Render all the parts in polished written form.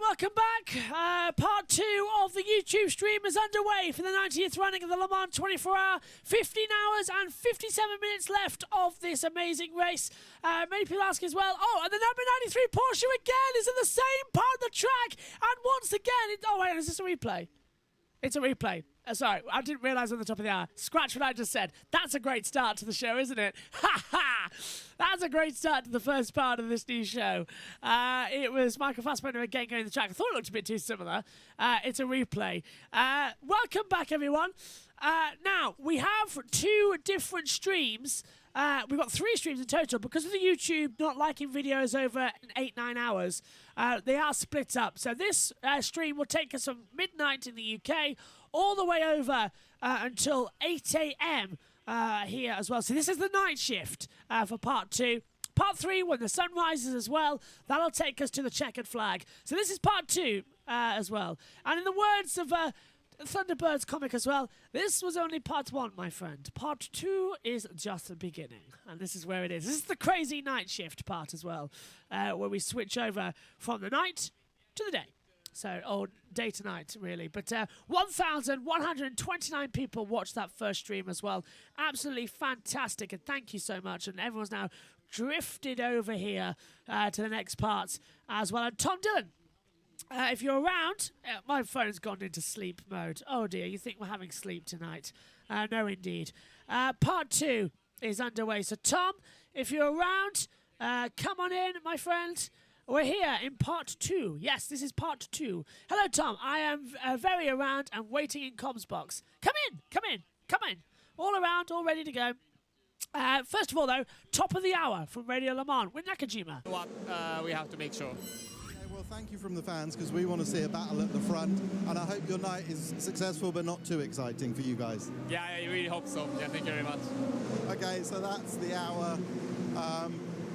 welcome back. Part 2 of the YouTube stream is underway for the 90th running of the Le Mans 24-hour. 15 hours and 57 minutes left of this amazing race. Many people ask as well, oh, and the number 93 Porsche again is in the same part of the track. And once again, oh wait, is this a replay? It's a replay. Sorry, I didn't realise on the top of the hour. Scratch what I just said. That's a great start to the show, isn't it? Ha ha! That's a great start to the first part of this new show. It was Michael Fassbender again going the track. I thought it looked a bit too similar. It's a replay. Welcome back, everyone. Now, we have 2 different streams. We've got 3 streams in total. Because of the YouTube not liking videos over 8-9 hours, they are split up. So this stream will take us from midnight in the UK all the way over until 8 a.m. Here as well. So this is the night shift for part 2. Part 3, when the sun rises as well, that'll take us to the checkered flag. So this is part 2 as well. And in the words of Thunderbird's comic as well, this was only part 1, my friend. Part 2 is just the beginning. And this is where it is. This is the crazy night shift part as well, where we switch over from the night to the day. So, or day to night, really. But 1,129 people watched that first stream as well. Absolutely fantastic, and thank you so much. And everyone's now drifted over here to the next parts as well. And Tom Dillon, if you're around, my phone's gone into sleep mode. Oh dear, you think we're having sleep tonight? No, indeed. Part 2 is underway. So, Tom, if you're around, come on in, my friend. We're here in part 2. Yes, this is part 2. Hello, Tom. I am very around and waiting in comms box. Come in, come in, come in. All around, all ready to go. First of all, though, top of the hour from Radio Le Mans with Nakajima. What we have to make sure. Okay, well, thank you from the fans, because we want to see a battle at the front, and I hope your night is successful but not too exciting for you guys. Yeah, I really hope so. Yeah, thank you very much. Okay, so that's the hour.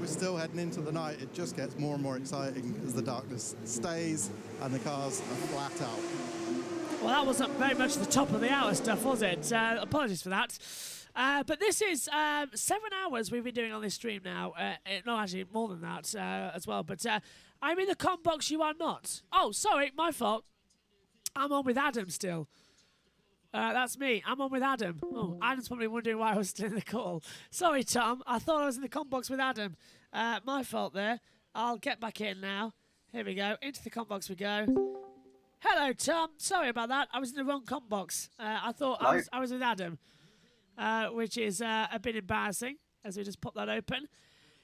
We're still heading into the night. It just gets more and more exciting as the darkness stays and the cars are flat out. Well, that wasn't very much the top of the hour stuff, was it? Apologies for that. But this is 7 hours we've been doing on this stream now. No, actually, more than that as well. But I'm in the comm box, you are not. Oh, sorry, my fault. I'm on with Adam still. That's me. I'm on with Adam. Oh, Adam's probably wondering why I was still in the call. Sorry, Tom. I thought I was in the comm box with Adam. My fault there. I'll get back in now. Here we go. Into the comm box we go. Hello, Tom. Sorry about that. I was in the wrong comm box. I thought I was with Adam, which is a bit embarrassing as we just pop that open.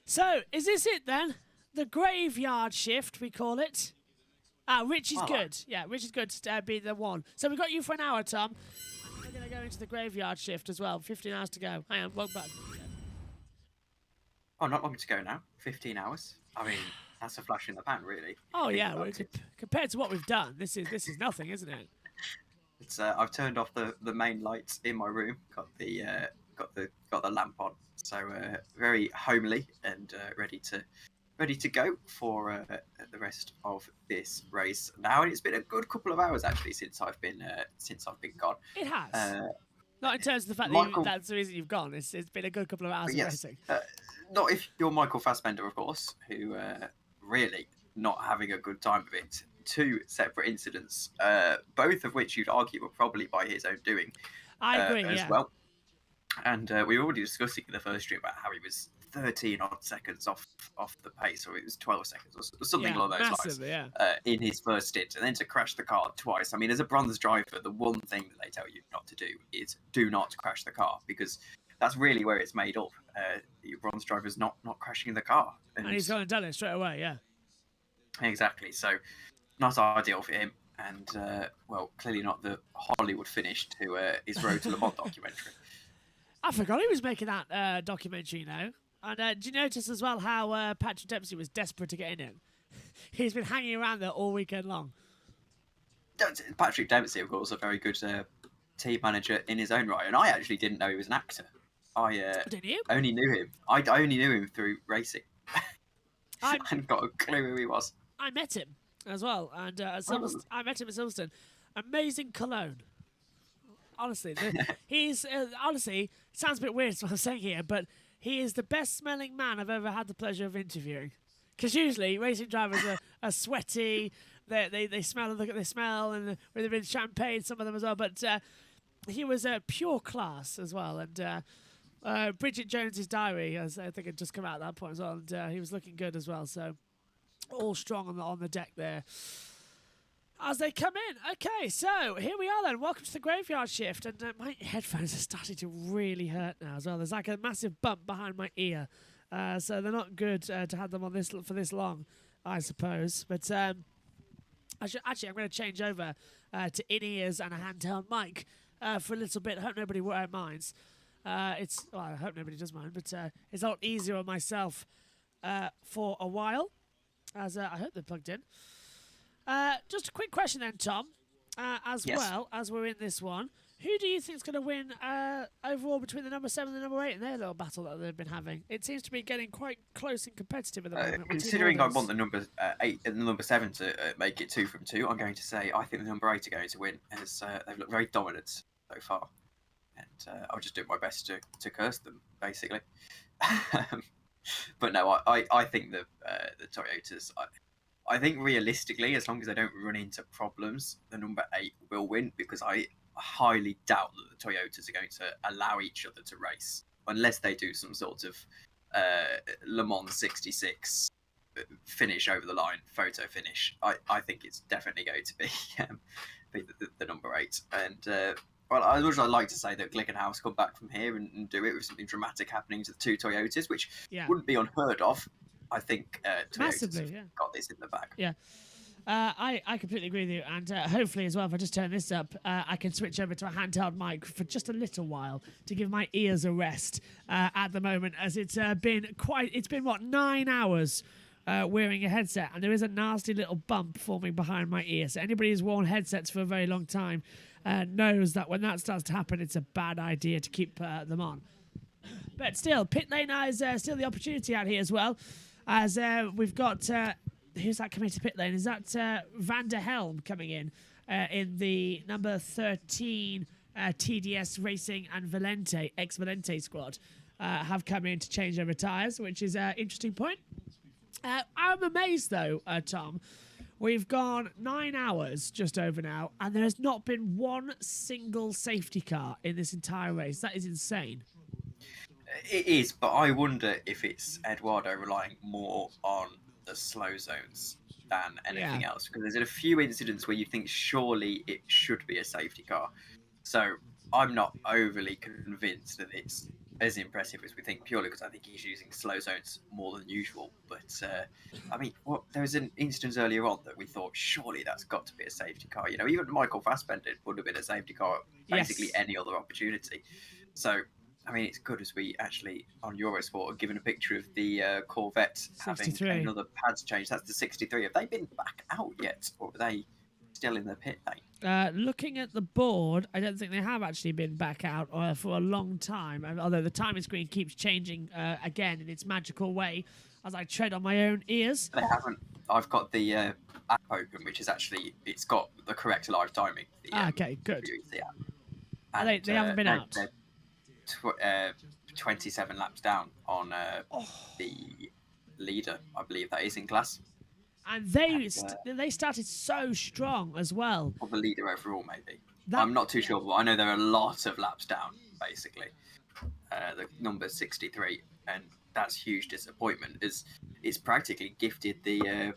So, is this it then? The graveyard shift, we call it. Rich is good. Yeah, Rich is good to be the one. So we've got you for an hour, Tom. We're going to go into the graveyard shift as well. 15 hours to go. Hang on, one button. Oh, not long to go now. 15 hours. I mean, that's a flash in the pan, really. Oh yeah, well, compared to what we've done, this is nothing, isn't it? It's I've turned off the main lights in my room. Got the lamp on. So very homely and ready to go for the rest of this race now, and it's been a good couple of hours actually since I've been gone. It has. Not in terms of the fact Michael, that that's the reason you've gone. It's been a good couple of hours of racing. Not if you're Michael Fassbender, of course, who really not having a good time of it. 2 separate incidents, both of which you'd argue were probably by his own doing. I agree, as well. And we were already discussing in the first stream about how he was 13 odd seconds off the pace, or it was 12 seconds, or something along those lines, in his first stint, and then to crash the car twice. I mean, as a bronze driver, the one thing that they tell you not to do is do not crash the car, because that's really where it's made up. Your bronze driver's not crashing the car. And he's gone and done it straight away, yeah. Exactly. So, not ideal for him, and, well, clearly not the Hollywood finish to his Road to Le Mans documentary. I forgot he was making that documentary, you know. And do you notice as well how Patrick Dempsey was desperate to get in it? He's been hanging around there all weekend long. Patrick Dempsey, of course, a very good team manager in his own right. And I actually didn't know he was an actor. Did you? Only knew him. I only knew him through racing. I hadn't got a clue who he was. I met him as well. And I met him at Silverstone. Amazing cologne. Honestly, he's honestly, sounds a bit weird what I'm saying here, but he is the best smelling man I've ever had the pleasure of interviewing. Because usually racing drivers are sweaty, they smell and with a bit of champagne, some of them as well. But he was pure class as well. And Bridget Jones's diary, as I think, had just come out at that point as well, and he was looking good as well. So all strong on the deck there as they come in. Okay, so here we are then. Welcome to the graveyard shift, and my headphones are starting to really hurt now as well. There's like a massive bump behind my ear, so they're not good to have them on this for this long, I suppose. But actually, I'm going to change over to in-ears and a handheld mic for a little bit. I hope nobody minds. I hope nobody does mind, but it's a lot easier on myself for a while, as I hope they're plugged in. Just a quick question then, Tom, well as we're in this one. Who do you think is going to win overall between the number 7 and the number 8 in their little battle that they've been having? It seems to be getting quite close and competitive at the moment. Considering I want the number 8 and the number 7 to make it 2 from 2, I'm going to say I think the number 8 are going to win, as they've looked very dominant so far. And I'll just do my best to curse them, basically. But no, I think the Toyotas... I think realistically, as long as they don't run into problems, the number 8 will win, because I highly doubt that the Toyotas are going to allow each other to race, unless they do some sort of Le Mans 66 finish over the line, photo finish. I think it's definitely going to be the number 8. And well, I'd also like to say that Glickenhaus come back from here and do it with something dramatic happening to the 2 Toyotas, which wouldn't be unheard of. I think Toyotas have got this in the bag. Yeah. I completely agree with you, and hopefully as well, if I just turn this up, I can switch over to a handheld mic for just a little while to give my ears a rest at the moment, as it's been 9 hours wearing a headset, and there is a nasty little bump forming behind my ear. So anybody who's worn headsets for a very long time knows that when that starts to happen, it's a bad idea to keep them on. But still, pit lane is still the opportunity out here as well, as we've got... who's that coming to pit lane? Is that Van der Helm coming in the number 13 TDS Racing and Valente, ex-Valente squad, have come in to change over tyres, which is an interesting point. I'm amazed, though, Tom. We've gone 9 hours just over now, and there has not been one single safety car in this entire race. That is insane. It is, but I wonder if it's Eduardo relying more on the slow zones than anything else, because there's a few incidents where you think surely it should be a safety car. So I'm not overly convinced that it's as impressive as we think, purely because I think he's using slow zones more than usual. But I mean, there was an instance earlier on that we thought surely that's got to be a safety car. You know, even Michael Fassbender would have been a safety car basically any other opportunity. So I mean, it's good as we actually, on Eurosport, are given a picture of the Corvette 63. Having another pads change. That's the 63. Have they been back out yet, or are they still in the pit lane? Looking at the board, I don't think they have actually been back out for a long time, although the timing screen keeps changing again in its magical way as I tread on my own ears. They haven't. I've got the app open, which is actually, it's got the correct live timing. Okay, good. The app. And, they haven't been out. 27 laps down on the leader, I believe that is in class. And they started so strong as well. Or the leader overall, maybe. I'm not too sure, but I know there are a lot of laps down, basically. The number 63, and that's huge disappointment, as it's practically gifted the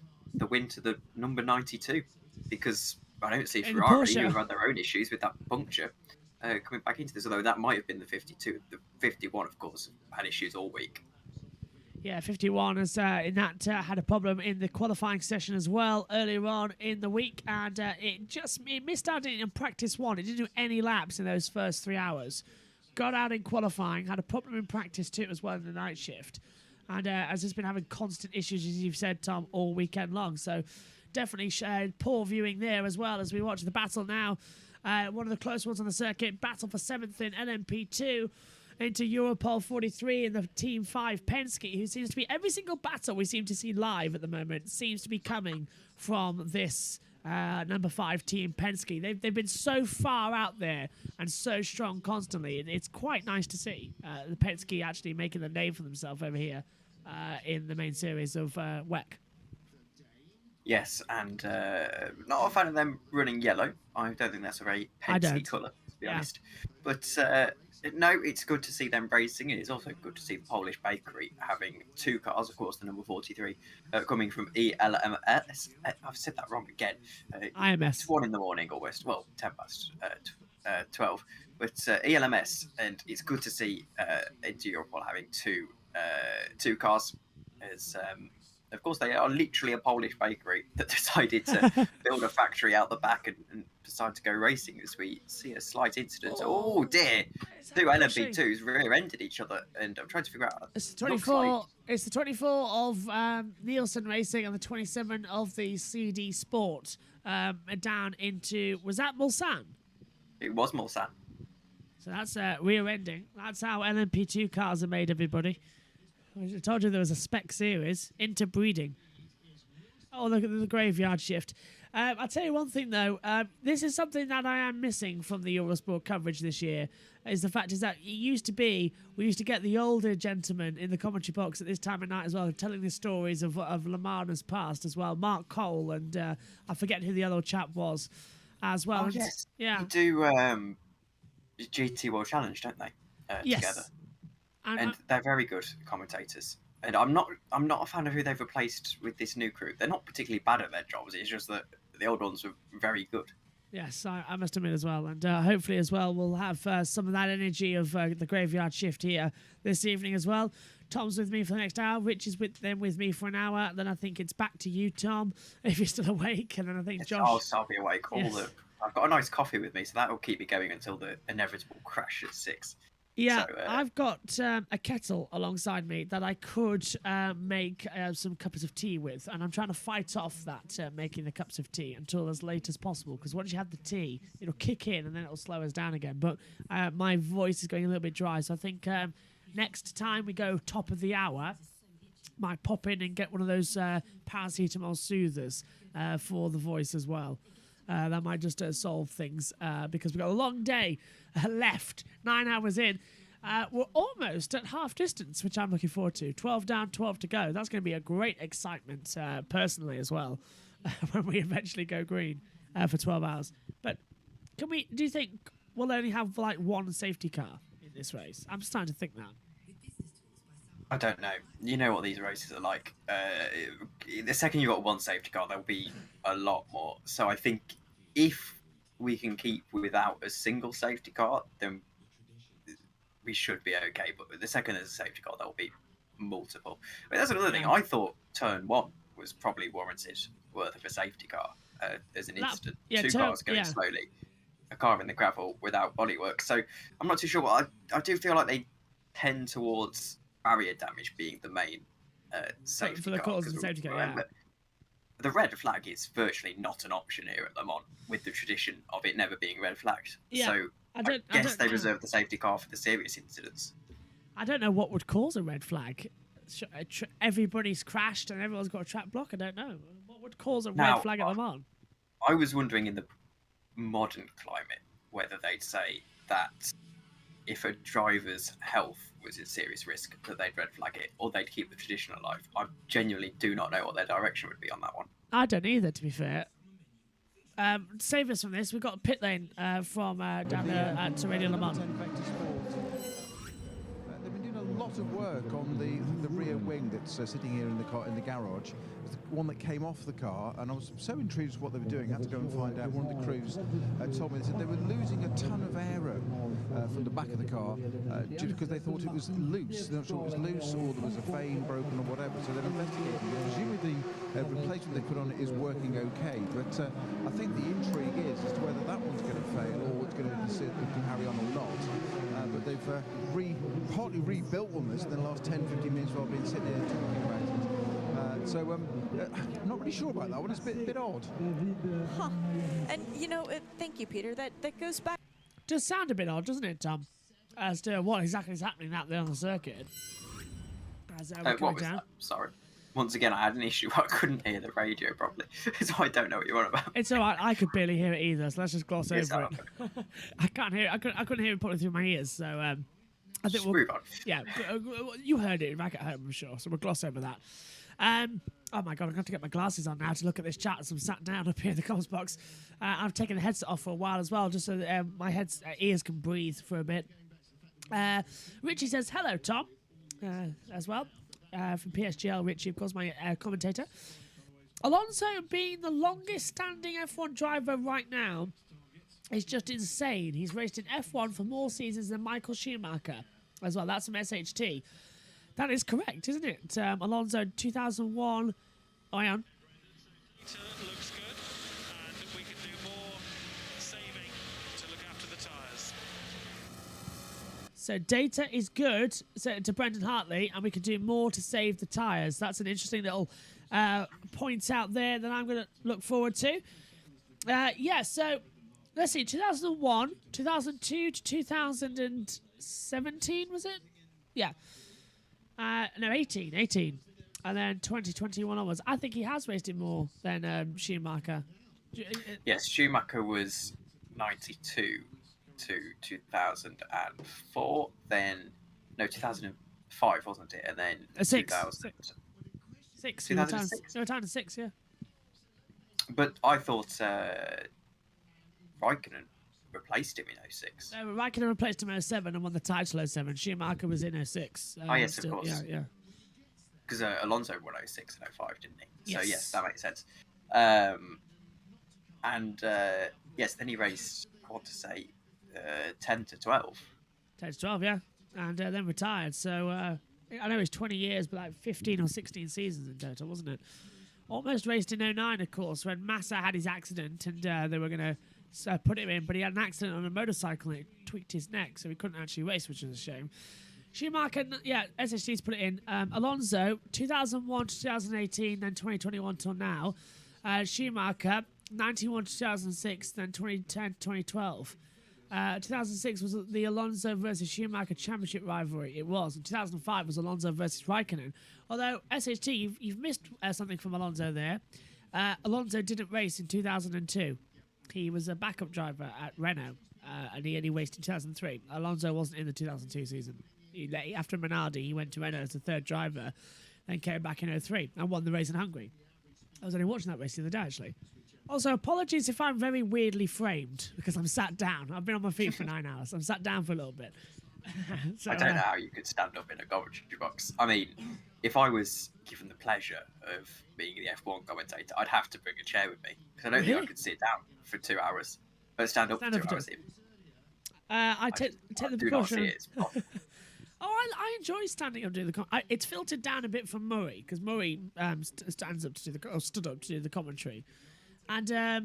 win to the number 92, because I don't see Ferrari, who have had their own issues with that puncture, coming back into this, although that might have been the 52. The 51, of course, had issues all week. Yeah, 51 has had a problem in the qualifying session as well earlier on in the week, and it missed out in practice one. It didn't do any laps in those first 3 hours. Got out in qualifying, had a problem in practice too as well in the night shift, and has just been having constant issues, as you've said, Tom, all weekend long. So definitely poor viewing there as well as we watch the battle now. One of the close ones on the circuit, battle for 7th in LMP2 into Europol 43 in the Team 5 Penske, who seems to be every single battle we seem to see live at the moment seems to be coming from this number 5 Team Penske. They've been so far out there and so strong constantly. It's quite nice to see the Penske actually making the name for themselves over here in the main series of WEC. Yes, and not a fan of them running yellow. I don't think that's a very Penske colour, to be honest. But no, it's good to see them racing. It is also good to see the Polish bakery having 2 cars, of course, the number 43, coming from ELMS. I've said that wrong again. IMS. It's 1 in the morning almost. Well, 10 past 12. But ELMS, and it's good to see into Europe having two cars. As of course, they are literally a Polish bakery that decided to build a factory out the back and decide to go racing. As we see a slight incident. Oh dear! 2 LMP2s rear-ended each other, and I'm trying to figure out. It's the 24. It's the 24 of Nielsen Racing and the 27 of the CD Sport down into. Was that Mulsanne? It was Mulsanne. So that's rear-ending. That's how LMP2 cars are made, everybody. I told you there was a spec series. Interbreeding. Oh, look at the graveyard shift. I'll tell you one thing, though. This is something that I am missing from the Eurosport coverage this year, is the fact is that it used to be, we used to get the older gentlemen in the commentary box at this time of night as well, telling the stories of Le Mans' past as well. Mark Cole and I forget who the other chap was as well. Oh, yes. Yeah. They do GTE World Challenge, don't they? Yes. Together. And they're very good commentators. And I'm not a fan of who they've replaced with this new crew. They're not particularly bad at their jobs. It's just that the old ones were very good. Yes, I must admit as well. And hopefully as well we'll have some of that energy of the graveyard shift here this evening as well. Tom's with me for the next hour. Rich is with me for an hour. Then I think it's back to you, Tom, if you're still awake. And then I think Josh... I'll be awake. Yes. I've got a nice coffee with me, so that will keep me going until the inevitable crash at 6. Yeah, so, I've got a kettle alongside me that I could make some cups of tea with, and I'm trying to fight off that making the cups of tea until as late as possible, because once you have the tea, it'll kick in and then it'll slow us down again. But my voice is going a little bit dry, so I think next time we go top of the hour, might pop in and get one of those paracetamol soothers for the voice as well. That might just solve things because we've got a long day left, 9 hours in. We're almost at half distance, which I'm looking forward to. 12 down, 12 to go. That's going to be a great excitement personally as well when we eventually go green for 12 hours. But do you think we'll only have like one safety car in this race? I'm starting to think that. I don't know. You know what these races are like. The second you've got one safety car, there'll be a lot more. So I think if we can keep without a single safety car, then we should be okay. But the second there's a safety car, there'll be multiple. But that's another thing. I thought turn 1 was probably warranted worth of a safety car as an instant. Yeah, 2 cars going slowly, a car in the gravel without bodywork. So I'm not too sure. I do feel like they tend towards barrier damage being the main safety for the car. cause of the safety car, yeah. The red flag is virtually not an option here at Le Mans, with the tradition of it never being red flagged. Yeah, so I guess they reserve the safety car for the serious incidents. I don't know what would cause a red flag. Everybody's crashed and everyone's got a track block. I don't know. What would cause a red flag at Le Mans? I was wondering in the modern climate whether they'd say that if a driver's health was at serious risk, that they'd red flag it, or they'd keep the tradition alive. I genuinely do not know what their direction would be on that one. I don't either, to be fair. Save us from this. We've got a pit lane from down there at Radio Le Mans. They've been doing a lot of work on the rear wing that's sitting here in the garage. It's the one that came off the car, and I was so intrigued with what they were doing. I had to go and find out. One of the crews told me they were losing a ton of aero from the back of the car just because they thought it was loose. They're not sure it was loose or there was a vane broken or whatever. So they're investigating. Presumably the replacement they put on it is working okay, but I think the intrigue is as to whether that one's going to fail or it's going to carry on or not. But they've partly rebuilt almost in the last 10-15 minutes while I've been sitting here talking about it. So I'm not really sure about that one. It's a bit odd. Huh. And, thank you, Peter. That goes back. Does sound a bit odd, doesn't it, Tom? As to what exactly is happening out there on the circuit. What was that? Sorry. Once again, I had an issue. I couldn't hear the radio properly, so I don't know what you're on about. It's all right. I could barely hear it either, so let's just gloss over it. I can't hear it. I couldn't hear it probably through my ears, so I think we'll move on. Yeah, you heard it back at home, I'm sure, so we'll gloss over that. Oh my God, I'm going to have to get my glasses on now to look at this chat as I'm sat down up here in the comms box. I've taken the headset off for a while as well, just so that my ears can breathe for a bit. Richie says, hello, Tom, as well, from PSGL. Richie, of course, my commentator. Alonso being the longest standing F1 driver right now is just insane. He's raced in F1 for more seasons than Michael Schumacher as well. That's from SHT. That is correct, isn't it? Alonso 2001. Ion. Looks good, and we can do more saving to look after the tyres. So data is good to Brendan Hartley, and we can do more to save the tyres. That's an interesting little point out there that I'm going to look forward to. Yeah, so let's see, 2001, 2002 to 2017, was it? Yeah. No, 18. And then 2021 onwards. I think he has raced in more than Schumacher. Yes, Schumacher was 92 to 2004. Then, no, 2005, wasn't it? And then 2000. Six. 2006. They were timed to 6, yeah. But I thought Raikkonen replaced him in 06. Raikkonen replaced him in 07 and won the title 07. Schumacher was in 06. Yes, still, of course. Yeah. Because Alonso won 06 and 05, didn't he? Yes. So, yes, that makes sense. Yes, then he raced, I want to say, 10 to 12. 10 to 12, yeah. And then retired. So, I know it was 20 years, but like 15 or 16 seasons in total, wasn't it? Almost raced in 09, of course, when Massa had his accident and they were going to put him in, but he had an accident on a motorcycle and it tweaked his neck, so he couldn't actually race, which is a shame. Schumacher, yeah, SHT's put it in. Alonso, 2001 to 2018, then 2021 till now. Schumacher, 91 to 2006, then 2010 to 2012. 2006 was the Alonso versus Schumacher championship rivalry. It was. And 2005 was Alonso versus Raikkonen. Although, SHT, you've missed something from Alonso there. Alonso didn't race in 2002. He was a backup driver at Renault, and he only raced in 2003. Alonso wasn't in the 2002 season. After Minardi, he went to Renault as the third driver, then came back in 03 and won the race in Hungary. I was only watching that race the other day, actually. Also, apologies if I'm very weirdly framed, because I'm sat down. I've been on my feet for 9 hours. I'm sat down for a little bit. So, I don't know how you could stand up in a commentary box. I mean, if I was given the pleasure of being the F1 commentator, I'd have to bring a chair with me, because I don't think I could sit down for 2 hours. But stand up for 2 hours. I take the do not see precaution. it. I enjoy standing up doing the it's filtered down a bit from Murray, because Murray stood up to do the commentary, and I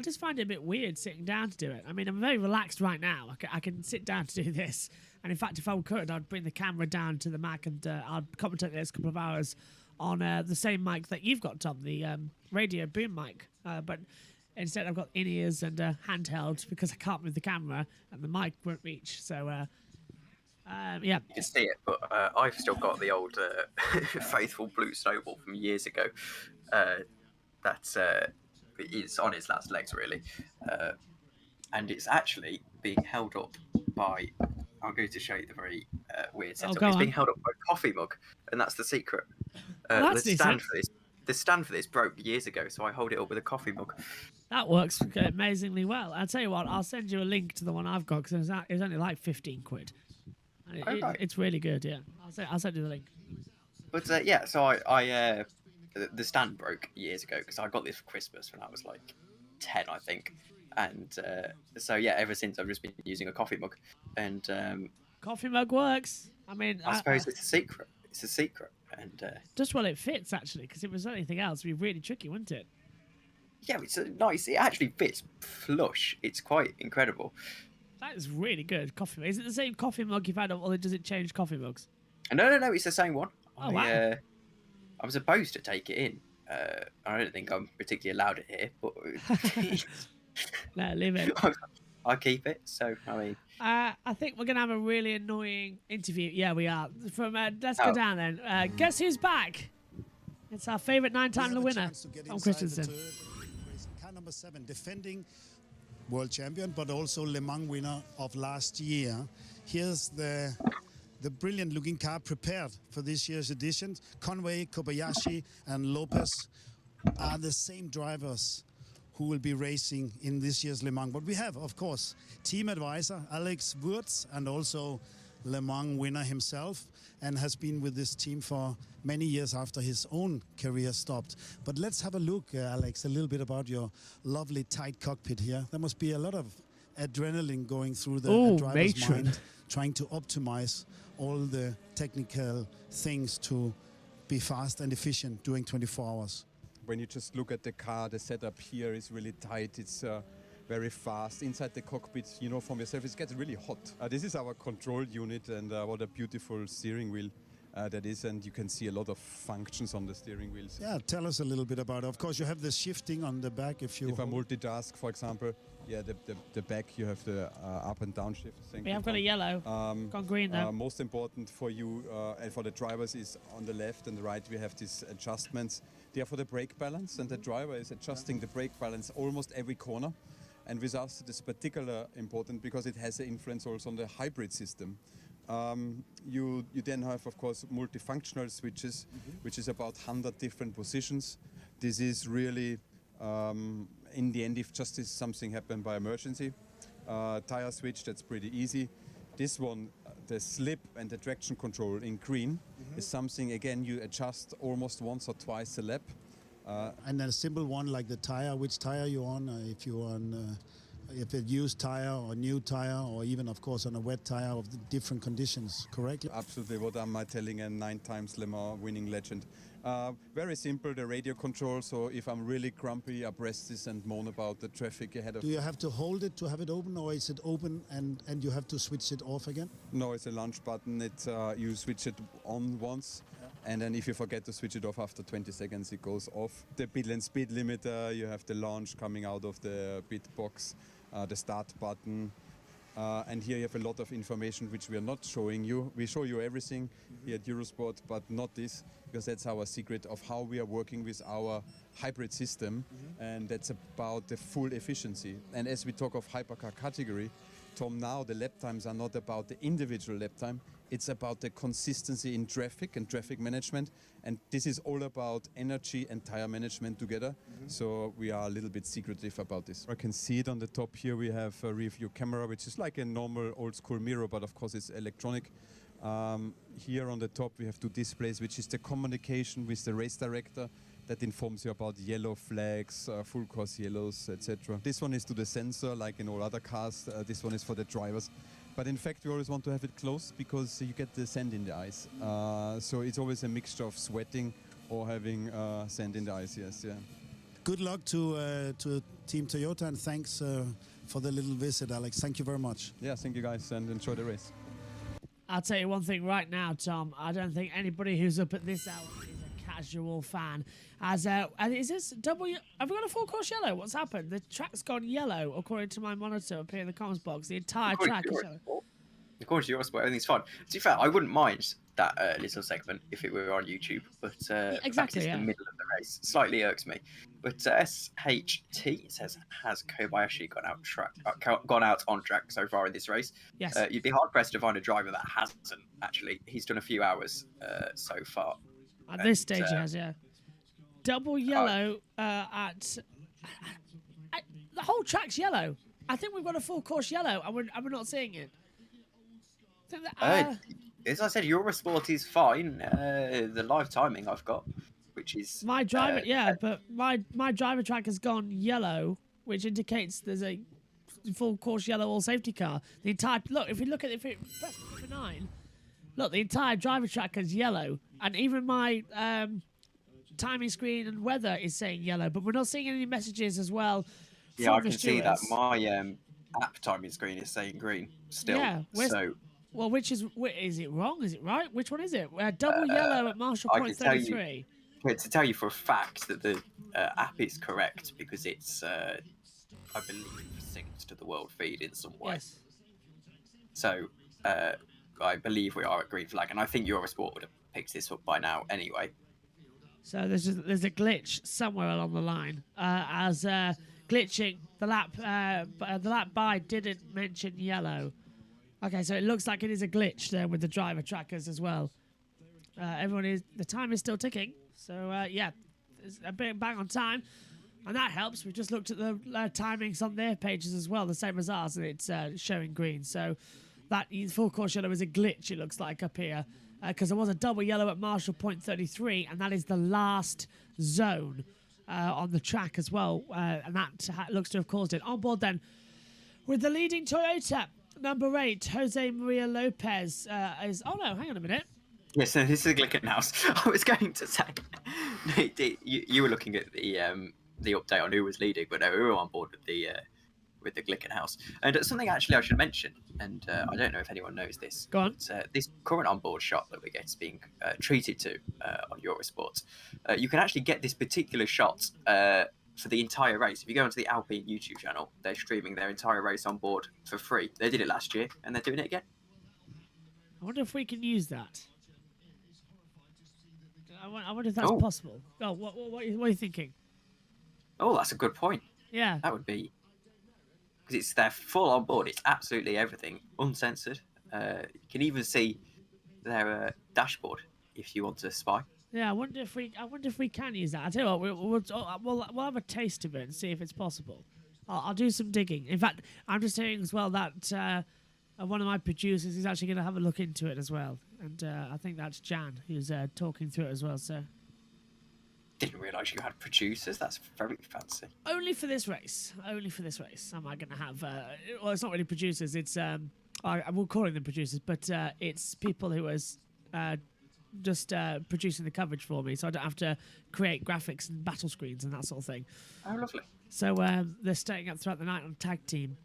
just find it a bit weird sitting down to do it. I mean, I'm very relaxed right now. I can sit down to do this, and in fact, if I could, I'd bring the camera down to the Mac and I'd commentate the next couple of hours on the same mic that you've got, Tom, the radio boom mic, but instead I've got in-ears and handheld because I can't move the camera and the mic won't reach. So. Yeah, you can see it, but I've still got the old faithful blue snowball from years ago. That's it's on its last legs, really, and it's actually being held up by. I'm going to show you the very weird setup. It's being held up by a coffee mug, and that's the secret. The stand for this broke years ago, so I hold it up with a coffee mug. That works amazingly well. I'll tell you what, I'll send you a link to the one I've got, because it was only like 15 quid. It's really good, yeah. I'll send you the link. But yeah, so I the stand broke years ago because I got this for Christmas when I was like 10, I think, and so yeah, ever since I've just been using a coffee mug, and coffee mug works. I mean, I suppose it's a secret. It's a secret, and just well, it fits actually, because if it was anything else, it'd be really tricky, wouldn't it? Yeah, it's nice. It actually fits flush. It's quite incredible. That is really good. Coffee mug. Is it the same coffee mug you've had, or does it change coffee mugs? No, it's the same one. Oh, wow. I was supposed to take it in. I don't think I'm particularly allowed it here, but no, leave it. I keep it. So I mean, I think we're gonna have a really annoying interview. Yeah, we are. From let's go down then. Guess who's back? It's our favourite 9-time winner, Tom Christensen. Car number 7, defending world champion, but also Le Mans winner of last year. Here's the the brilliant looking car prepared for this year's edition. Conway, Kobayashi, and Lopez are the same drivers who will be racing in this year's Le Mans. But we have, of course, team advisor Alex Wurz, and also Le Mans winner himself, and has been with this team for many years after his own career stopped. But let's have a look, Alex, a little bit about your lovely tight cockpit here. There must be a lot of adrenaline going through the driver's mind, trying to optimize all the technical things to be fast and efficient during 24 hours. When you just look at the car, the setup here is really tight. It's very fast. Inside the cockpit, you know from yourself, it gets really hot. This is our control unit, and what a beautiful steering wheel that is. And you can see a lot of functions on the steering wheels. Yeah, tell us a little bit about it. Of course, you have the shifting on the back if I multitask, for example, yeah, the back, you have the up and down shift. We have got a yellow, gone green now. Most important for you and for the drivers is on the left and the right, we have these adjustments. They are for the brake balance, and the driver is adjusting the brake balance almost every corner. And with us, it is particularly important because it has an influence also on the hybrid system. You then have, of course, multifunctional switches, which is about 100 different positions. This is really, in the end, if just something happened by emergency, tire switch, that's pretty easy. This one, the slip and the traction control in green is something, again, you adjust almost once or twice a lap. And then a simple one like the tire, which tire you're on, if you're on if a used tire or new tire, or even, of course, on a wet tire of the different conditions, correct? Absolutely, what am I telling a 9 times Le Mans winning legend? Very simple, the radio control, so if I'm really grumpy, I press this and moan about the traffic ahead of me. Do you have to hold it to have it open, or is it open and you have to switch it off again? No, it's a launch button. You switch it on once, and then if you forget to switch it off after 20 seconds, it goes off. The pit lane speed limiter, you have the launch coming out of the pit box, the start button. And here you have a lot of information which we are not showing you. We show you everything here at Eurosport, but not this, because that's our secret of how we are working with our hybrid system, and that's about the full efficiency. And as we talk of hypercar category, Tom, now the lap times are not about the individual lap time, it's about the consistency in traffic and traffic management, and this is all about energy and tire management together. So we are a little bit secretive about this. I can see it on the top here. We have a rear view camera, which is like a normal old school mirror, but of course it's electronic. Here on the top we have 2 displays, which is the communication with the race director that informs you about yellow flags, full course yellows, etc. This one is to the sensor, like in all other cars. This one is for the drivers. But in fact, we always want to have it close because you get the sand in the eyes. So it's always a mixture of sweating or having sand in the eyes, yes, yeah. Good luck to Team Toyota, and thanks for the little visit, Alex. Thank you very much. Yeah, thank you guys, and enjoy the race. I'll tell you one thing right now, Tom. I don't think anybody who's up at this hour is a casual fan. As is this double? Have we got a full course yellow? What's happened? The track's gone yellow, according to my monitor up here in the comms box. The entire track is yellow. According to your sport, everything's fine. To be fair, I wouldn't mind that little segment if it were on YouTube, but exactly, it's the middle of the race. Slightly irks me. But SHT says, has Kobayashi gone out on track so far in this race? Yes. You'd be hard pressed to find a driver that hasn't. Actually, he's done a few hours so far. At this stage, he has, yeah. Double yellow the whole track's yellow. I think we've got a full course yellow, and we're not seeing it. As I said, Eurosport is fine. The live timing I've got, which is my driver, but my driver track has gone yellow, which indicates there's a full course yellow all safety car. The entire if we press number 9, look, the entire driver track is yellow, and even my timing screen and weather is saying yellow, but we're not seeing any messages as well. Yeah, I can see that my app timing screen is saying green still. Yeah, so. Well, is it wrong? Is it right? Which one is it? Double yellow at Marshall Point 33. To tell you for a fact that the app is correct, because it's, I believe, synced to the world feed in some way. Yes. So, I believe we are at green flag, and I think Eurosport would have picked this up by now anyway. So there's a glitch somewhere along the line. Glitching the lap by didn't mention yellow. Okay, so it looks like it is a glitch there with the driver trackers as well. The time is still ticking. So, yeah, it's a bit bang on time. And that helps. We just looked at the timings on their pages as well, the same as ours, and it's showing green. So that full course yellow is a glitch, it looks like, up here. Because there was a double yellow at Marshall Point 33, and that is the last zone on the track as well. And that looks to have caused it. On board then, with the leading Toyota, number 8, Jose Maria Lopez is... Oh, no, hang on a minute. Yes, so this is Glickenhaus. I was going to say, you were looking at the update on who was leading, but no, we were on board with the Glickenhaus. And something actually I should mention, and I don't know if anyone knows this. Go on. This current onboard shot that we get is being treated to on Eurosport. You can actually get this particular shot for the entire race. If you go onto the Alpine YouTube channel, they're streaming their entire race on board for free. They did it last year, and they're doing it again. I wonder if we can use that. I wonder if that's possible. Oh, what are you thinking? Oh, that's a good point. Yeah. That would be... Because it's their full on board. It's absolutely everything. Uncensored. You can even see their dashboard if you want to spy. Yeah, I wonder if we can use that. I tell you what, we'll have a taste of it and see if it's possible. I'll do some digging. In fact, I'm just hearing as well that one of my producers is actually going to have a look into it as well. And I think that's Jan who's talking through it as well. So didn't realise you had producers. That's very fancy. Only for this race. Only for this race. Am I going to have? Well, it's not really producers. It's I will call them producers, but it's people who is just producing the coverage for me, so I don't have to create graphics and battle screens and that sort of thing. Oh, lovely. So they're staying up throughout the night on tag team,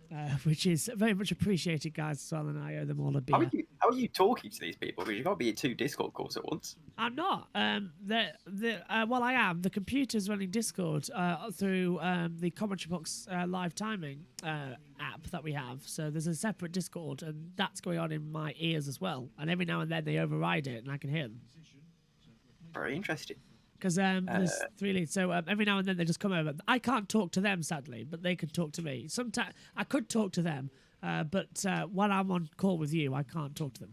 which is very much appreciated, guys, as well, and I owe them all a beer. How are you talking to these people? Because you've got to be in 2 Discord calls at once. I'm not. Well, I am. The computer's running Discord through the Commentary Box live timing app that we have. So there's a separate Discord, and that's going on in my ears as well. And every now and then they override it, and I can hear them. Very interesting. Because there's 3 leads, so every now and then they just come over. I can't talk to them, sadly, but they can talk to me. Sometimes I could talk to them, but when I'm on call with you, I can't talk to them.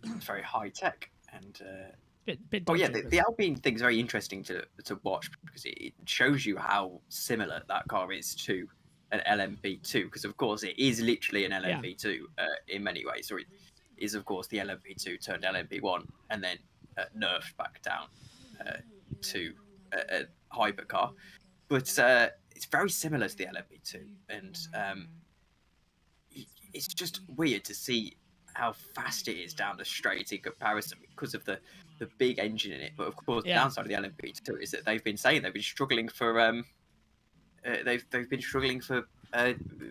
It's very high tech and. Bit oh yeah, dodgy, the Alpine thing's very interesting to watch because it shows you how similar that car is to an LMP2. Because of course it is literally an LMP2 in many ways, or it is of course the LMP2 turned LMP1 and then nerfed back down to a hypercar, but it's very similar to the LMP2, and it's just weird to see how fast it is down the straight in comparison because of the big engine in it. But of course, the downside of the LMP2 is that they've been saying they've been struggling for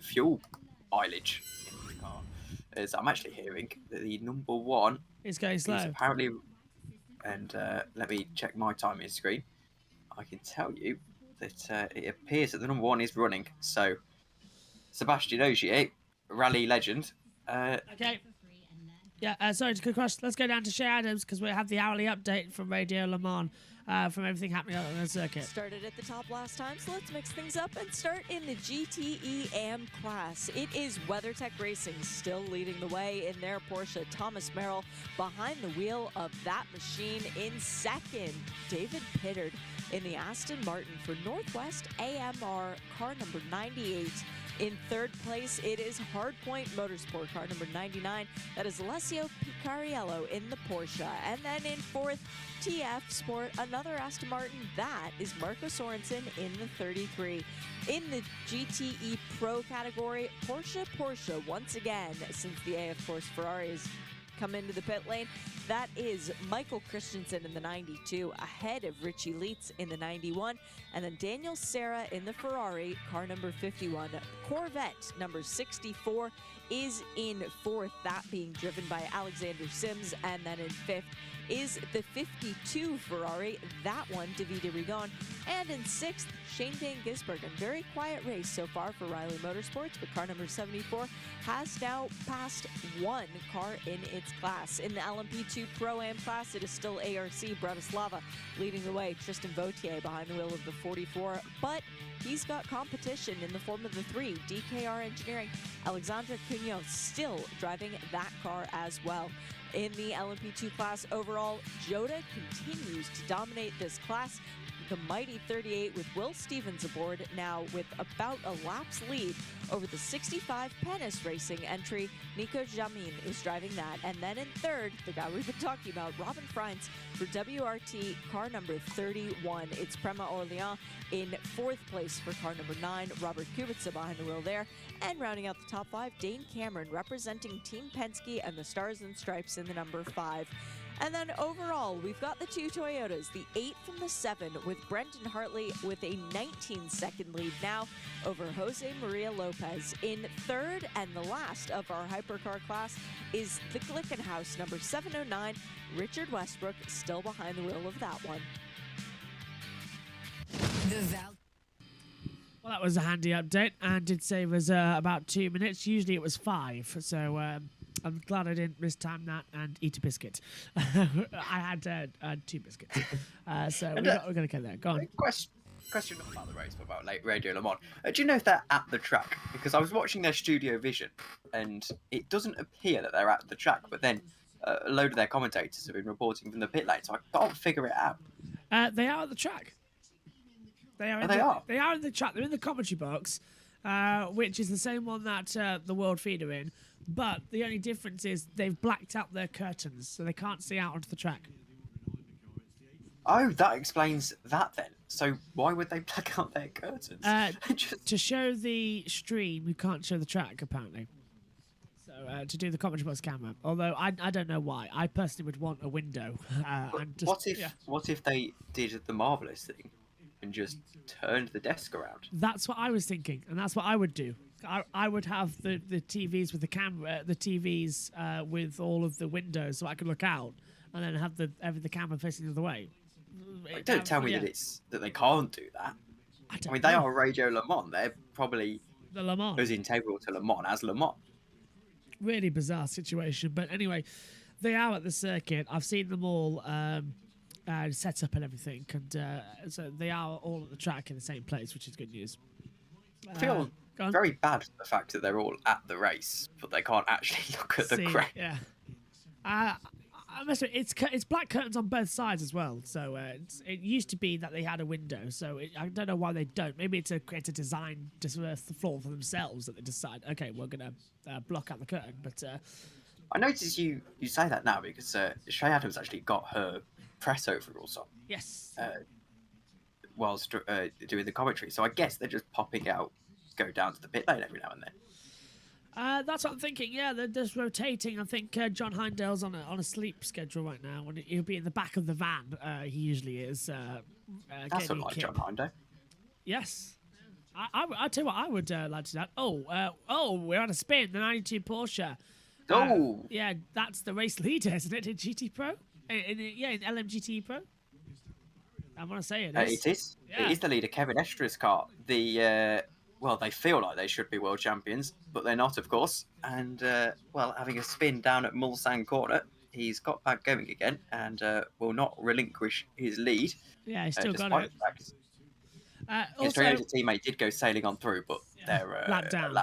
fuel mileage in the car. As I'm actually hearing that the number 1 is going slow. Is apparently. And let me check my timing screen. I can tell you that it appears that the number 1 is running. So, Sebastian Ogier, rally legend. Okay. Yeah, sorry to crush. Let's go down to Shea Adams because we have the hourly update from Radio Le Mans from everything happening on the circuit. Started at the top last time, so let's mix things up and start in the GTE AM class. It is WeatherTech Racing still leading the way in their Porsche. Thomas Merrill behind the wheel of that machine in second. David Pittard in the Aston Martin for Northwest AMR car number 98. In third place, it is Hardpoint Motorsport, car number 99. That is Alessio Picariello in the Porsche. And then in fourth, TF Sport, another Aston Martin. That is Marco Sorensen in the 33. In the GTE Pro category, Porsche once again, since the AF Force Ferraris come into the pit lane. That is Michael Christensen in the 92, ahead of Richie Leitz in the 91, and then Daniel Serra in the Ferrari, car number 51. Corvette number 64 is in fourth, that being driven by Alexander Sims, and then in fifth, is the 52 Ferrari, that one, Davide Rigon. And in 6th, Shane Van Gisbergen. Very quiet race so far for Riley Motorsports, but car number 74 has now passed one car in its class. In the LMP2 Pro-Am class, it is still ARC Bratislava leading the way. Tristan Vautier behind the wheel of the 44, but he's got competition in the form of the 3. DKR Engineering, Alexandra Cunha still driving that car as well. In the LMP2 class overall, Jota continues to dominate this class. The mighty 38 with Will Stevens aboard now with about a lap's lead over the 65 Pennis Racing entry. Nico Jamin is driving that. And then in 3rd, the guy we've been talking about, Robin Freins for WRT car number 31. It's Prema Orleans in 4th place for car number 9. Robert Kubica behind the wheel there. And rounding out the top 5, Dane Cameron representing Team Penske and the Stars and Stripes in the number 5. And then overall, we've got the 2 Toyotas, the 8 from the 7, with Brendan Hartley with a 19-second lead now over Jose Maria Lopez. In 3rd and the last of our hypercar class is the Glickenhaus, number 709, Richard Westbrook, still behind the wheel of that one. Well, that was a handy update, and did save us about 2 minutes. Usually it was 5, so I'm glad I didn't mistime that and eat a biscuit. I had 2 biscuits. So we're going to get there. Go on. Question not about the race, but about Radio Le Mans. Do you know if they're at the track? Because I was watching their studio vision, and it doesn't appear that they're at the track, but then a load of their commentators have been reporting from the pit lane, so I can't figure it out. They are at the track. They are in the track. They're in the commentary box, which is the same one that the World Feed are in. But the only difference is they've blacked out their curtains, so they can't see out onto the track. Oh, that explains that then. So why would they black out their curtains? To show the stream, you can't show the track, apparently. So to do the commentary box camera. Although I don't know why. I personally would want a window. And just, what if they did the Marvellous thing and just turned the desk around? That's what I was thinking, and that's what I would do. I would have the TVs with the camera, the TVs with all of the windows, so I could look out, and then have the camera facing the other way. Don't tell me that they can't do that. I mean, they are Radio Le Mans. They're probably the Le Mans as integral to Le Mans as Le Mans. Really bizarre situation, but anyway, they are at the circuit. I've seen them all set up and everything, and so they are all at the track in the same place, which is good news. I feel very bad for the fact that they're all at the race, but they can't actually look at the crowd. Yeah. I must admit, it's black curtains on both sides as well. So it used to be that they had a window. So I don't know why they don't. Maybe it's a design just for the floor for themselves that they decide. Okay, we're gonna block out the curtain. But I noticed you say that now because Shay Adams actually got her press overalls on. Yes. Whilst doing the commentary, so I guess they're just popping out, go down to the pit lane every now and then. That's what I'm thinking. Yeah, they're just rotating. I think John Heindale's on a sleep schedule right now, and he'll be in the back of the van. He usually is. That's unlike John Heindale. Yes, I tell you what, I would like to do that. Oh, we're on a spin. The '92 Porsche. Yeah, that's the race leader, isn't it? In GT Pro. In LMGT Pro. I want to say it is. It is. Yeah. It is the leader, Kevin Estra's car. Well, they feel like they should be world champions, but they're not, of course. And, having a spin down at Mulsanne Corner, he's got back going again and will not relinquish his lead. Yeah, he's still got it. His Toyota teammate did go sailing on through, but they're lap down.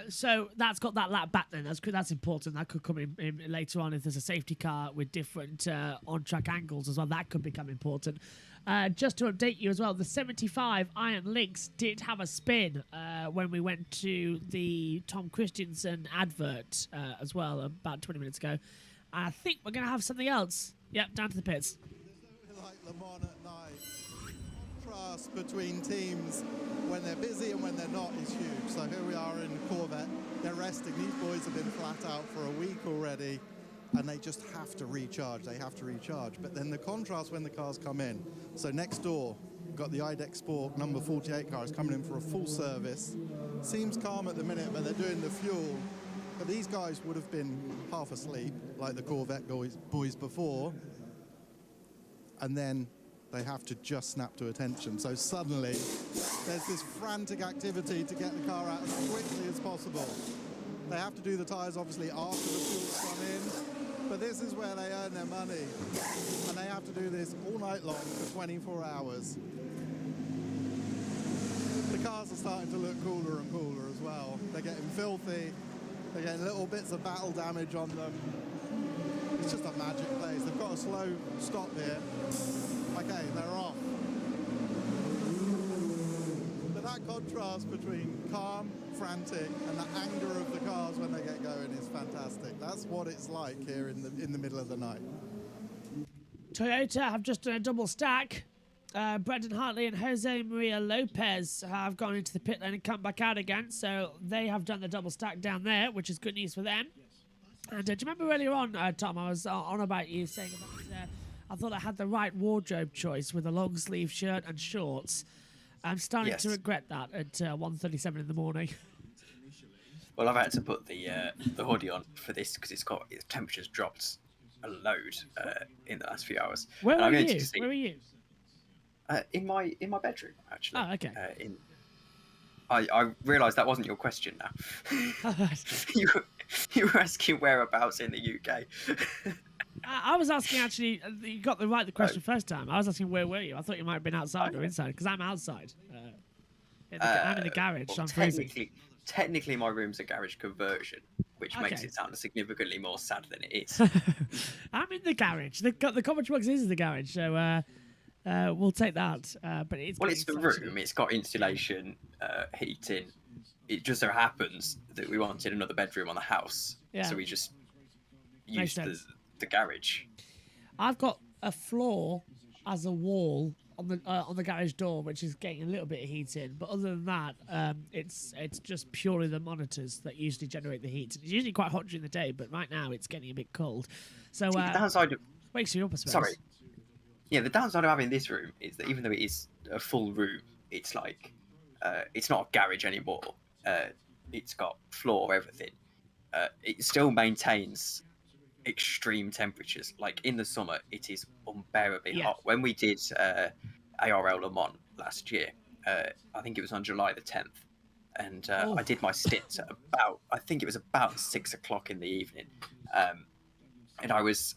So that's got that lap back then. That's important. That could come in later on if there's a safety car with different on-track angles as well. That could become important. Just to update you as well, the 75 Iron Lynx did have a spin when we went to the Tom Christensen advert as well about 20 minutes ago. I think we're going to have something else. Yep, down to the pits. Like Le Mans at night, contrast between teams when they're busy and when they're not is huge. So here we are in Corvette. They're resting. These boys have been flat out for a week already, and they just have to recharge. But then the contrast when the cars come in. So next door, we've got the IDEX Sport number 48 car is coming in for a full service. Seems calm at the minute, but they're doing the fuel. But these guys would have been half asleep, like the Corvette boys before, and then they have to just snap to attention. So suddenly, there's this frantic activity to get the car out as quickly as possible. They have to do the tyres, obviously, after the fuel's come in, but this is where they earn their money. And they have to do this all night long for 24 hours. The cars are starting to look cooler and cooler as well. They're getting filthy. They're getting little bits of battle damage on them. It's just a magic place. They've got a slow stop here. Okay, they're off. But that contrast between calm, frantic, and the anger of the cars when they get going is fantastic. That's what it's like here in the middle of the night. Toyota have just done a double stack. Brendan Hartley and Jose Maria Lopez have gone into the pit lane and come back out again. So they have done the double stack down there, which is good news for them. And do you remember earlier on, Tom, I was on about you saying about, I thought I had the right wardrobe choice with a long sleeve shirt and shorts. I'm starting to regret that at 1:37 in the morning. Well, I've had to put the hoodie on for this because its temperature's dropped a load in the last few hours. Where are you? Where are you? In my bedroom, actually. Oh, okay. I realised that wasn't your question now. you were asking whereabouts in the UK. I was asking, actually, you got the question first time. I was asking, where were you? I thought you might have been outside or inside, because I'm outside. I'm in the garage, so I'm freezing. Technically, my room's a garage conversion, which makes it sound significantly more sad than it is. I'm in the garage. The commentary box is the garage, so we'll take that. But it's the room. It's got insulation, heating. It just so happens that we wanted another bedroom on the house, so we just used the garage. I've got a floor as a wall on the garage door, which is getting a little bit of heat in. But other than that, it's just purely the monitors that usually generate the heat. It's usually quite hot during the day, but right now it's getting a bit cold. So the downside of wakes you up, I suppose. Sorry. Yeah, the downside of having this room is that even though it is a full room, it's like it's not a garage anymore. It's got floor, everything. It still maintains extreme temperatures. Like in the summer, it is unbearably hot. When we did ARL Le Mans last year, I think it was on July the 10th, and I did my stint at about 6 o'clock in the evening. And I was,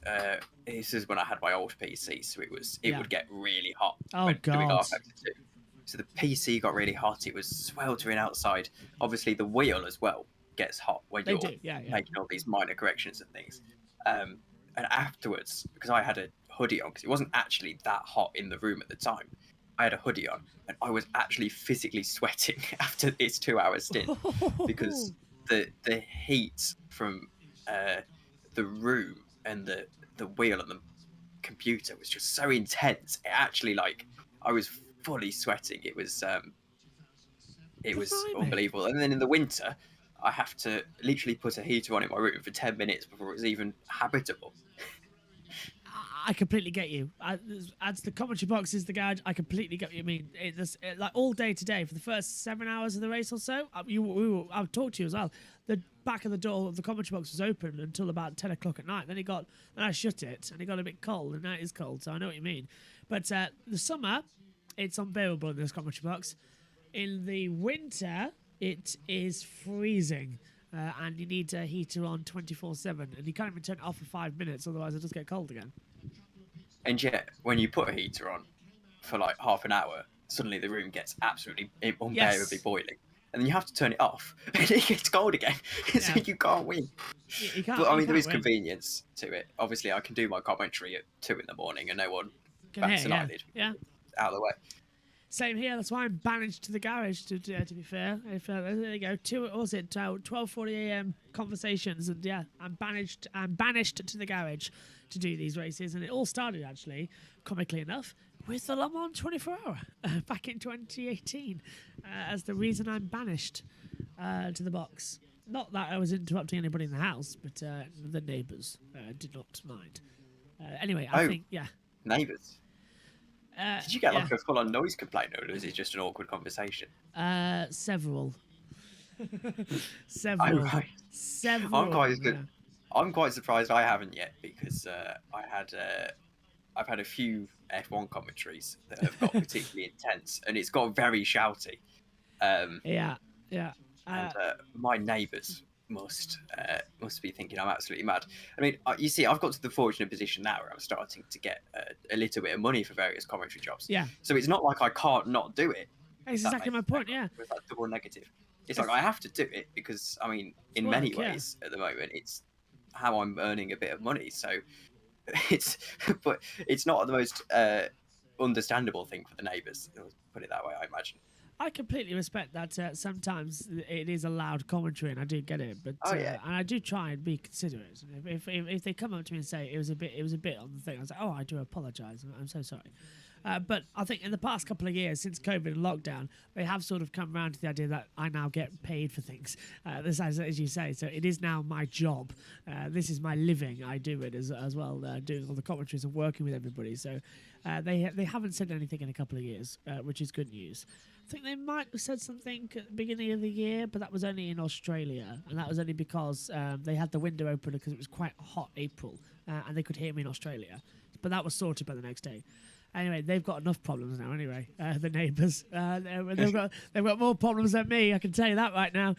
this is when I had my old PC, so it would get really hot. Oh, God. So the PC got really hot. It was sweltering outside. Obviously, the wheel as well gets hot when you're making all these minor corrections and things. And afterwards, because I had a hoodie on, because it wasn't actually that hot in the room at the time, I had a hoodie on, and I was actually physically sweating after this 2 hour stint because the heat from the room and the wheel and the computer was just so intense. It actually, like, I was fully sweating. It was unbelievable. And then in the winter, I have to literally put a heater on in my room for 10 minutes before it's even habitable. I completely get you. As the commentary box is the garage, I completely get what you mean. Like all day today, for the first 7 hours of the race or so, I've talked to you as well. The back of the door of the commentary box was open until about 10 o'clock at night. Then I shut it, and it got a bit cold, and now it is cold, so I know what you mean. But the summer, it's unbearable in this commentary box. In the winter, it is freezing, and you need a heater on 24/7, and you can't even turn it off for 5 minutes, otherwise it does get cold again. And yet, when you put a heater on for like half an hour, suddenly the room gets absolutely unbearably boiling. And then you have to turn it off, and it gets cold again. So you can't win. You can't, but I mean, there is convenience to it. Obviously, I can do my commentary at 2 in the morning, and no one bats an eyelid. Yeah. Out of the way. Same here. That's why I'm banished to the garage. To be fair, there you go. 12:40 a.m. conversations, and I'm banished to the garage to do these races. And it all started, actually, comically enough, with the Le Mans 24-hour back in 2018 as the reason I'm banished to the box. Not that I was interrupting anybody in the house, but the neighbours did not mind. Anyway, I think neighbours. Did you get like a full-on noise complaint, or was it just an awkward conversation? Several. Oh, right. Several. I'm quite good. Yeah. I'm quite surprised I haven't yet because I've had a few F1 commentaries that have got particularly intense, and it's got very shouty. Yeah. And my neighbours must be thinking I'm absolutely mad. I mean, you see, I've got to the fortunate position now where I'm starting to get a little bit of money for various commentary jobs. Yeah. So it's not like I can't not do it. That's exactly my point. Yeah. With that double negative, it's like I have to do it because I mean, in many ways at the moment, it's how I'm earning a bit of money. So but it's not the most understandable thing for the neighbours. Put it that way, I imagine. I completely respect that. Sometimes it is a loud commentary, and I do get it. But and I do try and be considerate. If they come up to me and say it was a bit on the thing, I was like, oh, I do apologise. I'm so sorry. But I think in the past couple of years, since COVID and lockdown, they have sort of come around to the idea that I now get paid for things. This, as you say, so it is now my job. This is my living. I do it as well, doing all the commentaries and working with everybody. So they haven't said anything in a couple of years, which is good news. I think they might have said something at the beginning of the year, but that was only in Australia, and that was only because they had the window open because it was quite a hot April, and they could hear me in Australia. But that was sorted by the next day. Anyway, they've got enough problems now. Anyway, the neighbours, they've got more problems than me. I can tell you that right now.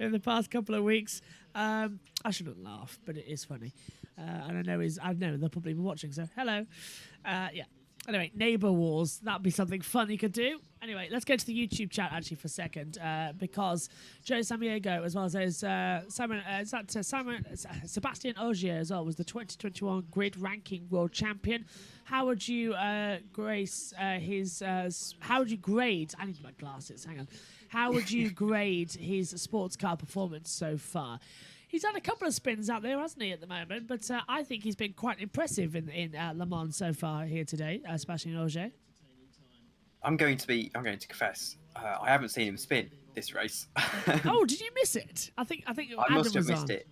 In the past couple of weeks, I shouldn't laugh, but it is funny, and I know they'll probably be watching. So hello, yeah. Anyway, neighbour wars. That'd be something fun you could do. Anyway, let's go to the YouTube chat actually for a second, because Joe Samiego, as well as Sebastian Ogier as well, was the 2021 grid ranking world champion. How would you grace his? How would you grade? I need my glasses. Hang on. How would you grade his sports car performance so far? He's had a couple of spins out there, hasn't he, at the moment? But I think he's been quite impressive in Le Mans so far here today, Sebastian Ogier. I'm going to confess, I haven't seen him spin this race. Oh, did you miss it? I think I Adam must have was missed on. it.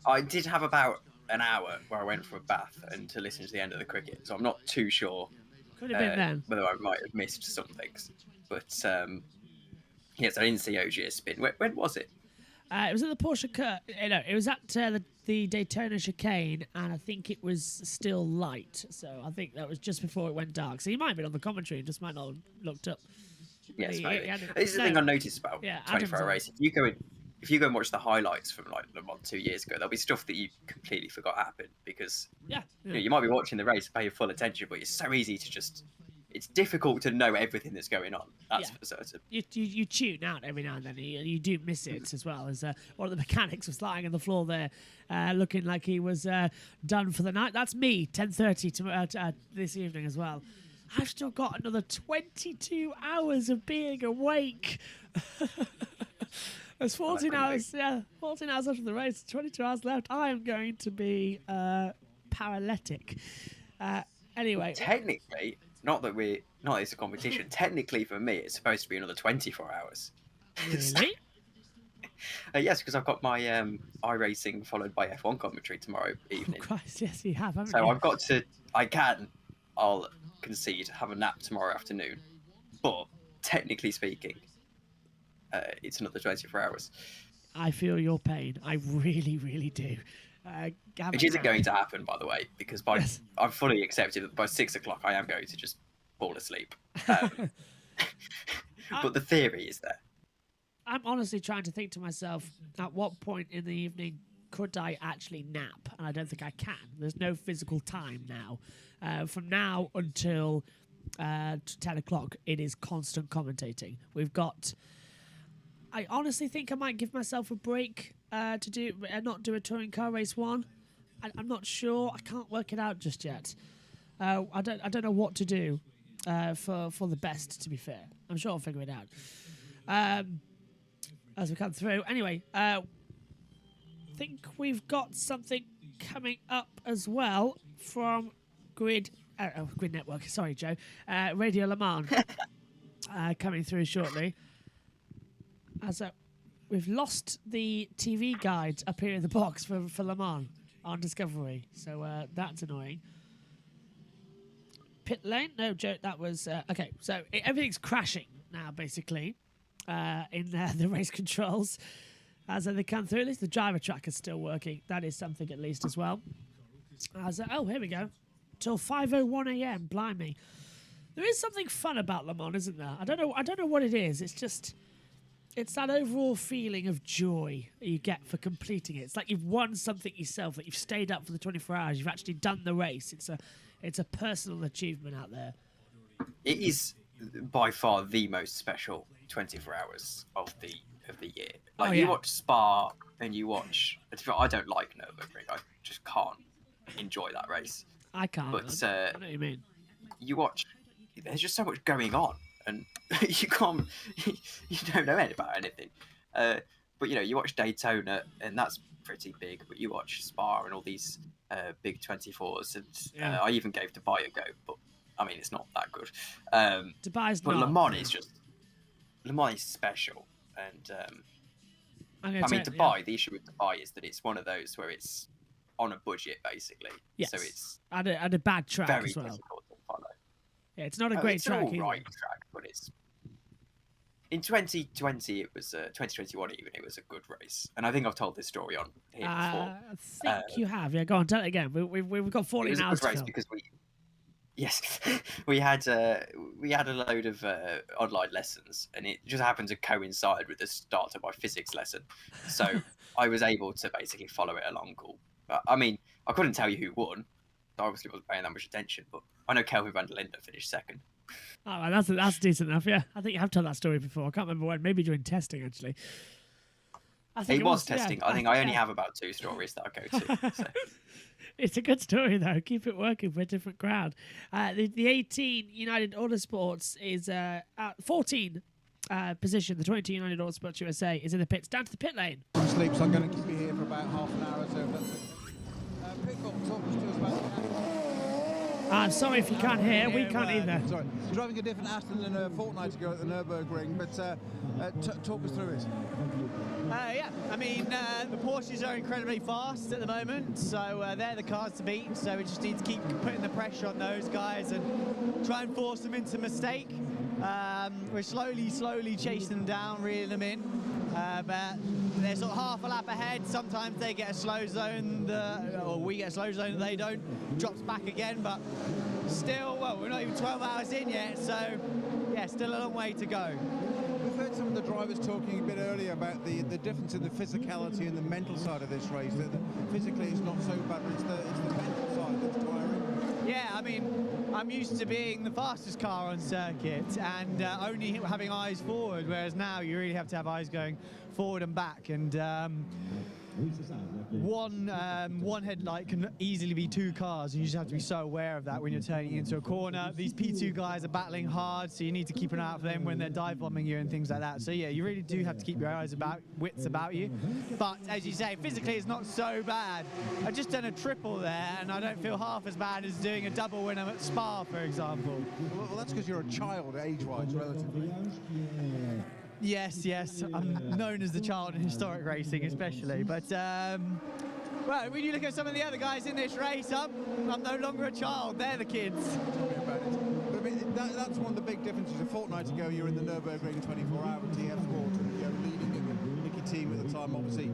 I did have about an hour where I went for a bath and to listen to the end of the cricket, so I'm not too sure Could have been then. whether I might have missed some things. But yes, I didn't see Ogier spin. When was it? It was at the Porsche. It was at the Daytona chicane, and I think it was still light. So I think that was just before it went dark. So he might have been on the commentary, just might not have looked up. Yes, maybe. This is the thing I noticed about 24-hour race. If you go and watch the highlights from like Le Mans 2 years ago, there'll be stuff that you completely forgot happened because you might be watching the race, pay your full attention, but it's so easy to just. It's difficult to know everything that's going on. That's for certain. You tune out every now and then. You do miss it as well. As one of the mechanics was lying on the floor there, looking like he was done for the night. That's me. 10:30 this evening as well. I've still got another 22 hours of being awake. There's 14 hours. Yeah, 14 hours after the race. 22 hours left. I am going to be paralytic. Anyway, technically. Not that it's a competition. Technically, for me, it's supposed to be another 24 hours. Really? Yes, because I've got my iRacing followed by F1 commentary tomorrow evening. Oh, Christ, yes, you have, haven't so you? I've got to. I'll concede, have a nap tomorrow afternoon. But technically speaking, it's another 24 hours. I feel your pain. I really, really do. Which isn't going to happen, by the way, because I've fully accepted that by 6 o'clock I am going to just fall asleep. But the theory is there. I'm honestly trying to think to myself, at what point in the evening could I actually nap? And I don't think I can. There's no physical time now. From now until 10 o'clock, it is constant commentating. I honestly think I might give myself a break to not do a touring car race one. I'm not sure. I can't work it out just yet. I don't know what to do for the best. To be fair, I'm sure I'll figure it out as we come through. Anyway, I think we've got something coming up as well from Grid Network. Sorry, Joe. Radio Le Mans coming through shortly. As we've lost the TV guide up here in the box for Le Mans on Discovery, so that's annoying. Pit lane? No, Joe, that was... okay, so everything's crashing now, basically, in the race controls. as they come through. At least the driver track is still working. That is something at least as well. Oh, here we go. Till 5:01 a.m. Blimey. There is something fun about Le Mans, isn't there? I don't know what it is. It's that overall feeling of joy you get for completing it. It's like you've won something yourself, that you've stayed up for the 24 hours. You've actually done the race. It's a personal achievement out there. It is by far the most special 24 hours of the year. Like you watch Spa and you watch. I don't like Nürburgring. I just can't enjoy that race. I can't. But I know what you mean. You watch. There's just so much going on, and you can't. You don't know about anything. But you watch Daytona, and that's pretty big. But you watch Spa and all these big 24s, and I even gave Dubai a go, but I mean it's not that good. Dubai's but not. Le Mans is just. Le Mans is special, and Dubai. The issue with Dubai is that it's one of those where it's on a budget, basically. Yes. So it's at a bad track very as well. difficult to follow. Yeah, it's not a great track. It's an all right track, but it's in 2020. It was 2021 even. It was a good race, and I think I've told this story on here before. I think you have. Yeah, go on, tell it again. We've got 14 hours. It was a good race because we had a load of online lessons, and it just happened to coincide with the start of my physics lesson. So I was able to basically follow it along. I mean, I couldn't tell you who won. I obviously wasn't paying that much attention, but I know Kelvin van der Linde finished second. Oh, well, that's decent enough. Yeah, I think you have told that story before. I can't remember when. Maybe during testing, actually. I think it was testing. Yeah, I think I only have about 2 stories that I go to. So. It's a good story, though. Keep it working for a different crowd. The 18 United Autosports is at 14 position. The 22 United Autosports USA is in the pits, down to the pit lane. Sleep, so I'm going to keep you here for about half an hour or so. Pickle, talk to us about I'm sorry if you can't hear. We can't either. Sorry. You're driving a different Aston than a fortnight ago at the Nürburgring, but talk us through it. Yeah, I mean, the Porsches are incredibly fast at the moment, so they're the cars to beat, so we just need to keep putting the pressure on those guys and try and force them into mistake. We're slowly chasing them down, reeling them in, but they're sort of half a lap ahead. Sometimes they get a slow zone, or we get a slow zone, they don't. Drops back again, but still, well, we're not even 12 hours in yet, so yeah, still a long way to go. We've heard some of the drivers talking a bit earlier about the difference in the physicality and the mental side of this race. That physically it's not so bad, but it's the mental side that's tiring. Yeah, I mean, I'm used to being the fastest car on circuit and only having eyes forward, whereas now you really have to have eyes going forward and back, and one headlight can easily be 2 cars, and you just have to be so aware of that when you're turning into a corner. These P2 guys are battling hard, so you need to keep an eye out for them when they're dive bombing you and things like that. So yeah, you really do have to keep your eyes wits about you. But as you say, physically it's not so bad. I've just done a triple there, and I don't feel half as bad as doing a double when I'm at Spa, for example. Well, that's because you're a child age-wise, relatively. Yes, I'm known as the child in historic racing, especially. But well, when you look at some of the other guys in this race, I'm no longer a child. They're the kids. Tell me about it. But I mean, that's one of the big differences. A fortnight ago, you're in the Nürburgring 24-hour TF Sport, and you're leading in the Nicky team at the time. Obviously,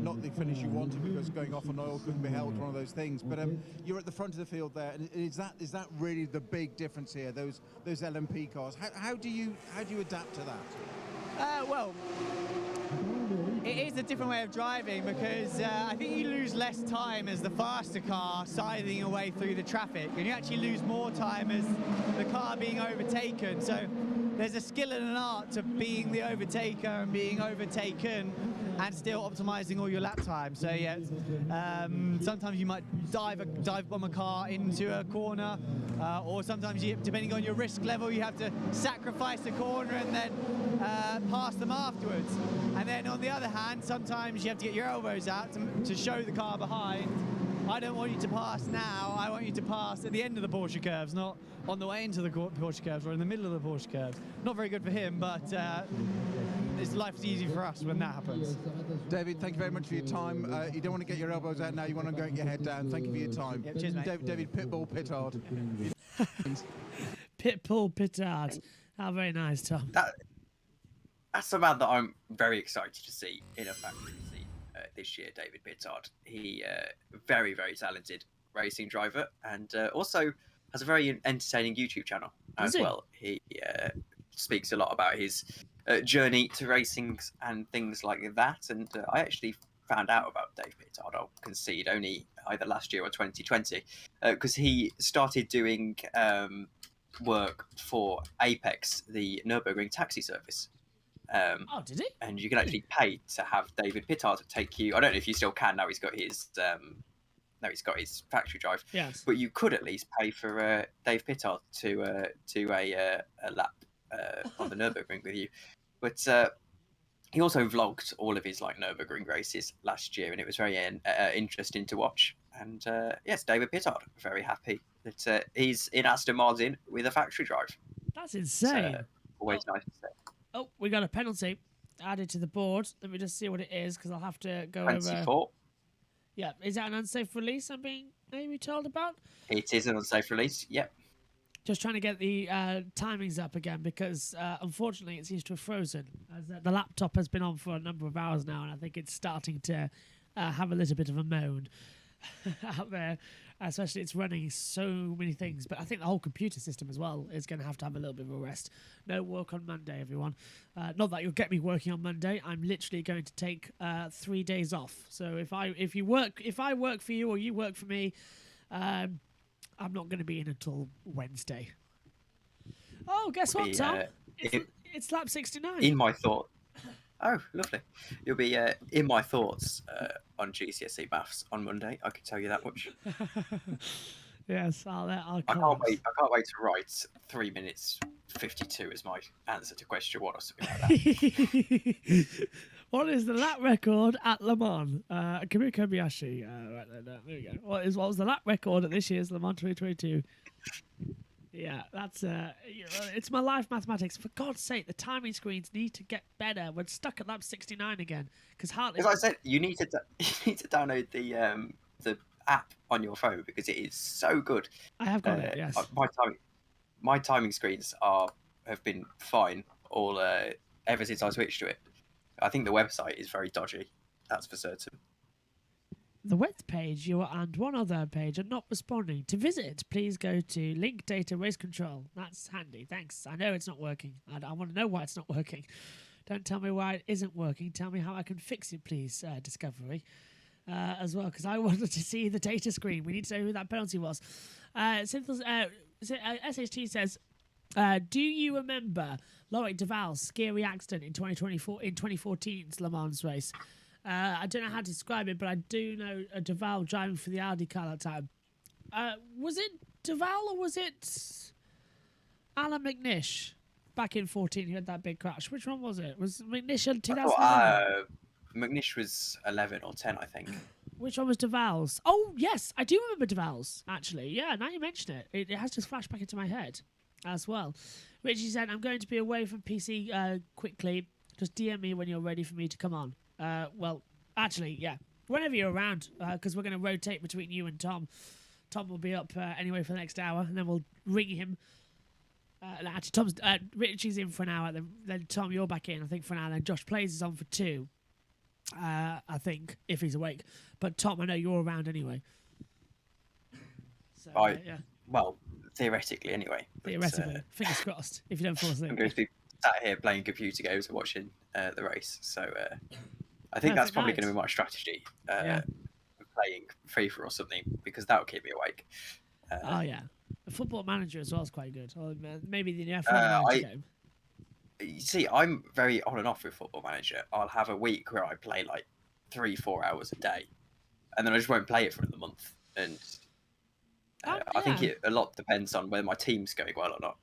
not the finish you wanted because going off on oil couldn't be helped. One of those things. But you're at the front of the field there, and is that really the big difference here? Those LMP cars. How do you adapt to that? Well, it is a different way of driving because I think you lose less time as the faster car scything away through the traffic, and you actually lose more time as the car being overtaken. So there's a skill and an art to being the overtaker and being overtaken and still optimizing all your lap time. So yeah, sometimes you might dive bomb a car into a corner, or sometimes depending on your risk level, you have to sacrifice a corner and then pass them afterwards. And then on the other hand, sometimes you have to get your elbows out to show the car behind. I don't want you to pass now, I want you to pass at the end of the Porsche curves, not on the way into the Porsche curves or in the middle of the Porsche curves. Not very good for him, but life's easy for us when that happens. David, thank you very much for your time. You don't want to get your elbows out now, you want to go get your head down. Thank you for your time. Yep, cheers, mate. David Pitbull, Pittard. Pitbull, Pittard. How very nice, Tom. that's a man that I'm very excited to see in a factory seat this year, David Pittard. He very, very talented racing driver, and also has a very entertaining YouTube channel as well. He speaks a lot about his journey to racing and things like that. And I actually found out about Dave Pittard, I'll concede, only either last year or 2020, because he started doing work for Apex, the Nürburgring taxi service. Did he? And you can actually pay to have David Pittard take you. I don't know if you still can now. He's got his factory drive. Yes. But you could at least pay for Dave Pittard to do a lap on the Nürburgring with you. But he also vlogged all of his Nürburgring races last year, and it was very interesting to watch. And yes, David Pittard, very happy that he's in Aston Martin with a factory drive. That's insane. Always nice to see. Oh, we got a penalty added to the board. Let me just see what it is, because I'll have to go Penalty over. 4. Yeah, is that an unsafe release I'm being maybe told about? It is an unsafe release, yep. Just trying to get the timings up again, because unfortunately it seems to have frozen. As the laptop has been on for a number of hours now, and I think it's starting to have a little bit of a moan out there. Especially it's running so many things, but I think the whole computer system as well is going to have a little bit of a rest. No work on Monday, everyone. Not that you'll get me working on Monday. I'm literally going to take 3 days off. So if I work for you or you work for me, I'm not going to be in until Wednesday. Oh, guess what, Tom? It's lap 69. In my thought. Oh, lovely. You'll be in my thoughts on GCSE Maths on Monday. I can tell you that much. Yes, I'll I can't wait to write 3 minutes 52 as my answer to question 1 or something like that. What is the lap record at Le Mans? Kimi Kobayashi. Right there we go. What was the lap record at this year's Le Mans 2022? Yeah, that's it's my life mathematics. For God's sake, the timing screens need to get better. We're stuck at lap 69 again, because Hartley. As I said, you need to download the app on your phone, because it is so good. I have got it. Yes. My timing screens have been fine all ever since I switched to it. I think the website is very dodgy. That's for certain. The web page and one other page are not responding. To visit, please go to Link Data Race Control. That's handy. Thanks. I know it's not working. I want to know why it's not working. Don't tell me why it isn't working. Tell me how I can fix it, please, Discovery. As well, because I wanted to see the data screen. We need to know who that penalty was. SHT says, do you remember Loic Duval's scary accident in 2014's Le Mans race? I don't know how to describe it, but I do know Duval driving for the Audi car at that time. Was it Duval or was it Alan McNish back in 14 who had that big crash? Which one was it? Was McNish in 2011? McNish was 11 or 10, I think. Which one was Duval's? Oh, yes, I do remember Duval's, actually. Yeah, now you mention it. It has just flashed back into my head as well. Richie said, I'm going to be away from PC quickly. Just DM me when you're ready for me to come on. Well, actually, yeah. Whenever you're around, because we're going to rotate between you and Tom. Tom will be up anyway for the next hour, and then we'll ring him. Actually, Richie's in for an hour, then Tom, you're back in, I think, for an hour. Then Josh Plays is on for 2, I think, if he's awake. But Tom, I know you're around anyway. So, yeah. Well, theoretically, anyway. Theoretically. Fingers crossed, if you don't fall asleep. I'm going to be sat here playing computer games and watching the race, so I think that's probably going to be my strategy. Playing FIFA or something, because that'll keep me awake. Oh yeah, the Football Manager as well is quite good. Or maybe the F1 game. You see, I'm very on and off with Football Manager. I'll have a week where I play like 3-4 hours a day, and then I just won't play it for another month. And I think a lot depends on whether my team's going well or not.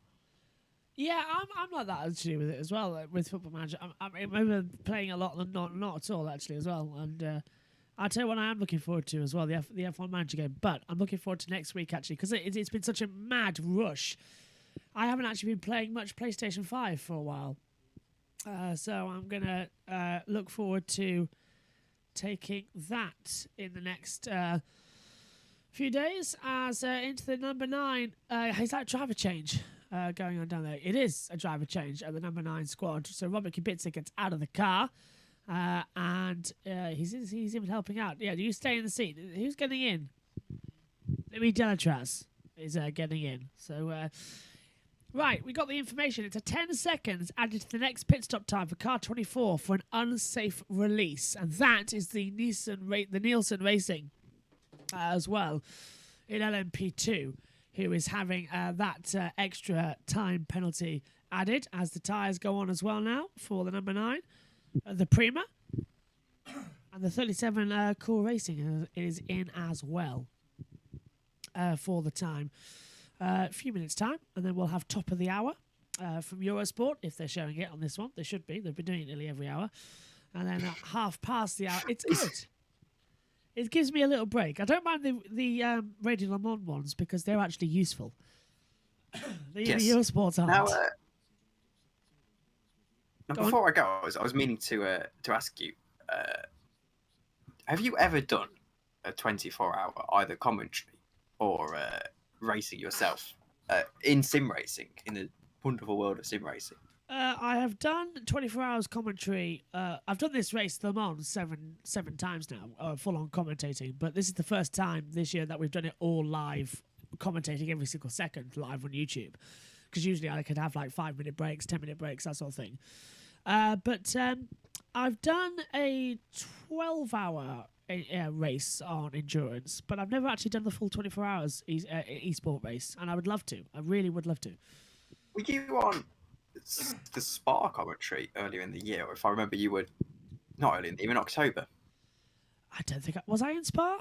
Yeah, I'm like that actually with it as well, with Football Manager. I remember playing a lot and not at all actually as well. And I'll tell you what I am looking forward to as well, the F1 Manager game. But I'm looking forward to next week actually, because it's been such a mad rush. I haven't actually been playing much PlayStation 5 for a while. So I'm going to look forward to taking that in the next few days as into the number 9. Is that driver change? going on down there. It is a driver change at the number 9 squad. So Robert Kubica gets out of the car, and he's even helping out. Yeah, do you stay in the seat? Who's getting in? Louis Delatraz is getting in. So, right, we got the information. It's a 10 seconds added to the next pit stop time for car 24 for an unsafe release, and that is the Nielsen Racing as well in LMP2, who is having that extra time penalty added as the tyres go on as well now for the number 9, the Prima, and the 37 Cool Racing is in as well for the time. A few minutes time, and then we'll have top of the hour from Eurosport, if they're showing it on this one. They should be. They've been doing it nearly every hour. And then at half past the hour, it's good. It gives me a little break. I don't mind the Radio Le Mans ones because they're actually useful. The Eurosports aren't. Now before I go, I was meaning to ask you, have you ever done a 24-hour either commentary or racing yourself in sim racing, in the wonderful world of sim racing? I have done 24 hours commentary. I've done this race, Le Mans, seven times now, full on commentating. But this is the first time this year that we've done it all live, commentating every single second live on YouTube. Because usually I could have like 5-minute breaks, 10-minute breaks, that sort of thing. But I've done a 12-hour race on endurance, but I've never actually done the full 24 hours e-sport race, and I would love to. I really would love to. Were you on the Spa commentary earlier in the year, or if I remember, you were not early in October? I don't think was I in Spa?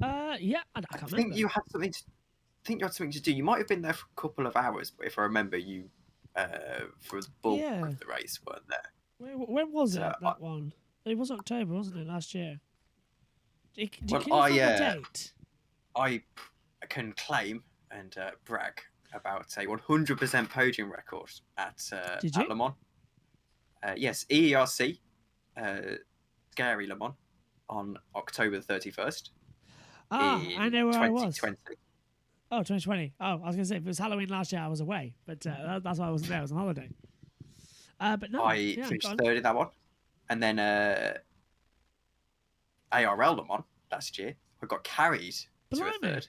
Yeah, I can't remember. Think you had something. I think you had something to do. You might have been there for a couple of hours, but if I remember, you for the bulk of the race weren't there. When was it? That one? It was October, wasn't it? Last year. Can you date? I can claim and brag about a 100% podium record at Le Mans. Yes, EERC, Scary Le Mans, on October the 31st. I know where I was. 2020. Oh, 2020. Oh, I was going to say, if it was Halloween last year, I was away. But that's why I wasn't there. I was on holiday. But no. I finished third in that one. And then ARL Le Mans last year, I got carried to a third.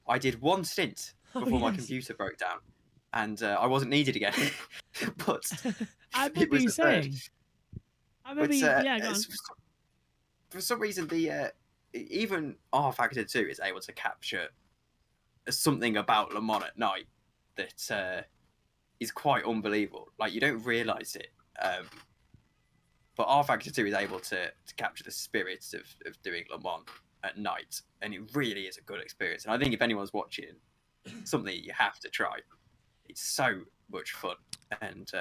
I did one stint before my computer broke down, and I wasn't needed again. But I remember you saying. I remember go on. For some reason, even R Factor 2 is able to capture something about Le Mans at night that is quite unbelievable. Like, you don't realise it. But R Factor 2 is able to capture the spirit of doing Le Mans at night, and it really is a good experience. And I think if anyone's watching, something you have to try. It's so much fun, and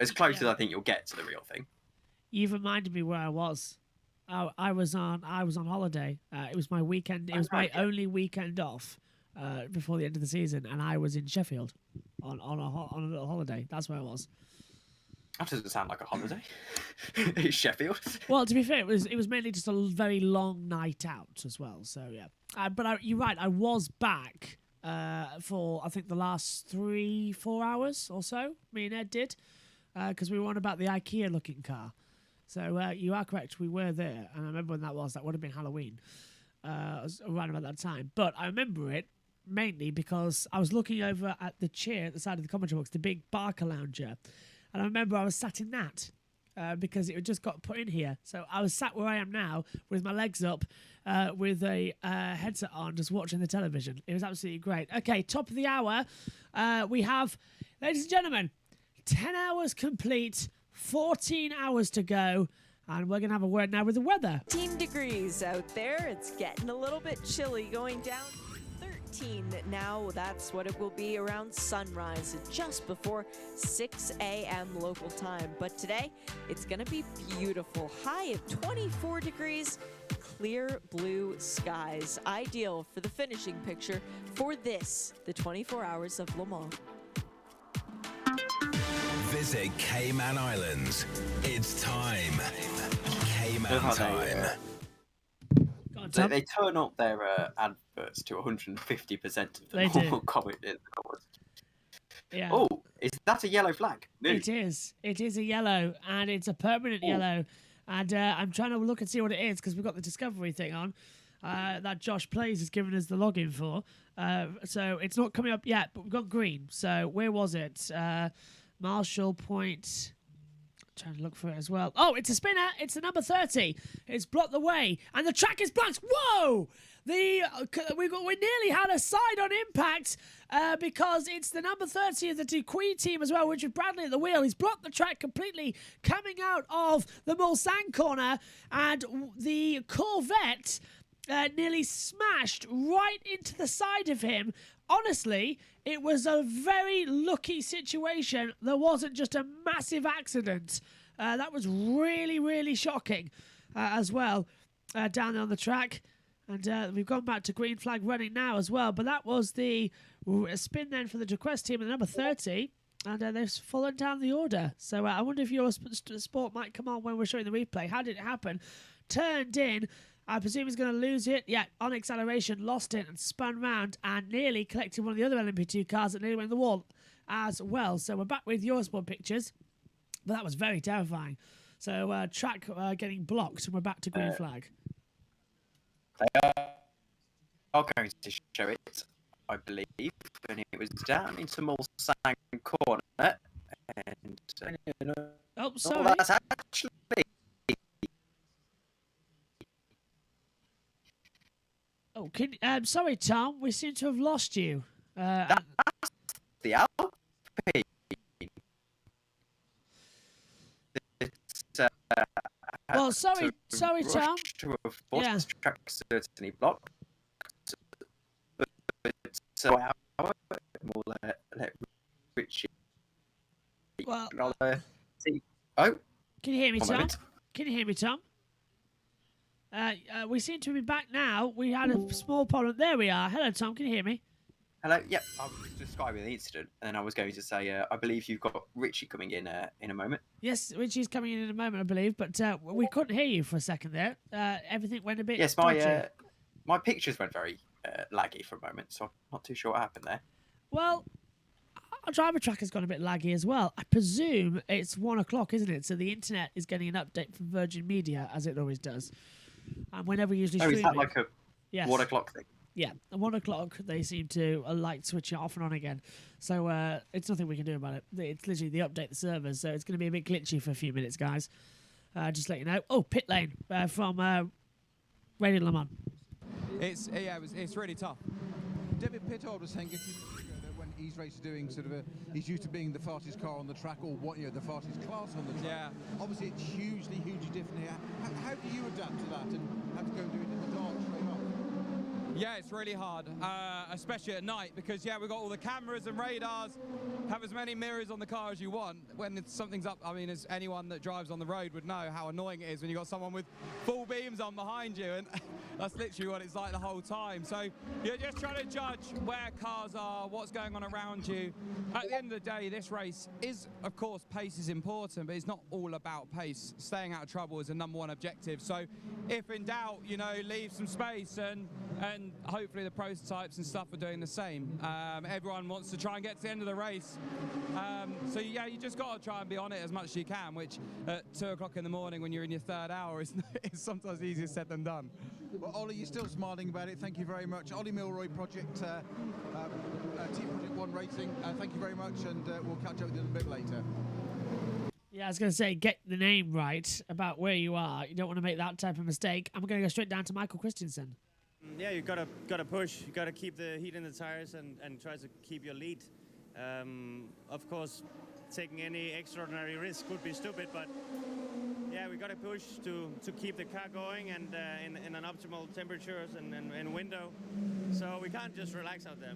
as close as I think you'll get to the real thing. You've reminded me where I was. I was on holiday. It was my weekend. It was my only weekend off before the end of the season, and I was in Sheffield on a little holiday. That's where I was. That doesn't sound like a holiday. Sheffield. Well, to be fair, it was mainly just a very long night out as well. So yeah, but you're right. I was back for I think the last 3-4 hours or so. Me and Ed did because we were on about the IKEA looking car. So you are correct. We were there, and I remember when that was. That would have been Halloween, around about that time. But I remember it mainly because I was looking over at the chair at the side of the commentary box, the big Barker lounger. And I remember I was sat in that because it had just got put in here. So I was sat where I am now with my legs up with a headset on, just watching the television. It was absolutely great. Okay, top of the hour. We have, ladies and gentlemen, 10 hours complete, 14 hours to go. And we're going to have a word now with the weather. 13 degrees out there. It's getting a little bit chilly going down. 13 now, that's what it will be around sunrise, just before 6 a.m. local time. But today, it's going to be beautiful. High of 24 degrees, clear blue skies. Ideal for the finishing picture for this, the 24 Hours of Le Mans. Visit Cayman Islands. It's time. Cayman time. They turn up their adverts to 150% of the normal comment in the comments. Yeah. Oh, is that a yellow flag? No. It is. It is a yellow, and it's a permanent yellow. And I'm trying to look and see what it is because we've got the Discovery thing on that Josh Plays has given us the login for. So it's not coming up yet, but we've got green. So where was it? Marshall Point. Trying to look for it as well. Oh, it's a spinner. It's the number 30. It's blocked the way, and the track is blocked. Whoa! We nearly had a side-on impact because it's the number 30 of the DeQuee team as well, Richard Bradley at the wheel. He's blocked the track completely coming out of the Mulsanne corner, and the Corvette nearly smashed right into the side of him. Honestly, it was a very lucky situation. There wasn't just a massive accident. That was really, really shocking as well down there on the track. And we've gone back to green flag running now as well. But that was the spin then for the DeQuest team at number 30. And they've fallen down the order. So I wonder if your sport might come on when we're showing the replay. How did it happen? Turned in. I presume he's going to lose it. Yeah, on acceleration, lost it and spun round and nearly collected one of the other LMP2 cars that nearly went in the wall as well. So we're back with Eurosport pictures. But that was very terrifying. So track getting blocked and we're back to green flag. They are going to show it, I believe, and it was down into Mulsanne corner. And oh, sorry. That's actually. Oh, sorry, Tom. We seem to have lost you. That's the Alpine. Well, sorry, Tom. To have forced the track certainly blocked. So we'll let Richie. Well, see. Oh, can you hear me, One Tom? moment. Can you hear me, Tom? We seem to be back now. We had a small problem. There we are. Hello, Tom. Can you hear me? Hello. Yep. I was describing the incident, and then I was going to say, I believe you've got Richie coming in a moment. Yes, Richie's coming in a moment, I believe, but we couldn't hear you for a second there. Everything went a bit. Yes, dodgy. my pictures went very laggy for a moment, so I'm not too sure what happened there. Well, our driver track has gone a bit laggy as well. I presume it's 1 o'clock, isn't it? So the internet is getting an update from Virgin Media, as it always does. And whenever we usually stream is that like a 1 o'clock thing? Yeah, at 1 o'clock they seem to switch it off and on again. So it's nothing we can do about it. It's literally the update the servers, so it's going to be a bit glitchy for a few minutes, guys. Just let you know. Oh, pit lane from Radio Le Mans. It's really tough. David Pittard was saying a few minutes ago that when he's racing doing he's used to being the fastest car on the track or the fastest class on the track. Yeah. Obviously, it's hugely different here. How do you adapt to that and have to go and do it in the dark straight off? Yeah, it's really hard, especially at night because, we've got all the cameras and radars, have as many mirrors on the car as you want. When something's up, I mean, as anyone that drives on the road would know how annoying it is when you've got someone with full beams on behind you, and that's literally what it's like the whole time. So you're just trying to judge where cars are, what's going on around you. At the end of the day, this race is, of course, pace is important, but it's not all about pace. Staying out of trouble is the #1 objective. So if in doubt, leave some space and hopefully the prototypes and stuff are doing the same. Everyone wants to try and get to the end of the race. So you just got to try and be on it as much as you can, which at 2 o'clock in the morning when you're in your third hour is sometimes easier said than done. Well, Ollie, you're still smiling about it. Thank you very much. Ollie Milroy, Project Team Project One Racing. Thank you very much, and we'll catch up with you a little bit later. Yeah, I was going to say, get the name right about where you are. You don't want to make that type of mistake. I'm going to go straight down to Michael Christensen. Yeah, you gotta push. You gotta keep the heat in the tires and try to keep your lead. Of course, taking any extraordinary risk would be stupid, but yeah, we gotta push to keep the car going and in an optimal temperatures and window. So we can't just relax out there.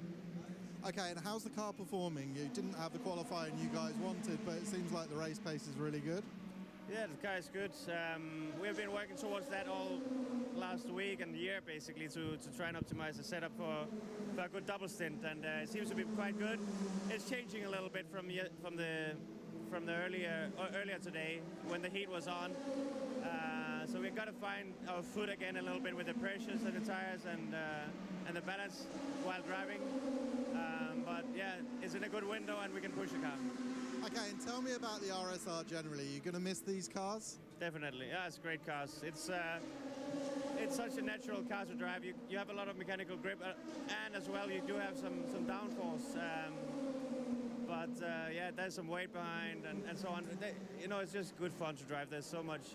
Okay, and how's the car performing? You didn't have the qualifying you guys wanted, but it seems like the race pace is really good. Yeah, the car is good. We've been working towards that all last week and year, basically, to try and optimize the setup for a good double stint, and it seems to be quite good. It's changing a little bit from the earlier today when the heat was on. So we've got to find our foot again a little bit with the pressures and the tires and the balance while driving. But yeah, it's in a good window and we can push the car. Okay, and tell me about the RSR generally. Are you going to miss these cars? Definitely, yeah, it's great cars. It's such a natural car to drive. You have a lot of mechanical grip, and as well you do have some downforce. But yeah, there's some weight behind and so on. It's just good fun to drive. There's so much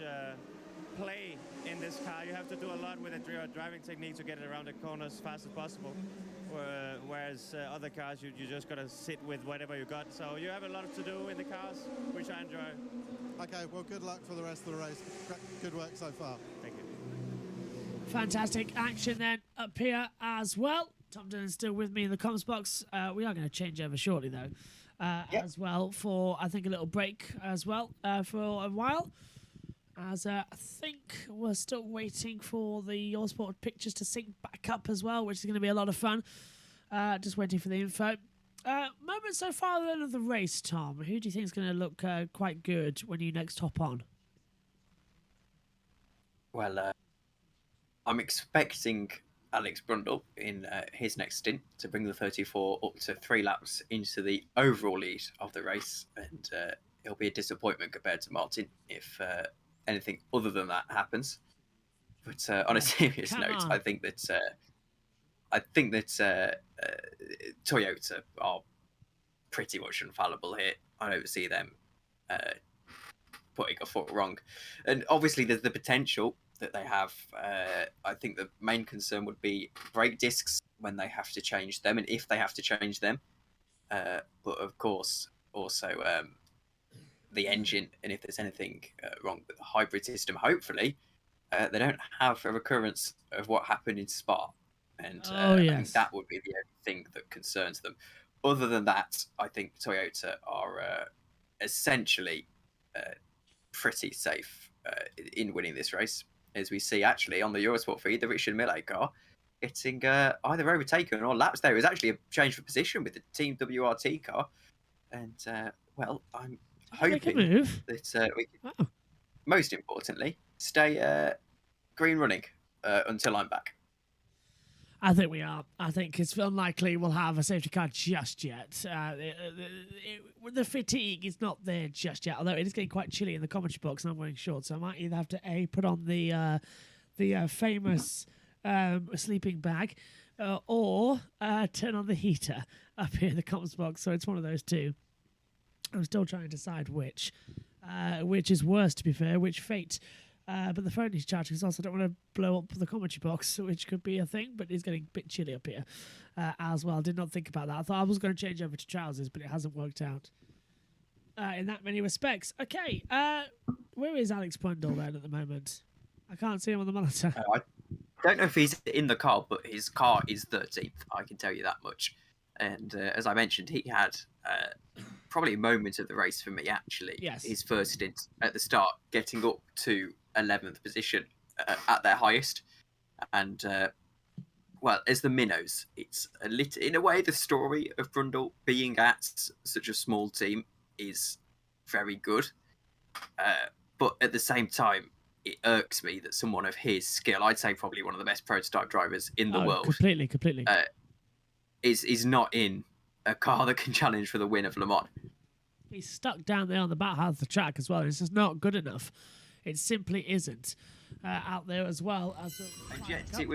play in this car. You have to do a lot with the driving technique to get it around the corners as fast as possible. Whereas other cars, you just got to sit with whatever you got. So you have a lot to do in the cars, which I enjoy. Okay, well, good luck for the rest of the race. Good work so far. Thank you. Fantastic action then up here as well. Tom Dillon's still with me in the comms box. We are going to change over shortly, though, as well, for, I think, a little break as well for a while. As I think we're still waiting for the Eurosport pictures to sync back up as well, which is going to be a lot of fun. Just waiting for the info. Moment so far then of the race, Tom. Who do you think is going to look quite good when you next hop on? Well, I'm expecting Alex Brundle in his next stint to bring the 34 up to 3 laps into the overall lead of the race, and it'll be a disappointment compared to Martin if anything other than that happens. But on a serious note, I think that Toyota are pretty much infallible here. I don't see them putting a foot wrong. And obviously there's the potential that they have. I think the main concern would be brake discs when they have to change them and if they have to change them. But of course, also the engine, and if there's anything wrong with the hybrid system, hopefully they don't have a recurrence of what happened in Spa. And I think that would be the only thing that concerns them. Other than that, I think Toyota are essentially pretty safe in winning this race, as we see actually on the Eurosport feed, the Richard Millet car getting either overtaken or laps. There was actually a change of position with the Team WRT car, and well, I'm hoping that we can, most importantly, stay green running until I'm back. I think we are. I think it's unlikely we'll have a safety car just yet. The fatigue is not there just yet, although it is getting quite chilly in the commentary box and I'm wearing shorts, so I might either have to put on the famous sleeping bag or turn on the heater up here in the comms box, so it's one of those two. I'm still trying to decide which is worse, to be fair, which fate. But the phone is charging, so I don't want to blow up the commentary box, which could be a thing, but it's getting a bit chilly up here as well. Did not think about that. I thought I was going to change over to trousers, but it hasn't worked out in that many respects. Okay, where is Alex Brundle then at the moment? I can't see him on the monitor. I don't know if he's in the car, but his car is 13th. I can tell you that much. And as I mentioned, he had probably a moment of the race for me, actually. Yes. His first stint at the start, getting up to 11th position at their highest. And, well, as the minnows, it's in a way, the story of Brundle being at such a small team is very good. But at the same time, it irks me that someone of his skill, I'd say probably one of the best prototype drivers in the world. Completely. Is not in a car that can challenge for the win of Le Mans. He's stuck down there on the back half of the track as well. It's just not good enough. It simply isn't out there as well. And yet it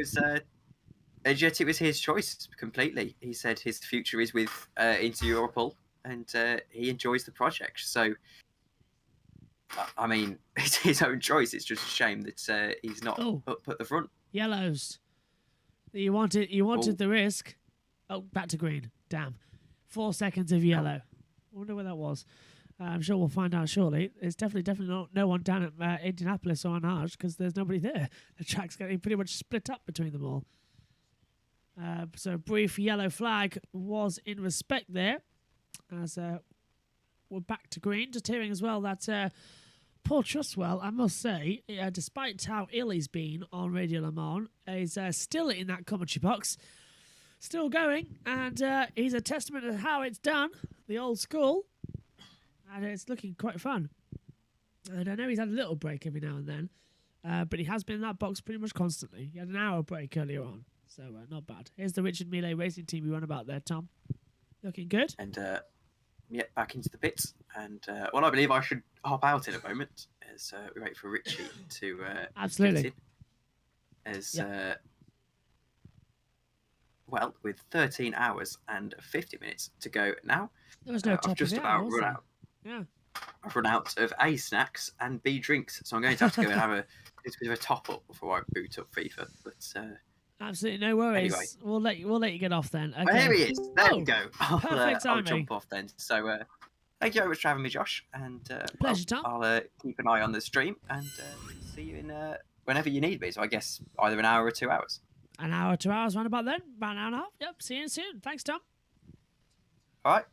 was his choice completely. He said his future is with Inter Europol, and he enjoys the project. So, I mean, it's his own choice. It's just a shame that he's not up at the front. Yellows. You wanted the risk. Oh, back to green. Damn. 4 seconds of yellow. I wonder where that was. I'm sure we'll find out shortly. There's definitely no one down at Indianapolis or Arnage because there's nobody there. The track's getting pretty much split up between them all. So a brief yellow flag was in respect there. As we're back to green. Just hearing as well that Paul Trustwell, I must say, despite how ill he's been on Radio Le Mans, is still in that commentary box. Still going, and he's a testament to how it's done, the old school, and it's looking quite fun. And I know he's had a little break every now and then, but he has been in that box pretty much constantly. He had an hour break earlier on, So not bad. Here's the Richard Mille Racing team we run about there, Tom. Looking good. And back into the pits. And I believe I should hop out in a moment as we wait for Richie to absolutely get in. As well, with 13 hours and 50 minutes to go now, there was no I've just about run out. Yeah. I've run out of A, snacks and B, drinks, so I'm going to have to go and have a bit of a top up before I boot up FIFA. But absolutely no worries. Anyway. We'll let you get off then. Okay. Oh, here he is. There we go. Perfect I'll timing. jump off then. So thank you very much for having me, Josh. And pleasure, Tom. I'll keep an eye on the stream and see you in whenever you need me. So I guess either an hour or 2 hours. An hour, 2 hours, round about then. About an hour and a half. Yep. See you soon. Thanks, Tom. All right.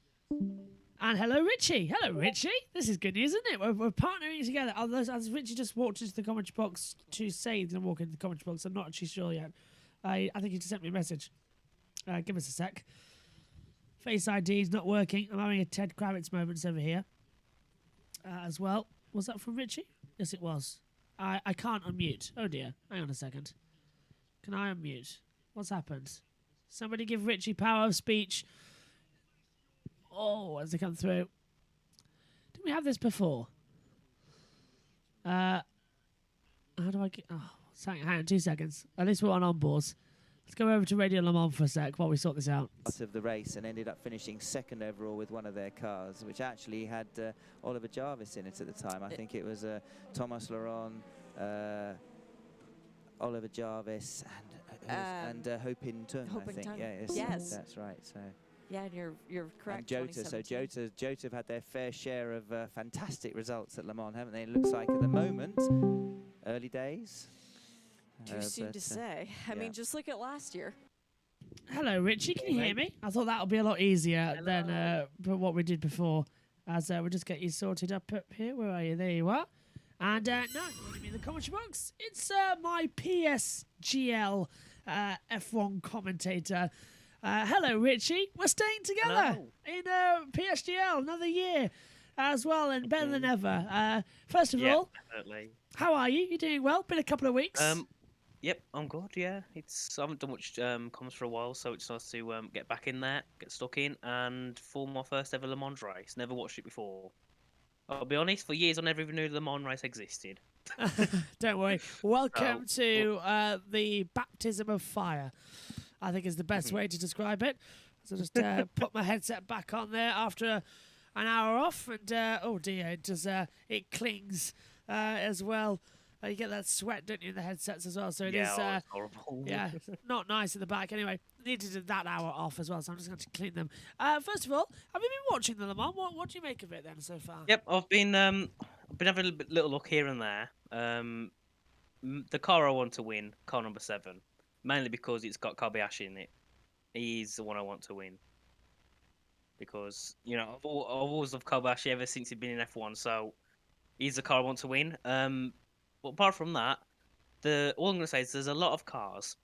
And hello, Richie. Hello, Richie. This is good news, isn't it? We're partnering together. As Richie just walked into the commentary box to say he's going to walk into the commentary box, I'm not actually sure yet. I think he just sent me a message. Give us a sec. Face ID is not working. I'm having a Ted Kravitz moments over here as well. Was that from Richie? Yes, it was. I can't unmute. Oh, dear. Hang on a second. Can I unmute? What's happened? Somebody give Richie power of speech. Oh, as they come through. Didn't we have this before? How do I get... Oh, hang on 2 seconds. At least we're on boards. Let's go over to Radio Le Mans for a sec while we sort this out. Of the race and ended up finishing second overall with one of their cars, which actually had Oliver Jarvis in it at the time. I think it was Thomas Laurent, Oliver Jarvis, and Hopin Tung, I think. Yes, that's right. So. Yeah, and you're correct. And Jota, so Jota have had their fair share of fantastic results at Le Mans, haven't they? It looks like at the moment, early days. Too soon to say. I mean, just look at last year. Hello, Richie. Can you hear me? I thought that would be a lot easier than what we did before. As we'll just get you sorted up here. Where are you? There you are. And now, joining me in the commentary box, it's my PSGL F1 commentator. Hello, Richie. We're staying together in PSGL another year as well, and better than ever. First of all, definitely. How are you? You doing well? Been a couple of weeks. Yep, I'm good. Yeah, I haven't done much comms for a while, so it's nice to get back in there, get stuck in, and for my first ever Le Mans race. Never watched it before. I'll be honest. For years, I never even knew the Le Mans race existed. Don't worry. Welcome to the baptism of fire, I think is the best way to describe it. So just put my headset back on there after an hour off, and oh dear, it does it clings as well. You get that sweat, don't you, in the headsets as well? So it is horrible. Yeah, not nice at the back. Anyway, needed that hour off as well, so I'm just going to clean them. First of all, have you been watching the Le Mans? What do you make of it then so far? Yep, I've been having a little look here and there. The car I want to win, car number 7, mainly because it's got Kobayashi in it. He's the one I want to win. Because, you know, I've always loved Kobayashi ever since he's been in F1, so he's the car I want to win. But apart from that, all I'm going to say is there's a lot of cars.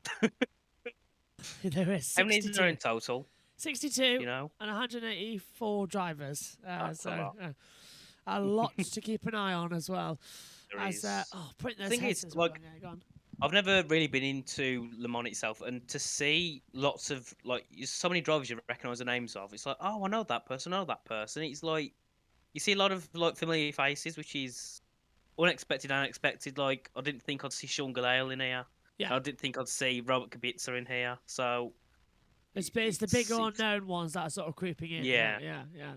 There is 62. How many is there in total? 62, you know? And 184 drivers. That's a lot to keep an eye on as well. There is. Putting those thing heads is, as well. like, Yeah, go on. I've never really been into Le Mans itself, and to see lots of, like, so many drivers you recognise the names of, it's like, oh, I know that person, It's like, you see a lot of, like, familiar faces, which is unexpected. Like, I didn't think I'd see Sean Gallale in here. Yeah. I didn't think I'd see Robert Kubica in here. So it's the big unknown ones that are sort of creeping in. Yeah.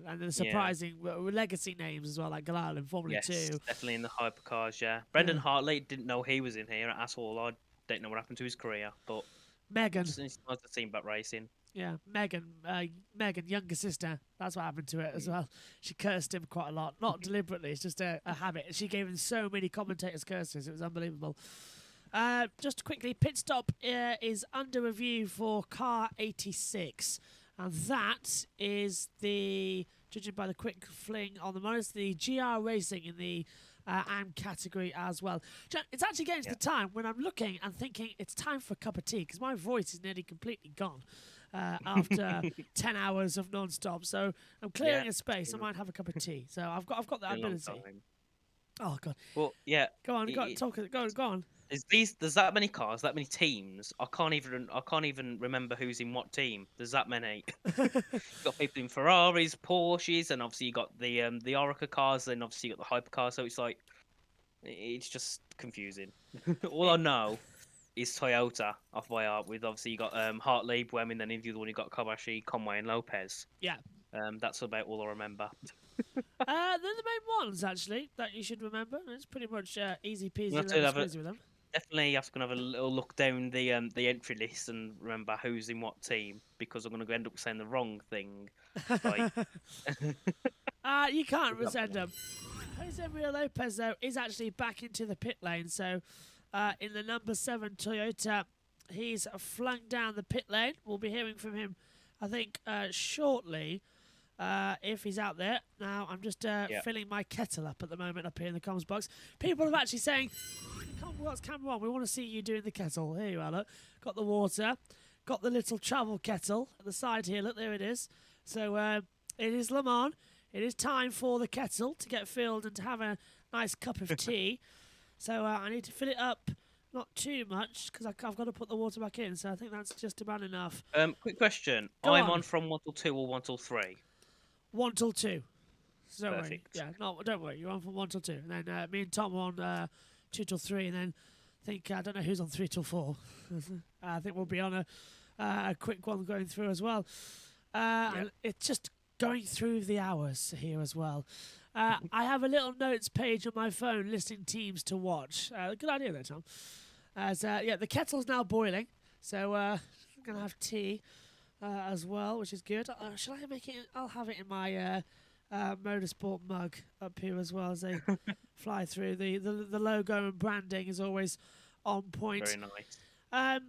And the surprising legacy names as well, like Gallale in Formula 2. Definitely in the hypercars, yeah. Brendan Hartley, didn't know he was in here at all. I don't know what happened to his career, but Megan. It's nice to see him back racing. Yeah, Megan, younger sister. That's what happened to it as well. She cursed him quite a lot. Not deliberately, it's just a habit. She gave him so many commentators' curses. It was unbelievable. Just quickly, pit stop is under review for car 86. And that is judging by the quick fling on the monitor, the GR Racing in the AM category as well. It's actually getting to the time when I'm looking and thinking it's time for a cup of tea because my voice is nearly completely gone after 10 hours of non-stop. So I'm clearing a space. I might have a cup of tea. So I've got that ability. Oh God. Well, yeah. Go on, go on. There's that many cars, that many teams. I can't even remember who's in what team. There's that many. You've got people in Ferraris, Porsches, and obviously you got the Orica cars, and obviously you got the hypercars. So it's like, it's just confusing. All I know is Toyota off by heart. With obviously you got Hartley, Buemi, and then the other one you got Kobayashi, Conway, and Lopez. Yeah. That's about all I remember. They're the main ones actually that you should remember. It's pretty much easy peasy lemon squeezy with them. Definitely have to have a little look down the entry list and remember who's in what team, because I'm going to end up saying the wrong thing. Right. You can't resent them. Jose Maria Lopez though is actually back into the pit lane, so in the number 7 Toyota, he's flung down the pit lane. We'll be hearing from him, I think, shortly. If he's out there. Now, I'm just filling my kettle up at the moment up here in the comms box. People are actually saying, what's camera on? We want to see you doing the kettle. Here you are, look. Got the water. Got the little travel kettle at the side here. Look, there it is. So, it is Le Mans. It is time for the kettle to get filled and to have a nice cup of tea. So, I need to fill it up. Not too much, because I've got to put the water back in. So, I think that's just about enough. Quick question. I'm on from 1 till 2 or 1 till 3? 1 till 2. So don't Perfect. worry. Yeah, no, don't worry. You're on from 1 till 2, and then me and Tom are on 2 till 3, and then I don't know who's on 3 till 4. I think we'll be on a quick one going through as well. And it's just going through the hours here as well. I have a little notes page on my phone listing teams to watch. Good idea there, Tom. The kettle's now boiling, so I'm gonna have tea. As well, which is good. Shall I make it? I'll have it in my motorsport mug up here as well as they fly through. The logo and branding is always on point. Very nice.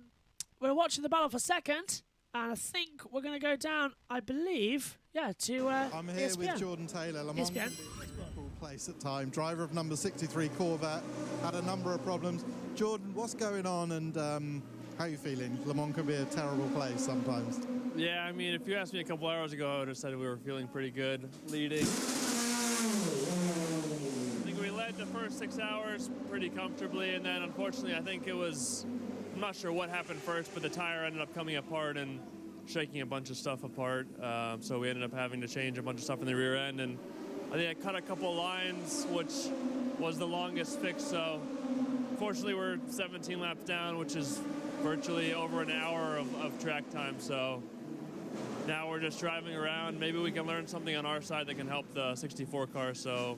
We're watching the battle for second, and I think we're going to go down, I believe, to I'm here ESPN. with Jordan Taylor. Le Mans can be a difficult place at time. Driver of number 63 Corvette had a number of problems. Jordan, what's going on, and how are you feeling? Le Mans can be a terrible place sometimes. Yeah, I mean, if you asked me a couple hours ago, I would have said we were feeling pretty good leading. I think we led the first 6 hours pretty comfortably, and then unfortunately, I think it was, I'm not sure what happened first, but the tire ended up coming apart and shaking a bunch of stuff apart. So we ended up having to change a bunch of stuff in the rear end, and I think I cut a couple lines, which was the longest fix. So unfortunately, we're 17 laps down, which is virtually over an hour of track time. So now we're just driving around. Maybe we can learn something on our side that can help the 64 car. So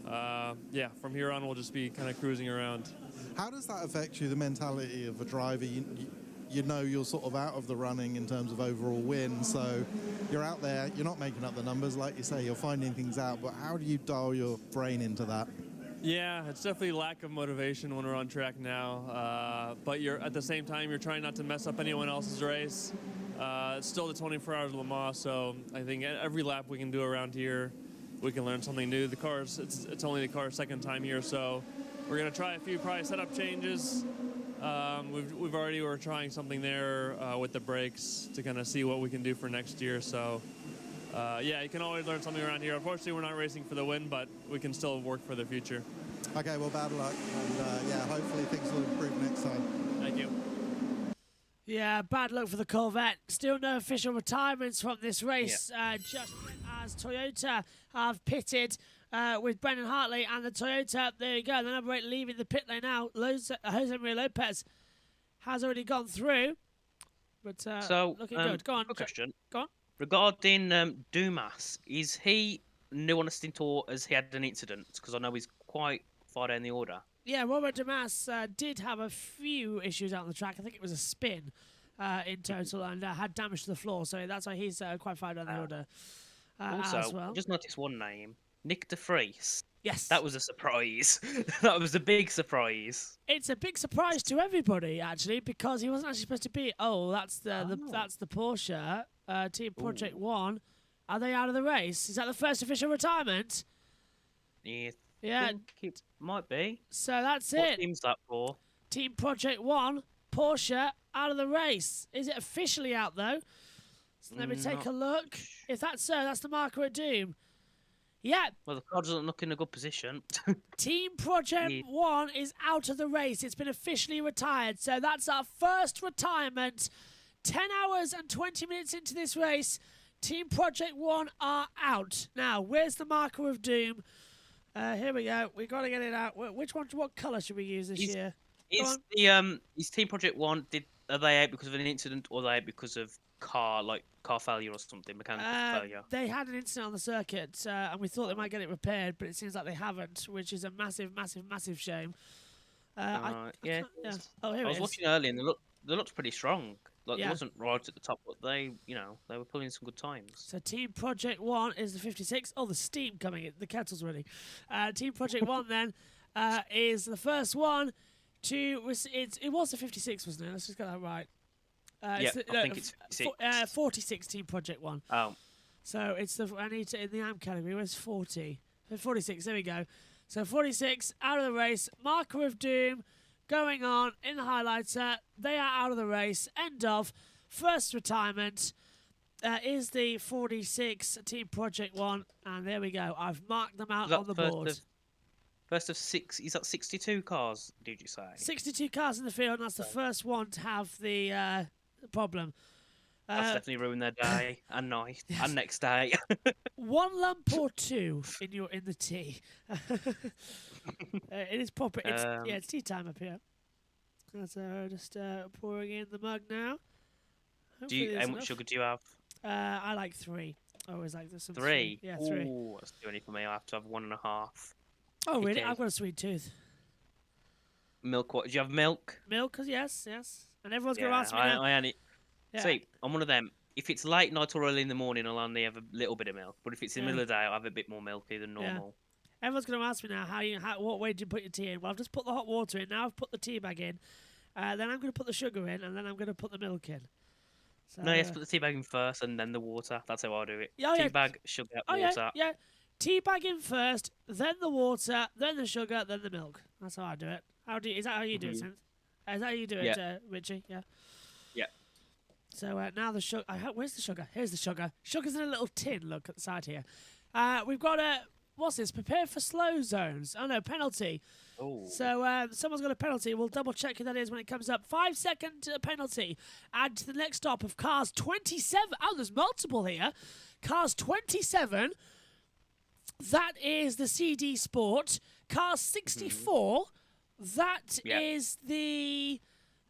from here on, we'll just be kind of cruising around. How does that affect you, the mentality of a driver? You know you're sort of out of the running in terms of overall win, so you're out there, you're not making up the numbers, like you say, you're finding things out, but how do you dial your brain into that? Yeah, it's definitely lack of motivation when we're on track now, but at the same time, you're trying not to mess up anyone else's race. It's still the 24 Hours of Le Mans, so I think every lap we can do around here, we can learn something new. The car's, it's only the car's second time here, so we're going to try a few probably setup changes. We're trying something there with the brakes to kind of see what we can do for next year. So you can always learn something around here. Unfortunately, we're not racing for the win, but we can still work for the future. Okay, well, bad luck, and hopefully things will improve next time. Thank you. Yeah, bad luck for the Corvette. Still no official retirements from this race, just as Toyota have pitted with Brendan Hartley and the Toyota. There you go, the number 8 leaving the pit lane now. Jose Maria Lopez has already gone through, but looking good. Go on. Quick question. Go on. Regarding Dumas, is he new on a stint or has he had an incident? Because I know he's quite far down the order. Yeah, Robert Dumas did have a few issues out on the track. I think it was a spin in total and had damage to the floor, so that's why he's quite far down the order also, as well. I just noticed one name, Nick de Vries. Yes. That was a surprise. That was a big surprise. It's a big surprise to everybody, actually, because he wasn't actually supposed to be. That's the Porsche Team Project 1. Are they out of the race? Is that the first official retirement? Yeah, it might be. So that's what it. Team's that for? Team Project 1, Porsche, out of the race. Is it officially out, though? So let me take a look. If that's so, that's the marker at doom. Yeah. Well, the car doesn't look in a good position. Team Project 1 is out of the race. It's been officially retired. So that's our first retirement. 10 hours and 20 minutes into this race, Team Project 1 are out. Now, where's the marker of doom? Here we go. We've got to get it out. Which one? What colour should we use this year? Is Team Project 1, are they out because of an incident, or are they out because of car failure or something, mechanical failure? They had an incident on the circuit, and we thought they might get it repaired, but it seems like they haven't, which is a massive, massive, massive shame. Yeah. Oh, here I it was is. watching earlier, and they looked pretty strong. Like, Yeah. It wasn't right at the top, but they were pulling some good times. So Team Project 1 is the 56. Oh, the steam coming in. The kettle's ready. Team Project 1 then is the first one to... It was the 56, wasn't it? Let's just get that right. I think it's 56. 46 Team Project 1. Oh. So it's the... I need to... In the AM category, where's 40? 46, there we go. So 46, out of the race. Marker of Doom going on in the highlighter. They are out of the race. End of. First retirement is the 46 Team Project 1. And there we go. I've marked them out on the board. First of 6. Is that 62 cars, did you say? 62 cars in the field. And that's the first one to have the problem. That's definitely ruined their day and night and next day. One lump or two in the tea. It is proper. It's tea time up here. So just pouring in the mug now. How much sugar do you have? I like 3. I always like this. 3. Yeah, 3. Ooh, that's too many for me. I have to have 1.5. Oh really? I've got a sweet tooth. Milk? What? Do you have milk? Milk? Yes. And everyone's gonna ask me now. I only. Yeah. See, I'm one of them. If it's late night or early in the morning, I'll only have a little bit of milk. But if it's in the middle of the day, I'll have a bit more milky than normal. Yeah. Everyone's going to ask me now, what way did you put your tea in? Well, I've just put the hot water in. Now I've put the tea bag in. Then I'm going to put the sugar in, and then I'm going to put the milk in. So, no, you have to put the tea bag in first, and then the water. That's how I do it. Oh, tea bag, sugar, water. Yeah. Tea bag in first, then the water, then the sugar, then the milk. That's how I do it. Is that how you do it, Seth? Is that how you do it, Richie? Yeah. Yeah. So now the sugar. Where's the sugar? Here's the sugar. Sugar's in a little tin. Look at the side here. We've got what's this? Prepare for slow zones. Oh no, penalty. Oh. So someone's got a penalty. We'll double check who that is when it comes up. 5-second penalty. Add to the next stop of cars 27. Oh, there's multiple here. Cars 27. That is the CD Sport. Cars 64. That is the.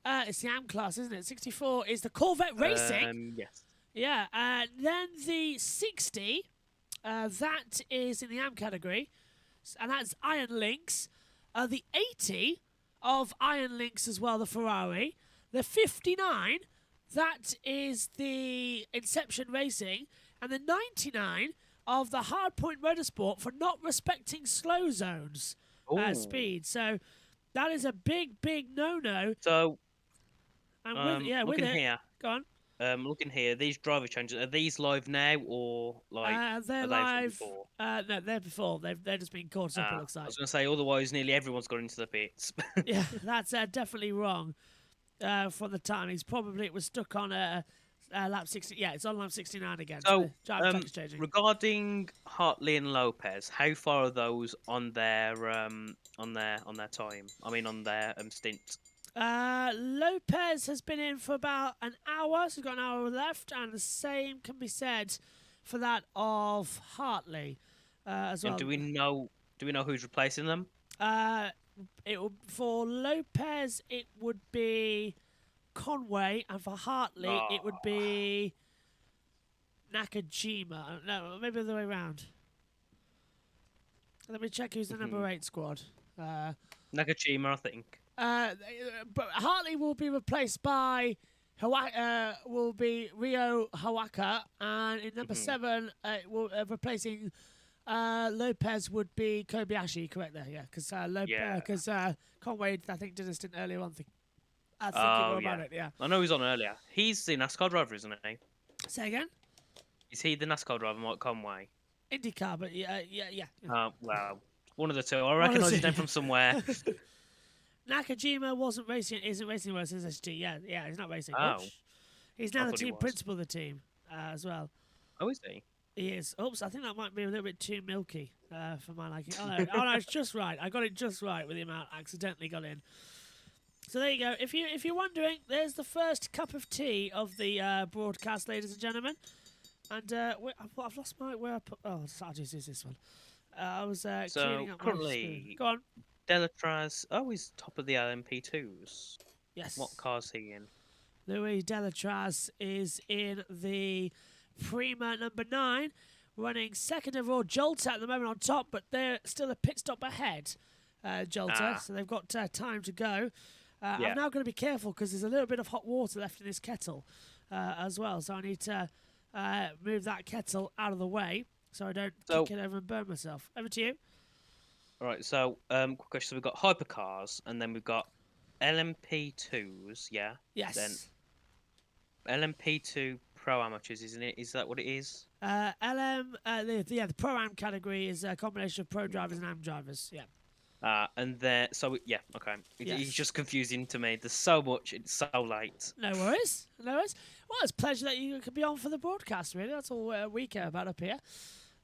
It's the AM class, isn't it? 64 is the Corvette Racing. Yes. Yeah. Then the 60, that is in the AM category, and that's Iron Lynx. The 80 of Iron Lynx as well, the Ferrari. The 59, that is the Inception Racing. And the 99 of the Hardpoint Motorsport for not respecting slow zones speed. So that is a big, big no-no. So... looking here. Go on. Looking here, these driver changes, are these live now or like they're live? No, they're before. They're just being caught up. It looks like. I was going to say, otherwise, nearly everyone's got into the pits. Yeah, that's definitely wrong. For the timings, probably it was stuck on lap 60. Yeah, it's on lap 69 again. So, regarding Hartley and Lopez, how far are those on their time? I mean, on their stint. Lopez has been in for about an hour, so he's got an hour left, and the same can be said for that of Hartley as well. And do we know who's replacing them? For Lopez it would be Conway, and for Hartley it would be Nakajima. No, maybe the other way around. Let me check who's the number 8 squad. Nakajima, I think. But Hartley will be replaced by will be Ryo Hawaka, and in number 7, replacing Lopez would be Kobayashi. Correct there, yeah, because Conway I think did a stint earlier on. I think more about it. Yeah, I know he's on earlier. He's the NASCAR driver, isn't he? Say again. Is he the NASCAR driver, Mike Conway? IndyCar, but yeah. Wow, one of the two. I recognise his name from somewhere. Nakajima isn't racing anymore since SG. Yeah, he's not racing. Oh. He's now the team principal of the team as well. Oh, is he? He is. Oops, I think that might be a little bit too milky for my liking. Oh no, it's just right. I got it just right with the amount I accidentally got in. So there you go. If you're wondering, there's the first cup of tea of the broadcast, ladies and gentlemen. And I've lost my where I put. Oh, I'll just use this one. I was cleaning up currently, my spoon. Go on. Delatraz. Oh, he's top of the LMP2s. Yes. What car's he in? Louis Delatraz is in the Prima number 9, running second overall. Jolter at the moment on top, but they're still a pit stop ahead. Jolter, so they've got time to go. I'm now going to be careful because there's a little bit of hot water left in this kettle as well, so I need to move that kettle out of the way so I don't kick it over and burn myself. Over to you. All right, so quick question. So we've got hypercars, and then we've got LMP2s, yeah? Yes. Then LMP2 Pro Amateurs, isn't it? Is that what it is? The Pro-Am category is a combination of pro drivers and am drivers, yeah. And then, so, yeah, okay. It's just confusing to me. There's so much, it's so late. No worries. Well, it's a pleasure that you could be on for the broadcast, really. That's all we care about up here.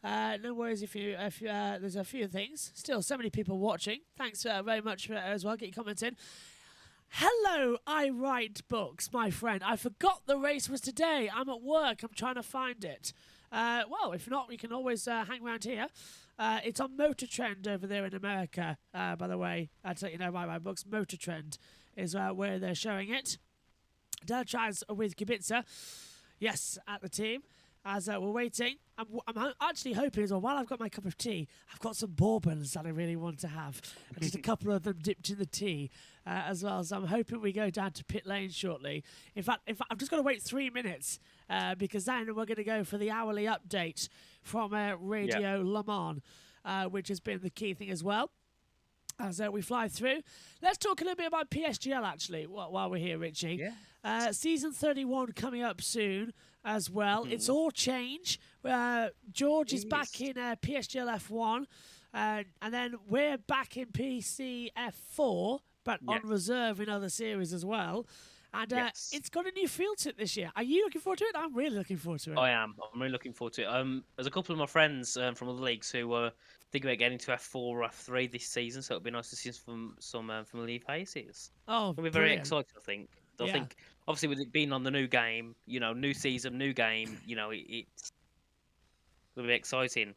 No worries if there's a few things. Still, so many people watching. Thanks very much for as well. Get your comments in. Hello, I write books, my friend. I forgot the race was today. I'm at work. I'm trying to find it. Well, if not, we can always hang around here. It's on Motor Trend over there in America, by the way. I'll let you know by my books. Motor Trend is where they're showing it. Delatraz with Kubica. Yes, at the team. As we're waiting, I'm actually hoping as well, while I've got my cup of tea, I've got some bourbons that I really want to have. And just a couple of them dipped in the tea as well. So I'm hoping we go down to pit lane shortly. In fact, I'm just going to wait 3 minutes because then we're going to go for the hourly update from Radio Le Mans, which has been the key thing as well. As we fly through. Let's talk a little bit about PSGL, actually, while we're here, Richie. Yeah. Season 31 coming up soon as well. It's all change. George is back in PSGL F1, and then we're back in PCF4, but on reserve in other series as well. And it's got a new feel to it this year. Are you looking forward to it? I'm really looking forward to it. I am. I'm really looking forward to it. There's a couple of my friends from other leagues who were thinking about getting to F4 or F3 this season, so it'll be nice to see some from Leaf Aces. Oh, it'll be very exciting, I think. I think, obviously, with it being on the new game, new season, new game, it's going to be exciting.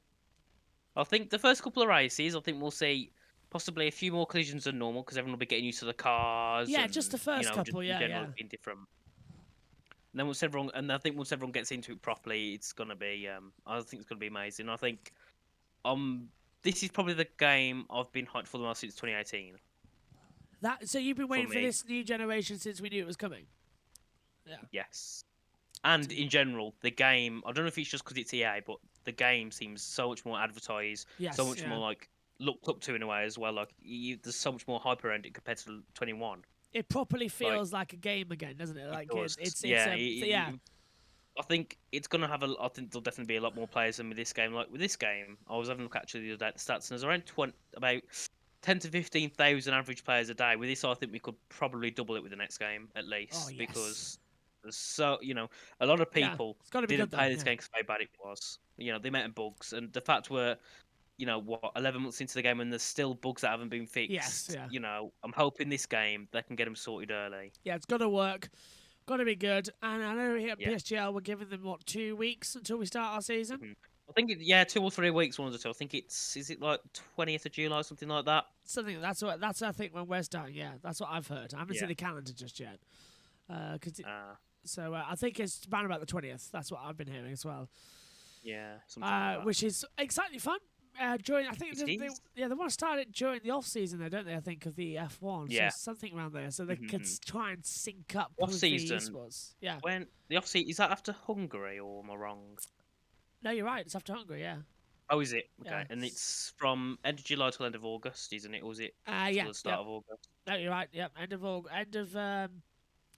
I think the first couple of races, I think we'll see possibly a few more collisions than normal because everyone will be getting used to the cars. Yeah, just the first couple, being different. And then once everyone gets into it properly, it's going to be, I think it's going to be amazing. I think this is probably the game I've been hyped for the most since 2018. So you've been waiting for this new generation since we knew it was coming? Yeah. Yes. And in general, the game, I don't know if it's just because it's EA, but the game seems so much more advertised, so much more looked up to in a way as well. There's so much more hype around it compared to 21. It properly feels like a game again, doesn't it? I think it's gonna have I think there'll definitely be a lot more players than with this game. Like with this game, I was having a look actually the other day at the stats, and there's around about 10 to 15,000 average players a day. With this, I think we could probably double it with the next game at least, because there's a lot of people didn't play this game because of how bad it was. The amount of bugs and the fact we're 11 months into the game and there's still bugs that haven't been fixed. I'm hoping this game they can get them sorted early. Yeah, it's got to work. Got to be good. And I know here at PSGL we're giving them 2 weeks until we start our season. I think 2 or 3 weeks, one or two. I think is it like 20th of July, something like that. Something that's I think when we're starting. Yeah, that's what I've heard. I haven't seen the calendar just yet. So I think it's around about the 20th. That's what I've been hearing as well. Yeah, something like that. Which is exciting fun. During I think they want to start it during the off season though, don't they? I think of the F1. Yeah, so something around there, so they can try and sync up off with season. The esports. Yeah. When the off season is that after Hungary or am I wrong? No, you're right. It's after Hungary. Yeah. Oh, is it? Okay, and it's from end of July till end of August, isn't it? Or was it? Yeah. The start of August. No, you're right. Yep, end of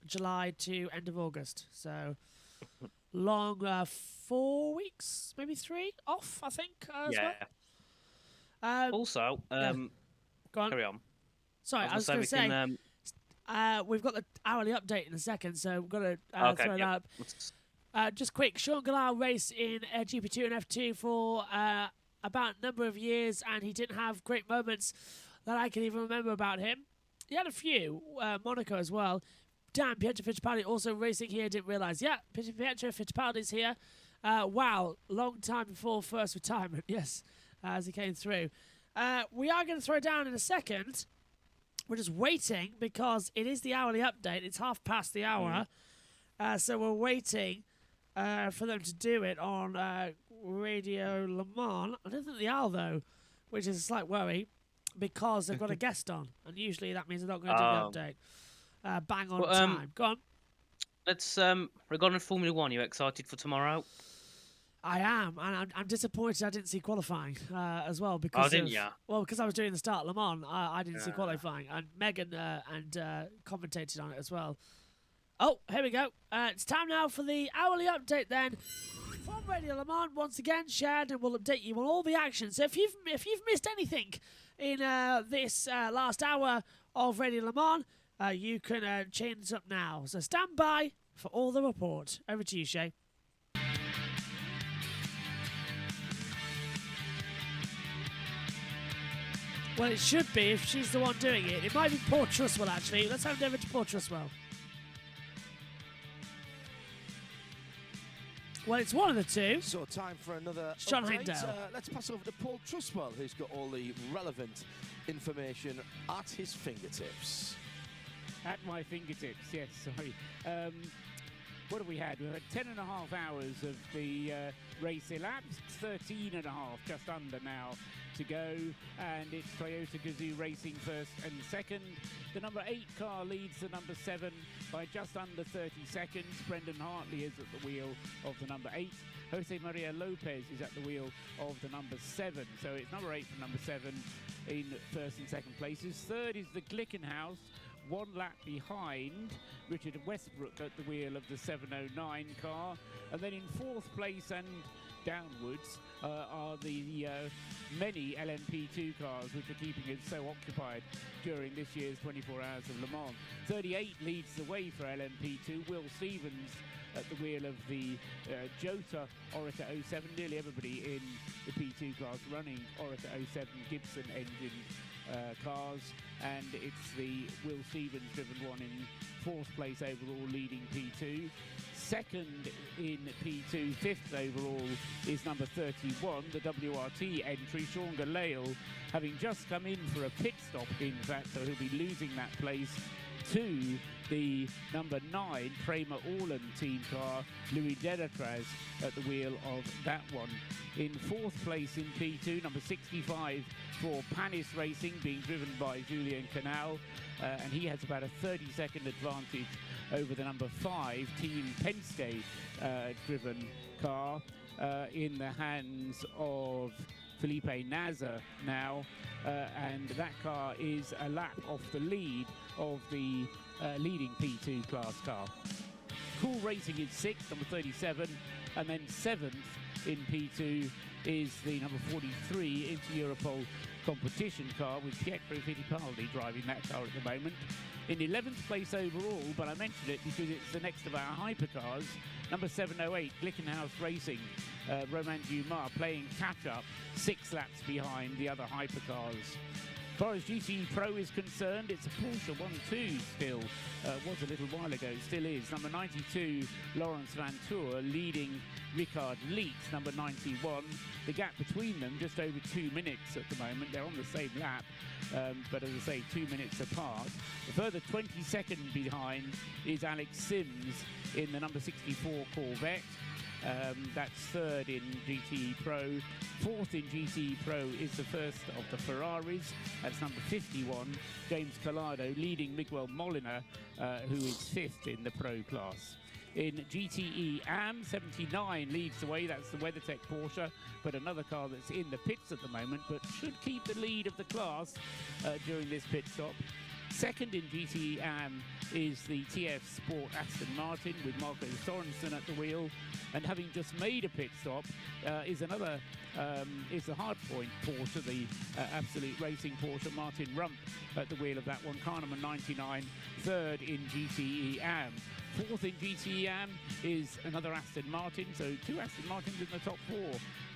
July to end of August. So long 4 weeks, maybe 3 off. I think. As well. Also, go on. Carry on. Sorry, I was going to say, we've got the hourly update in a second, so we've got to throw that up. Just quick, Sean Galal raced in GP2 and F2 for about a number of years, and he didn't have great moments that I can even remember about him. He had a few, Monaco as well. Damn, Pietro Fittipaldi also racing here, didn't realise. Yeah, Pietro Fittipaldi's here. Wow, long time before first retirement, yes, as he came through. We are going to throw down in a second. We're just waiting because it is the hourly update. It's past the hour. So we're waiting for them to do it on Radio Le Mans. I don't think they are, though, which is a slight worry because they've got a guest on. And usually that means they're not going to do the update. Bang on time. Go on. Let's, regarding Formula 1, you excited for tomorrow? I am, and I'm disappointed I didn't see qualifying as well. Because didn't you? Well, because I was doing the start at Le Mans, I didn't see qualifying. And Megan commentated on it as well. Oh, here we go. It's time now for the hourly update then. From Radio Le Mans, once again, shared, and we'll update you on all the action. So if you've missed anything in this last hour of Radio Le Mans, you can change this up now. So stand by for all the report. Over to you, Shay. Well, it should be if she's the one doing it. It might be Paul Truswell, actually. Let's hand over to Paul Truswell. Well, it's one of the two. So time for another Sean update. Hindell. Let's pass over to Paul Truswell, who's got all the relevant information at his fingertips. At my fingertips, yes, sorry. What have we had? We've had 10.5 hours of the race elapsed, 13.5, just under now to go, and it's Toyota Gazoo Racing first and second. The number 8 car leads the number 7 by just under 30 seconds. Brendan Hartley is at the wheel of the number 8. Jose Maria Lopez is at the wheel of the number 7. So it's number 8 and number 7 in first and second places. Third is the Glickenhaus, 1 lap behind Richard Westbrook at the wheel of the 709 car. And then in fourth place and downwards are the many LMP2 cars which are keeping it so occupied during this year's 24 Hours of Le Mans. 38 leads the way for LMP2. Will Stevens at the wheel of the Jota Oreca 07. Nearly everybody in the P2 class running Oreca 07 Gibson engine cars, and it's the Will Stevens driven one in fourth place overall leading P2. Second in P2, fifth overall is number 31, the WRT entry, Sean Galale, having just come in for a pit stop, in fact, so he'll be losing that place to the number 9 Prema Orlan team car, Louis Delatraz at the wheel of that one. In fourth place in P2, number 65 for Panis Racing, being driven by Julien Canal, and he has about a 30-second advantage over the number 5 Team Penske driven car in the hands of Felipe Nasr now, and that car is a lap off the lead of the leading P2 class car. Cool Racing is 6th, number 37, and then 7th in P2 is the number 43 Inter-Europol competition car with Pietro Fittipaldi driving that car at the moment. In 11th place overall, but I mentioned it because it's the next of our hypercars, number 708 Glickenhaus Racing, Romain Dumas playing catch-up, 6 laps behind the other hypercars. As far as GTE Pro is concerned, it's a Porsche 1-2 still. Was a little while ago, still is. Number 92, Lawrence Van Tour, leading Richard Leitz, number 91. The gap between them, just over 2 minutes at the moment. They're on the same lap, but as I say, 2 minutes apart. A further 22nd behind is Alex Sims in the number 64 Corvette. That's third in GTE Pro. Fourth in GTE Pro is the first of the Ferraris. That's number 51, James Collado, leading Miguel Molina, who is fifth in the Pro class. In GTE AM, 79 leads the way. That's the WeatherTech Porsche, but another car that's in the pits at the moment, but should keep the lead of the class during this pit stop. Second in GTE AM is the TF Sport Aston Martin with Marco Sorensen at the wheel, and having just made a pit stop is another is the Hardpoint Porsche, the Absolute Racing Porsche, Martin Rump at the wheel of that one, car number 99, third in GTE AM. Fourth in GTE Am is another Aston Martin, so 2 Aston Martins in the top 4.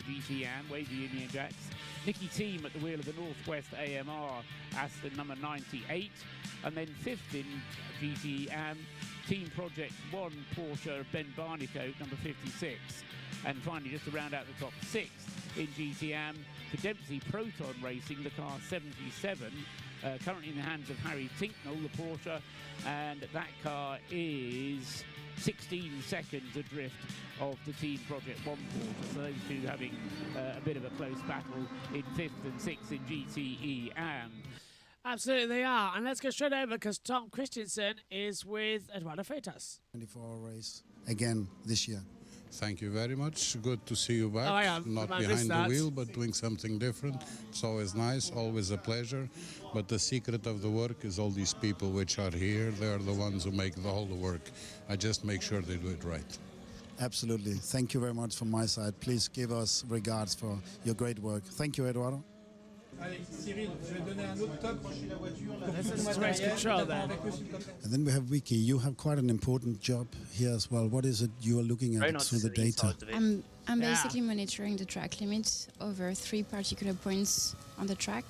GTE Am, Wavy Union Jacks. Nicky Team at the wheel of the Northwest AMR, Aston number 98. And then 5th in GTE Am, Team Project 1 Porsche Ben Barnicoat, number 56. And finally, just to round out the top 6th in GTE Am, Dempsey Proton Racing, the car 77, currently in the hands of Harry Tinknell, the Porsche, and that car is 16 seconds adrift of the Team Project 1 Porsche. So those two having a bit of a close battle in 5th and 6th in GTE Am. Absolutely they are. And let's go straight over because Tom Christensen is with Eduardo Freitas. 24-hour race again this year. Thank you very much. Good to see you back. Oh, hang on. Not behind the wheel, but doing something different. It's always nice, always a pleasure. But the secret of the work is all these people which are here. They are the ones who make all the work. I just make sure they do it right. Absolutely. Thank you very much from my side. Please give us regards for your great work. Thank you, Eduardo. This is race control then. And then we have Vicky. You have quite an important job here as well. What is it you are looking at through the data? I'm basically monitoring the track limit over 3 particular points on the track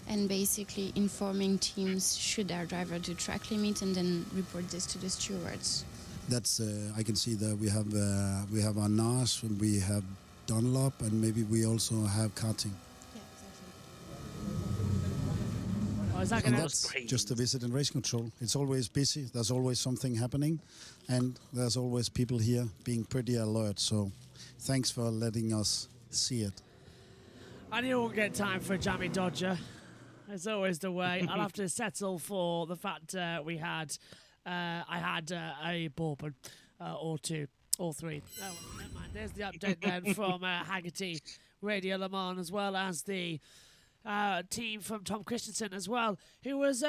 and basically informing teams should their driver do track limit and then report this to the stewards. That's I can see that we have our NAS, we have Dunlop, and maybe we also have karting. And that's just a visit and race control. It's always busy. There's always something happening, and there's always people here being pretty alert. So, thanks for letting us see it. I knew I won't get time for a jammy dodger. It's always the way. I'll have to settle for the fact I had a bourbon or 2 or 3. Oh, well, never mind. There's the update then from Haggerty Radio Le Mans, as well as the team from Tom Christensen as well, who was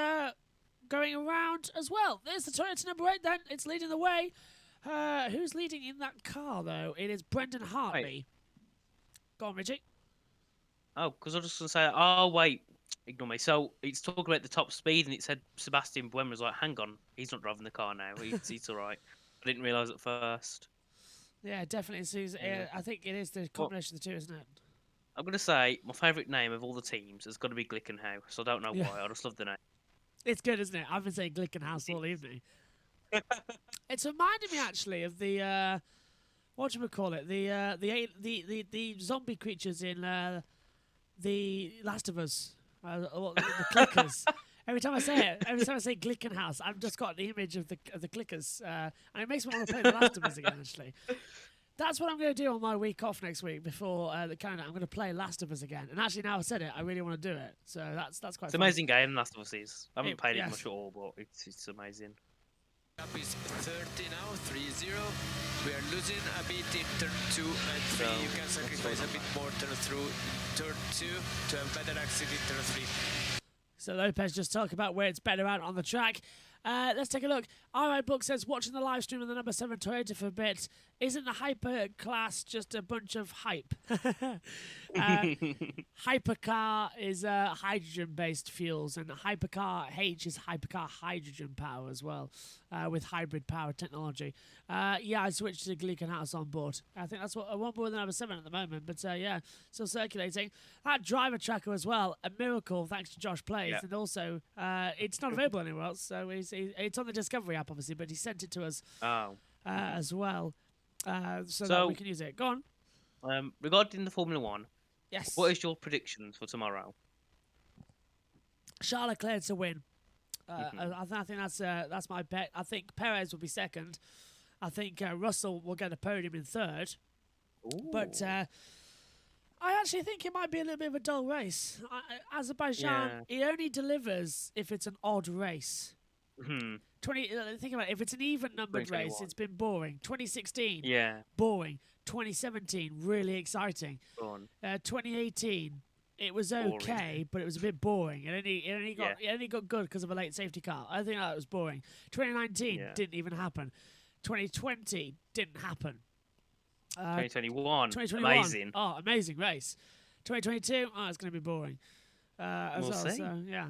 going around as well. There's the Toyota number 8 then. It's leading the way. Who's leading in that car, though? It is Brendan Hartley. Wait. Go on, Richie. Oh, because I was just going to say, oh, wait, ignore me. So it's talking about the top speed, and it said Sebastian Buem was like, hang on, he's not driving the car now. He's all right. I didn't realise at first. Yeah, definitely. So I think it is the combination of the two, isn't it? I'm going to say my favourite name of all the teams has got to be Glickenhaus. I don't know why. I just love the name. It's good, isn't it? I've been saying Glickenhaus all evening. It's reminded me actually of the what do we call it? The zombie creatures in the Last of Us. The clickers. Every time I say Glickenhaus, I've just got the image of the clickers, and it makes me want to play the Last of Us again. Actually. That's what I'm going to do on my week off next week before the calendar. I'm going to play Last of Us again. And actually, now I've said it, I really want to do it. So that's quite fun. It's an amazing game, Last of Us is. I haven't played it much at all, but it's amazing. Up is 30 now, 3-0. We are losing a bit in turn 2 and 3. You can sacrifice a bit more through turn 2 to have better exit in turn 3. So Lopez just talk about where it's better out on the track. Let's take a look. Alright, Book says, watching the live stream of the number 7 Toyota for a bit. Isn't the hyper class just a bunch of hype? Hypercar is hydrogen-based fuels, and Hypercar H is Hypercar hydrogen power as well, with hybrid power technology. Yeah, I switched to Glickenhaus on board. I think that's what I want more than number 7 at the moment, but yeah, still circulating. That driver tracker as well, a miracle thanks to Josh Plays, and also it's not available anywhere else, so it's on the Discovery app obviously, but he sent it to us as well. So that we can use it. Go on. Regarding the Formula 1, yes. What is your predictions for tomorrow? Charles Leclerc to win. I think that's my bet. I think Perez will be second. I think Russell will get a podium in third. Ooh. But I actually think it might be a little bit of a dull race. Azerbaijan, it only delivers if it's an odd race. Think about it. If it's an even numbered race, it's been boring. 2016, boring. 2017, really exciting. 2018, it was okay, but it was a bit boring. It only got good because of a late safety car. I think that was boring. 2019 didn't even happen. 2020 didn't happen. 2021, amazing. Oh, amazing race. 2022, it's going to be boring. We'll see. So, yeah,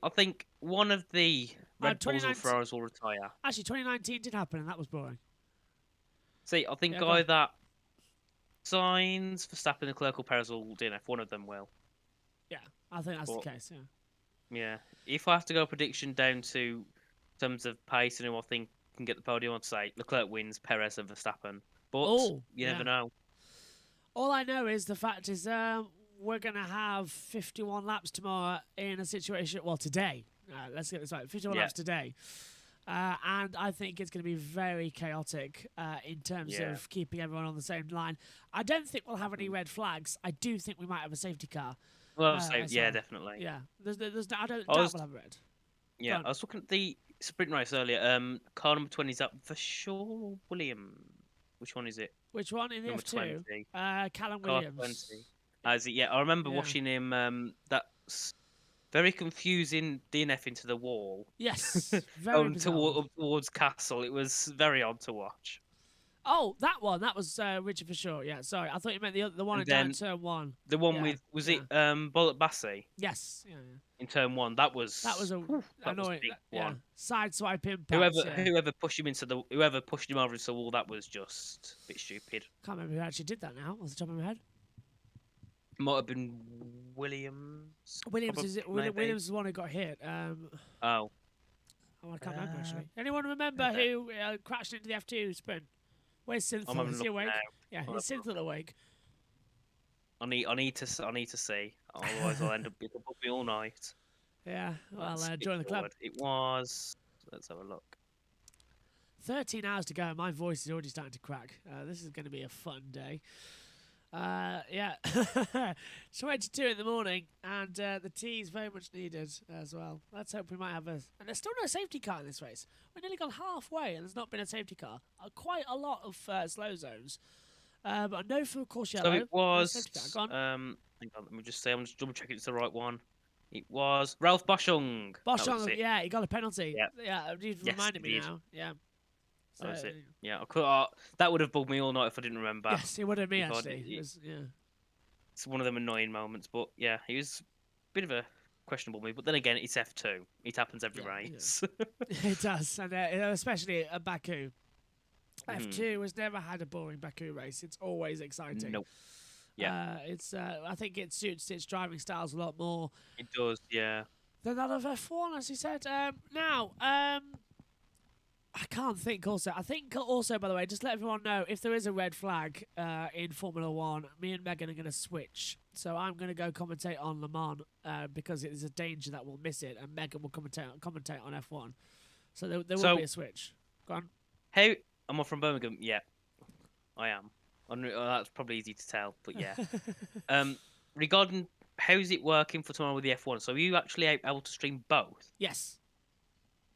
I think one of the Red Bulls or Ferraris will retire. Actually, 2019 did happen, and that was boring. See, I think either Sainz, Verstappen, and Leclerc or Perez will DNF. One of them will. Yeah, I think that's the case. Yeah. Yeah. If I have to go prediction down to terms of pace and who I think can get the podium, I'd say Leclerc wins, Perez and Verstappen. But you never know. All I know is the fact is we're going to have 51 laps tomorrow in a situation. Well, today. Let's get this right. 51 laps today. And I think it's going to be very chaotic in terms of keeping everyone on the same line. I don't think we'll have any red flags. I do think we might have a safety car. Well, definitely. Yeah, I don't doubt we'll have red. Yeah, I was looking at the sprint race earlier. Car number 20 is up for sure. William. Which one is it? Which one in the number F2? 20. Callum Car Williams. 20. Is it? Yeah, I remember watching him. That's very confusing DNF into the wall. Yes, very bizarre. Towards Castle. It was very odd to watch. Oh, that one. That was Richard for sure. Yeah, sorry. I thought you meant the one in turn one. The one with it Bullet Bassi? Yes. Yeah. In turn one, that was annoying. Big one. Sideswipe impact. Whoever pushed him over into the wall, that was just a bit stupid. Can't remember who actually did that now. Off the top of my head. Might have been Williams. Williams is the one who got hit. I can't remember actually. Anyone remember who crashed into the F2 sprint? Where's Synthil? Is he awake? Yeah, he's Synthil awake. I need to see. Otherwise, I'll end up with me all night. Yeah, well, join the club. It was. Let's have a look. 13 hours to go. My voice is already starting to crack. This is going to be a fun day. Yeah, 22 in the morning, and the tea is very much needed as well. Let's hope we might have and there's still no safety car in this race. We've nearly gone halfway, and there's not been a safety car. Quite a lot of slow zones. But I know for Coursiello. So it was. Hang on, let me just say. I'm just double checking it's the right one. It was Ralph Boschung. Boschung, yeah, he got a penalty. Yeah, you reminded me now. Yeah. So, that was it. Yeah, that would have bugged me all night if I didn't remember. Yes, it would have me actually. It's one of them annoying moments, but yeah, he was a bit of a questionable move. But then again, it's F2. It happens every race. It does, and especially at Baku. F2 has never had a boring Baku race. It's always exciting. Nope. Yeah. I think it suits its driving styles a lot more. It does, yeah. Than that of F1, as you said. I can't think also. I think also, by the way, just let everyone know, if there is a red flag in Formula 1, me and Megan are going to switch. So I'm going to go commentate on Le Mans because it is a danger that we'll miss it, and Megan will commentate on F1. So there will be a switch. Go on. Hey, am I from Birmingham? Yeah, I am. That's probably easy to tell, but yeah. Regarding how's it working for tomorrow with the F1, so are you actually able to stream both? Yes.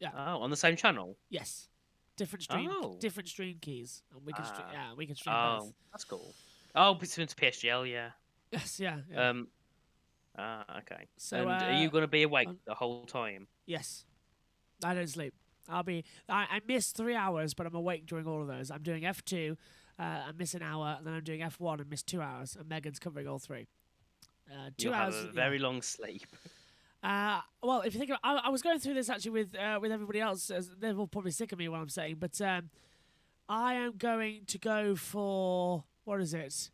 Yeah. Oh, on the same channel? Yes. Different stream keys, and we can stream both. Oh, that's cool. Oh, it's into PSGL, yeah. Yes, yeah. Okay. So, and are you going to be awake the whole time? Yes. I don't sleep. I miss 3 hours, but I'm awake during all of those. I'm doing F2, I miss an hour, and then I'm doing F1 and miss 2 hours, and Megan's covering all three. 2 hours. Have a very long sleep. Well, if you think about, I was going through this actually with everybody else. They're all probably sick of me what I'm saying, but I am going to go for, what is it?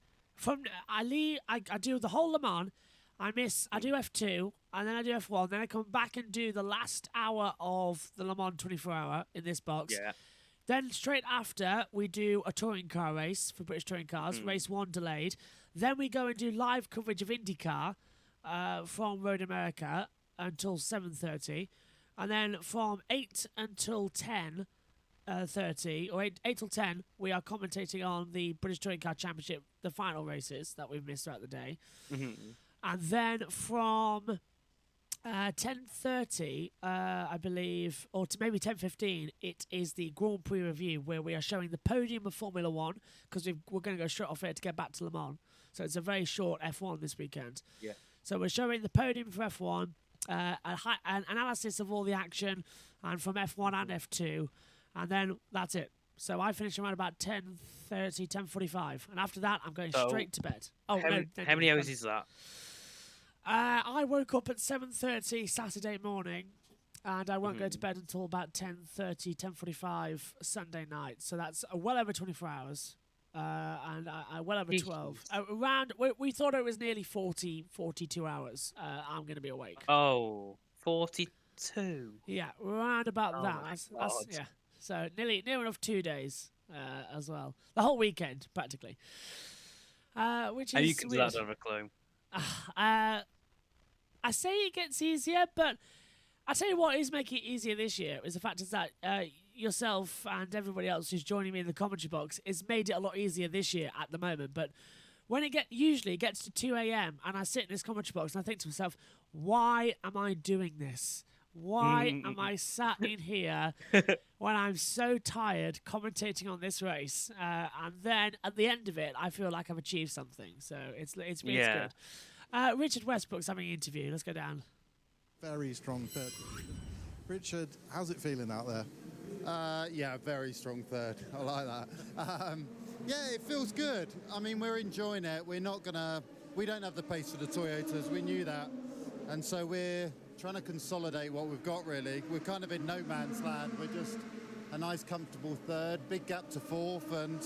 I do the whole Le Mans. I do F2, and then I do F1. Then I come back and do the last hour of the Le Mans 24-hour in this box. Yeah. Then straight after, we do a touring car race for British Touring Cars, race 1 delayed. Then we go and do live coverage of IndyCar from Road America until 7:30, and then from 8 until 10:30 or 8 till 10, we are commentating on the British Touring Car Championship, the final races that we've missed throughout the day. And then from 10:30, I believe, or to maybe 10:15, it is the Grand Prix review where we are showing the podium of Formula 1 because we're going to go straight off here to get back to Le Mans. So it's a very short F1 this weekend. Yeah. So we're showing the podium for F1, an analysis of all the action, and from F1 and F2, and then that's it. So I finish around about 10:30, 10:45, and after that I'm going straight to bed. How many hours is that? I woke up at 7:30 Saturday morning, and I won't go to bed until about 10:30, 10:45 Sunday night. So that's well over 24 hours, and well over 12. Around, we thought it was nearly 42 hours. I'm going to be awake. Oh, 42. Yeah, around about Oh that. my That's, God. yeah. So near enough 2 days as well. The whole weekend, practically. Which How is you can do weird. that, I don't have a clue. I say it gets easier, but I tell you what is making it easier this year is the fact is that yourself and everybody else who's joining me in the commentary box has made it a lot easier this year at the moment. But when it usually gets to 2 a.m. and I sit in this commentary box and I think to myself, why am I doing this? Why am I sat in here when I'm so tired commentating on this race? And then at the end of it, I feel like I've achieved something. So it's good. Richard Westbrook's having an interview. Let's go down. Very strong third. Richard, how's it feeling out there? Yeah, very strong third. I like that. Yeah, it feels good. I mean, we're enjoying it. We don't have the pace for the Toyotas. We knew that. And so we're trying to consolidate what we've got, really. We're kind of in no man's land. We're just a nice, comfortable third, big gap to fourth, and,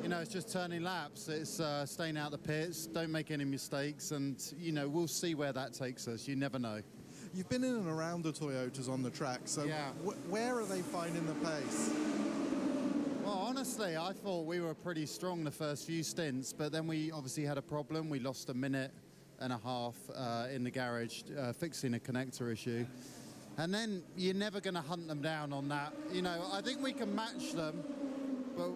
you know, it's just turning laps. It's staying out the pits, don't make any mistakes, and, you know, we'll see where that takes us. You never know. You've been in and around the Toyotas on the track, so yeah. Where are they finding the pace? Well, honestly, I thought we were pretty strong the first few stints, but then we obviously had a problem. We lost a minute and a half in the garage fixing a connector issue. And then you're never going to hunt them down on that. You know, I think we can match them, but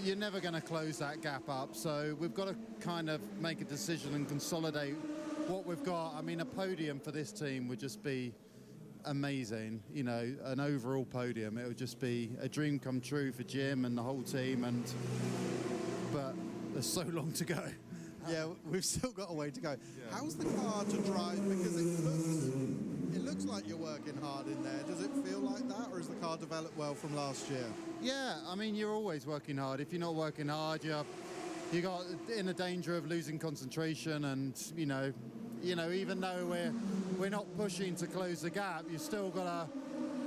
you're never going to close that gap up. So we've got to kind of make a decision and consolidate what we've got. I mean, a podium for this team would just be amazing. You know, an overall podium. It would just be a dream come true for Jim and the whole team. But there's so long to go. Yeah, we've still got a way to go. Yeah. How's the car to drive? Because it looks like you're working hard in there. Does it feel like that, or has the car developed well from last year? Yeah, I mean, you're always working hard. If you're not working hard, you got in the danger of losing concentration. And you know, even though we're not pushing to close the gap, you still got to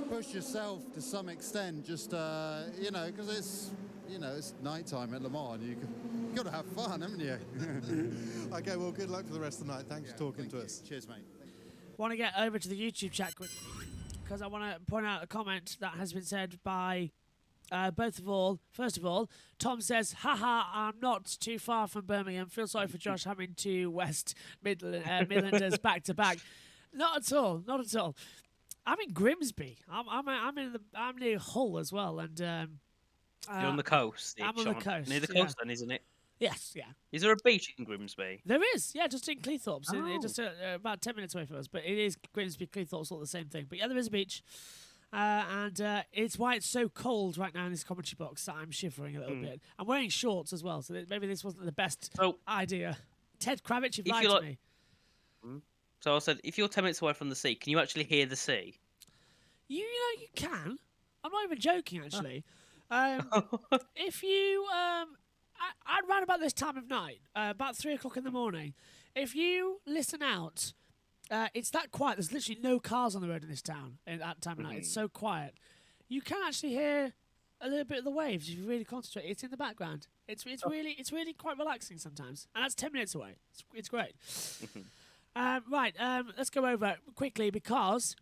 push yourself to some extent. Just you know, because it's nighttime at Le Mans. You've got to have fun, haven't you? Okay, well, good luck for the rest of the night. Thanks for talking to us. Cheers, mate. Want to get over to the YouTube chat quickly because I want to point out a comment that has been said by first of all, Tom says, haha, I'm not too far from Birmingham. Feel sorry for Josh having two West Midlanders back to back. Not at all. Not at all. I'm in Grimsby. I'm near Hull as well, and you're on the coast. I'm on the coast. Near the coast, then, isn't it? Yes, yeah. Is there a beach in Grimsby? There is, yeah, just in Cleethorpes. Oh. Just about 10 minutes away from us. But it is Grimsby, Cleethorpes, all the same thing. But yeah, there is a beach. And it's why it's so cold right now in this commentary box that I'm shivering a little bit. I'm wearing shorts as well, so maybe this wasn't the best idea. Ted Kravitz, you've lied to me. So I said, if you're 10 minutes away from the sea, can you actually hear the sea? You know, you can. I'm not even joking, actually. If you... I'd round about this time of night, about 3 o'clock in the morning. If you listen out, it's that quiet. There's literally no cars on the road in this town at that time of night. It's so quiet. You can actually hear a little bit of the waves if you really concentrate. It's in the background. It's really quite relaxing sometimes, and that's 10 minutes away. It's great. Right, let's go over it quickly because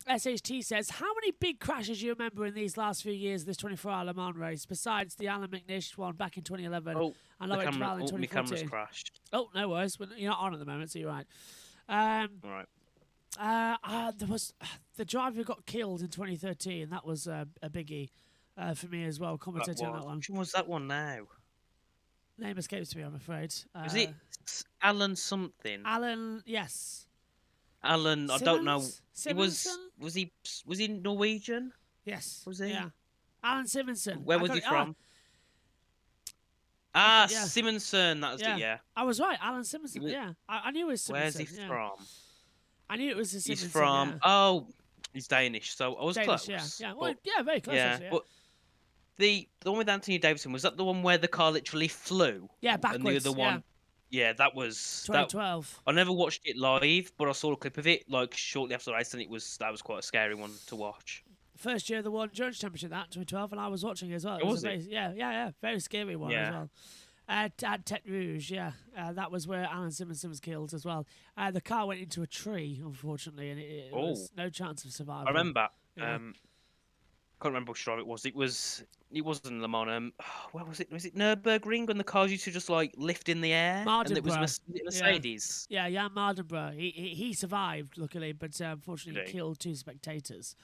SHT says, how many big crashes do you remember in these last few years of this 24-hour Le Mans race, besides the Alan McNish one back in 2011 and Loic Duval in 2014? My camera's crashed. Oh, no worries. You're not on at the moment, so you're right. Right. There was the driver who got killed in 2013. That was a biggie for me as well, commentating on that one. Which one was that one now? Name escapes me, I'm afraid. Was it Alan something? Alan, yes. Alan, Simmons? I don't know. Simonson? Was he Norwegian? Yes. Was he? Yeah. Alan Simonson. Where was he from? Yeah. Simonson. That was it. Yeah. I was right. Alan Simonson. Yeah. I knew it was Simonson. Where's he from? I knew it was a Simonson. He's from. Oh, he's Danish. So I was Danish, close. Yeah. Well, yeah, very close. Yeah. Actually, yeah. But the one with Anthony Davidson, was that the one where the car literally flew? Yeah, backwards. And the other one. Yeah, that was 2012. I never watched it live, but I saw a clip of it like shortly after the race, and that was quite a scary one to watch. First year of the World Endurance Championship, that 2012, and I was watching it as well. Was it? Yeah, very scary one as well. At Tete Rouge, that was where Alan Simonson was killed as well. The car went into a tree, unfortunately, and it was no chance of survival. I remember. Yeah. Can't remember which drive it was. It wasn't Le Mans. Where was it? Was it Nürburgring when the cars used to just like lift in the air? And it was Mercedes. Yeah, Mardenborough. He survived, luckily, but unfortunately killed 2 spectators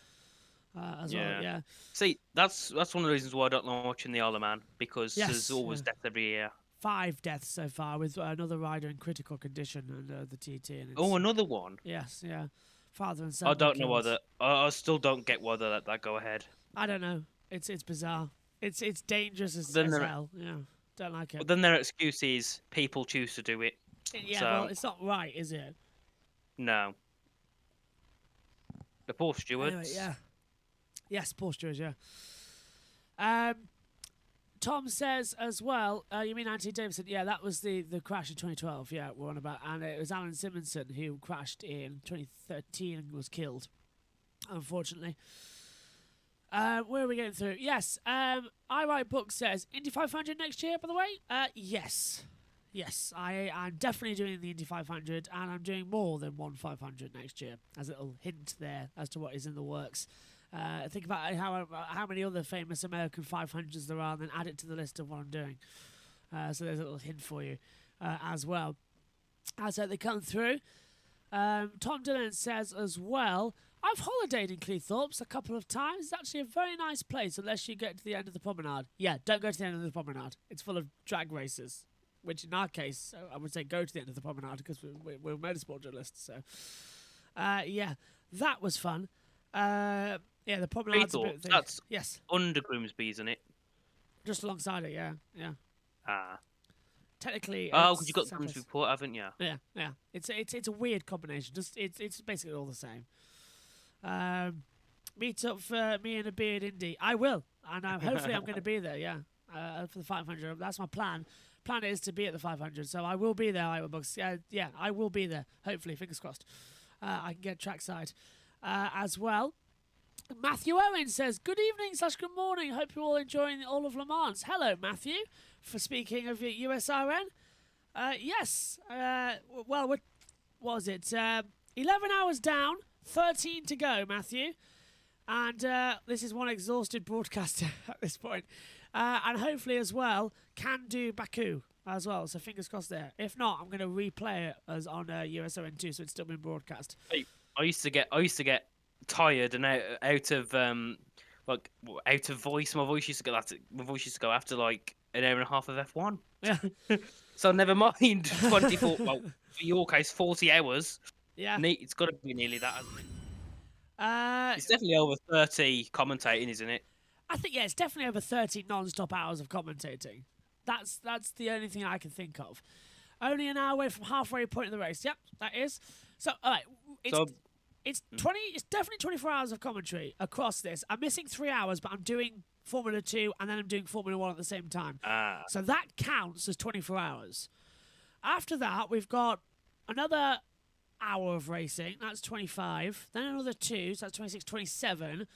as well. Yeah. See, that's one of the reasons why I don't like watching the Isle of Man, because there's always death every year. 5 deaths so far, with another rider in critical condition and the TT. And another one. Yes, yeah. Father and son. I don't know whether. I still don't get why they let that go ahead. I don't know. It's bizarre. It's dangerous as hell. Yeah, don't like it. But then their excuse is people choose to do it. Yeah, so, well, it's not right, is it? No. The Porsche stewards. Anyway, yeah. Yes, Porsche stewards. Yeah. Tom says as well. You mean Anthony Davidson? Yeah, that was the crash in 2012. Yeah, we're on about, and it was Alan Simonson who crashed in 2013 and was killed, unfortunately. Where are we getting through? Yes. I Write Books says Indy 500 next year, by the way. Yes. I'm definitely doing the Indy 500, and I'm doing more than one 500 next year, as a little hint there as to what is in the works. Think about how many other famous American 500s there are, and then add it to the list of what I'm doing. So there's a little hint for you as well. As they come through. Tom Dillon says as well, I've holidayed in Cleethorpes a couple of times. It's actually a very nice place unless you get to the end of the promenade. Yeah, don't go to the end of the promenade. It's full of drag races, which in our case, I would say go to the end of the promenade because we're motorsport journalists. So, yeah, that was fun. Yeah, the promenade's a bit thing. That's yes. Under Grimsby, isn't it? Just alongside it, yeah. Ah. Technically. Oh, because you've got Grimsby Port, haven't you? Yeah. It's a weird combination. Just it's basically all the same. Meet up for me and a beard Indy. I will, and hopefully I'm going to be there. Yeah, for the 500. That's my plan. Plan is to be at the 500, so I will be there. Yeah, I will be there. Hopefully, fingers crossed. I can get trackside as well. Matthew Owen says, "Good evening / good morning. Hope you're all enjoying all of Le Mans." Hello, Matthew. For speaking of USRN, yes. Well, what was it? 11 hours down. 13 to go, Matthew. And this is one exhausted broadcaster at this point. And hopefully as well, can do Baku as well. So fingers crossed there. If not, I'm going to replay it as on USON2, so it's still been broadcast. I used to get tired and out of voice. My voice used to go after like an hour and a half of F1. Yeah. So never mind 24. Well, for your case, 40 hours. Yeah. It's got to be nearly that, hasn't it? It's definitely over 30 commentating, isn't it? I think, yeah, it's definitely over 30 non-stop hours of commentating. That's the only thing I can think of. Only an hour away from halfway point of the race. Yep, that is. So, all right, it's definitely 24 hours of commentary across this. I'm missing 3 hours, but I'm doing Formula 2 and then I'm doing Formula 1 at the same time. So that counts as 24 hours. After that, we've got another hour of racing, that's 25, then another 2, so that's 26, 27,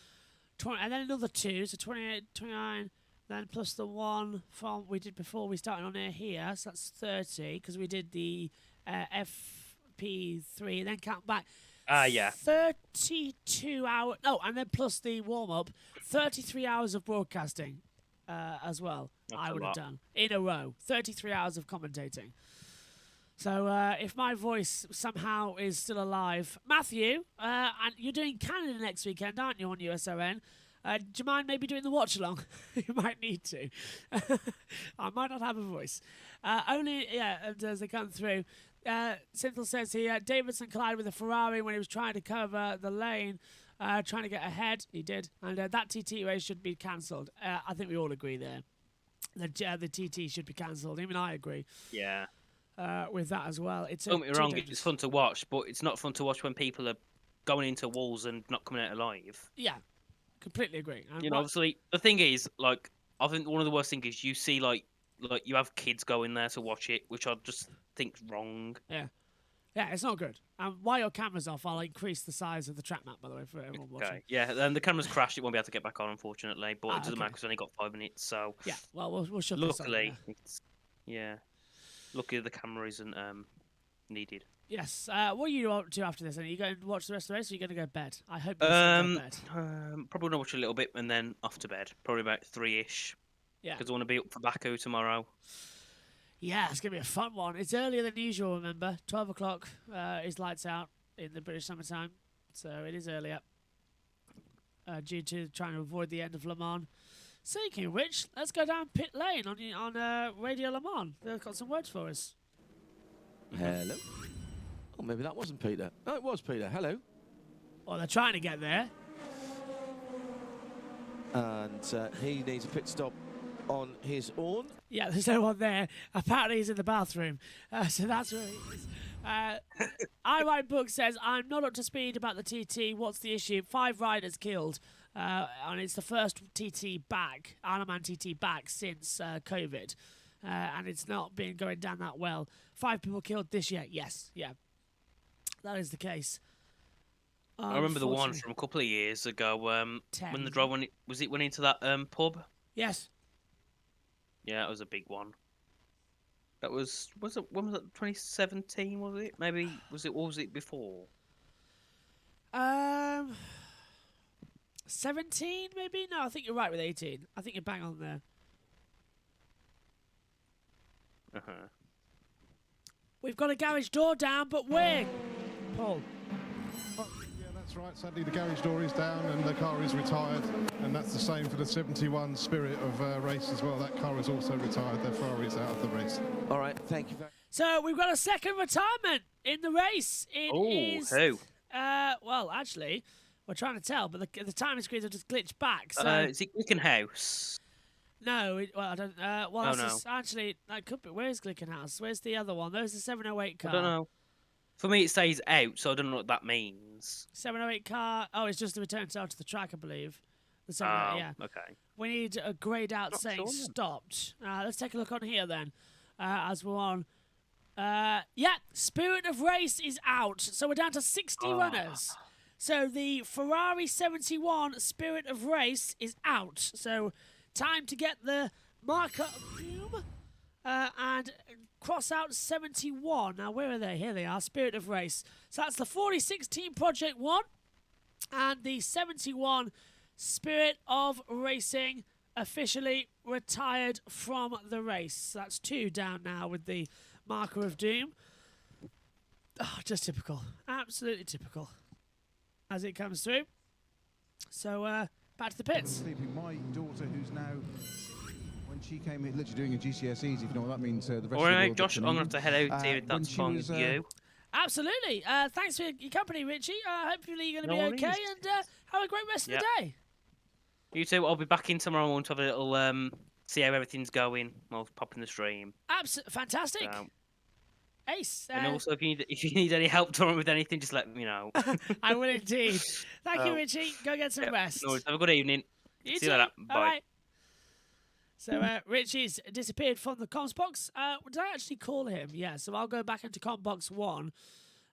and then another 2, so 28, 29, then plus the 1 from we did before we started on air here, so that's 30, because we did the FP3, then count back. Yeah. 32 hours, and then plus the warm-up, 33 hours of broadcasting as well. That's I would have done in a row, 33 hours of commentating. So if my voice somehow is still alive, Matthew, and you're doing Canada next weekend, aren't you, on USON? Do you mind maybe doing the watch along? You might need to. I might not have a voice. As they come through. Synthel says here, Davidson collided with a Ferrari when he was trying to cover the lane, trying to get ahead. He did. And that TT race should be cancelled. I think we all agree there. The TT should be cancelled. Even I agree. Yeah. With that as well. Don't get me wrong, it's fun to watch, but it's not fun to watch when people are going into walls and not coming out alive. Yeah, completely agree. Obviously, the thing is, like, I think one of the worst things is you see, like, like you have kids going there to watch it, which I just think's wrong. Yeah. Yeah, it's not good. While your camera's off, I'll increase the size of the track map, by the way, for everyone watching. Okay. Yeah, and the camera's crashed. It won't be able to get back on, unfortunately. But it doesn't matter because it's only got 5 minutes. So yeah, well, we'll shut this on. Luckily, luckily the camera isn't needed. Yes. What are you up to after this? Are you going to watch the rest of the race, or are you going to go to bed? I hope you're going to bed. Probably going to watch a little bit and then off to bed. Probably about 3-ish. Yeah. Because I want to be up for Baku tomorrow. Yeah, it's going to be a fun one. It's earlier than usual, remember. 12 o'clock is lights out in the British summertime. So it is earlier. Due to trying to avoid the end of Le Mans. Speaking of which, let's go down pit lane on Radio Le Mans. They've got some words for us. Hello. Oh, maybe that wasn't Peter. No, it was Peter. Hello. Well, they're trying to get there. And he needs a pit stop on his own. Yeah, there's no one there. Apparently he's in the bathroom. So that's where he is. I Write Book says, I'm not up to speed about the TT. What's the issue? 5 riders killed. And it's the first TT back, Ironman TT back since COVID. And it's not been going down that well. 5 people killed this year. Yes, yeah. That is the case. I remember the one from a couple of years ago when the driver went into that pub. Yes. Yeah, it was a big one. That was it? When was it? 2017 was it? Maybe was it? Or was it before? 17 maybe? No, I think you're right with 18. I think you're bang on there. We've got a garage door down, but where? Paul. That's right, sadly the garage door is down and the car is retired, and that's the same for the 71 Spirit of race as well. That car is also retired. The Ferrari's out of the race. All right, thank you very much. So we've got a second retirement in the race. It is who? Well, actually, we're trying to tell, but the timing screens have just glitched back. So is it Glickenhaus? No, I don't. Well, no. Actually, that could be. Where's Glickenhaus? Where's the other one? There's the 708 car. I don't know. For me, it says out, so I don't know what that means. 708 car. Oh, it's just the return out to the track, I believe. The 708, yeah. Okay. We need a grayed out saying stopped. Let's take a look on here then, as we're on. Yeah, Spirit of Race is out, so we're down to 60 runners. So the Ferrari 71 Spirit of Race is out. So time to get the marker of doom and cross out 71. Now, where are they? Here they are, Spirit of Race. So that's the 46 Team Project 1 and the 71 Spirit of Racing officially retired from the race. That's 2 down now with the marker of doom. Oh, just typical. Absolutely typical as it comes through. So, back to the pits. Sleeping. My daughter, who's now... When she came here, literally doing a GCSEs, if you know what that means. The rest All right, Josh, I'm going to have to head out here if that's fine with you. Absolutely. Thanks for your company, Richie. Hopefully you're going to be okay and have a great rest of the day. You too. I'll be back in tomorrow morning to have a little see how everything's going. I'll pop in the stream. Fantastic. Ace. And also, if you need any help tomorrow with anything, just let me know. I will indeed. Thank you, Richie. Go get some rest. No, have a good evening. You See too. you later. Bye. All right. So Richie's disappeared from the comms box. Did I actually call him? Yeah, so I'll go back into comm box 1.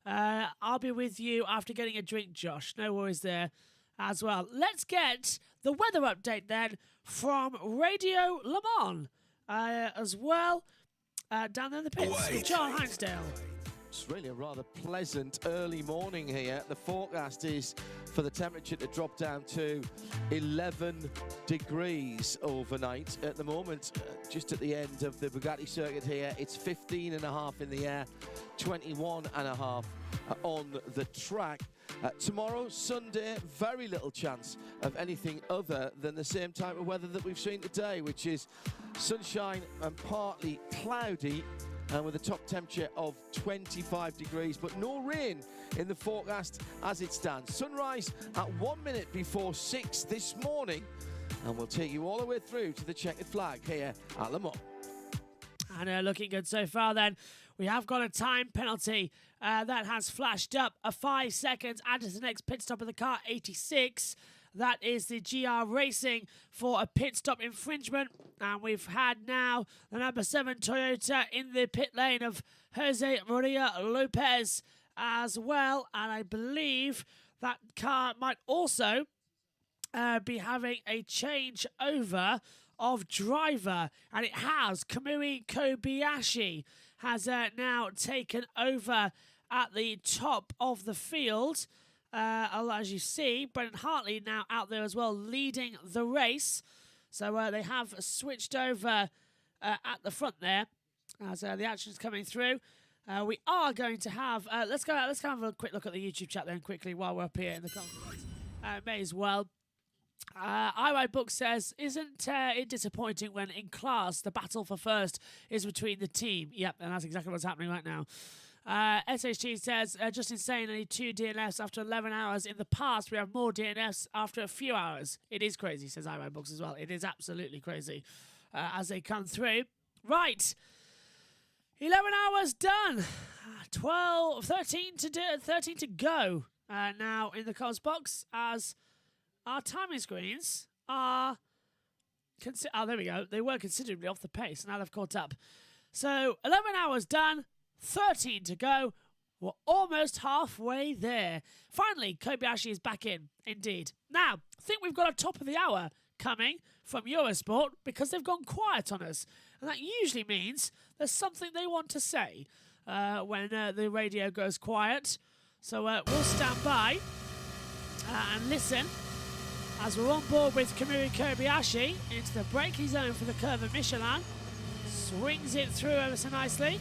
I'll be with you after getting a drink, Josh. No worries there as well. Let's get the weather update then from Radio Le Mans as well. Down there in the pits with John Hinsdale. It's really a rather pleasant early morning here. The forecast is for the temperature to drop down to 11 degrees overnight. At the moment, just at the end of the Bugatti circuit here, it's 15.5 in the air, 21.5 on the track. Tomorrow, Sunday, very little chance of anything other than the same type of weather that we've seen today, which is sunshine and partly cloudy, and with a top temperature of 25 degrees, but no rain in the forecast as it stands. Sunrise at 1 minute before 6 this morning, and we'll take you all the way through to the checkered flag here at Le Mans. And looking good so far then. We have got a time penalty that has flashed up. 5 seconds added to the next pit stop of the car, 86. That is the GR Racing for a pit stop infringement. And we've had now the number 7 Toyota in the pit lane of Jose Maria Lopez as well. And I believe that car might also be having a change over of driver. And it has. Kamui Kobayashi has now taken over at the top of the field. As you see, Brendan Hartley now out there as well, leading the race. So they have switched over at the front there as the action's coming through. We are going to have let's have a quick look at the YouTube chat then quickly while we're up here in the comments. May as well. iRideBook says, isn't it disappointing when in class the battle for first is between the team? Yep, and that's exactly what's happening right now. SHG says, just insane, only 2 DNFs after 11 hours. In the past, we have more DNFs after a few hours. It is crazy, says iRideBooks as well. It is absolutely crazy as they come through. Right. 11 hours done. 13 to go now in the comms box as our timing screens are... oh, there we go. They were considerably off the pace. Now they've caught up. So 11 hours done. 13 to go. We're almost halfway there. Finally, Kobayashi is back in, indeed. Now, I think we've got a top of the hour coming from Eurosport because they've gone quiet on us. And that usually means there's something they want to say when the radio goes quiet. So we'll stand by and listen as we're on board with Kamui Kobayashi into the braking zone for the curve of Michelin. Swings it through ever so nicely.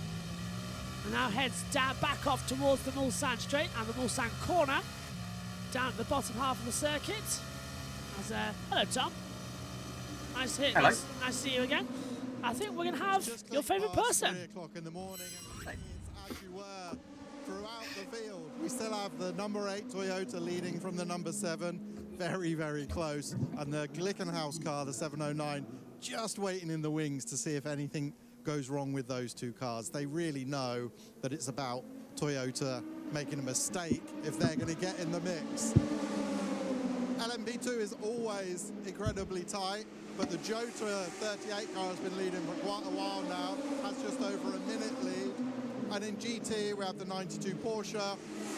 And now heads down, back off towards the Mulsanne straight and the Mulsanne corner. Down at the bottom half of the circuit. As, hello, Tom. Nice to hit. Hello. Nice to see you again. I think we're going to have your favourite person. 3 o'clock in the morning, and it's as you were throughout the field. We still have the number 8 Toyota leading from the number 7. Very, very close. And the Glickenhaus car, the 709, just waiting in the wings to see if anything goes wrong with those two cars. They really know that it's about Toyota making a mistake if they're going to get in the mix. LMP2 is always incredibly tight, but the Jota 38 car has been leading for quite a while now, has just over a minute lead. And in GT, we have the 92 Porsche.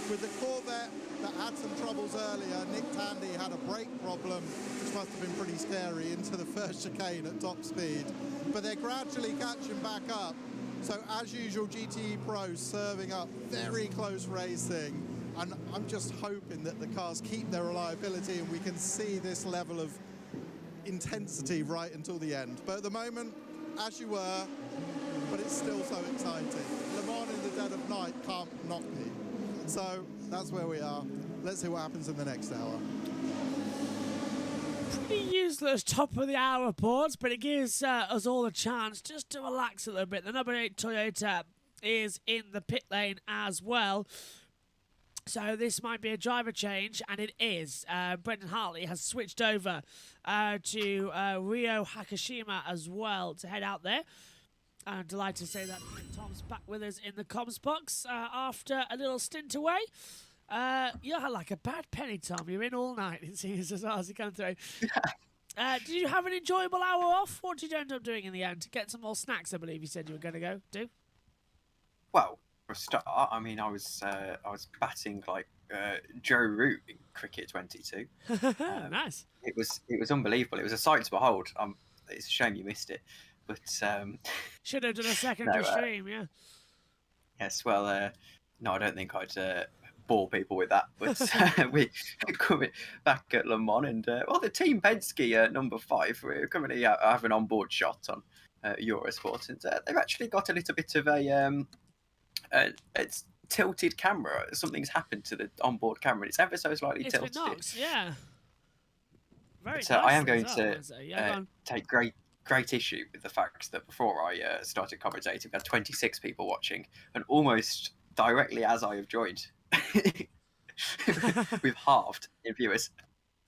With the Corvette that had some troubles earlier, Nick Tandy had a brake problem, which must have been pretty scary, into the first chicane at top speed. But they're gradually catching back up. So as usual, GTE Pro serving up very close racing. And I'm just hoping that the cars keep their reliability and we can see this level of intensity right until the end. But at the moment, as you were, but it's still so exciting. Le Mans in the dead of night can't not be. So that's where we are. Let's see what happens in the next hour. Pretty useless top of the hour reports, but it gives us all a chance just to relax a little bit. The number 8 Toyota is in the pit lane as well. So this might be a driver change, and it is. Brendan Hartley has switched over to Ryo Hakushima as well to head out there. I'm delighted to say that Tom's back with us in the comms box after a little stint away. You're like a bad penny, Tom. You're in all night, it seems, as well as you come through. Did you have an enjoyable hour off? What did you end up doing in the end? Get some more snacks, I believe you said you were going to do. Well, for a start, I mean, I was batting like Joe Root in Cricket 22. Nice. It was unbelievable. It was a sight to behold. It's a shame you missed it, but should have done a secondary stream, yeah. Yes, well, no, I don't think I'd bore people with that. But we coming back at Le Mans, and well, the team Penske number 5. We're currently have an onboard shot on Eurosport, and they've actually got a little bit of it's tilted camera. Something's happened to the onboard camera. It's ever so slightly tilted. It's been knocked, yeah. Very But, nice I am going well, to take great issue with the fact that before I started commentating, we had 26 people watching, and almost directly as I have joined, we've halved in viewers.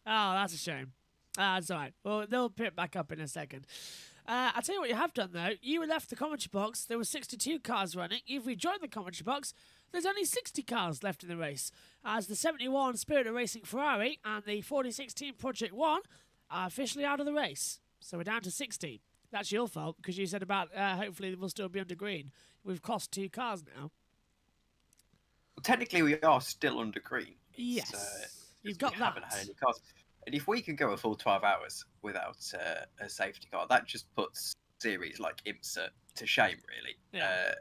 Oh, that's a shame. That's all right. Well, they'll pick back up in a second. I'll tell you what you have done, though. You left the commentary box. There were 62 cars running. You've rejoined the commentary box. There's only 60 cars left in the race, as the 71 Spirit of Racing Ferrari and the 4016 Project 1 are officially out of the race. So we're down to 60. That's your fault, because you said about hopefully we'll still be under green. We've cost 2 cars now. Well, technically, we are still under green. Yes. You've got that. Haven't had any cars. And if we can go a full 12 hours without a safety car, that just puts series like IMSA to shame, really. Yeah.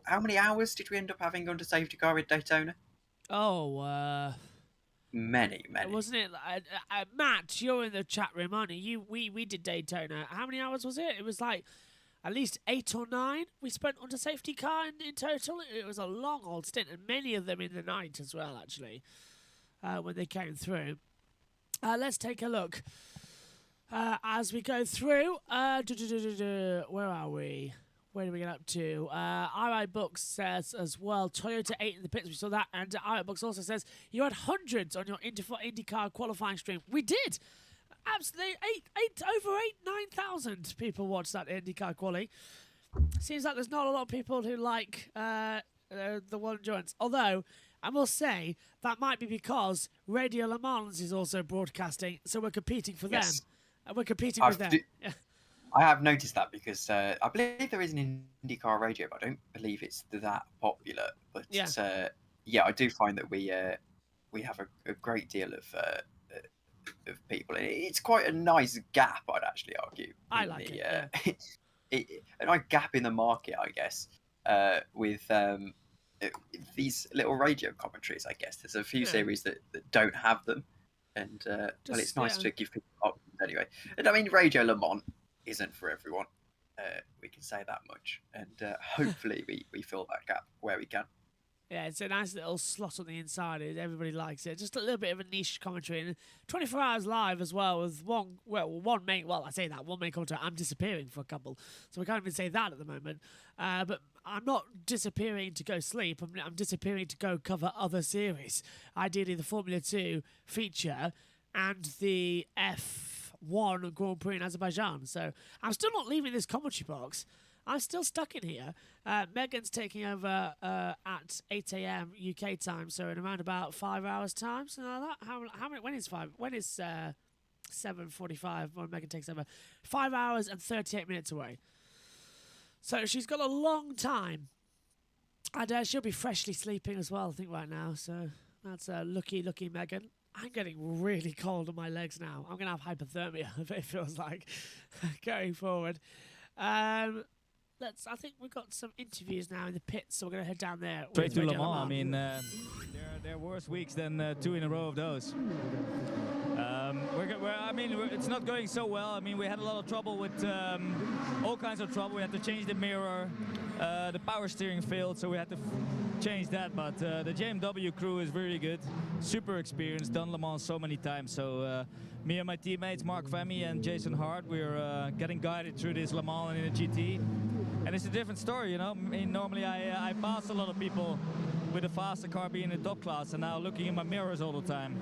How many hours did we end up having under safety car in Daytona? Oh, many. Wasn't it? Matt, you're in the chat room, aren't you? We did Daytona. How many hours was it? It was like at least 8 or 9 we spent on a safety car in total. It was a long old stint, and many of them in the night as well, actually, when they came through. Let's take a look as we go through. Where are we? Where do we get up to? RI Books says as well, Toyota 8 in the pits. We saw that. And RI Books also says, you had hundreds on your IndyCar qualifying stream. We did. Absolutely. Over 9,000 people watched that IndyCar quali. Seems like there's not a lot of people who like the World Endurance. Although, I must say, that might be because Radio Le Mans is also broadcasting, so we're competing for them. We're competing with them. I have noticed that because I believe there is an IndyCar radio, but I don't believe it's that popular. But I do find that we have a great deal of people. It's quite a nice gap, I'd actually argue. I like it. A nice gap in the market, I guess, with these little radio commentaries. I guess there's a few series that don't have them, and well, it's nice to give people options anyway. And I mean, Radio Le Mans isn't for everyone. We can say that much, and hopefully we fill that gap where we can. Yeah, it's a nice little slot on the inside. Everybody likes it. Just a little bit of a niche commentary. And 24 Hours Live as well with one main commentator. I'm disappearing for a couple, so we can't even say that at the moment. But I'm not disappearing to go sleep. I'm disappearing to go cover other series. Ideally, the Formula 2 feature and the F1 Grand Prix in Azerbaijan. So I'm still not leaving this commentary box. I'm still stuck in here. Megan's taking over at 8 a.m. UK time, so in around about 5 hours time, something like that. How many? When is 5? When is 7:45 when Megan takes over? 5 hours and 38 minutes away. So she's got a long time, and she'll be freshly sleeping as well, I think, right now. So that's lucky Megan. I'm getting really cold on my legs now. I'm gonna have hypothermia. It feels like going forward. I think we've got some interviews now in the pits, so we're going to head down there. Straight to Le Mans. I mean, there are worse weeks than 2 in a row of those. It's not going so well. I mean, we had a lot of trouble with all kinds of trouble. We had to change the mirror. The power steering failed, so we had to change that. But the JMW crew is really good, super experienced, done Le Mans so many times. So me and my teammates, Mark Femi and Jason Hart, we're getting guided through this Le Mans in a GT. And it's a different story, you know. I mean, normally I pass a lot of people with a faster car being in the top class, and now looking in my mirrors all the time,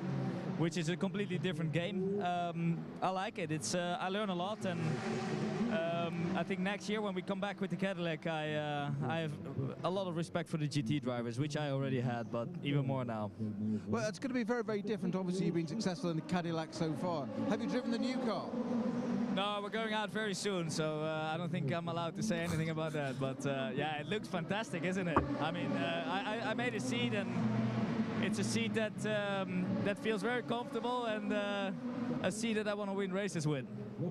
which is a completely different game. I like it. I learn a lot, and I think next year when we come back with the Cadillac, I have a lot of respect for the GT drivers, which I already had, but even more now. Well, it's going to be very, very different. Obviously, you've been successful in the Cadillac so far. Have you driven the new car? No, we're going out very soon, so I don't think I'm allowed to say anything about that. But yeah, it looks fantastic, isn't it? I mean, I made a seat, and it's a seat that that feels very comfortable, and a seat that I want to win races with.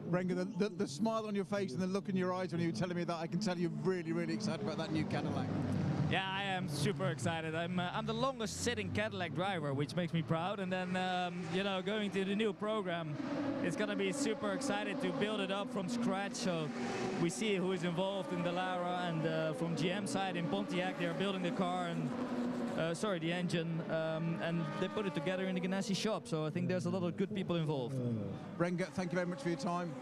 Renger, the smile on your face and the look in your eyes when you were telling me that, I can tell you're really, really excited about that new Cadillac. Yeah, I am super excited. I'm the longest sitting Cadillac driver, which makes me proud. And then, you know, going to the new program, it's going to be super excited to build it up from scratch. So we see who is involved in the Lara, and from GM side in Pontiac, they're building the car and the engine, and they put it together in the Ganassi shop. So I think there's a lot of good people involved. Renger, thank you very much for your time.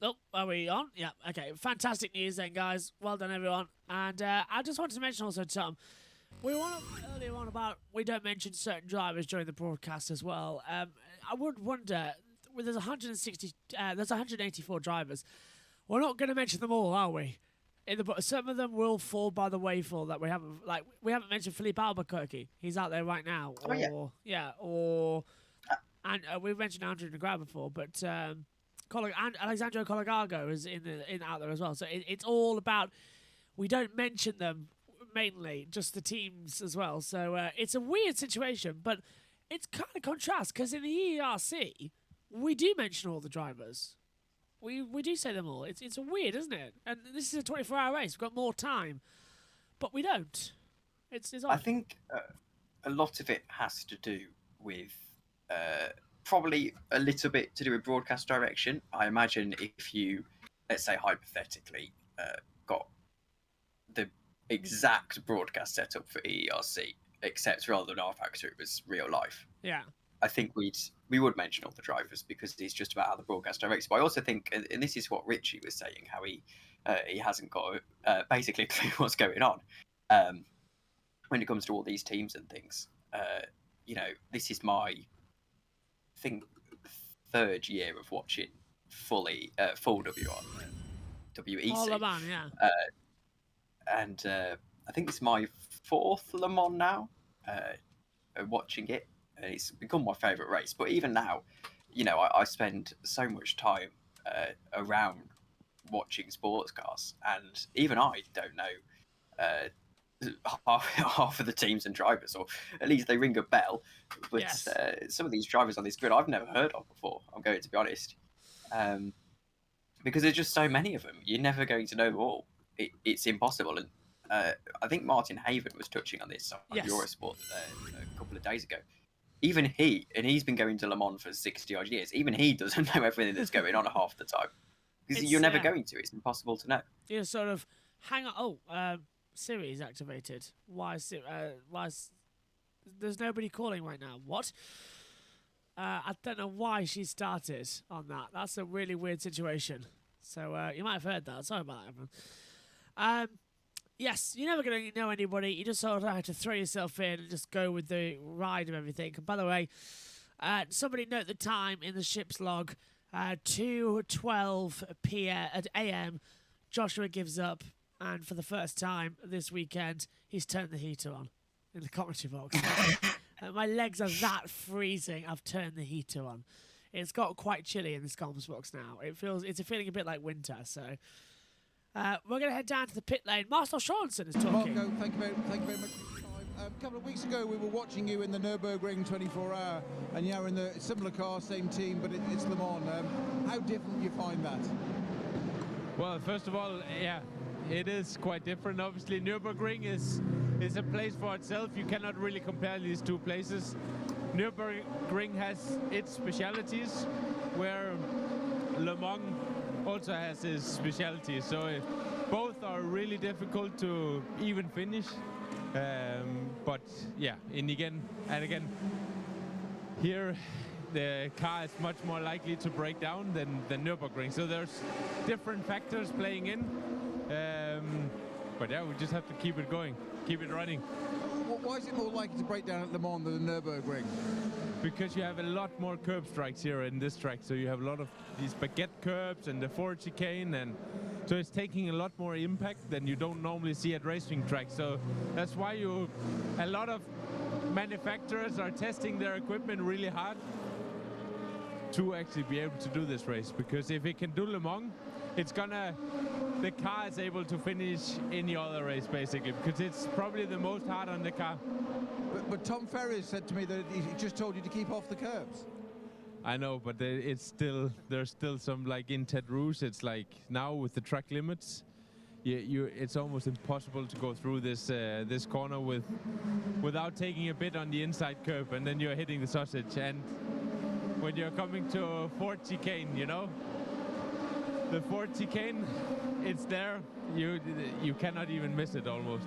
Oh, are we on? Yeah, okay. Fantastic news then, guys. Well done, everyone. And I just wanted to mention also, Tom, we want earlier on about we don't mention certain drivers during the broadcast as well. I would wonder, there's 160, there's 184 drivers. We're not going to mention them all, are we? Some of them will fall by the wayfall that we haven't mentioned Felipe Albuquerque. He's out there right now. And we've mentioned Andrew Negrao before, but Alexandro Colagago is out there as well. So it's all about, we don't mention them mainly, just the teams as well. So it's a weird situation, but it's kind of contrast because in the ERC we do mention all the drivers. We do say them all. It's weird, isn't it? And this is a 24-hour race. We've got more time, but we don't. It's odd. I think a lot of it has to do with probably a little bit to do with broadcast direction. I imagine if you, let's say hypothetically, got the exact broadcast setup for ERC, except rather than our factory, it was real life. Yeah. I think we would mention all the drivers because it's just about how the broadcast directs. But I also think, and this is what Richie was saying, how he hasn't got basically a clue what's going on when it comes to all these teams and things. This is my, I think, third year of watching full WEC. Oh, Le Mans, yeah. And I think it's my fourth Le Mans now, watching it. And it's become my favourite race. But even now, I spend so much time around watching sports cars, and even I don't know half of the teams and drivers, or at least they ring a bell. But Yes. Some of these drivers on this grid I've never heard of before, I'm going to be honest. Because there's just so many of them. You're never going to know them all. It's impossible. And I think Martin Haven was touching on this on Yes. Eurosport a couple of days ago. Even he, and he's been going to Le Mans for 60-odd years, even he doesn't know everything that's going on half the time. Because you're never going to. It's impossible to know. You sort of hang on. Oh, Siri is activated. Why there's nobody calling right now? What? I don't know why she started on that. That's a really weird situation. So you might have heard that. Sorry about that, everyone. Yes, you're never going to know anybody. You just sort of have to throw yourself in and just go with the ride of everything. And by the way, somebody note the time in the ship's log. 2:12 a.m. Joshua gives up, and for the first time this weekend, he's turned the heater on in the commentary box. My legs are that freezing. I've turned the heater on. It's got quite chilly in this comms box now. It's feeling a bit like winter. So. We're going to head down to the pit lane. Marcel Schorensen is talking. Marco, thank you very much for your time. A couple of weeks ago, we were watching you in the Nürburgring 24-hour, and you're in the similar car, same team, but it's Le Mans. How different do you find that? Well, first of all, yeah, it is quite different. Obviously, Nürburgring is a place for itself. You cannot really compare these two places. Nürburgring has its specialities, where Le Mans also has his specialty, so both are really difficult to even finish. But yeah, and again, here the car is much more likely to break down than Nürburgring. So there's different factors playing in. But yeah, we just have to keep it going, keep it running. Why is it more likely to break down at Le Mans than the Nürburgring? Because you have a lot more curb strikes here in this track. So you have a lot of these baguette curbs and the forward chicane, and so it's taking a lot more impact than you don't normally see at racing tracks. So that's why a lot of manufacturers are testing their equipment really hard to actually be able to do this race. Because if it can do Le Mans, the car is able to finish any other race basically, because it's probably the most hard on the car. But Tom Ferrier said to me that he just told you to keep off the curbs. I know, but there's still some like in Ted Rouge. It's like now with the track limits, it's almost impossible to go through this corner without taking a bit on the inside curb, and then you're hitting the sausage. And when you're coming to a Ford chicane, the Ford chicane, it's there. You cannot even miss it almost.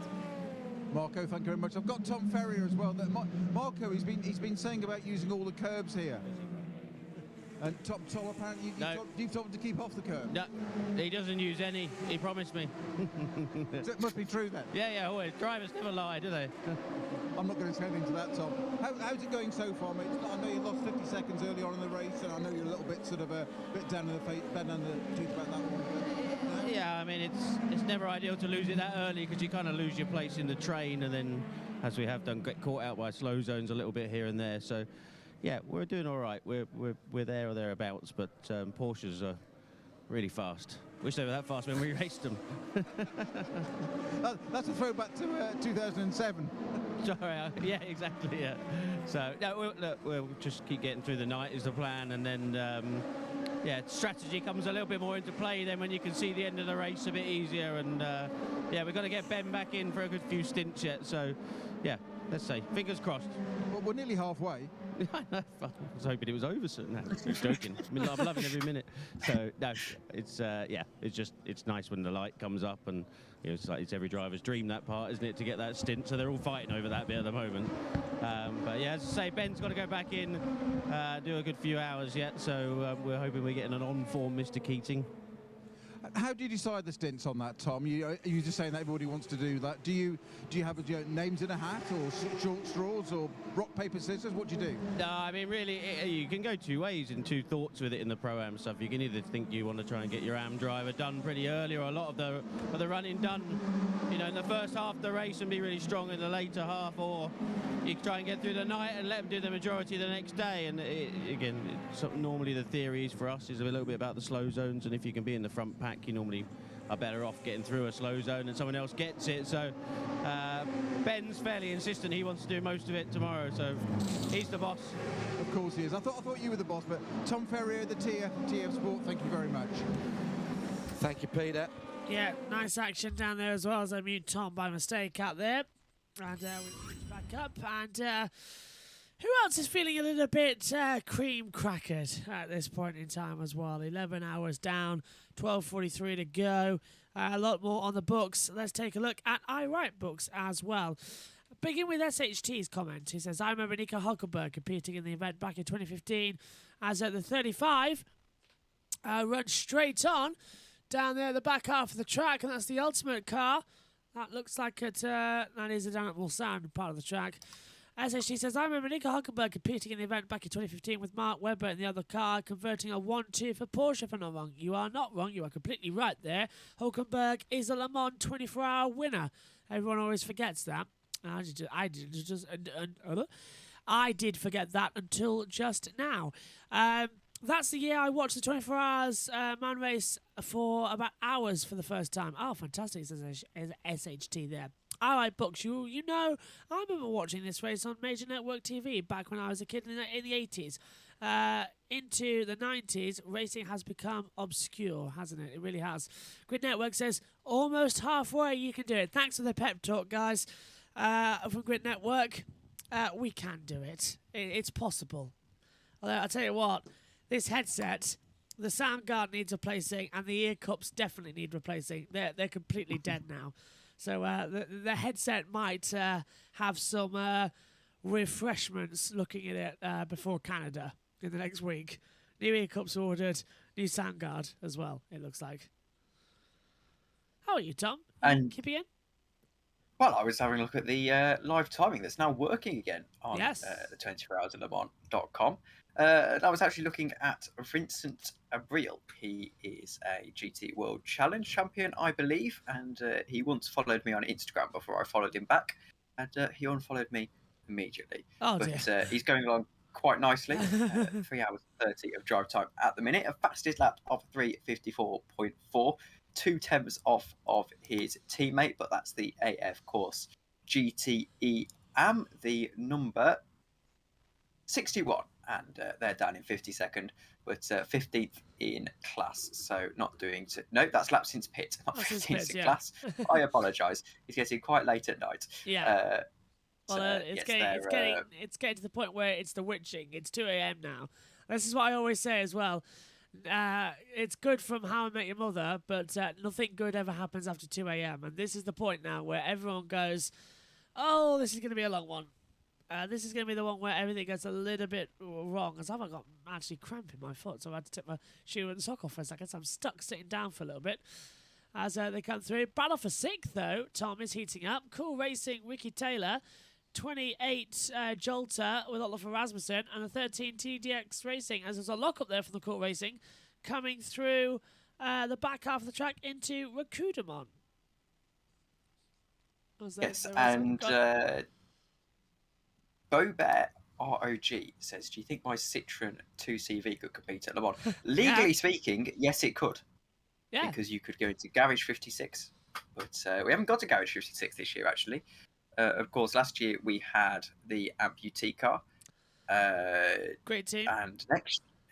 Marco, thank you very much. I've got Tom Ferrier as well. Marco, he's been saying about using all the curbs here. And Tom, apparently you've told him to keep off the curb. No, he doesn't use any. He promised me. So it must be true then. Yeah, always. Drivers never lie, do they? I'm not going to say anything to that, Tom. How's it going so far, mate? I know you lost 50 seconds early on in the race, and I know you're a little bit sort of a bit down in the teeth about that one. Yeah, I mean, it's never ideal to lose it that early because you kind of lose your place in the train, and then, as we have done, get caught out by slow zones a little bit here and there. So, yeah, we're doing all right. We're there or thereabouts, but Porsches are really fast. Wish they were that fast when we raced them. That's a throwback to 2007. Sorry, yeah, exactly, yeah. So, no, we'll just keep getting through the night is the plan, and then, yeah, strategy comes a little bit more into play then when you can see the end of the race a bit easier, and, yeah, we've got to get Ben back in for a good few stints yet, so, yeah, let's say, fingers crossed. Well, we're nearly halfway. I was hoping it was over soon. No, I'm joking. I'm loving every minute. So no, it's yeah, it's nice when the light comes up, and you know, it's every driver's dream, that part, isn't it, to get that stint. So they're all fighting over that bit at the moment. But yeah, as I say, Ben's got to go back in, do a good few hours yet. So we're hoping we're getting an on-form Mr. Keating. How do you decide the stints on that, Tom? Are you just saying that everybody wants to do that? Do you have names in a hat, or short straws, or rock, paper, scissors? What do you do? No, I mean, really, you can go two ways and two thoughts with it in the Pro-Am stuff. You can either think you want to try and get your Am driver done pretty early, or a lot of the running done, you know, in the first half of the race and be really strong in the later half, or you can try and get through the night and let them do the majority the next day. And again, normally the theories for us is a little bit about the slow zones, and if you can be in the front pack, you normally are better off getting through a slow zone and someone else gets it. So Ben's fairly insistent he wants to do most of it tomorrow, so he's the boss. Of course he is. I thought you were the boss, but Tom Ferrier, the TF Sport, thank you very much. Thank you, Peter. Yeah, nice action down there as well, as I mute Tom by mistake out there. And we back up, and who else is feeling a little bit cream crackered at this point in time as well? 11 hours down, 12:43 to go. A lot more on the books. Let's take a look at I Write Books as well. Begin with SHT's comment. He says, I remember Nico Hulkenberg competing in the event back in 2015 as at the 35 run straight on down there at the back half of the track, and that's the ultimate car. That looks like it. That is a down at Mulsanne part of the track. SHT says, I remember Nico Hulkenberg competing in the event back in 2015 with Mark Webber in the other car, converting a 1-2 for Porsche, if I'm not wrong. You are not wrong. You are completely right there. Hulkenberg is a Le Mans 24-hour winner. Everyone always forgets that. I did forget that until just now. That's the year I watched the 24 Hours man race for about hours for the first time. Oh, fantastic, says SHT there. I Write Books. You know, I remember watching this race on Major Network TV back when I was a kid in the 80s. Into the 90s, racing has become obscure, hasn't it? It really has. Grid Network says, almost halfway you can do it. Thanks for the pep talk, guys, from Grid Network. We can do it. It's possible. Although, I'll tell you what, this headset, the sound guard needs replacing, and the ear cups definitely need replacing. They're completely dead now. So the headset might have some refreshments looking at it before Canada in the next week. New ear cups ordered, new sound guard as well, it looks like. How are you, Tom? And keep in? Well, I was having a look at the live timing that's now working again on the 24hoursandlemans.com. I was actually looking at Vincent Abril. He is a GT World Challenge champion, I believe, and he once followed me on Instagram before I followed him back, and he unfollowed me immediately. Oh, but dear. He's going along quite nicely. 3 hours 30 of drive time at the minute. A fastest lap of 3:54.4. 2/10 off of his teammate, but that's the AF course GTE Am, the number 61, and they're down in 52nd, but 15th in class, so not doing no, that's lap since pit, not 15th in class. I apologise. It's getting quite late at night. Yeah. Well, it's getting to the point where it's the witching. It's 2 a.m. now. This is what I always say as well. It's good from How I Met Your Mother, but nothing good ever happens after 2 a.m. And this is the point now where everyone goes, oh, this is going to be a long one. This is going to be the one where everything gets a little bit wrong. As I've got actually cramp in my foot, so I had to take my shoe and sock off for a second. So I'm stuck sitting down for a little bit as they come through. Battle for 6th, though. Tom is heating up. Cool Racing, Ricky Taylor. 28 Jolter with Oliver Rasmussen, and the 13 TDX Racing, as there's a lock up there from the Court Racing, coming through the back half of the track into Rakudamon. Yes, and Bobert ROG says, do you think my Citroen 2CV could compete at Le Mans? Legally speaking, yes, it could. Yeah. Because you could go into Garage 56. But we haven't got to Garage 56 this year, actually. Of course, last year we had the amputee car. Great team. And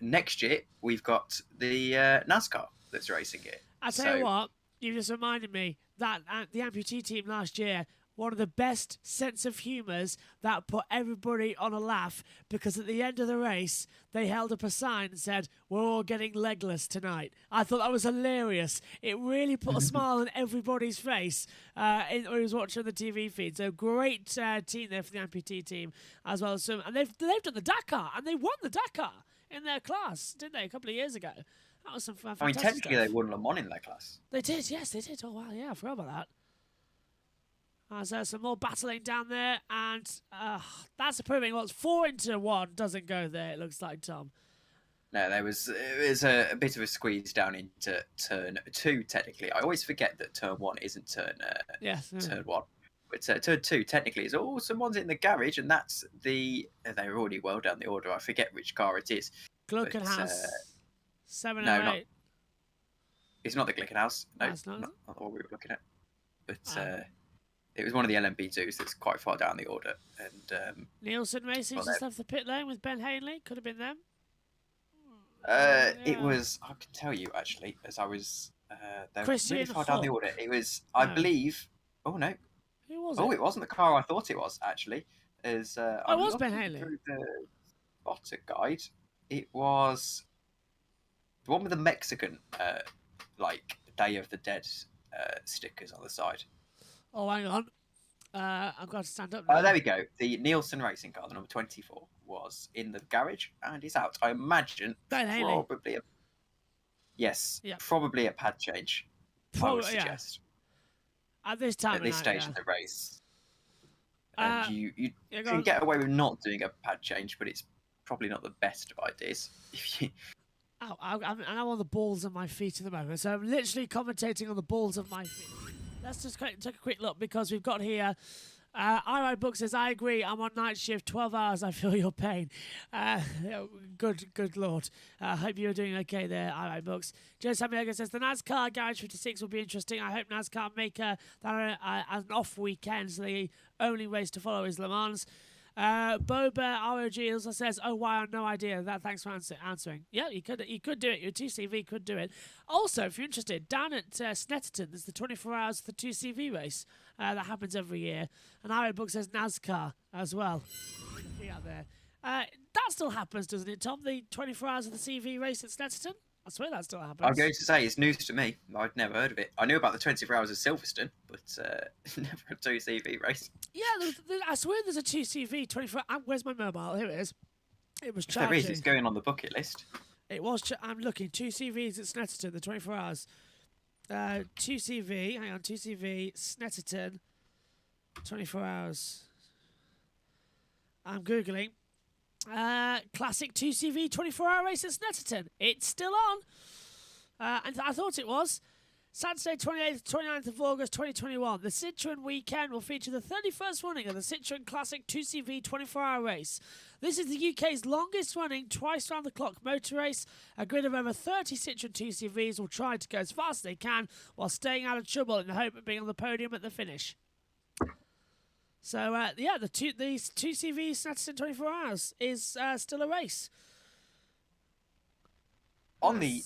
next year we've got the NASCAR that's racing it. I'll tell you what, you just reminded me that the amputee team last year, one of the best sense of humours that put everybody on a laugh, because at the end of the race, they held up a sign and said, we're all getting legless tonight. I thought that was hilarious. It really put a smile on everybody's face when he was watching the TV feed. So great team there for the amputee team as well as some. And they've done the Dakar, and they won the Dakar in their class, didn't they, a couple of years ago? That was some fantastic I mean, technically stuff. they won Le Mans in their class. They did, yes, they did. Oh, wow, yeah, I forgot about that. There's some more battling down there, and that's proving what's 4-1 doesn't go there, it looks like, Tom. No, it was a bit of a squeeze down into turn 2, technically. I always forget that turn 1 isn't turn 1. But turn 2, technically, is someone's in the garage, and that's they're already well down the order. I forget which car it is. Glickenhaus. 7 no, or 8. not. It's not the Glickenhaus. No, That's not what we were looking at. But it was one of the LMP2s that's quite far down the order. And Nielsen Racing just left the pit lane with Ben Hanley. Could have been them. It was, I can tell you actually, as I was they were Christian really far down the order. It was, I believe, oh no. Who was it it wasn't the car I thought it was, actually. It was Ben Hanley. Through the spotter guide. It was the one with the Mexican, like, Day of the Dead stickers on the side. Oh, hang on. I've got to stand up now. There we go. The Nielsen Racing car, the number 24, was in the garage and is out. I imagine probably probably a pad change. I would suggest. At this time, at this stage of the race, you go can on. get away with not doing a pad change, but it's probably not the best of ideas. I'm on the balls of my feet at the moment, so I'm literally commentating on the balls of my feet. Let's just take a quick look, because we've got here. iRide Book says, I agree, I'm on night shift, 12 hours, I feel your pain. Good Lord. I hope you're doing okay there, iRide Books. Joe Samiega says, the NASCAR Garage 56 will be interesting. I hope NASCAR make that an off weekend, so the only race to follow is Le Mans. Boba ROG also says, oh wow, no idea. Thanks for answering. Yeah, you could do it. Your 2CV could do it. Also, if you're interested, down at Snetterton, there's the 24 Hours for the 2CV race that happens every year. And our book says NASCAR as well. Out there. That still happens, doesn't it, Tom? The 24 Hours of the CV race at Snetterton? I swear that still happens. I'm going to say it's news to me. I'd never heard of it. I knew about the 24 Hours of Silverstone, but never a 2CV race. Yeah, I swear there's a 2CV 24. Where's my mobile? Here it is. It was charging. If there is, it's going on the bucket list. It was. I'm looking. 2CVs at Snetterton, the 24 Hours. 2CV. Hang on. 2CV Snetterton, 24 Hours. I'm Googling. Classic 2CV 24-hour race at Snetterton. It's still on. And I thought it was. Saturday, 28th, 29th of August, 2021. The Citroen weekend will feature the 31st running of the Citroen Classic 2CV 24-hour race. This is the UK's longest running, twice round the clock motor race. A grid of over 30 Citroen 2CVs will try to go as fast as they can while staying out of trouble in the hope of being on the podium at the finish. So, the 2CV Snetterton 24 Hours is still a race. On the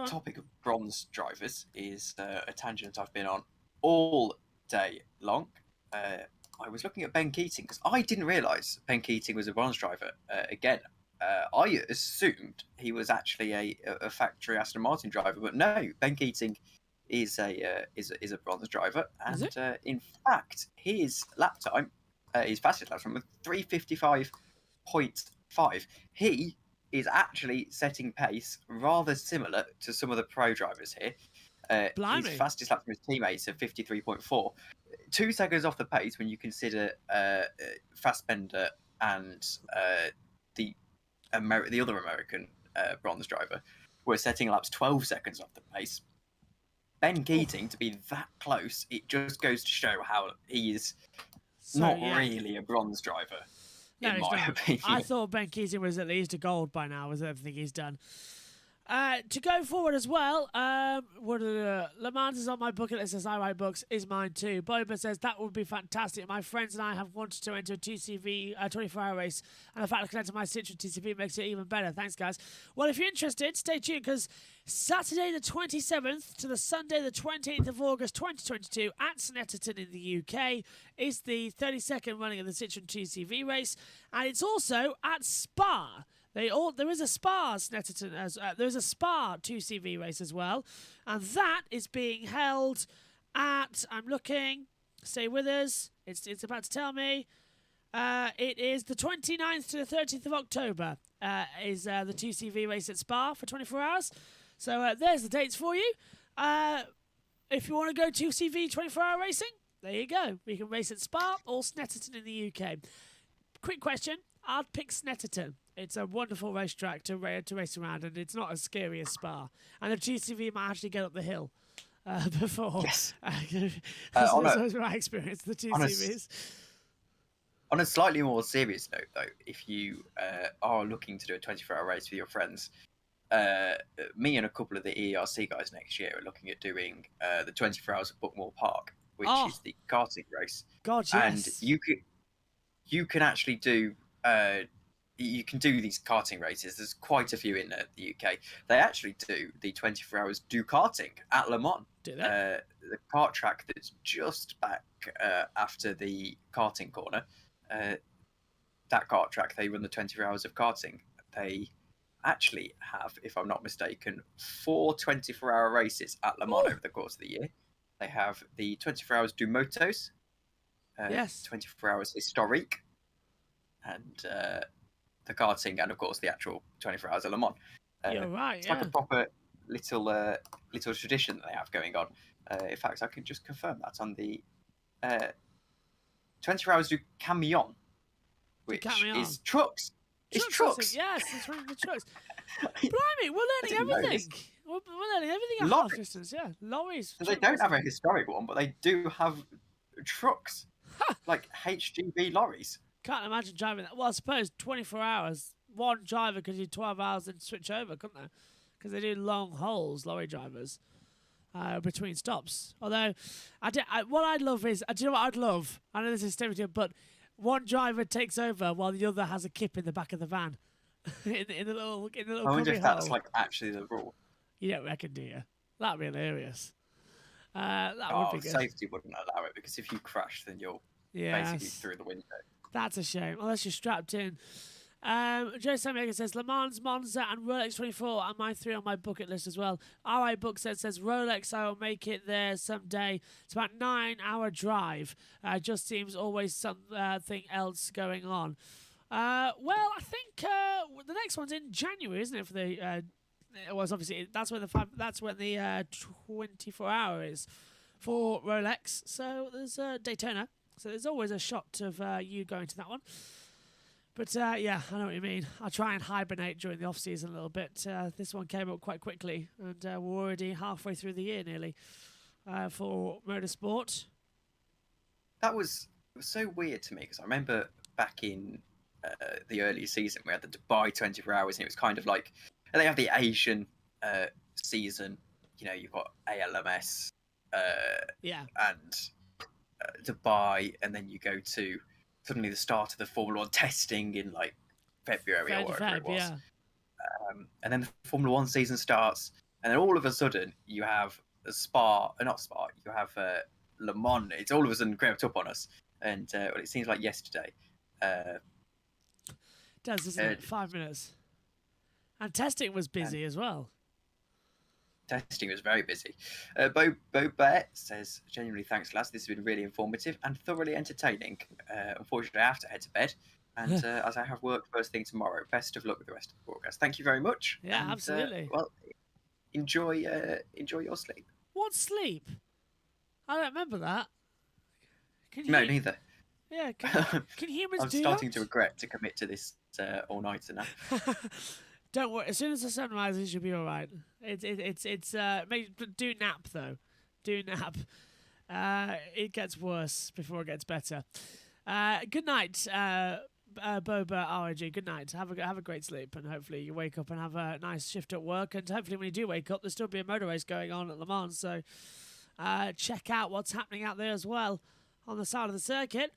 topic of bronze drivers is a tangent I've been on all day long. I was looking at Ben Keating because I didn't realise Ben Keating was a bronze driver. Again, I assumed he was actually a factory Aston Martin driver, but no, Ben Keating is a bronze driver, and in fact, his lap time, his fastest lap time, was 3:55.5. He is actually setting pace rather similar to some of the pro drivers here. His fastest lap from his teammates of 53.4. 2 seconds off the pace when you consider Fassbender and the other American bronze driver were setting laps 12 seconds off the pace. Ben Keating to be that close, it just goes to show how he is not really a bronze driver, No, in he's my not. opinion. I thought Ben Keating was at least a gold by now with everything he's done. To go forward as well, Le Mans is on my bucket list as I write books, is mine too. Boba says that would be fantastic. My friends and I have wanted to enter a TCV 24-hour race, and the fact I can enter my Citroen TCV makes it even better. Thanks, guys. Well, if you're interested, stay tuned, because Saturday the 27th to the Sunday the 28th of August 2022 at Snetterton in the UK is the 32nd running of the Citroen TCV race, and it's also at Spa. There is a Spa Snetterton there is a Spa 2CV race as well, and that is being held at, I'm looking, stay with us, it's about to tell me, it is the 29th to the 30th of October is the 2CV race at Spa for 24 hours. So there's the dates for you. If you want to go 2CV 24-hour racing, there you go. We can race at Spa or Snetterton in the UK. Quick question, I'd pick Snetterton. It's a wonderful racetrack to race around, and it's not as scary as Spa. And the GTV might actually get up the hill before. Yes. That's always my experience, the GTVs. On a slightly more serious note, though, if you are looking to do a 24-hour race with your friends, me and a couple of the ERC guys next year are looking at doing the 24 Hours at Bookmore Park, which is the karting race. God, yes. And you can actually do... you can do these karting races. There's quite a few in the UK. They actually do the 24 Hours do karting at Le Mans. Do they? The kart track that's just back after the karting corner. That kart track, they run the 24 Hours of karting. They actually have, if I'm not mistaken, 4 24-hour races at Le Mans over the course of the year. They have the 24 Hours du Motos. Yes. 24 Hours Historique. And... the karting, and of course the actual 24 Hours of Le Mans. You're right. It's like a proper little tradition that they have going on. In fact, I can just confirm that on the 24 Hours du Camion, which is trucks. It's trucks. Yes, it's running the trucks. Blimey, we're learning everything. We're learning everything at half distance. Yeah, lorries. So they don't have a historic one, but they do have trucks, like HGV lorries. Can't imagine driving that. Well, I suppose 24 hours, one driver could do 12 hours and switch over, couldn't they? Because they do long hauls, lorry drivers, between stops. Although, what I'd love is, do you know what I'd love? I know this is stereotypical, but one driver takes over while the other has a kip in the back of the van. in the little I wonder if that's hole. like actually the rule. You don't reckon, do you? That'd be hilarious. That would be good. Safety wouldn't allow it, because if you crash, then you're basically through the window. That's a shame, unless you're strapped in. Joe Samega says, Le Mans, Monza, and Rolex 24 are my 3 on my bucket list as well. RI Book says Rolex, I will make it there someday. It's about 9-hour drive. Just seems always something else going on. Well, I think the next one's in January, isn't it? For the obviously that's when the 24 hour is for Rolex. So there's Daytona. So there's always a shot of you going to that one. But yeah, I know what you mean. I'll try and hibernate during the off-season a little bit. This one came up quite quickly, and we're already halfway through the year nearly for motorsport. It was so weird to me, because I remember back in the early season, we had the Dubai 24 Hours, and it was kind of like, and they have the Asian season. You know, you've got ALMS and Dubai, and then you go to suddenly the start of the Formula 1 testing in like February or whatever it was. Yeah. And then the Formula 1 season starts, and then all of a sudden you have you have Le Mans. It's all of a sudden crept up on us, and it seems like yesterday. Does, isn't it? 5 minutes. And testing was busy as well. Testing was very busy. Bo Bear says, genuinely thanks, lads. This has been really informative and thoroughly entertaining. Unfortunately, I have to head to bed, and as I have work first thing tomorrow. Best of luck with the rest of the broadcast. Thank you very much. Yeah, and, absolutely. Well, enjoy your sleep. What sleep? I don't remember that. No, neither. Yeah, can humans I'm do starting that? to regret to commit to this all-nighter now. Don't worry. As soon as the sun rises, you'll be all right. Do nap though. Do nap. It gets worse before it gets better. Good night, Boba RIG. Good night. Have a great sleep, and hopefully you wake up and have a nice shift at work. And hopefully when you do wake up, there'll still be a motor race going on at Le Mans. So check out what's happening out there as well on the side of the circuit.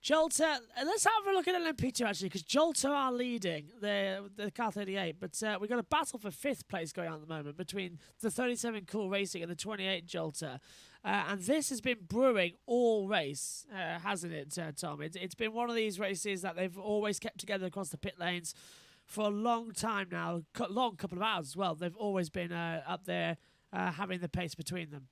Jolter, let's have a look at LMP2 actually, because Jolter are leading the car 38, but we've got a battle for 5th place going on at the moment between the 37 Cool Racing and the 28 Jolter. And this has been brewing all race, hasn't it, Tom? It's been one of these races that they've always kept together across the pit lanes for a long time now, long couple of hours as well. They've always been up there having the pace between them.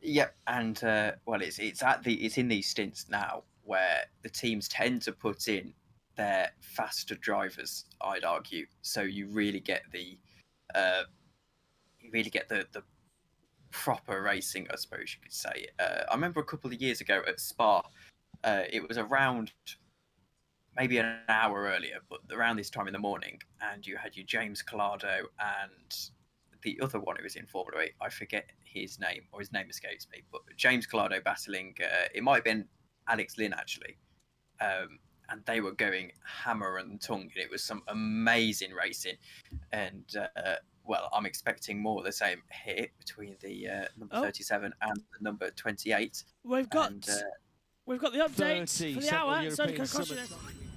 Yep, and it's in these stints now where the teams tend to put in their faster drivers, I'd argue. So you really get the proper racing, I suppose you could say. I remember a couple of years ago at Spa, it was around maybe an hour earlier, but around this time in the morning, and you had your James Collado and the other one who was in Formula 8, I forget his name, or his name escapes me, but James Collado battling, it might have been Alex Lynn actually, and they were going hammer and tongue, and it was some amazing racing, and well, I'm expecting more of the same here between the number 37 and the number 28. We've got the update for the hour.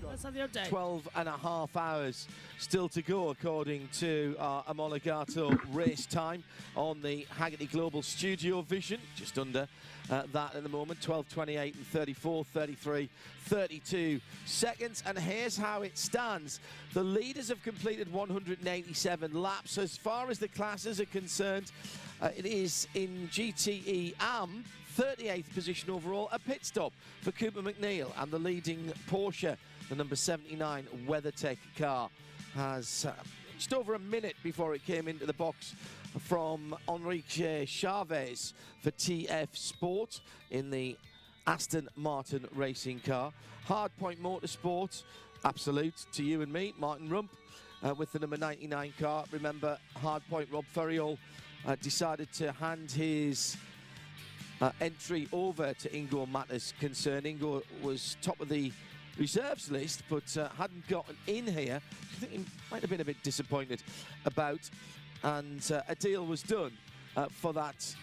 Let's have the update. 12.5 hours still to go, according to our Omologato race time on the Haggerty Global Studio Vision. Just under that at the moment. 12:28 and 34, 33, 32 seconds. And here's how it stands. The leaders have completed 187 laps. As far as the classes are concerned, it is in GTE AM, 38th position overall, a pit stop for Cooper McNeil, and the leading Porsche, the number 79 WeatherTech car, has just over a minute before it came into the box from Enrique Chavez for TF Sport in the Aston Martin racing car. Hardpoint Motorsport, absolute to you and me, Martin Rump, with the number 99 car. Remember, Hardpoint Rob Ferriol decided to hand his entry over to Ingo Matters concern. Ingo was top of the reserves list, but hadn't gotten in here. I think he might have been a bit disappointed about, and a deal was done for that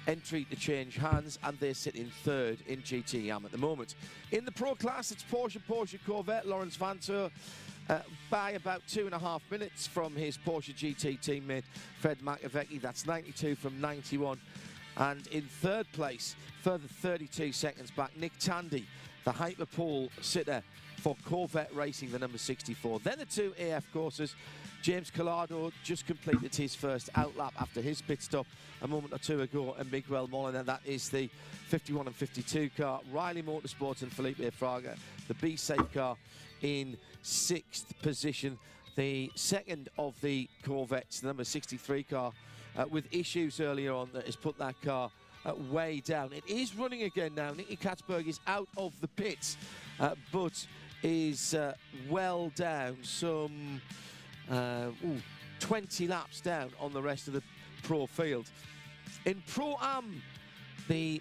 entry to change hands, and they're sitting third in GTM at the moment. In the Pro class, it's Porsche Corvette, Lawrence Vantour, by about 2.5 minutes from his Porsche GT teammate Fred Makovecki. That's 92 from 91. And in third place, further 32 seconds back, Nick Tandy, the Hyperpole sitter for Corvette Racing, the number 64. Then the two AF courses. James Collado just completed his first outlap after his pit stop a moment or two ago, and Miguel Molina, that is the 51 and 52 car. Riley Motorsports and Felipe Fraga, the B-Safe car, in 6th position. The second of the Corvettes, the number 63 car, with issues earlier on, that has put that car way down. It is running again now. Nicky Katzberg is out of the pits, but is well down, some 20 laps down on the rest of the Pro field. In Pro-Am, the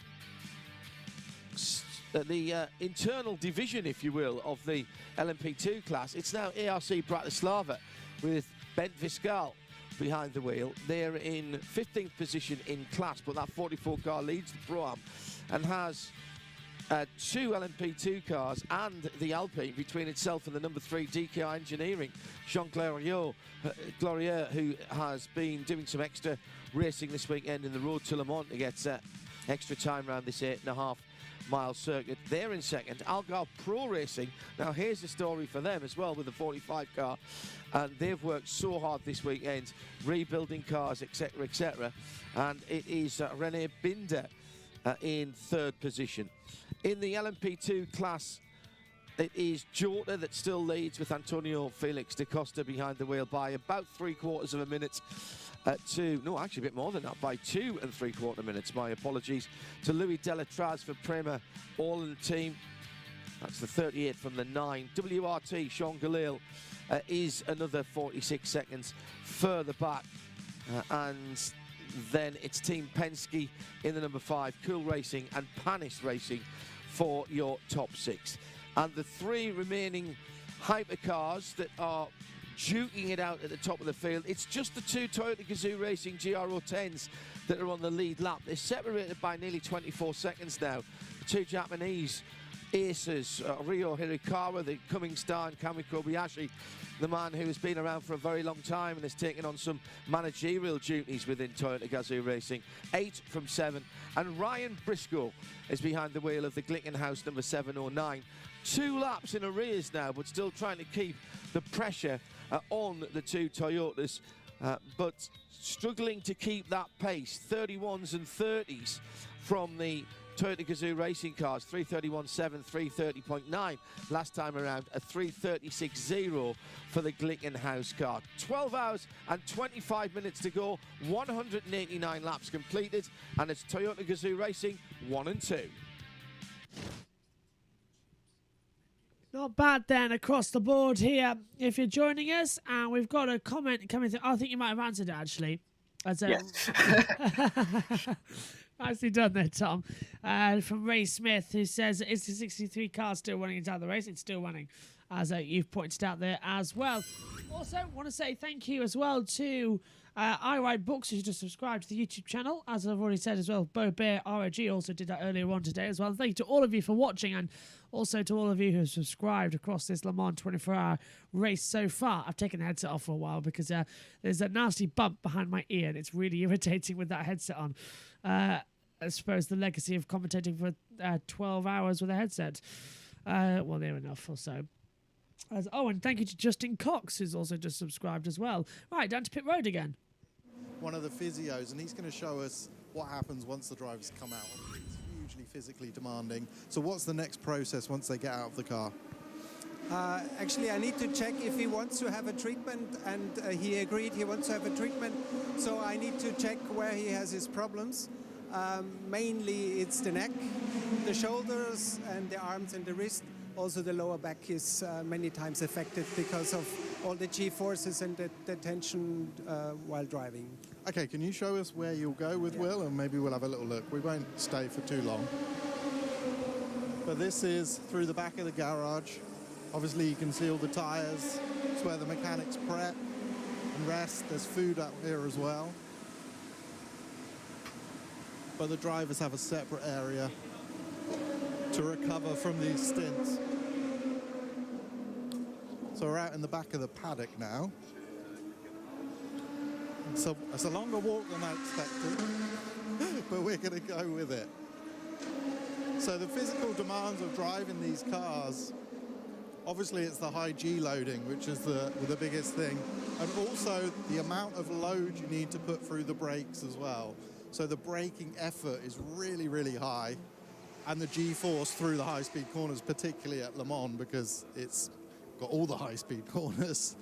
internal division, if you will, of the LMP2 class, it's now ARC Bratislava with Bent Viscal behind the wheel. They're in 15th position in class, but that 44 car leads the Pro-Am and has two LMP2 cars and the Alpine between itself and the number 3 DKI Engineering, Jean Glorieux, who has been doing some extra racing this weekend in the Road to Le Mans to get extra time around this 8.5 mile circuit. They're in second. Algarve Pro Racing, now here's the story for them as well with the 45 car, and they've worked so hard this weekend rebuilding cars, etc., and it is René Binder in third position. In the LMP2 class, It is Jota that still leads with Antonio Felix da Costa behind the wheel by about 3/4 of a minute no, actually a bit more than that, by 2 3/4 minutes. My apologies to Louis Delatraz for Prema, all in the team. That's the 38 from the 9. WRT, Sean Galil, is another 46 seconds further back. And then it's Team Penske in the number 5, Cool Racing and Panis Racing for your top 6. And the 3 remaining hypercars that are duking it out at the top of the field, it's just the 2 Toyota Gazoo Racing GRO10s that are on the lead lap. They're separated by nearly 24 seconds now. The 2 Japanese aces, Ryo Hirakawa, the coming star, and Kami Kobayashi, the man who has been around for a very long time and has taken on some managerial duties within Toyota Gazoo Racing. 8 from 7. And Ryan Briscoe is behind the wheel of the Glickenhaus number 709. 2 laps in arrears now, but still trying to keep the pressure on the 2 Toyotas, but struggling to keep that pace. 31s and 30s from the Toyota Gazoo Racing cars, 331.7, 330.9. Last time around, a 336.0 for the Glickenhaus car. 12 hours and 25 minutes to go, 189 laps completed, and it's Toyota Gazoo Racing 1 and 2. Not bad then across the board here. If you're joining us, and we've got a comment coming through. I think you might have answered it actually. Yes. Nicely done there, Tom. From Ray Smith, who says, is the 63 car still running inside the race? It's still running, as you've pointed out there as well. Also, want to say thank you as well to I Write Books, who just subscribed to the YouTube channel. As I've already said as well, Bo Bear ROG also did that earlier on today as well. Thank you to all of you for watching, and also to all of you who have subscribed across this Le Mans 24-hour race so far. I've taken the headset off for a while because there's a nasty bump behind my ear, and it's really irritating with that headset on. I suppose the legacy of commentating for 12 hours with a headset. Well, near enough or so. And thank you to Justin Cox, who's also just subscribed as well. Right, down to pit road again. One of the physios, and he's going to show us what happens once the drivers come out. It's hugely physically demanding. So what's the next process once they get out of the car? Actually, I need to check if he wants to have a treatment, and he agreed he wants to have a treatment. So I need to check where he has his problems. Mainly it's the neck, the shoulders, and the arms and the wrist. Also the lower back is many times affected because of all the G-forces and the tension while driving. Okay, can you show us where you'll go with Will, and maybe we'll have a little look. We won't stay for too long. But this is through the back of the garage. Obviously you can see all the tyres. It's where the mechanics prep and rest. There's food up here as well. But the drivers have a separate area to recover from these stints. So we're out in the back of the paddock now. So it's a longer walk than I expected, but we're going to go with it. So the physical demands of driving these cars, obviously it's the high G loading, which is the biggest thing, and also the amount of load you need to put through the brakes as well. So the braking effort is really, really high, and the G-force through the high-speed corners, particularly at Le Mans, because it's got all the high-speed corners.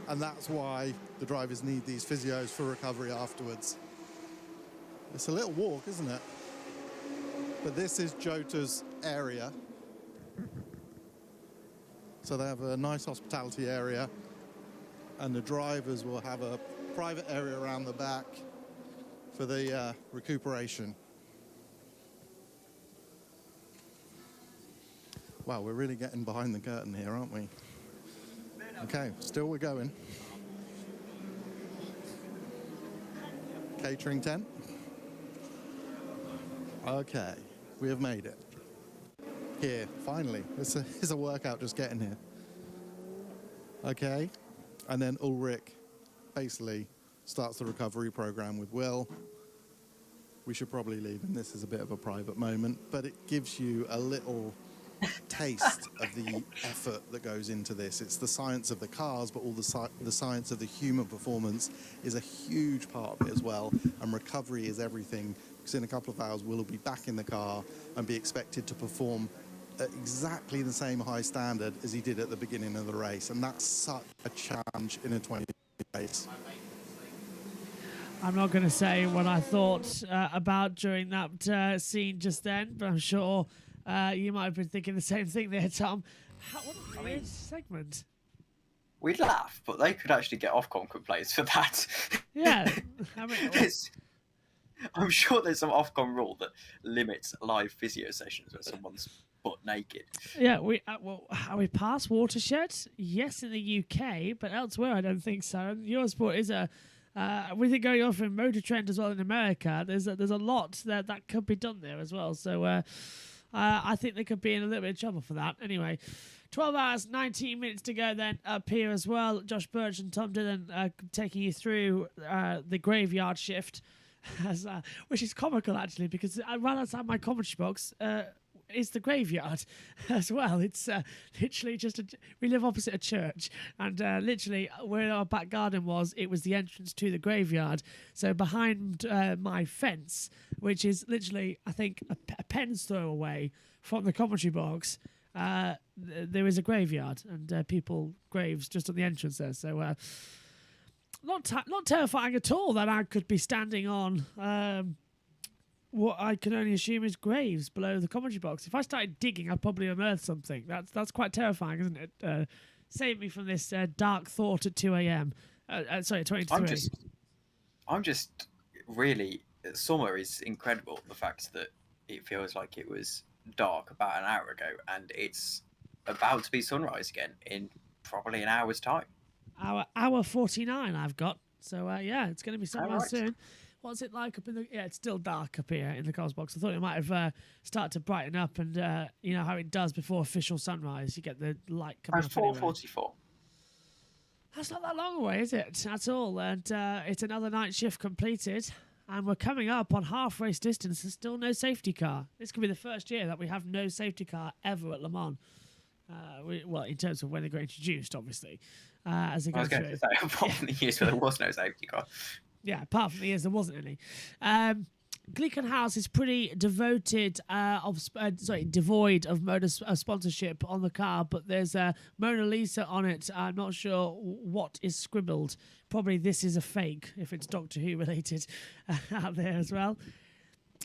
And that's why the drivers need these physios for recovery afterwards. It's a little walk, isn't it? But this is Jota's area. So they have a nice hospitality area, and the drivers will have a private area around the back for the recuperation. Wow, we're really getting behind the curtain here, aren't we? Okay, still we're going. Catering tent. Okay, we have made it. Here, finally. It's a workout just getting here. Okay, and then Ulrich basically starts the recovery program with Will. We should probably leave, and this is a bit of a private moment, but it gives you a little taste of the effort that goes into this. It's the science of the cars, but all the science of the human performance is a huge part of it as well, and recovery is everything because in a couple of hours we'll be back in the car and be expected to perform at exactly the same high standard as he did at the beginning of the race, and that's such a challenge in a 20 race. I'm not going to say what I thought about during that scene just then, but I'm sure you might have been thinking the same thing there, Tom. What a weird segment. We'd laugh, but they could actually get Ofcom complaints for that. Yeah, I mean, I'm sure there's some Ofcom rule that limits live physio sessions where someone's butt naked. Yeah, are we past watershed? Yes, in the UK, but elsewhere I don't think so. And Eurosport is with it going off in Motor Trend as well in America. There's a lot that could be done there as well. So I think they could be in a little bit of trouble for that. Anyway, 12 hours, 19 minutes to go then up here as well. Josh Birch and Tom Dillon taking you through the graveyard shift, which is comical actually, because right outside my commentary box is the graveyard as well. It's literally just we live opposite a church, and literally where our back garden was, it was the entrance to the graveyard. So behind my fence, which is literally I think a pen's throw away from the commentary box, there is a graveyard and people graves just on the entrance there. So not terrifying at all that I could be standing on what I can only assume is graves below the commentary box. If I started digging, I'd probably unearth something. That's quite terrifying, isn't it? Save me from this dark thought at 2 a.m. Sorry, 23. I'm just really... Summer is incredible. The fact that it feels like it was dark about an hour ago and it's about to be sunrise again in probably an hour's time. Hour 49 I've got. So, yeah, it's going to be sunrise soon. What's it like up in the... Yeah, it's still dark up here in the Cosbox. I thought it might have started to brighten up and, you know, how it does before official sunrise. You get the light coming up anyway. 4:44. That's not that long away, is it? At all. And it's another night shift completed. And we're coming up on half race distance. There's still no safety car. This could be the first year that we have no safety car ever at Le Mans. Well, in terms of when they got introduced, obviously. As they go through. I was going to say, apart from the years where there was no safety car. Yeah, apart from the years there wasn't any. Glickenhaus is pretty devoid of motor sponsorship on the car, but there's a Mona Lisa on it. I'm not sure what is scribbled. Probably this is a fake if it's Doctor Who related out there as well.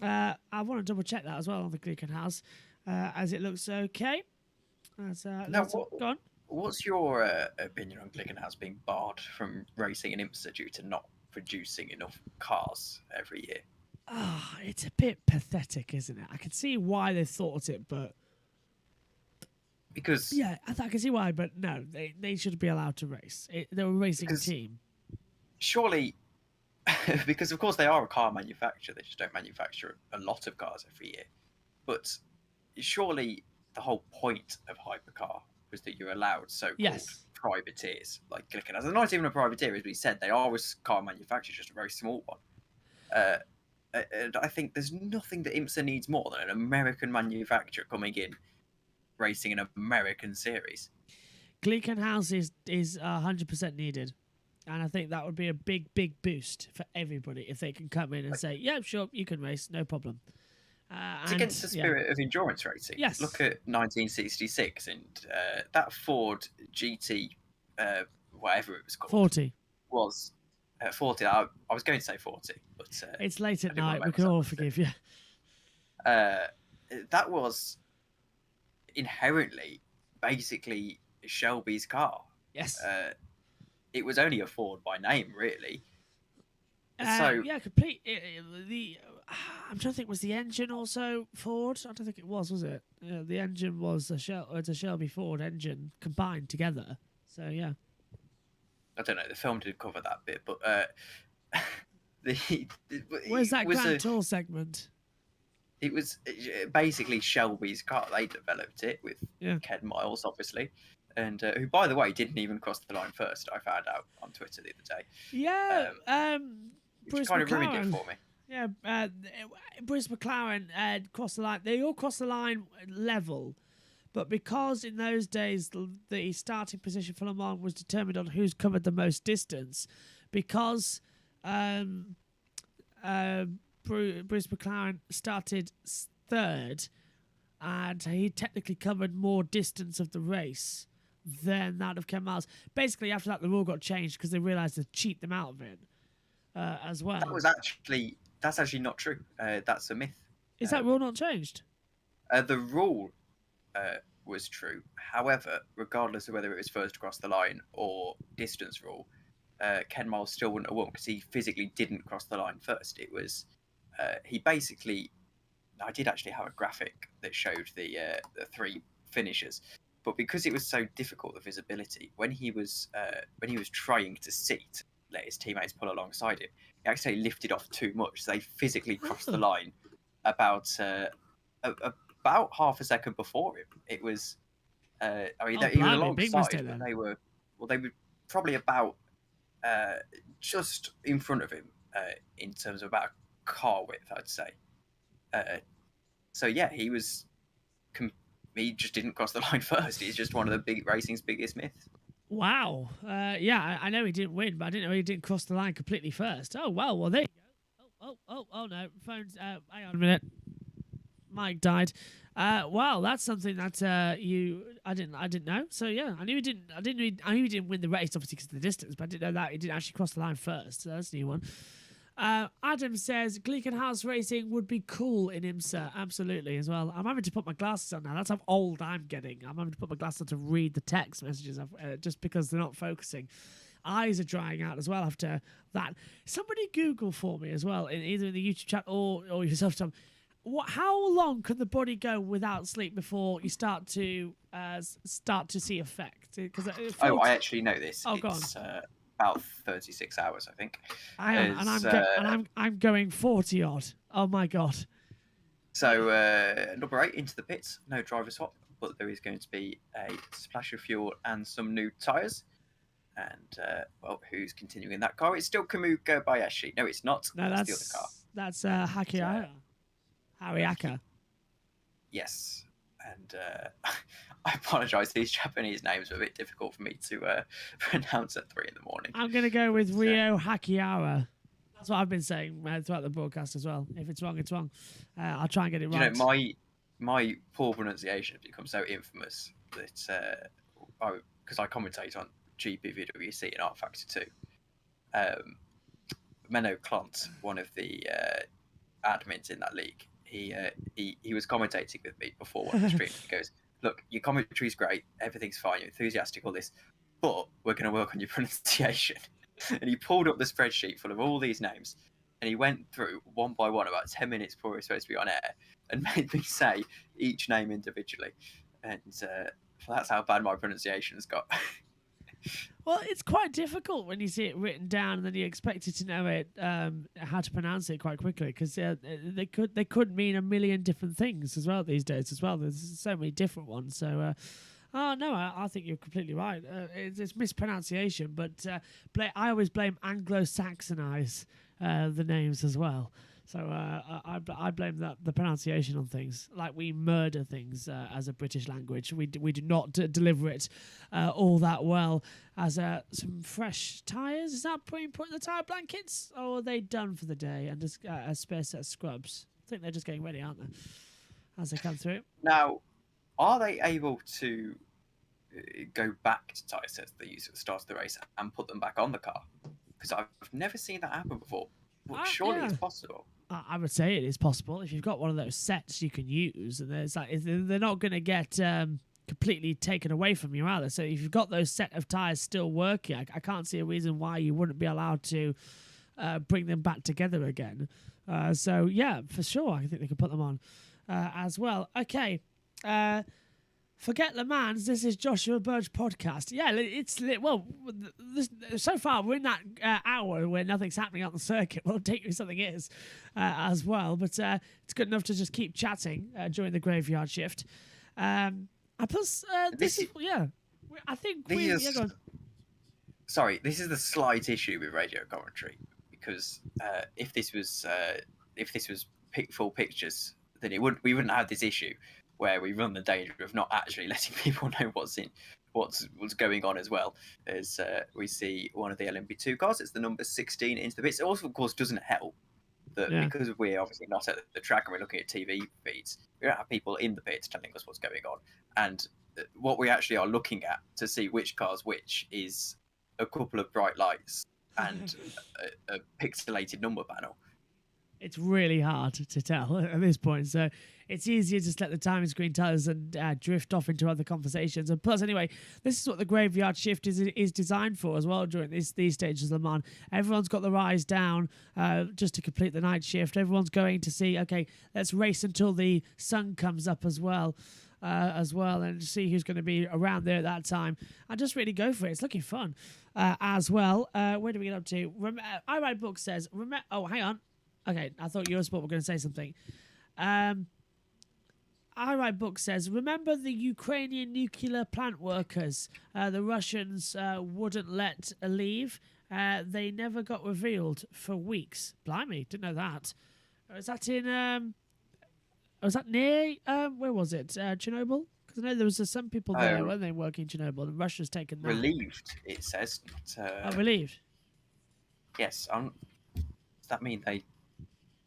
I want to double check that as well on the Glickenhaus, as it looks okay. Go on. What's your opinion on Glickenhaus being barred from racing in IMSA due to not producing enough cars every year? It's a bit pathetic, isn't it? I can see why they thought it, but because I can see why, but no, they should be allowed to race. They're a racing team. Surely, because of course they are a car manufacturer, they just don't manufacture a lot of cars every year. But surely the whole point of hypercar was that you're allowed so-called privateers like Glickenhaus. They're not even a privateer, as we said. They are a car manufacturer, just a very small one. And I think there's nothing that IMSA needs more than an American manufacturer coming in, racing an American series. Glickenhaus is 100% needed. And I think that would be a big, big boost for everybody if they can come in and say, yeah, sure, you can race, no problem. It's against the spirit of endurance racing. Yes. Look at 1966 and that Ford GT, whatever it was called. 40. Was 40. I was going to say 40, but it's late at night. We can all forgive you. That was inherently, basically Shelby's car. Yes. It was only a Ford by name, really. Complete. I'm trying to think. Was the engine also Ford? I don't think it was it? The engine was a Shelby Ford engine combined together. So yeah. I don't know. The film did cover that bit, but where's that Grand Tour segment? It was basically Shelby's car. They developed it with Ken Miles, obviously, and who, by the way, didn't even cross the line first. I found out on Twitter the other day. Yeah, which kind of ruined it for me. Yeah, Bruce McLaren crossed the line. They all crossed the line level. But because in those days the starting position for Le Mans was determined on who's covered the most distance, because Bruce McLaren started third, and he technically covered more distance of the race than that of Ken Miles. Basically, after that, the rule got changed because they realised to cheat them out of it as well. That's actually not true. That's a myth. Is that rule not changed? The rule was true. However, regardless of whether it was first across the line or distance rule, Ken Miles still wouldn't have won because he physically didn't cross the line first. It was he basically. I did actually have a graphic that showed the 3 finishers, but because it was so difficult, the visibility, when he was trying to let his teammates pull alongside him, he actually lifted off too much. So they physically crossed the line about half a second before him. It was, he was alongside, and they were probably about just in front of him in terms of about a car width, I'd say. So yeah, he just didn't cross the line first. He's just one of the big racing's biggest myths. Wow. Yeah, I know he didn't win, but I didn't know he didn't cross the line completely first. Oh well, there you go. Oh no, phone's. Hang on a minute. Mic died. Well, that's something that I didn't know. So yeah, I knew he didn't win the race, obviously because of the distance, but I didn't know that he didn't actually cross the line first. So that's a new one. Adam says Glickenhaus racing would be cool in IMSA. Absolutely, as well. I'm having to put my glasses on now. That's how old I'm getting. I'm having to put my glasses on to read the text messages just because they're not focusing. Eyes are drying out as well after that. Somebody Google for me as well, either in the YouTube chat or yourself, Tom. How long can the body go without sleep before you start to see effect? I actually know this. Oh, go on. It's about 36 hours, I think. I'm going 40 odd. Oh my god. So number 8 into the pits. No driver swap, but there is going to be a splash of fuel and some new tyres. And who's continuing in that car? It's still Kamui Kobayashi. No, it's not. No, that's the other car. That's Hariaka. Yes, and I apologise. These Japanese names are a bit difficult for me to pronounce at 3 in the morning. I'm going to go with Ryo Hakiara. That's what I've been saying throughout the broadcast as well. If it's wrong, it's wrong. I'll try and get it right. You know, my poor pronunciation has become so infamous that because I commentate on GP VWC and R Factor 2. Menno Klont, one of the admins in that league, he was commentating with me before one of the streams. He goes, "Look, your commentary's great, everything's fine, you're enthusiastic, all this, but we're going to work on your pronunciation." And he pulled up the spreadsheet full of all these names, and he went through one by one about 10 minutes before he was supposed to be on air, and made me say each name individually. And that's how bad my pronunciation's got. Well, it's quite difficult when you see it written down and then you expect it to know it, how to pronounce it quite quickly, because they could mean a million different things as well these days as well. There's so many different ones. So, I think you're completely right. It's mispronunciation, but I always blame Anglo-Saxonize the names as well. So I blame the pronunciation on things. Like we murder things as a British language. We do not deliver it all that well. As some fresh tyres, is that putting the tyre blankets, or are they done for the day and just a spare set of scrubs? I think they're just getting ready, aren't they, as they come through? Now, are they able to go back to tyre sets they used at the start of the race and put them back on the car? Because I've never seen that happen before. Well, surely it's possible. I would say it is possible if you've got one of those sets you can use, and they're not going to get completely taken away from you either. So if you've got those set of tyres still working, I can't see a reason why you wouldn't be allowed to bring them back together again. So yeah, for sure, I think they could put them on as well. Okay. Forget Le Mans. This is Joshua Bird's podcast. Yeah, so far we're in that hour where nothing's happening on the circuit. We'll take you something is as well, but it's good enough to just keep chatting during the graveyard shift. Plus, this is I think Sorry, this is the slight issue with radio commentary, because if this was full pictures, then we wouldn't have this issue, where we run the danger of not actually letting people know what's going on as well. As we see one of the LMP2 cars, it's the number 16 into the pits. It also, of course, doesn't help that because we're obviously not at the track and we're looking at TV feeds, we don't have people in the pits telling us what's going on. And what we actually are looking at to see which car's which is a couple of bright lights and a pixelated number panel. It's really hard to tell at this point, so it's easier to just let the timing screen tell us and drift off into other conversations. And plus, anyway, this is what the graveyard shift is designed for as well during these stages of Le Mans. Everyone's got their eyes down just to complete the night shift. Everyone's going to see, okay, let's race until the sun comes up as well, and see who's going to be around there at that time. And just really go for it. It's looking fun as well. Where do we get up to? I Ride Book says, oh, hang on. Okay, I thought Eurosport were going to say something. I Write Book says, remember the Ukrainian nuclear plant workers? The Russians wouldn't let leave. They never got revealed for weeks. Blimey, didn't know that. Was that in... was that near... where was it? Chernobyl? Because I know there was some people there, weren't they, working in Chernobyl, and Russia's taken that. Relieved, it says. Relieved? Yes. Does that mean they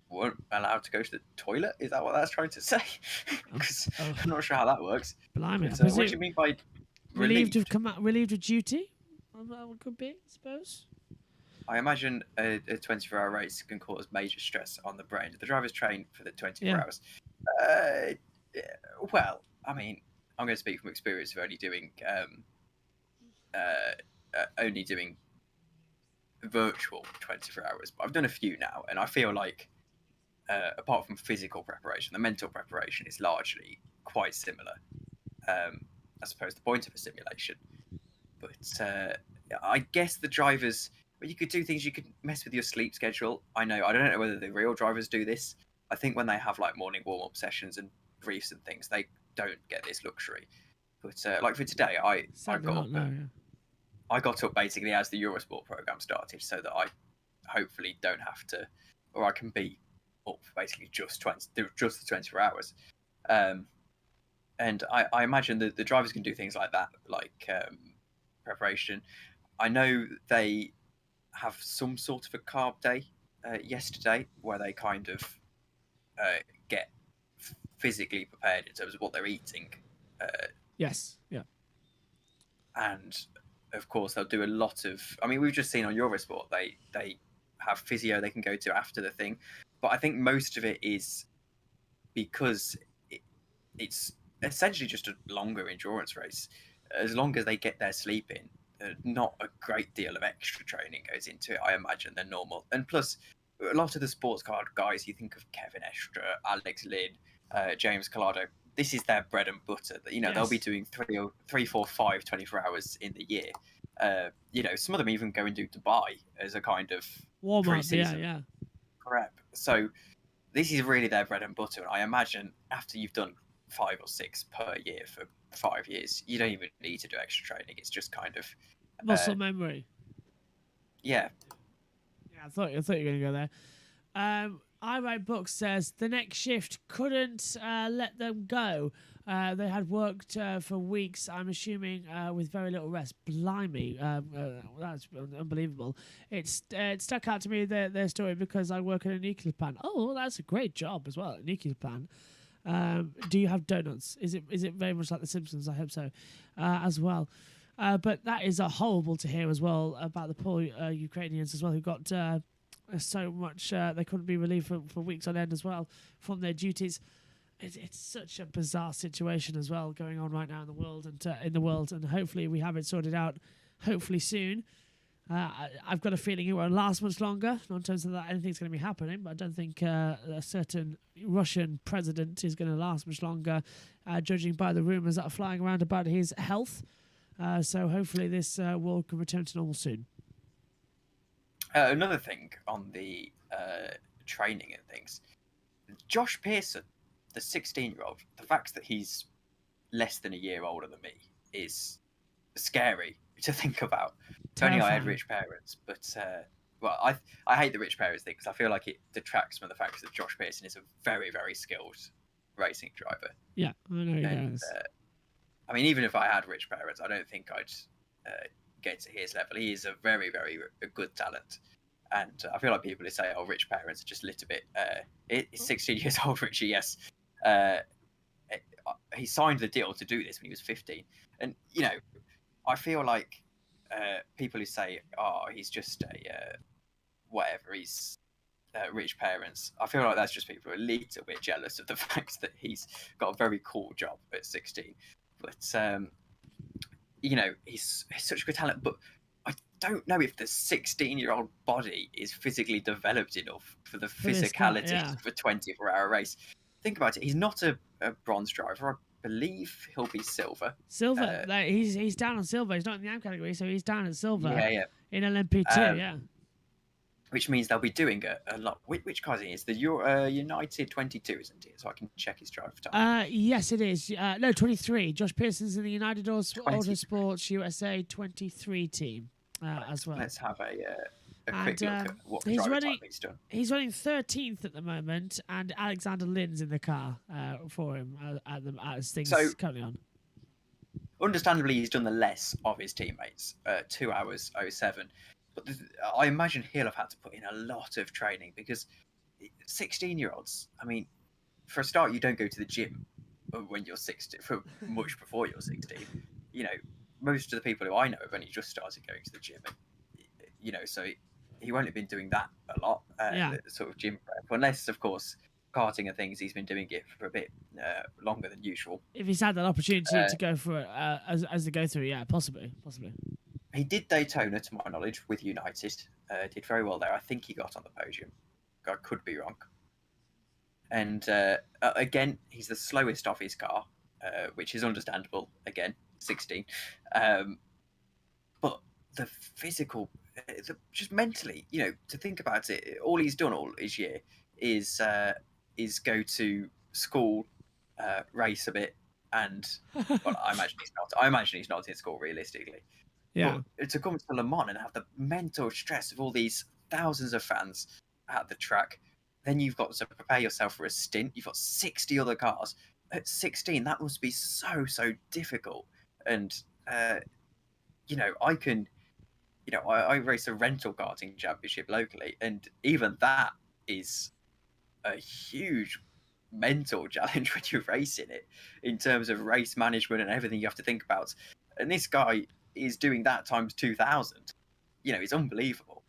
weren't allowed to go to the toilet? Is that what that's trying to say? Because I'm not sure how that works. Blimey. What do you mean by relieved? Relieved of duty? Could be, I suppose. I imagine a 24-hour race can cause major stress on the brain. The drivers train for the 24 hours. Well, I mean, I'm going to speak from experience of only doing virtual 24 hours, but I've done a few now, and I feel like apart from physical preparation, the mental preparation is largely quite similar. I suppose the point of a simulation, but I guess the drivers, you could do things. You could mess with your sleep schedule. I don't know whether the real drivers do this. I think when they have like morning warm-up sessions and briefs and things, they don't get this luxury. But like for today, I got up basically as the Eurosport program started, so that I hopefully don't have to, or I can be up for basically just the 24 hours. And I imagine that the drivers can do things like that, like preparation. I know they have some sort of a carb day yesterday where they kind of get physically prepared in terms of what they're eating. Yes, yeah. And of course, they'll do a lot of. I mean, we've just seen on Eurosport they have physio they can go to after the thing, but I think most of it is because it's essentially just a longer endurance race. As long as they get their sleep in, not a great deal of extra training goes into it, I imagine, than normal. And plus, a lot of the sports car guys, you think of Kevin Estre, Alex Lynn, James Collado. This is their bread and butter. They'll be doing 3, 4, 5 24 hours in the year. Some of them even go and do Dubai as a kind of warm-up, yeah. prep. So this is really their bread and butter. And I imagine after you've done 5 or 6 per year for 5 years, you don't even need to do extra training. It's just kind of muscle memory. Yeah. Yeah, I thought you were going to go there. I Write Books says the next shift couldn't let them go. They had worked for weeks, I'm assuming, with very little rest. Blimey, that's unbelievable. It stuck out to me, their story, because I work at a nuclear plant. Oh, that's a great job as well, a nuclear plant. Do you have donuts? Is it very much like The Simpsons? I hope so, as well. But that is horrible to hear as well about the poor Ukrainians as well, who got so much they couldn't be relieved for weeks on end as well from their duties. It's such a bizarre situation as well going on right now in the world, and hopefully we have it sorted out hopefully soon. I've got a feeling it won't last much longer, not in terms of that anything's going to be happening, but I don't think a certain Russian president is going to last much longer, judging by the rumours that are flying around about his health. So hopefully this world can return to normal soon. Another thing on the training and things, Josh Pearson, the 16-year-old, the fact that he's less than a year older than me is scary to think about. Only I had rich parents, but I hate the rich parents thing because I feel like it detracts from the fact that Josh Pearson is a very, very skilled racing driver. Yeah, I know he does. I mean, even if I had rich parents, I don't think I'd get to his level. He is a very, very good talent. And I feel like people who say, "Oh, rich parents are just a little bit." It's 16 years old, Richie. Yes, he signed the deal to do this when he was 15, and I feel like people who say, "Oh, he's just a whatever," he's rich parents. I feel like that's just people who are a little bit jealous of the fact that he's got a very cool job at 16. But he's such a good talent, but I don't know if the 16-year-old body is physically developed enough for the physicality of a 24-hour race. Think about it. He's not a bronze driver. I believe he'll be silver. Silver. He's down on silver. He's not in the AM category, so he's down at silver. Yeah. In LMP2, yeah. Which means they'll be doing a lot. Which car is he? It's the United 22, isn't it? So I can check his driver time. Yes, it is. No, 23. Josh Pearson's in the United Autosports USA 23 team as well. Let's have a quick look at what the driver time he's done. He's running 13th at the moment, and Alexander Lynn's in the car for him as things currently on. Understandably, he's done the less of his teammates, 2 hours 07. But I imagine he'll have had to put in a lot of training because 16-year-olds, I mean, for a start, you don't go to the gym when you're 16, for much before you're 16. Most of the people who I know have only just started going to the gym. And, so he won't have been doing that a lot, sort of gym prep, unless, of course, karting and things, he's been doing it for a bit longer than usual. If he's had that opportunity to go for it as they go through, yeah, possibly. He did Daytona, to my knowledge, with United. Did very well there. I think he got on the podium. I could be wrong. And again, he's the slowest off his car, which is understandable. Again, 16. But the physical, just mentally, to think about it, all he's done all his year is go to school, race a bit, and I imagine he's not in school realistically. Yeah. But to come to Le Mans and have the mental stress of all these thousands of fans at the track, then you've got to prepare yourself for a stint. You've got 60 other cars. At 16, that must be so difficult. And, I race a rental karting championship locally, and even that is a huge mental challenge when you're racing it in terms of race management and everything you have to think about. And this guy is doing that times 2,000. It's unbelievable.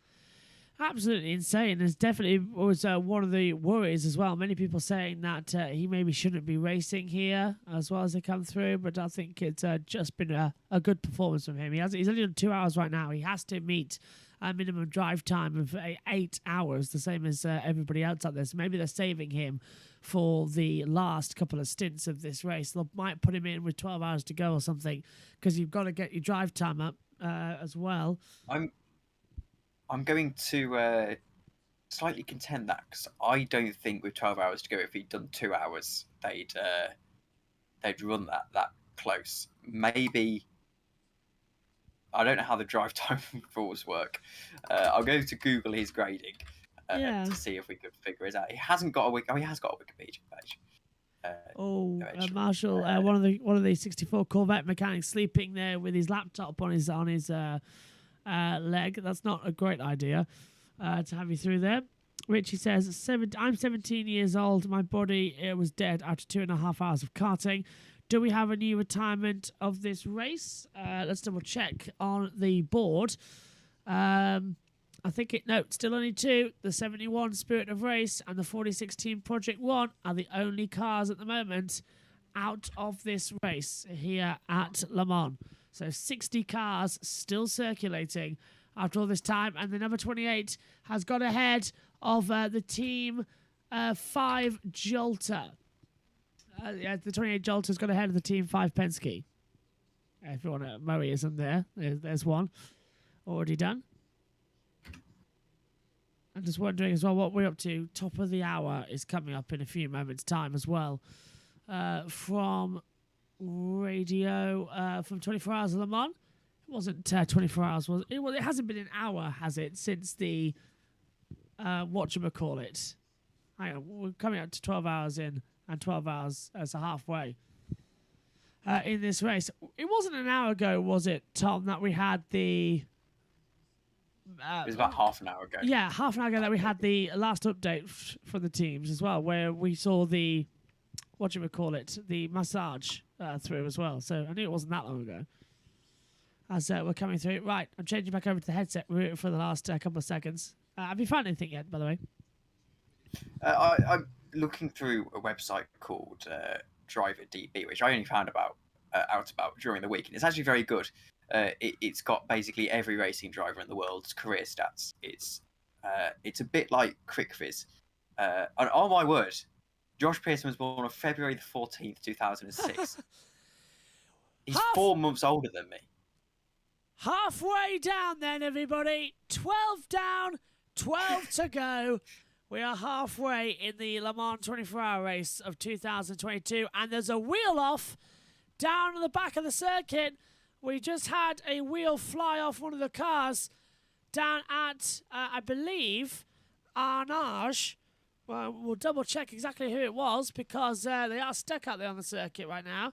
Absolutely insane. There's definitely was one of the worries as well. Many people saying that he maybe shouldn't be racing here as well as they come through, but I think it's just been a good performance from him. He's only done 2 hours right now. He has to meet a minimum drive time of 8 hours, the same as everybody else out there. So maybe they're saving him for the last couple of stints of this race. They might put him in with 12 hours to go or something, because you've got to get your drive time up as well. I'm going to slightly contend that, because I don't think with 12 hours to go, if he'd done 2 hours, they'd run that close. Maybe. I don't know how the drive time rules work. I'll go to Google his grading to see if we could figure it out. He hasn't got he has got a Wikipedia page. Marshall, one of the 64 Corvette mechanics sleeping there with his laptop on his leg. That's not a great idea to have you through there. Richie says, I'm 17 years old. My body was dead after 2.5 hours of karting. Do we have a new retirement of this race? Let's double check on the board. I think still only 2. The 71 Spirit of Race and the 46 Team Project 1 are the only cars at the moment out of this race here at Le Mans. So 60 cars still circulating after all this time, and the number 28 has got ahead of the Team 5 Jolter. The 28 Jolter's got ahead of the Team 5 Penske. If you want to, Murray isn't there. There's one already done. I'm just wondering as well what we're up to. Top of the hour is coming up in a few moments' time as well. From radio, from 24 Hours of Le Mans. It wasn't 24 hours, was it? Well, it hasn't been an hour, has it, since the whatchamacallit. Hang on, we're coming up to 12 hours in, and 12 hours as a halfway in this race. It wasn't an hour ago, was it, Tom, that we had the It was about half an hour ago. Yeah, half an hour ago that we had the last update for the teams as well, where we saw the, what do we call it, the massage through as well. So I knew it wasn't that long ago. As we're coming through. Right, I'm changing back over to the headset for the last couple of seconds. Have you found anything yet, by the way? I'm looking through a website called Driver DB, which I only found out about during the week, and it's actually very good. It's got basically every racing driver in the world's career stats. It's a bit like QuickViz. And oh my word, Josh Pearson was born on February the 14th, 2006. He's 4 months older than me. Halfway down then, everybody. 12 down, 12 to go. We are halfway in the Le Mans 24-hour race of 2022, and there's a wheel off down on the back of the circuit. We just had a wheel fly off one of the cars down at, I believe, Arnage. Well, we'll double-check exactly who it was because they are stuck out there on the circuit right now.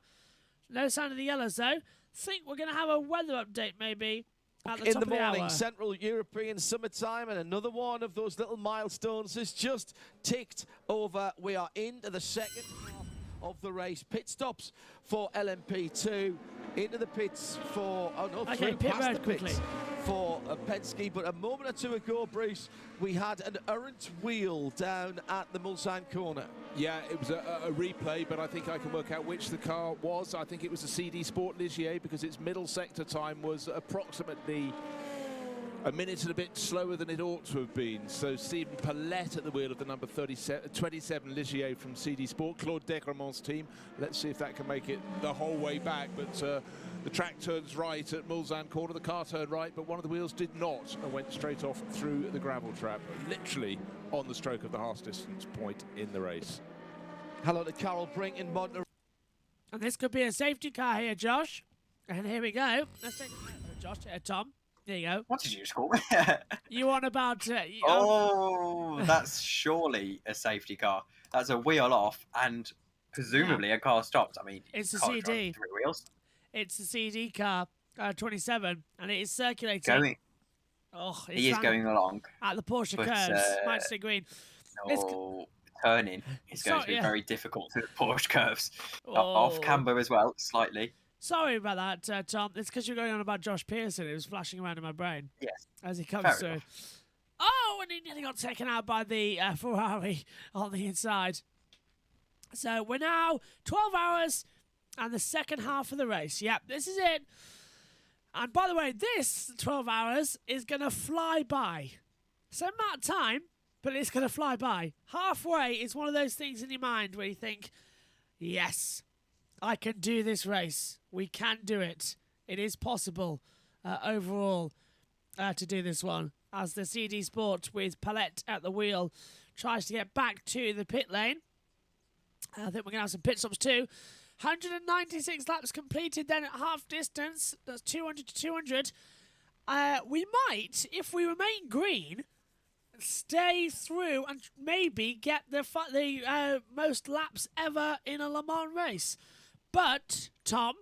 No sign of the yellows, though. Think we're going to have a weather update, maybe, at the top of the hour. In the morning, Central European summertime, and another one of those little milestones has just ticked over. We are into the second half of the race. Pit stops for LMP2, into the pits for, through past the pits for Penske. But a moment or two ago, Bruce, we had an errant wheel down at the Mulsanne corner. Yeah, it was a replay, but I think I can work out which the car was. I think it was a CD Sport Ligier because its middle sector time was approximately a minute and a bit slower than it ought to have been. So Stephen Palette at the wheel of the number 27 Ligier from CD Sport, Claude Decremont's team. Let's see if that can make it the whole way back. But the track turns right at Mulsanne corner. The car turned right, but one of the wheels did not and went straight off through the gravel trap, literally on the stroke of the half distance point in the race. Hello to Carol Brink in Monterey. And this could be a safety car here, Josh. And here we go. Let's take Josh, Tom. There you go. What did you just call me? You on about... That's surely a safety car. That's a wheel off and presumably a car stopped. I mean, it's a CD. 3 wheels. It's the CD car, 27, and it is circulating. He is going along. At the Porsche curves. Might stay green. Turning is going to be very difficult through the Porsche curves. Off camber as well, slightly. Sorry about that, Tom. It's because you're going on about Josh Pearson. It was flashing around in my brain. Yes. As he comes through. Oh, and he nearly got taken out by the Ferrari on the inside. So we're now 12 hours and the second half of the race. Yep, this is it. And by the way, this 12 hours is going to fly by. Same amount of time, but it's going to fly by. Halfway is one of those things in your mind where you think, yes, I can do this race. We can do it. It is possible overall to do this one. As the CD Sport with Palette at the wheel tries to get back to the pit lane. I think we're going to have some pit stops too. 196 laps completed then at half distance. That's 200 to 200. We might, if we remain green, stay through and maybe get the most laps ever in a Le Mans race. But Tom,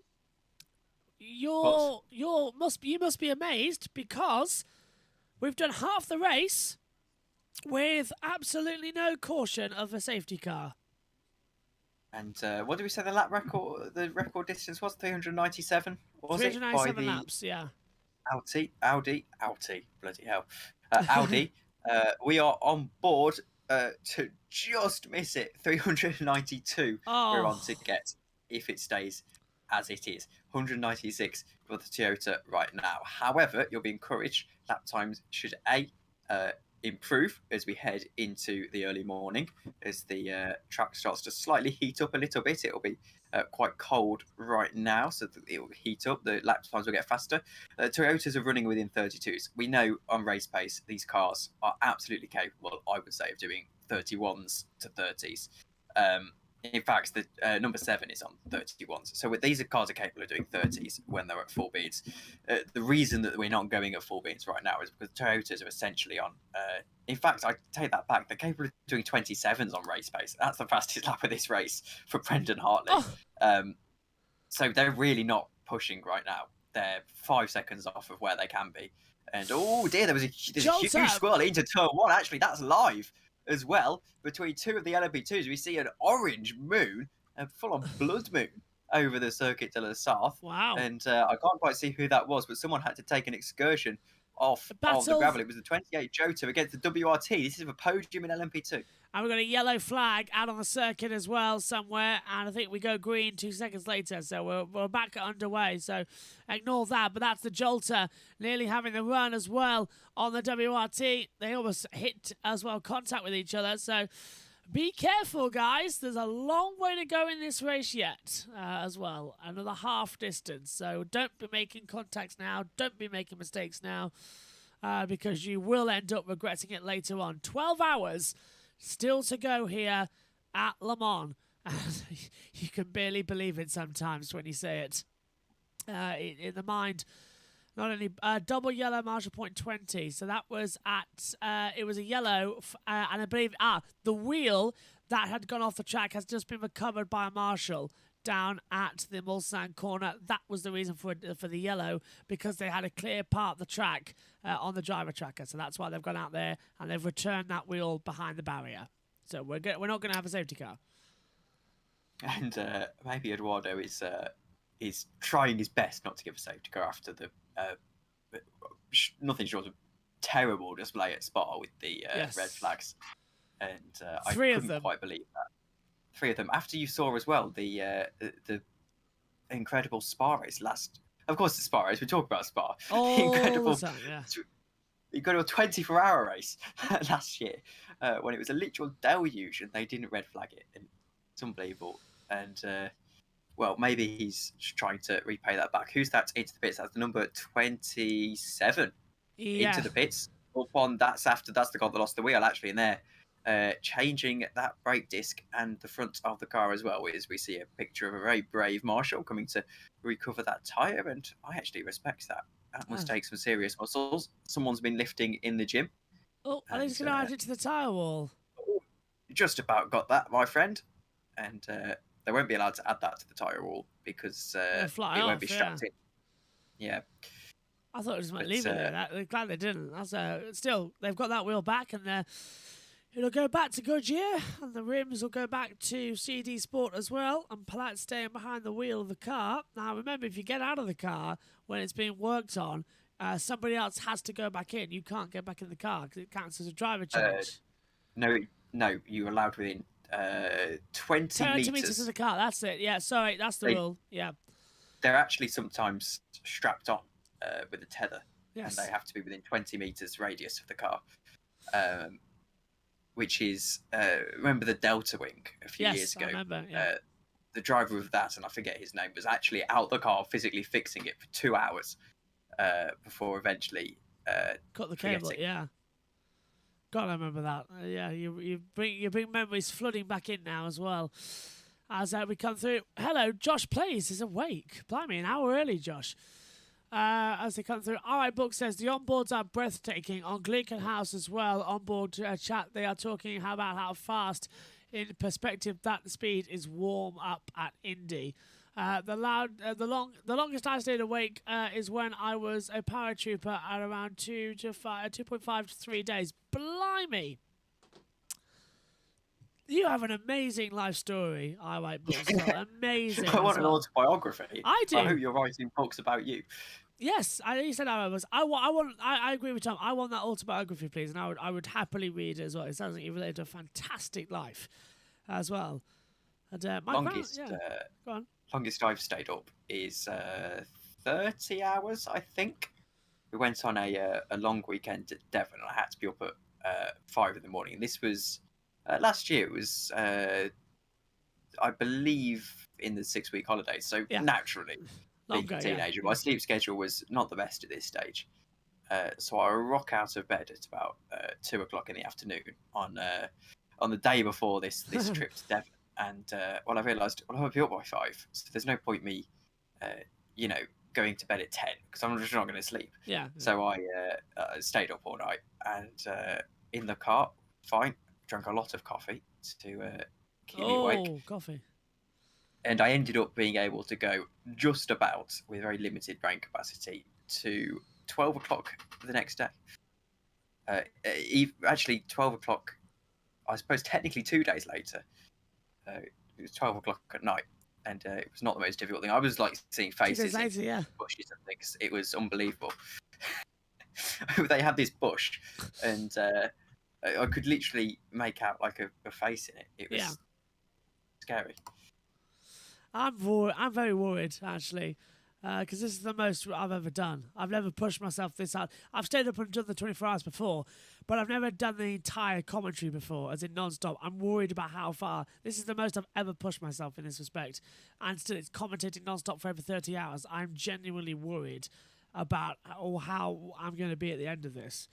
you must be amazed because we've done half the race with absolutely no caution of a safety car. And what did we say the lap record? The record distance was 397. Was 397 it? laps, yeah. Audi, bloody hell, Audi. We are on board to just miss it. 392. We're on to get if it stays as it is. 196 for the Toyota right now. However, you'll be encouraged. Lap times should improve as we head into the early morning, as the track starts to slightly heat up a little bit. It'll be quite cold right now, so that it will heat up. The lap times will get faster. Toyotas are running within 32s. We know on race pace these cars are absolutely capable, I would say, of doing 31s to 30s. In fact, the number 7 is on 31s. So these cars are capable of doing 30s when they're at full beans. The reason that we're not going at full beans right now is because Toyotas are essentially on... in fact, I take that back. They're capable of doing 27s on race pace. That's the fastest lap of this race for Brendan Hartley. So they're really not pushing right now. They're 5 seconds off of where they can be. And oh dear, there's a Jolt huge up. swirl into turn 1. Actually, that's live as well. Between two of the LMP2s, we see an orange moon, a full-on blood moon, over the Circuit de la Sarthe. Wow. And I can't quite see who that was, but someone had to take an excursion off of the gravel. It was the 28 Jota against the WRT. This is a podium in LMP2. And we've got a yellow flag out on the circuit as well somewhere. And I think we go green 2 seconds later. So we're back underway. So ignore that. But that's the Jolter nearly having the run as well on the WRT. They almost hit as well, contact with each other. So be careful, guys. There's a long way to go in this race yet as well. Another half distance. So don't be making contacts now. Don't be making mistakes now because you will end up regretting it later on. 12 hours still to go here at Le Mans. You can barely believe it sometimes when you say it. In the mind, not only double yellow Marshall point 20. So that was at, it was a yellow, and I believe, the wheel that had gone off the track has just been recovered by a Marshall down at the Mulsanne corner. That was the reason for the yellow, because they had a clear part of the track on the driver tracker. So that's why they've gone out there and they've returned that wheel behind the barrier. So we're not going to have a safety car. And maybe Eduardo is trying his best not to give a safety car after the nothing short of terrible display at Spa with the red flags. And I couldn't quite believe that. 3 of them. After you saw as well the incredible Spa race last. Of course, it's Spa race. We talk about Spa. Oh, incredible. yeah. You go to a 24-hour race last year when it was a literal deluge and they didn't red flag it. And it's unbelievable. And well, maybe he's trying to repay that back. Who's that into the pits? That's the number 27 into the pits. Up on that's the guy that lost the wheel actually in there. Changing that brake disc and the front of the car as well, as we see a picture of a very brave Marshall coming to recover that tyre, and I actually respect that. That must take some serious muscles. Someone's been lifting in the gym. Oh, are they just going to add it to the tyre wall? Just about got that, my friend. And they won't be allowed to add that to the tyre wall because it won't be strapped in. Yeah. I thought it was might leave it there. They're glad they didn't. That's still, they've got that wheel back, and it'll go back to Goodyear, and the rims will go back to CD Sport as well, and Palat's staying behind the wheel of the car. Now, remember, if you get out of the car when it's being worked on, somebody else has to go back in. You can't get back in the car because it counts as a driver change. No, you're allowed within 20 meters of the car. That's it. Yeah, sorry, that's the rule. Yeah. They're actually sometimes strapped on with a tether, yes, and they have to be within 20 meters radius of the car. Which is, remember the Delta Wing a few years ago? I remember, yeah. The driver of that, and I forget his name, was actually out the car physically fixing it for 2 hours before eventually cut the cable. Yeah. God, I remember that. Yeah, you bring memories flooding back in now as well. As we come through. Hello, Josh Plays is awake. Blimey, an hour early, Josh. As they come through. All right, Book says the onboards are breathtaking. On Glickenhaus as well, onboard chat, they are talking about how fast, in perspective, that speed is warm up at Indy. The longest I stayed awake is when I was a paratrooper at around 2.5 to 3 days. Blimey! You have an amazing life story. I write books. Amazing. I want an autobiography. I do. I hope you're writing books about you. Yes, you said I was. I agree with Tom. I want that autobiography, please, and I would happily read it as well. It sounds like you related a fantastic life, as well. And longest I've stayed up is 30 hours, I think. We went on a long weekend at Devon, and I had to be up at 5 in the morning. And this was last year. It was, I believe, in the 6-week holiday. So naturally. Being a teenager, my sleep schedule was not the best at this stage. So I rock out of bed at about 2 o'clock in the afternoon on the day before this trip to Devon. And I realised, I'll be up by 5, so there's no point me, going to bed at 10 because I'm just not going to sleep. Yeah. So I stayed up all night, and in the car, fine, drank a lot of coffee to keep me awake. Oh, coffee. And I ended up being able to go just about, with very limited brain capacity, to 12 o'clock the next day. Actually, 12 o'clock, I suppose technically 2 days later. It was 12 o'clock at night, and it was not the most difficult thing. I was like seeing faces later, in yeah. bushes and things. It was unbelievable. They had this bush, and I could literally make out like a face in it. It was scary. I'm very worried, actually, because this is the most I've ever done. I've never pushed myself this hard. I've stayed up and done the 24 hours before, but I've never done the entire commentary before, as in non-stop. I'm worried about how far. This is the most I've ever pushed myself in this respect. And still, it's commentating non-stop for over 30 hours. I'm genuinely worried about how I'm going to be at the end of this.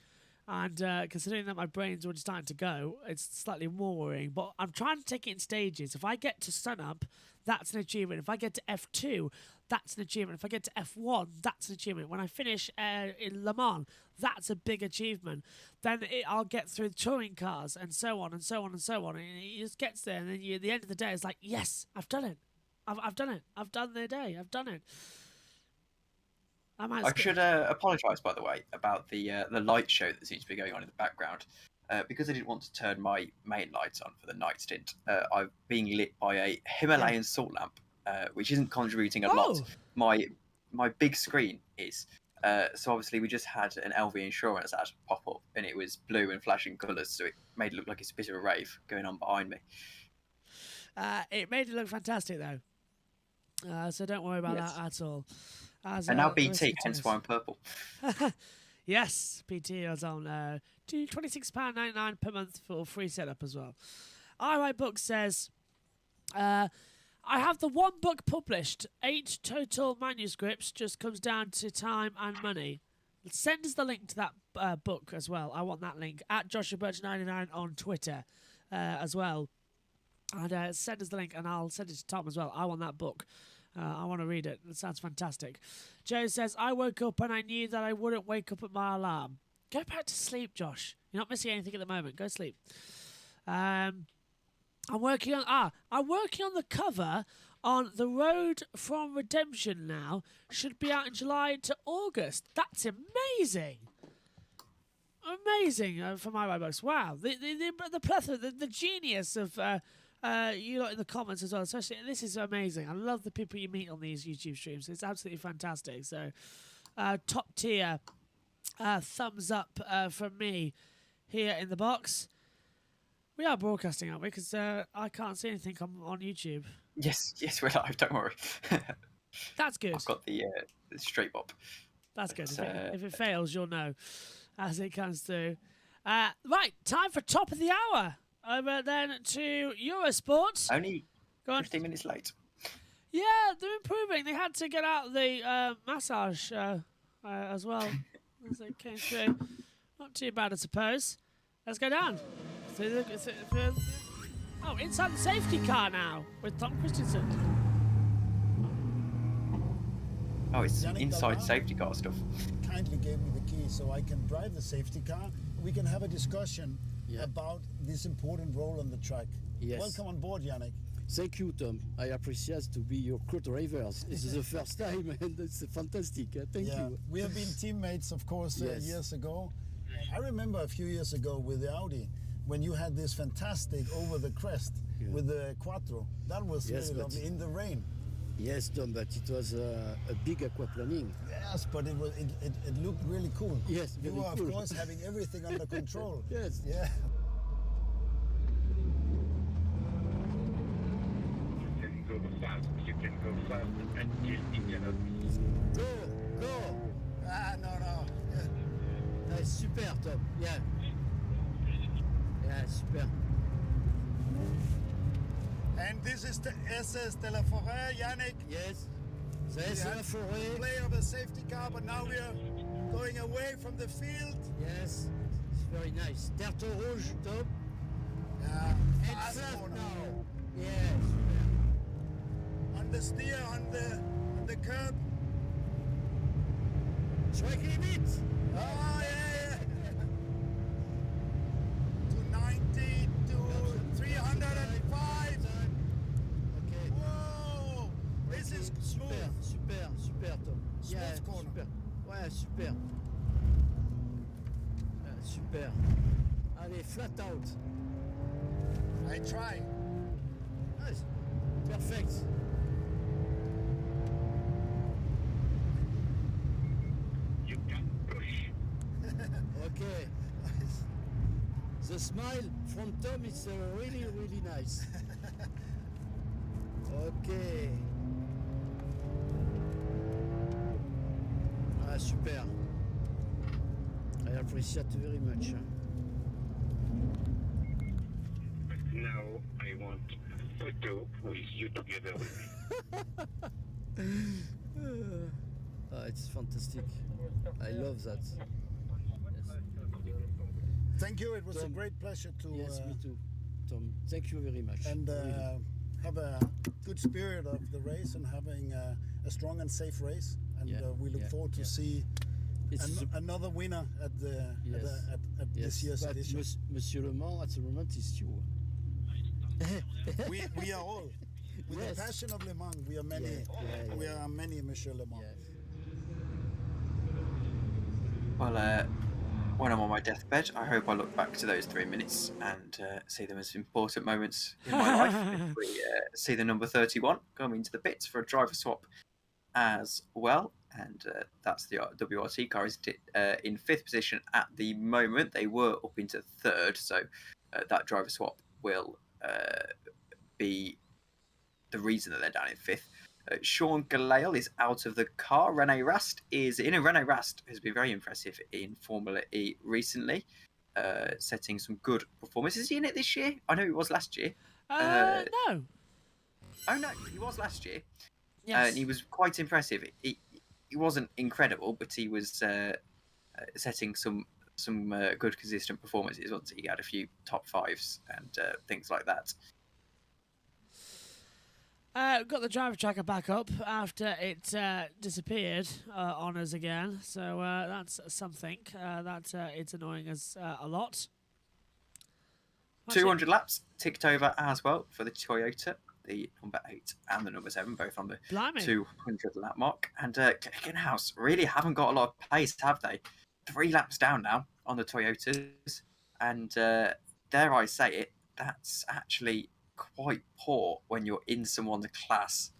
And considering that my brain's already starting to go, it's slightly more worrying. But I'm trying to take it in stages. If I get to sunup, that's an achievement. If I get to F2, that's an achievement. If I get to F1, that's an achievement. When I finish in Le Mans, that's a big achievement. Then I'll get through touring cars and so on and so on and so on. And it just gets there. And then at the end of the day, it's like, yes, I've done it. I've done it. I've done the day. I've done it. I should apologise, by the way, about the light show that seems to be going on in the background. Because I didn't want to turn my main lights on for the night stint, I'm being lit by a Himalayan salt lamp, which isn't contributing a lot. My big screen is. So obviously we just had an LV insurance ad pop up, and it was blue and flashing colours, so it made it look like it's a bit of a rave going on behind me. It made it look fantastic, though. So don't worry about that at all. And now BT, hence why I'm purple. Yes, BT is on £26.99 per month for free setup as well. iWrite Book says, I have the one book published, 8 total manuscripts, just comes down to time and money. Send us the link to that book as well. I want that link at Joshua Birch 99 on Twitter as well. And send us the link and I'll send it to Tom as well. I want that book. I want to read it. It sounds fantastic. Joe says, I woke up and I knew that I wouldn't wake up at my alarm. Go back to sleep, Josh. You're not missing anything at the moment. Go sleep. I'm working on the cover on The Road from Redemption now. Should be out in July to August. That's amazing. Amazing for my books. Wow. The plethora, the genius of you lot in the comments as well. Especially, this is amazing. I love the people you meet on these YouTube streams. It's absolutely fantastic. So, top tier thumbs up from me here in the box. We are broadcasting, aren't we? Because I can't see anything on YouTube. Yes, we're live. Don't worry. That's good. I've got the straight bob. That's good. If it fails, you'll know as it comes through. Right, time for top of the hour. Over then to Eurosport. Only 15 minutes late. Yeah, they're improving. They had to get out the massage as well as they came through. Not too bad, I suppose. Let's go down. Inside the safety car now with Tom Christensen. Oh, it's inside safety car stuff. Kindly gave me the key so I can drive the safety car. We can have a discussion about this important role on the track. Yes. Welcome on board, Yannick. Thank you, Tom. I appreciate to be your co-driver. This is the first time, and it's fantastic. Thank you. We have been teammates, of course, years ago. I remember a few years ago with the Audi, when you had this fantastic over the crest with the Quattro. That was really lovely in the rain. Yes, Tom, but it was a big aquaplaning. Yes, but it looked really cool. Yes, you were, cool. of course, having everything under control. Yes. Yeah. You can go fast and you cannot. Go! Ah, no. Yeah. Super, Tom. Yeah. Yeah, super. And this is the SS de la Forêt, Yannick. Yes. The SS de la Forêt. Play of a safety car, but now we are going away from the field. Yes. It's very nice. Terre rouge, Tom. Yeah. Fast now. Yes. On the steer, on the curb. Track limit. Oh yeah. 290 to 305. Okay. Whoa! This is smooth. Super, Tom. Smooth corner. Super. Ouais, super. Super. Allez, flat out. I try. Nice. Perfect. You can push. Okay. The smile from Tom is really, really nice. Okay. Ah, super. I appreciate very much. Now I want a photo with you together with me. It's fantastic. I love that. Thank you. It was Tom, a great pleasure to. Yes, me too. Tom, thank you very much. And Really. have a good spirit of the race and having a strong and safe race. And we look forward to see another winner at the at this year's But edition. Monsieur Le Mans, at the moment, is you. we are all with Yes. the passion of Le Mans. We are many. We are many, Monsieur Le Mans. Well, when I'm on my deathbed, I hope I look back to those 3 minutes and see them as important moments in my life. If we see the number 31 coming into the pits for a driver swap as well. And that's the WRT car is in 5th position at the moment. They were up into 3rd, so that driver swap will be the reason that they're down in 5th. Sean Galale is out of the car. René Rast is in. And René Rast has been very impressive in Formula E recently, setting some good performances. Is he in it this year? I know he was last year. No. Oh, no, he was last year. Yes. And he was quite impressive. He wasn't incredible, but he was setting some good, consistent performances. Once he had a few top 5s and things like that. Got the driver tracker back up after it disappeared on us again, so that's something that it's annoying us a lot. 200 laps ticked over as well for the Toyota, the number 8 and the number 7, both on the 200 lap mark. And Glickenhaus really haven't got a lot of pace, have they? 3 laps down now on the Toyotas, and dare I say it, that's actually quite poor when you're in someone's class.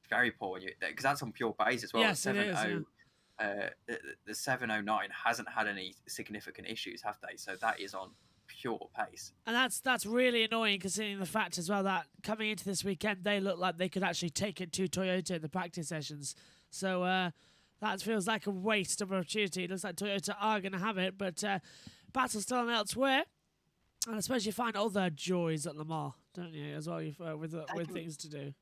Very poor when you, because that's on pure pace as well. Yes, it is, the 709 hasn't had any significant issues, have they? So that is on pure pace. And that's really annoying, considering the fact as well that coming into this weekend they look like they could actually take it to Toyota in the practice sessions. So that feels like a waste of opportunity. It looks like Toyota are going to have it, but battle's still on elsewhere. And I suppose you find other joys at Le Mans, don't you, as well, with things to do.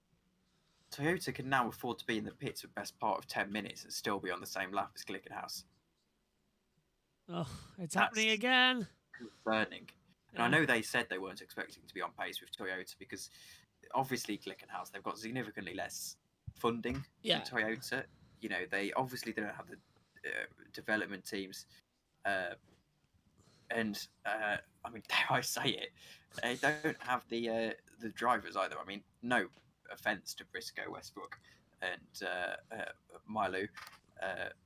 Toyota can now afford to be in the pits for the best part of 10 minutes and still be on the same lap as Glickenhaus. Oh, it's happening again. Concerning. And I know they said they weren't expecting to be on pace with Toyota because obviously Glickenhaus, they've got significantly less funding than Toyota. You know, they obviously don't have the development teams. And I mean, dare I say it, they don't have the drivers either. I mean, no offence to Briscoe, Westbrook, and Milo,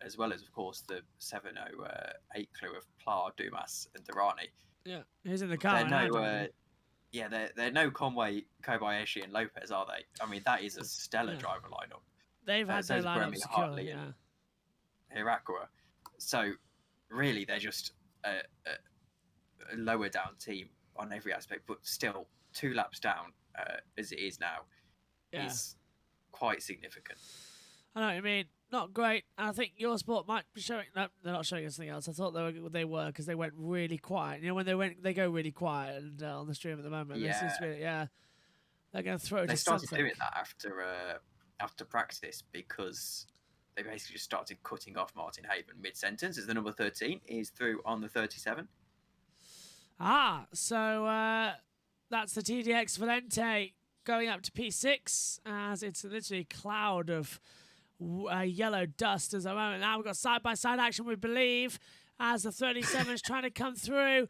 as well as, of course, the 708 crew of Pla, Dumas, and Durrani. Yeah, who's in the car? They're no Conway, Kobayashi, and Lopez, are they? I mean, that is a stellar driver lineup. They've had their lineup secure, yeah. Hirakura. So, really, they're just a lower down team on every aspect, but still 2 laps down as it is now is quite significant. I know what you mean. Not great. And I think your sport might be showing. No, they're not showing us anything else. I thought they were because they went really quiet. You know, when they go really quiet and on the stream at the moment. Yeah. They're going to throw. They started doing that after practice because they basically just started cutting off Martin Haven mid-sentence as the number 13 is through on the 37. So that's the TDX Valente going up to P6 as it's literally a cloud of yellow dust as a moment. Now we've got side-by-side action, we believe, as the 37 is trying to come through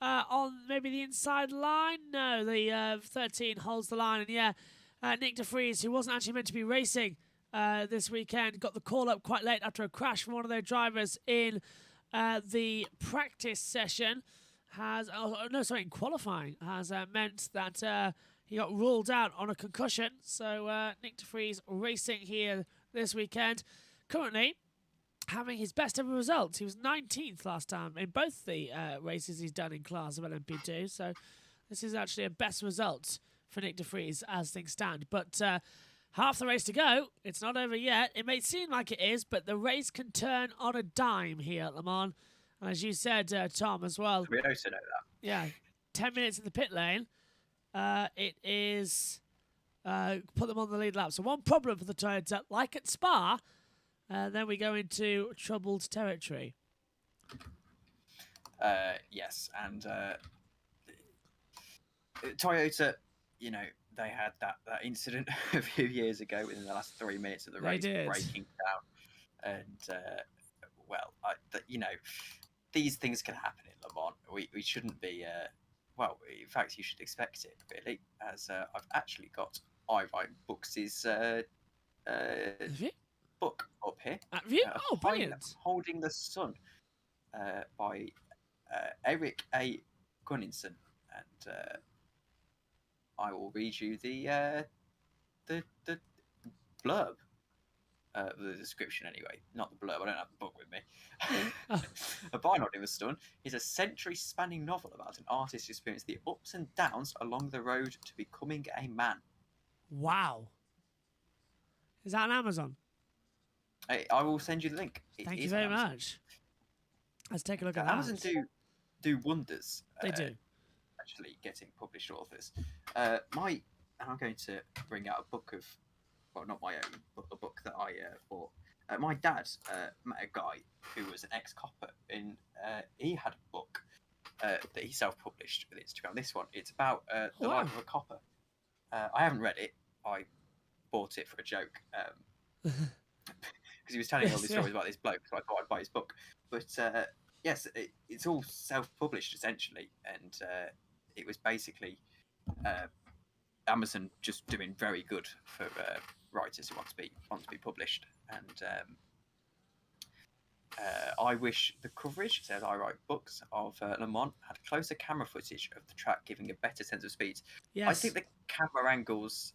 on maybe the inside line. No, the 13 holds the line. And Nick de Vries, who wasn't actually meant to be racing this weekend. Got the call up quite late after a crash from one of their drivers in the practice session. In qualifying has meant that he got ruled out on a concussion. So Nick de Vries racing here this weekend. Currently having his best ever results. He was 19th last time in both the races he's done in class of LMP2. So this is actually a best result for Nick de Vries as things stand. But half the race to go. It's not over yet. It may seem like it is, but the race can turn on a dime here at Le Mans. And as you said, Tom, as well. We also know that. Yeah, 10 minutes in the pit lane. It is put them on the lead lap. So one problem for the Toyota, like at Spa, then we go into troubled territory. Yes, and Toyota, you know, they had that incident a few years ago within the last 3 minutes of the race, breaking down. And, you know, these things can happen in Le Mans. We shouldn't be, in fact, you should expect it, really, as I've actually got iRide Books' book up here. Have you? Oh, brilliant. Holding the Sun by Eric A. Gunninson. And I will read you the blurb. The description, anyway. Not the blurb. I don't have the book with me. A Bynod in the Sun is a century-spanning novel about an artist who experienced the ups and downs along the road to becoming a man. Wow. Is that on Amazon? I will send you the link. Thank you very much. Let's take a look at that. Amazon do wonders. They do. Actually getting published authors. And I'm going to bring out a book of, well, not my own, but a book that I bought. My dad met a guy who was an ex-copper, and he had a book that he self-published with Instagram. This one, it's about the life of a copper. I haven't read it. I bought it for a joke. Because he was telling all these stories about this bloke, so I thought I'd buy his book. But yes, it's all self-published essentially, and it was basically Amazon just doing very good for writers who want to be published. And I wish the coverage, says I write books of Le Mans, had closer camera footage of the track, giving a better sense of speed. Yes. I think the camera angles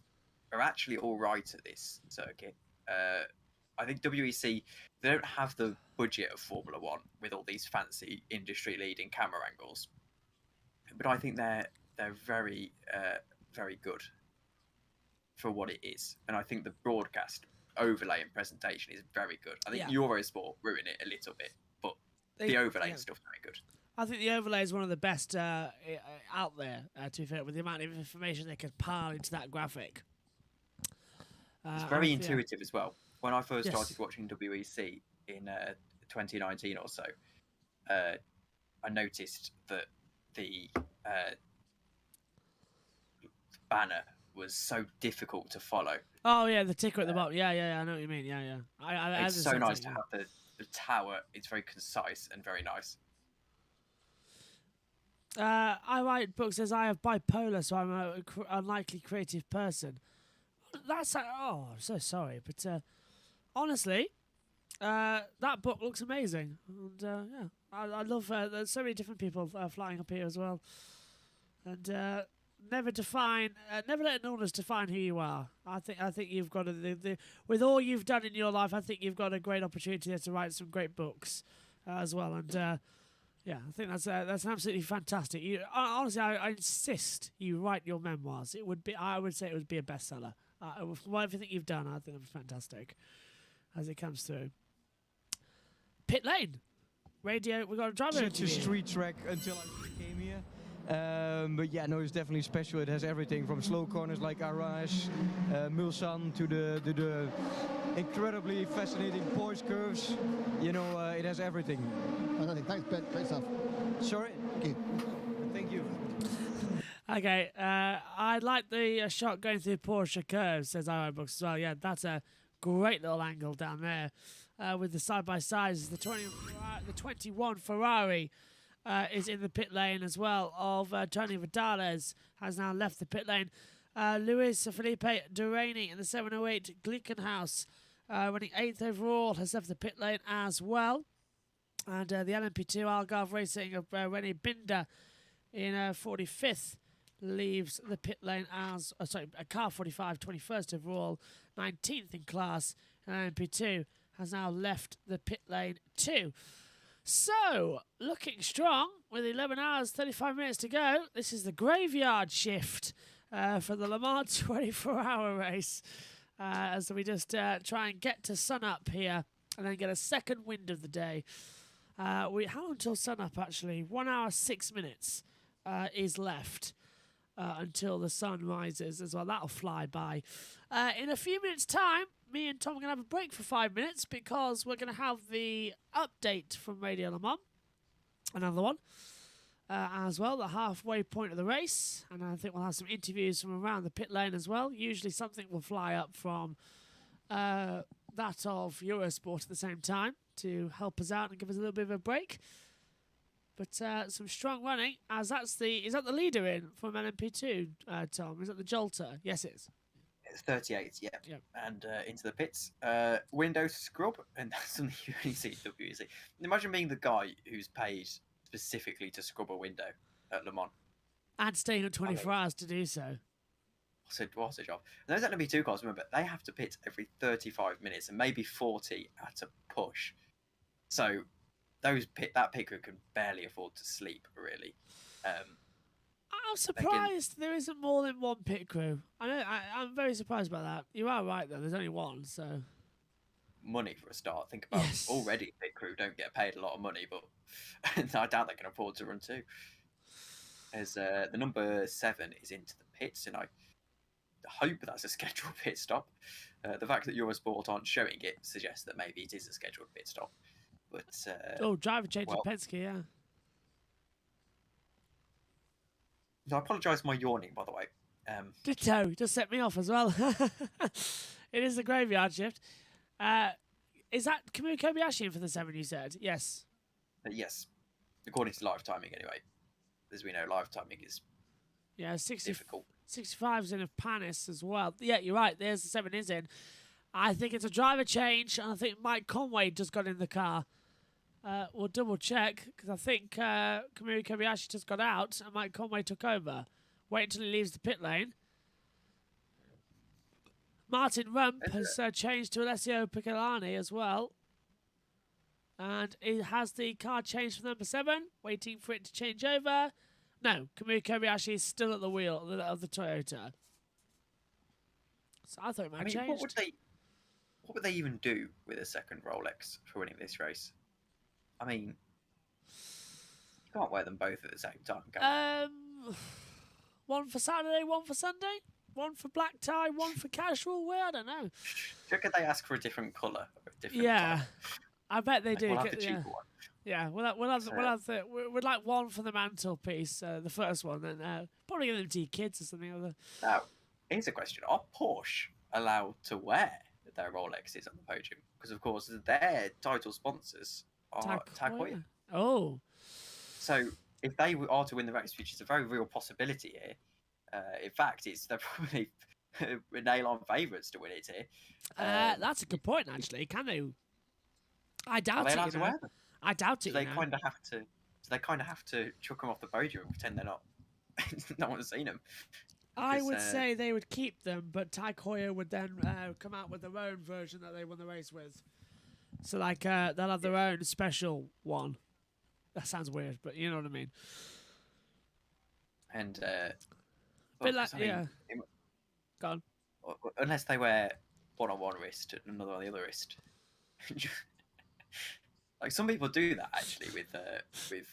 are actually all right at this circuit. I think WEC, they don't have the budget of Formula One with all these fancy industry-leading camera angles, but I think they're very very good for what it is, and I think the broadcast overlay and presentation is very good. I think Eurosport ruined it a little bit, but the overlay and stuff very good. I think the overlay is one of the best out there, to be fair, with the amount of information they can pile into that graphic. It's very intuitive as well. When I first started watching WEC in 2019 or so, I noticed that the banner was so difficult to follow. Oh yeah, the ticker at the bottom. Yeah, I know what you mean. Yeah. It's so nice to have the tower. It's very concise and very nice. I write books as I have bipolar, so I'm an unlikely creative person. That's I'm so sorry, but honestly, that book looks amazing, and I love. There's so many different people flying up here as well, and never let others define who you are. I think you've got with all you've done in your life. I think you've got a great opportunity there to write some great books as well, and I think that's absolutely fantastic. Honestly, I insist you write your memoirs. I would say it would be a bestseller. From everything you've done, I think it's fantastic as it comes through. Pit lane. Radio, we got a driver. Such a street track until I came here. But yeah, no, it's definitely special. It has everything from slow corners like Arras, Mulsanne to the incredibly fascinating Porsche curves. You know, it has everything. Fantastic. Thanks, Ben. Great stuff. Sorry? Thank you. Okay, I like the shot going through Porsche curves, says IO Books as well. Yeah, that's a great little angle down there with the side-by-sides. The 21 Ferrari is in the pit lane as well of Tony Vidales has now left the pit lane. Luis Felipe Durrani in the 708 Glickenhaus running 8th overall, has left the pit lane as well. And the LMP2 Algarve Racing of René Binder in 45th leaves the pit lane as, car 45, 21st overall, 19th in class, and LMP2 has now left the pit lane too. So, looking strong with 11 hours, 35 minutes to go. This is the graveyard shift for the Le Mans 24-hour race. As we just try and get to sun up here and then get a second wind of the day. How long until sun up, actually? 1 hour, 6 minutes is left until the sun rises as well. That'll fly by. In a few minutes' time, me and Tom are going to have a break for 5 minutes because we're going to have the update from Radio Le Mans. Another one. As well, the halfway point of the race. And I think we'll have some interviews from around the pit lane as well. Usually something will fly up from that of Eurosport at the same time to help us out and give us a little bit of a break. But some strong running, as is that the leader in from LMP2, Tom? Is that the Jolter? Yes, it is. It's 38, yeah. And into the pits. Window scrub, and that's something you only see at WEC. Imagine being the guy who's paid specifically to scrub a window at Le Mans. And staying on 24 hours to do so. What's a job? And those LMP2 cars, remember, they have to pit every 35 minutes and maybe 40 at a push. So that pit crew can barely afford to sleep, really. I'm surprised there isn't more than one pit crew. I'm very surprised by that. You are right, though. There's only one, so... Money for a start. Think about already pit crew don't get paid a lot of money, but I doubt they can afford to run two. As the number 7 is into the pits, and I hope that's a scheduled pit stop. The fact that Eurosport aren't showing it suggests that maybe it is a scheduled pit stop. But driver change to Penske, yeah. So I apologise for my yawning, by the way. Ditto, just set me off as well. It is a graveyard shift. Is that Kamui Kobayashi in for the 7, you said? Yes. Yes, according to live timing anyway. As we know, live timing is difficult. 65's in of Panis as well. Yeah, you're right, there's the 7 is in. I think it's a driver change, and I think Mike Conway just got in the car. We'll double check, because I think Kamui Kobayashi just got out, and Mike Conway took over. Wait until he leaves the pit lane. Martin Rump has changed to Alessio Piccolani as well. And he has the car changed for number 7, waiting for it to change over. No, Kamui Kobayashi is still at the wheel of the Toyota. So I thought it might change. What would they even do with a second Rolex for winning this race? I mean, you can't wear them both at the same time, can you? One for Saturday, one for Sunday? One for black tie, one for casual wear? I don't know. Could they ask for a different colour? Yeah, I bet they do. We'll have the cheaper one. Yeah, we'd like one for the mantelpiece, the first one, and probably give them to your kids or something other. Now, here's a question: are Porsche allowed to wear their Rolexes on the podium? Because of course their title sponsors are Tag Heuer. Oh, so if they are to win the race, which is a very real possibility here. In fact, they're probably nail-on favourites to win it here. That's a good point, actually. Can they? I doubt it. Are they allowed to wear them? I doubt it. They kind of have to. So they kind of have to chuck them off the podium and pretend they're not. No one's seen them. I would say they would keep them, but Tag Heuer would then come out with their own version that they won the race with. So, like, they'll have their own special one. That sounds weird, but you know what I mean. And bit like, yeah. Go on. Unless they wear one on one wrist and another on the other wrist. Like some people do that actually with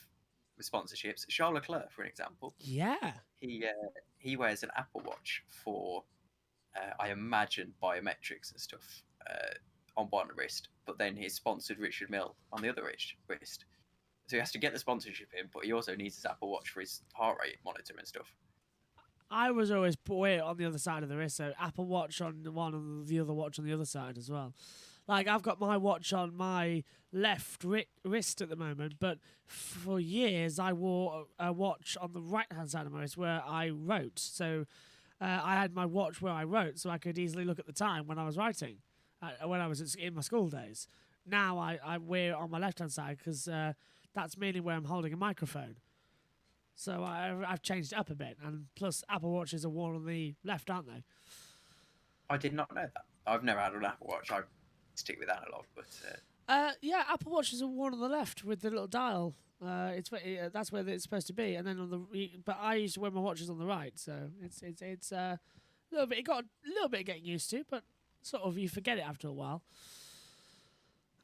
sponsorships. Charles Leclerc, for an example. Yeah. He wears an Apple Watch for I imagine biometrics and stuff on one wrist, but then he's sponsored Richard Mille on the other wrist. So he has to get the sponsorship in, but he also needs his Apple Watch for his heart rate monitor and stuff. I was always put on the other side of the wrist, so Apple Watch on the one and the other watch on the other side as well. Like, I've got my watch on my left wrist at the moment, but for years I wore a watch on the right-hand side of my wrist where I wrote. So I had my watch where I wrote, so I could easily look at the time when I was writing. when I was in my school days. Now I wear it on my left-hand side because that's mainly where I'm holding a microphone. So I've changed it up a bit, and plus Apple Watches are worn on the left, aren't they? I did not know that. I've never had an Apple Watch. I stick with that a lot, but yeah, Apple Watches are worn on the left with the little dial. That's where it's supposed to be, and then but I used to wear my watches on the right, so it's a little bit. It got a little bit of getting used to, but sort of you forget it after a while.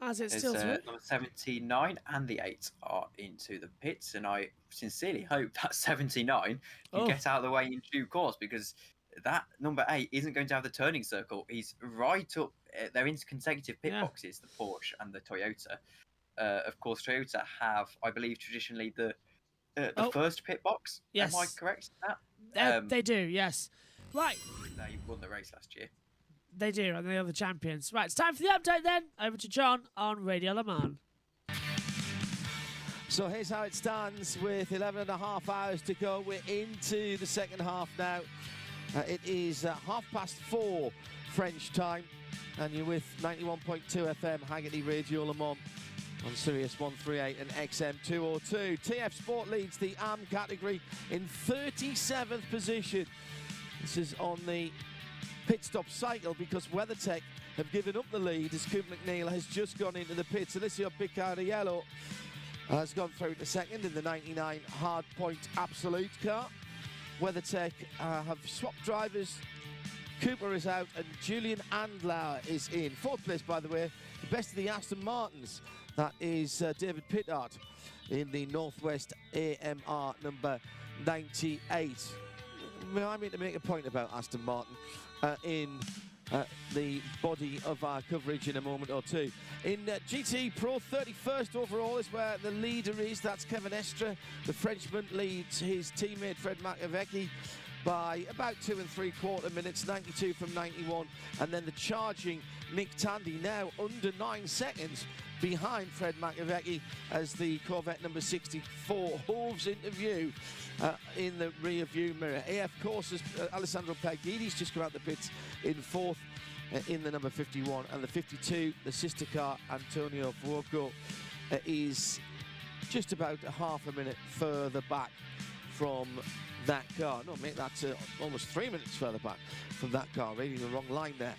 As it's still through. Number 79 and the 8 are into the pits, and I sincerely hope that 79 can get out of the way in due course, because that number 8 isn't going to have the turning circle. He's right up. They're in consecutive pit boxes, the Porsche and the Toyota. Of course, Toyota have, I believe, traditionally the first pit box. Yes. Am I correct in that? They do, yes. Right. They won the race last year. They do, and they are the champions. Right, it's time for the update then. Over to John on Radio Le Mans. So here's how it stands with 11.5 hours to go. We're into the second half now. It is 4:30 French time, and you're with 91.2 FM Haggerty Radio Le Mans on Sirius 138 and XM 202. TF Sport leads the AM category in 37th position. This is on the pit stop cycle because WeatherTech have given up the lead as Coop McNeil has just gone into the pits. Alessio Picariello has gone through to second in the 99 Hardpoint Absolute car. WeatherTech have swapped drivers. Cooper is out and Julian Andlauer is in. Fourth place, by the way, the best of the Aston Martins. That is David Pittard in the Northwest AMR number 98. I mean to make a point about Aston Martin in the body of our coverage in a moment or two. In GTE Pro, 31st overall is where the leader is. That's Kevin Estre. The Frenchman leads his teammate Fred Machiavecchi by about 2 3/4 minutes, 92 from 91. And then the charging Nick Tandy now under 9 seconds behind Fred Machiavecchi as the Corvette number 64 hoves into view in the rear view mirror. AF Courses, Alessandro Paghidi's just come out the pits in 4th in the number 51, and the 52, the sister car, Antonio Fuoco, is just about a half a minute further back from that car. No, mate, that's almost 3 minutes further back from that car, reading the wrong line there.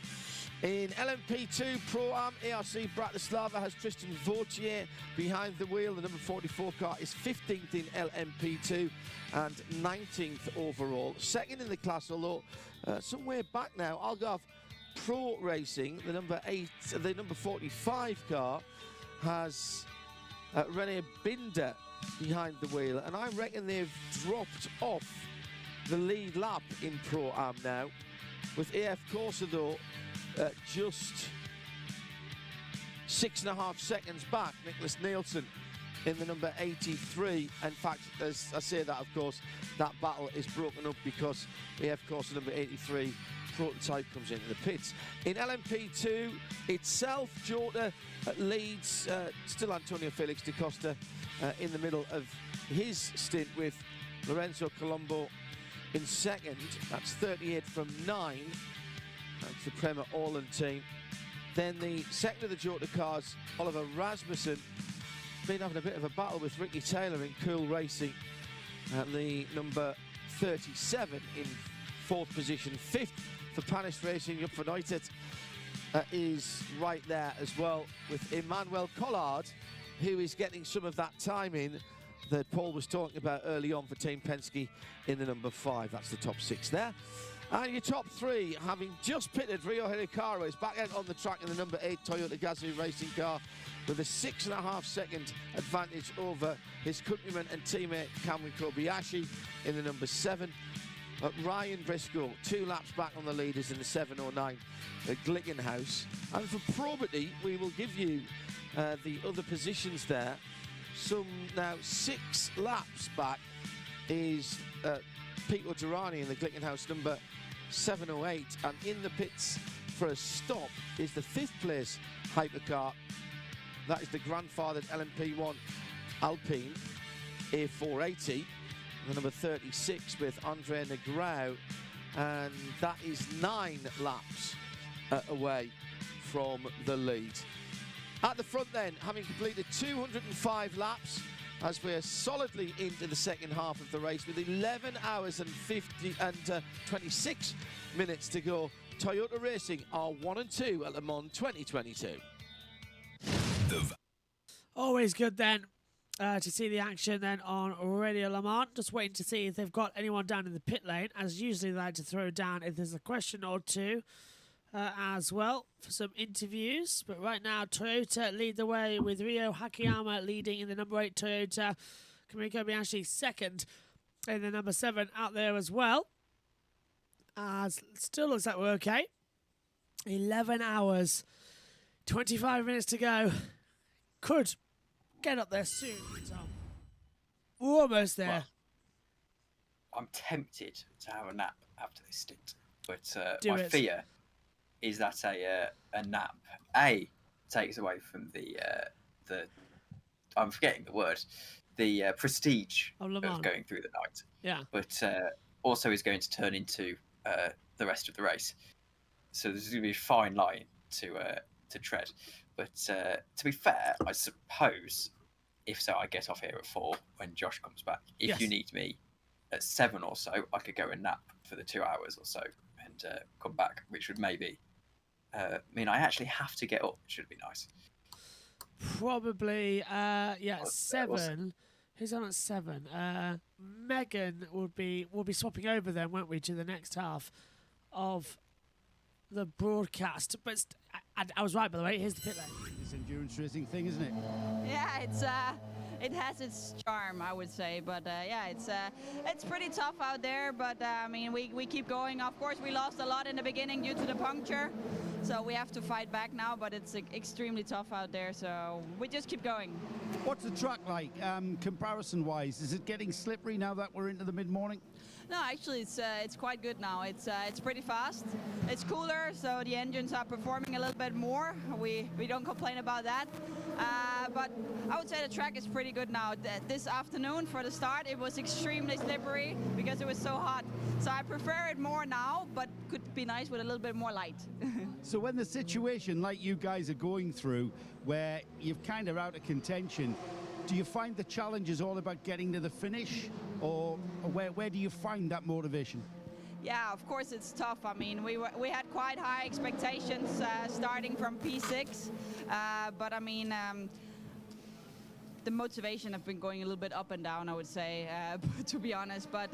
In LMP2 Pro-Am, ARC Bratislava has Tristan Vautier behind the wheel. The number 44 car is 15th in LMP2 and 19th overall. Second in the class, although somewhere back now, Algarve Pro Racing, the number 45 car, has René Binder behind the wheel, and I reckon they've dropped off the lead lap in Pro-Am now, with AF Corsa though just 6.5 seconds back. Nicholas Nielsen in the number 83. In fact, as I say that, of course, that battle is broken up because AF Corsa number 83 prototype comes into the pits. In LMP2 itself, Jota leads, still Antonio Felix da Costa in the middle of his stint, with Lorenzo Colombo in second. That's 38 from 9. That's the Prema Orland team. Then the second of the Jota cars, Oliver Rasmussen, been having a bit of a battle with Ricky Taylor in Cool Racing. And the number 37 in 4th position. 5th for Panis Racing up for United is right there as well, with Emmanuel Collard, who is getting some of that time in that Paul was talking about early on for Team Penske in the number 5. That's the top 6 there. And your top 3, having just pitted, Rio Hirakawa is back out on the track in the number 8 Toyota Gazoo racing car with a 6.5 second advantage over his countryman and teammate Cameron Kobayashi in the number 7. Ryan Briscoe 2 laps back on the leaders in the 709 at Glickenhaus. And for probity, we will give you the other positions there. Some now 6 laps back is Pico Durrani in the Glickenhaus number 708, and in the pits for a stop is the 5th place hypercar. That is the grandfathered LMP1 Alpine A480, the number 36 with Andre Negrão, and that is 9 laps away from the lead. At the front then, having completed 205 laps, as we're solidly into the second half of the race with 11 hours and 26 minutes to go, Toyota Racing are 1 and 2 at Le Mans 2022. Always good then to see the action then on Radio Le Mans. Just waiting to see if they've got anyone down in the pit lane, as usually they like to throw down if there's a question or two as well for some interviews. But right now, Toyota lead the way with Ryo Hakayama leading in the number 8 Toyota. Kamiko Kobayashi second in the number 7 out there as well. As still looks like we're okay. 11 hours, 25 minutes to go. Could get up there soon, Tom. We're almost there. Well, I'm tempted to have a nap after this stint, but my fear is that a nap takes away from the I'm forgetting the word, the prestige of going through the night. Yeah. But also is going to turn into the rest of the race. So there's going to be a fine line to tread. But to be fair, I suppose if so, I get off here at 4 when Josh comes back. If you need me at 7 or so, I could go and nap for the 2 hours or so and come back, which would maybe mean I actually have to get up. It should be nice. Probably, 7. Who's on at 7? Megan will be swapping over then, won't we, to the next half of the broadcast. But I was right, by the way. Here's the pit lane. This endurance racing thing, isn't it? Yeah, it has its charm, I would say. But it's pretty tough out there. But I mean, we keep going. Of course, we lost a lot in the beginning due to the puncture, so we have to fight back now. But it's extremely tough out there, so we just keep going. What's the track like, comparison-wise? Is it getting slippery now that we're into the mid-morning? No, actually, it's quite good now. It's pretty fast. It's cooler, so the engines are performing a little bit more. We don't complain about that. But I would say the track is pretty good now. This afternoon, for the start, it was extremely slippery because it was so hot. So I prefer it more now, but could be nice with a little bit more light. So when the situation like you guys are going through, where you're kind of out of contention, do you find the challenge is all about getting to the finish, or where do you find that motivation? Yeah, of course it's tough. I mean, we had quite high expectations starting from P6, but I mean, the motivation have been going a little bit up and down, I would say, to be honest. But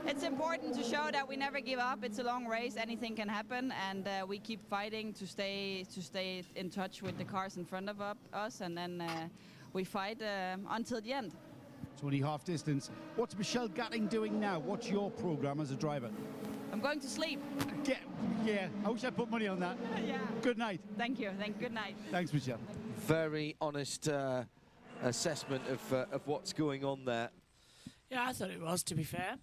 it's important to show that we never give up. It's a long race, anything can happen, and we keep fighting to stay in touch with the cars in front of us, and then we fight until the end. It's only half distance. What's Michelle Gatting doing now? What's your program as a driver? I'm going to sleep. Yeah, I wish I put money on that. Yeah. Good night. Thank you. Good night. Thanks, Michelle. Very honest assessment of what's going on there. Yeah, I thought it was, to be fair.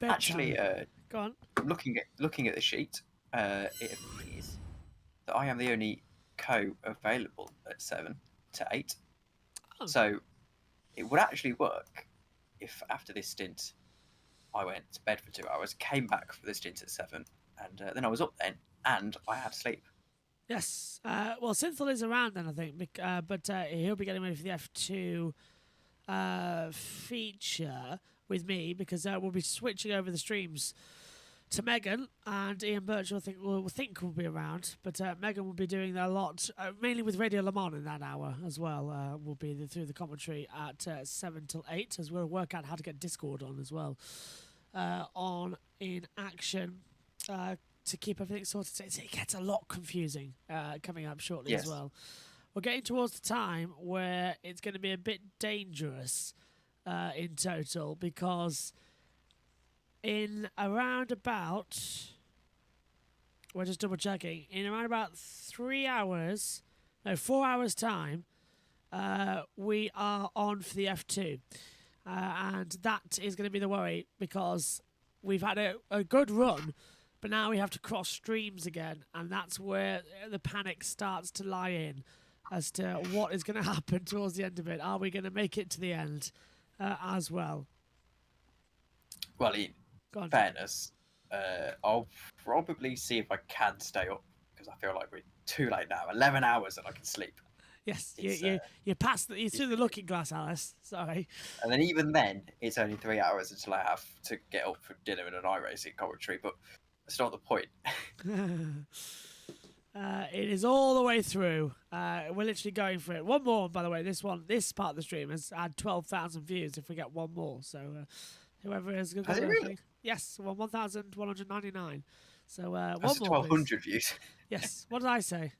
Actually, go on. Looking at the sheet, it appears that I am the only available at 7 to 8. Oh. So it would actually work if after this stint I went to bed for 2 hours, came back for the stint at 7, and then I was up then, and I had sleep. Yes. Well, Synthel is around then, I think, but he'll be getting ready for the F2 feature with me, because we'll be switching over the streams to Megan, and Ian Birch will think will be around, but Megan will be doing a lot, mainly with Radio Le Mans in that hour as well. We'll be through the commentary at 7 till 8, as we'll work out how to get Discord on as well, on in action, to keep everything sorted. It gets a lot confusing coming up shortly as well. We're getting towards the time where it's going to be a bit dangerous in total, because in around about, we're just double checking, in around about 4 hours time, we are on for the F2. And that is going to be the worry, because we've had a good run, but now we have to cross streams again, and that's where the panic starts to lie in as to what is going to happen towards the end of it. Are we going to make it to the end as well? Well, in fairness, I'll probably see if I can stay up, because I feel like we're too late now. 11 hours and I can sleep. Yes, you passed you're through the looking glass, Alice. Sorry. And then even then, it's only 3 hours until I have to get up for dinner and an iRacing commentary. But that's not the point. It is all the way through. We're literally going for it. One more, by the way. This part of the stream has had 12,000 views. If we get one more, so whoever is going to Has it really? Yes, well, 1,199. So That's one more, 1,200 views. Yes. What did I say?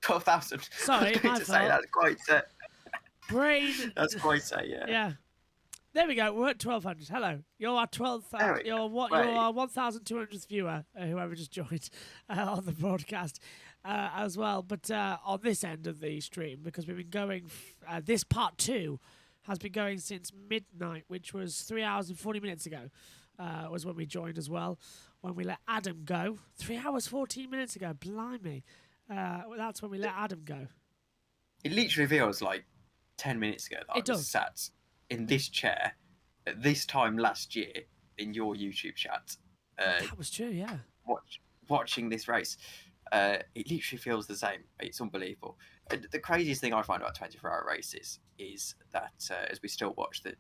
12,000. Sorry, my fault. That's quite. Brain. That's quite yeah. Yeah. There we go. We're at 1,200. Hello. You're our 12th. You're 1,200th viewer. Whoever just joined on the broadcast as well. But on this end of the stream, because we've been going. This part 2 has been going since midnight, which was 3 hours and 40 minutes ago. Was when we joined as well. When we let Adam go, 3 hours 14 minutes ago. Blimey. That's when we let Adam go. It literally feels like 10 minutes ago that I was sat in this chair at this time last year in your YouTube chat. That was true, yeah. Watching this race. It literally feels the same. It's unbelievable. The craziest thing I find about 24-hour races is that as we still watch the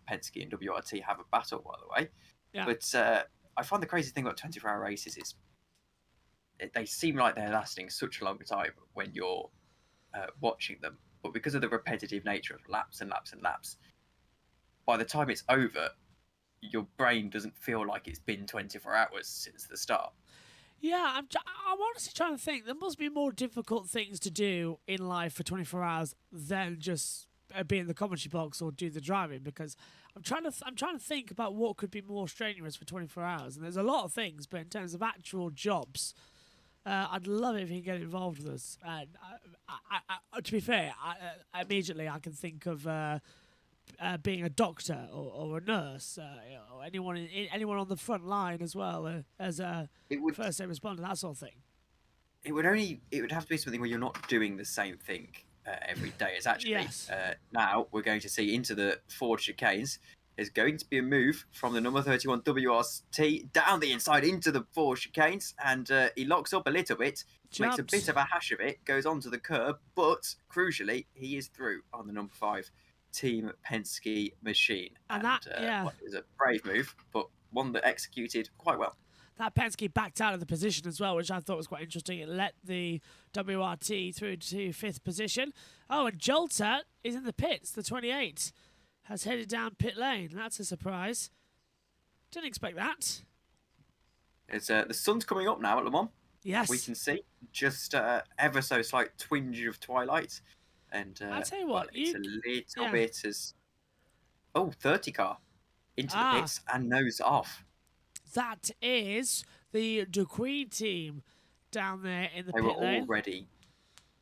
Penske and WRT have a battle, by the way. Yeah. But I find the crazy thing about 24-hour races is they seem like they're lasting such a long time when you're watching them. But because of the repetitive nature of laps and laps and laps, by the time it's over, your brain doesn't feel like it's been 24 hours since the start. Yeah, I'm honestly trying to think. There must be more difficult things to do in life for 24 hours than just be in the commentary box or do the driving, because I'm trying to think about what could be more strenuous for 24 hours. And there's a lot of things, but in terms of actual jobs, I'd love it if you can get involved with us. And to be fair, immediately I can think of being a doctor or a nurse, or anyone on the front line as well as a first aid responder, that sort of thing. It would have to be something where you're not doing the same thing every day. It's actually now we're going to see into the Ford chicanes. There's going to be a move from the number 31 WRT down the inside into the Ford chicanes, and he locks up a little bit, makes a bit of a hash of it, goes onto the curb, but crucially he is through on the number 5 Team Penske machine. And that it was a brave move, but one that executed quite well. That Penske backed out of the position as well, which I thought was quite interesting. It let the WRT through to 5th position. Oh, and Jolter is in the pits. The 28 has headed down pit lane. That's a surprise. Didn't expect that. It's the sun's coming up now at Le Mans. Yes. We can see just ever so slight twinge of twilight. And I'll tell you what, it's a little bit as 30 car into the pits and nose off. That is the Duqueen team down there in the pit lane. They were already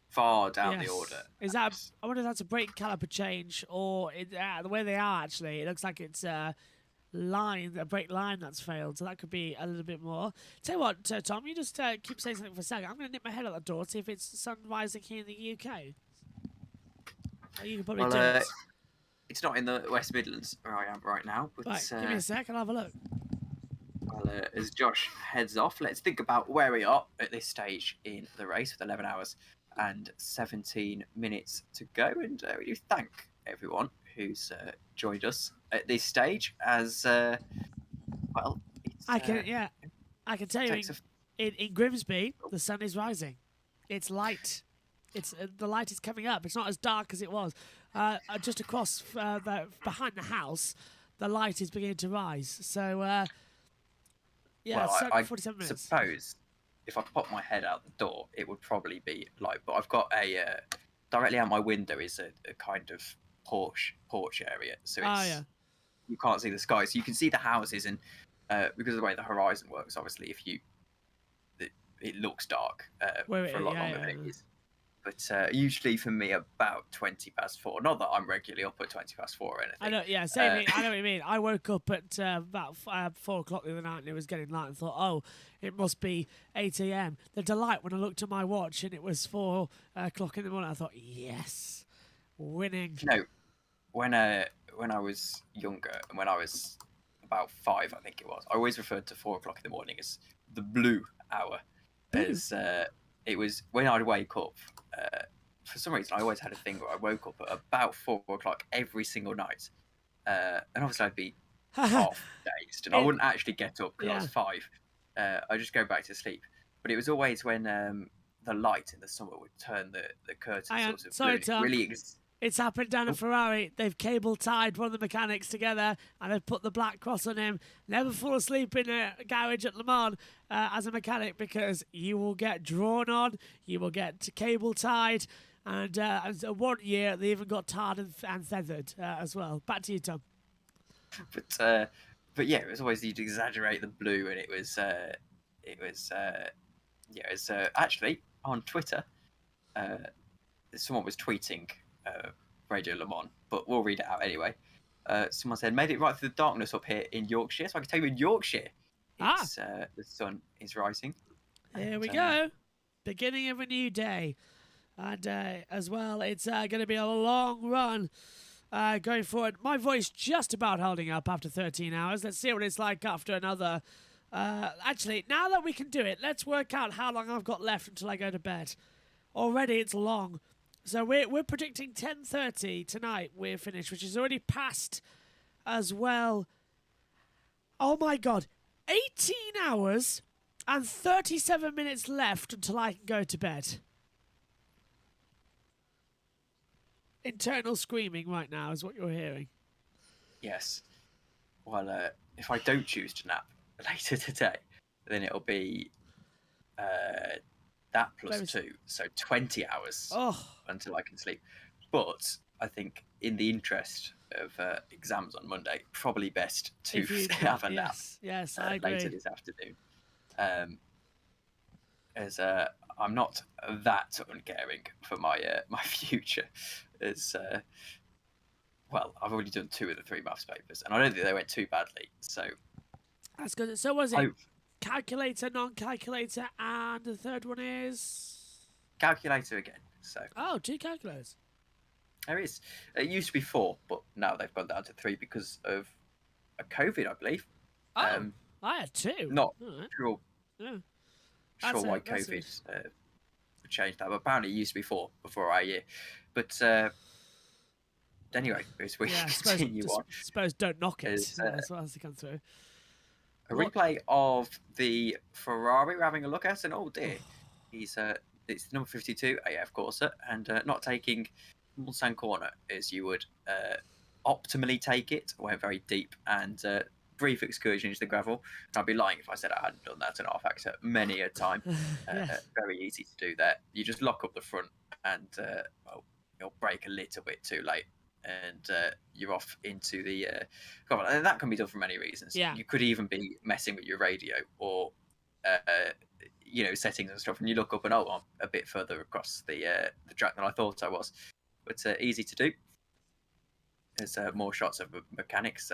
far down the order. Is that? I wonder if that's a brake caliper change or the way they are. Actually, it looks like it's a brake line that's failed. So that could be a little bit more. Tell you what, Tom, you just keep saying something for a second. I'm going to nip my head out the door, see if it's sun rising here in the UK. You can probably do it. It's not in the West Midlands where I am right now. But, right, give me a sec, I'll have a look. Well, as Josh heads off, let's think about where we are at this stage in the race with 11 hours and 17 minutes to go. And we do thank everyone who's joined us at this stage as, well... I can tell you in Grimsby, the sun is rising. It's light. The light is coming up. It's not as dark as it was. Just across behind the house, the light is beginning to rise. So, I 47 minutes. Suppose if I pop my head out the door, it would probably be light. But I've got directly out my window is a kind of porch area. So you can't see the sky. So you can see the houses, and because of the way the horizon works, obviously, it looks dark for a lot longer than it is. But usually for me, about 20 past 4. Not that I'm regularly up at 20 past 4 or anything. I know, same. I know what you mean. I woke up at about 4 o'clock the other night and it was getting light and thought, oh, it must be 8 a.m. The delight when I looked at my watch and it was 4 o'clock in the morning, I thought, yes, winning. You know, when I was younger and when I was about 5, I think it was, I always referred to 4 o'clock in the morning as the blue hour. as it was when I'd wake up. For some reason, I always had a thing where I woke up at about 4 o'clock every single night, and obviously I'd be half dazed, and I wouldn't actually get up because I was 5. I just go back to sleep. But it was always when the light in the summer would turn the curtains sort of Sorry, blue. Tom. Really, it's happened down at Ferrari. They've cable tied one of the mechanics together and they've put the black cross on him. Never fall asleep in a garage at Le Mans as a mechanic, because you will get drawn on, you will get cable tied, and 1 year they even got tarred and feathered as well. Back to you, Tom. But yeah, it was always you'd exaggerate the blue, and it was actually on Twitter. Someone was tweeting Radio Le Mans, but we'll read it out anyway. Someone said, "Made it right through the darkness up here in Yorkshire." So I can tell you in Yorkshire, it's, the sun is rising. Here we go. Beginning of a new day. And as well, it's going to be a long run going forward. My voice just about holding up after 13 hours. Let's see what it's like after another. Actually, now that we can do it, let's work out how long I've got left until I go to bed. Already it's long. So we're predicting 10:30 tonight we're finished, which is already past as well. Oh my God. 18 hours and 37 minutes left until I can go to bed. Internal screaming right now is what you're hearing. Yes. Well, if I don't choose to nap later today, then it'll be that plus 2, so 20 hours until I can sleep. But I think in the interest of exams on Monday, probably best to have a nap I agree. later this afternoon. As I'm not that uncaring for my my future. As well, I've already done 2 of the 3 maths papers, and I don't think they went too badly. So that's good. So was it calculator, non-calculator, and the third one is calculator again? So 2 calculators. There is. It used to be 4, but now they've gone down to 3 because of a COVID, I believe. I had 2. Not right. sure. Yeah. Sure why COVID changed that, but apparently it used to be 4 before our year. But anyway, as we continue on, suppose don't knock it as well as they come through. A replay of the Ferrari we're having a look at, and oh dear, it's number 52 AF Corsa, and not taking Mulsanne corner as you would optimally take it. Went very deep and brief excursion into the gravel. And I'd be lying if I said I hadn't done that in R-Factor many a time. Very easy to do that. You just lock up the front and you'll brake a little bit too late, and you're off into the gravel. And that can be done for many reasons. You could even be messing with your radio or settings and stuff, and you look up and I'm a bit further across the track than I thought I was. But easy to do. There's more shots of mechanics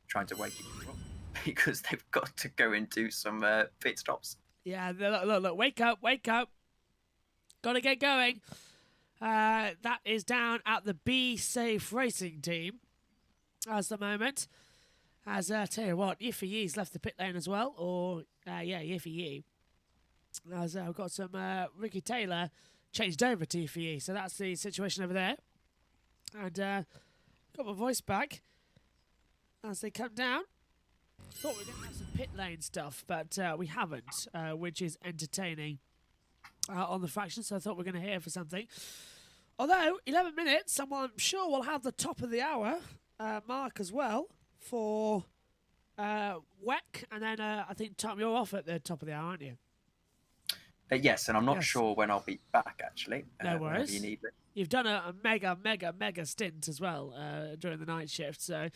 trying to wake you up because they've got to go and do some pit stops. Yeah, look, wake up. Got to get going. That is down at the Be Safe Racing team as the moment. As tell you what, Yiffy Yee's left the pit lane as well, or Yiffy Yee. As I've got some Ricky Taylor changed over to Yiffy Yee, so that's the situation over there. And got my voice back as they come down. Thought we were going to have some pit lane stuff, but we haven't, which is entertaining on the fraction, so I thought we were going to hear for something. Although, 11 minutes, someone I'm sure will have the top of the hour mark as well for WEC, and then I think, Tom, you're off at the top of the hour, aren't you? Yes, and I'm not sure when I'll be back, actually. No worries. You need me. You've done a mega stint as well during the night shift, so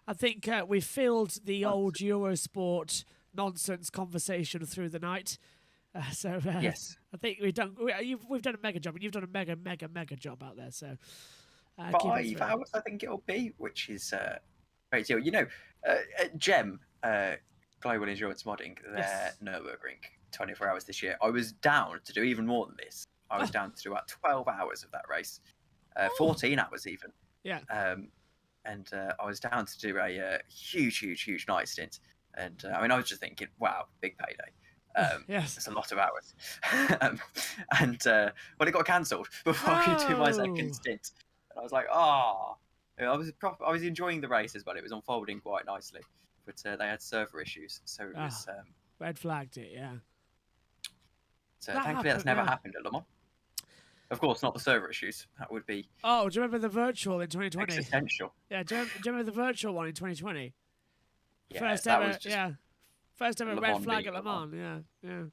I think we filled the old Eurosport nonsense conversation through the night. Yes, I think we've done a mega job, and you've done a mega job out there. So 5 hours, I think it'll be, which is great deal. GEM, Global Endurance Modding, their Nürburgring 24 hours this year. I was down to do even more than this. I was down to do about 12 hours of that race, 14 hours even. Yeah. And I was down to do a huge night stint. And I was just thinking, wow, big payday. Yes. It's a lot of hours. And well, it got cancelled before I could do my second stint. And I was like, oh. I was enjoying the races, but it was unfolding quite nicely. But they had server issues, so it was... red flagged it, yeah. So thankfully that's never happened at Le Mans. Of course, not the server issues. That would be... Oh, do you remember the virtual in 2020? Existential. Yeah, do you remember the virtual one in 2020? Yeah, First that ever, was just First ever Le red Mans flag being at Le Le Mans. Mans, yeah.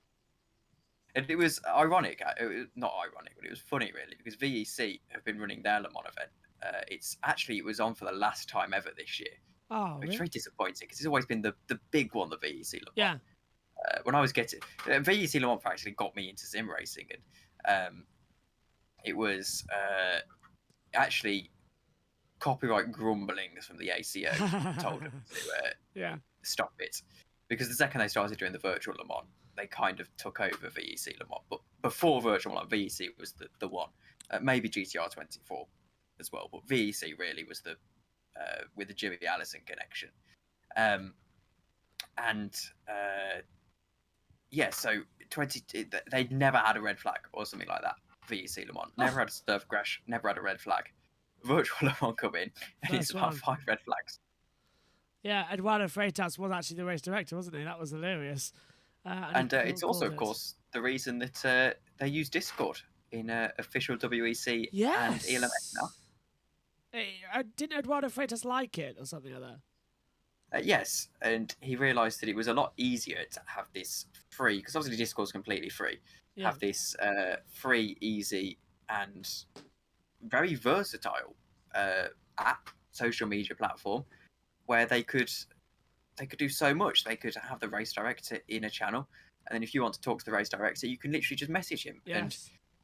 And it was ironic. It was not ironic, but it was funny, really, because VEC have been running their Le Mans event. It was on for the last time ever this year. Oh, which really? is very disappointing because it's always been the big one, the VEC Le Mans. Yeah. When I was getting VEC Le Mans actually got me into sim racing, and it was actually copyright grumblings from the ACO told them to stop it, because the second they started doing the virtual Le Mans, they kind of took over VEC Le Mans. But before virtual Le Mans, VEC was the one. Maybe GTR 24 as well, but VEC really was the with the Jimmy Allison connection. So they'd never had a red flag or something like that. VEC Le Mans never had a surf crash, never had a red flag. Virtual Le Mans come in, and it's about 5 red flags. Yeah, Eduardo Freitas was actually the race director, wasn't he? That was hilarious. And it's also, of course, the reason that they use Discord in official WEC and ELMS now. Didn't Eduardo Freitas like it or something like that? Yes, and he realised that it was a lot easier to have this free, because obviously Discord's completely free, have this free, easy, and very versatile app, social media platform, where they could do so much. They could have the race director in a channel, and then if you want to talk to the race director, you can literally just message him. Yes. And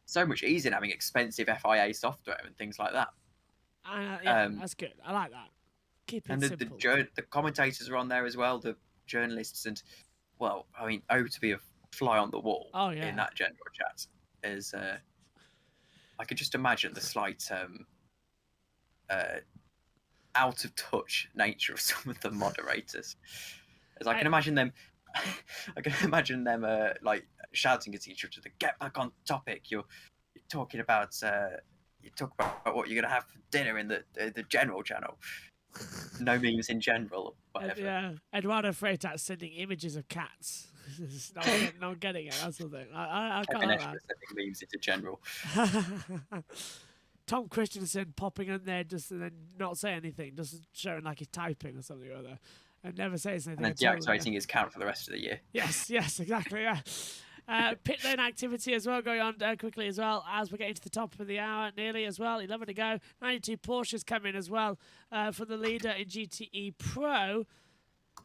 so much easier than having expensive FIA software and things like that. That's good. I like that. Keep it simple. The commentators are on there as well, the journalists, and to be a fly on the wall in that general chat is I could just imagine the slight out of touch nature of some of the moderators, as I can imagine them like shouting at each other to get back on topic. You're talking about what you're gonna have for dinner in the general channel. No memes in general, whatever. Yeah, Eduardo Freitas sending images of cats. not getting it. That's the thing. I can't like that. Sending memes into general. Tom Christensen popping in there just and then not say anything, just showing like he's typing or something or other, and never says anything. And then deactivating his account for the rest of the year. Yes, exactly. Yeah. Pit lane activity as well going on quickly as well as we're getting to the top of the hour nearly as well. 11 to go. 92 Porsches coming as well for the leader in GTE Pro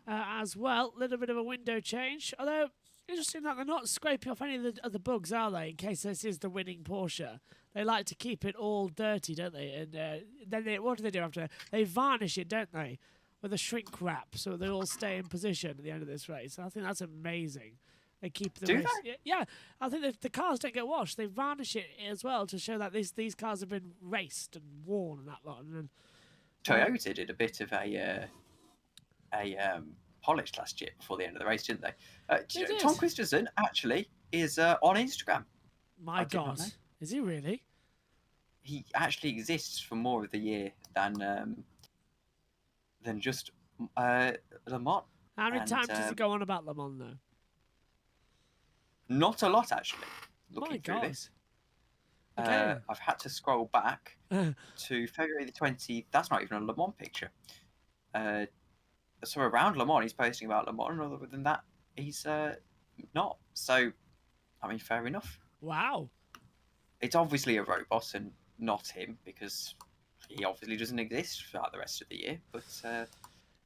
as well. Little bit of a window change, although interesting that they're not scraping off any of the bugs, are they? In case this is the winning Porsche, they like to keep it all dirty, don't they? And then what do they do after? They varnish it, don't they, with a shrink wrap, so they all stay in position at the end of this race. I think that's amazing. They keep the race. Yeah, I think the cars don't get washed. They varnish it as well to show that these cars have been raced and worn and that lot. And then, Toyota did a bit of a polish last year before the end of the race, didn't they? Tom Christensen actually is on Instagram. My God, is he really? He actually exists for more of the year than just Le Mans. How many times does he go on about Le Mans though? Not a lot, actually. Looking through this, I've had to scroll back to February the 20th. That's not even a Le Mans picture. So around Le Mans, he's posting about Le Mans, and other than that, he's not. So, I mean, fair enough. Wow. It's obviously a robot and not him, because he obviously doesn't exist throughout the rest of the year. But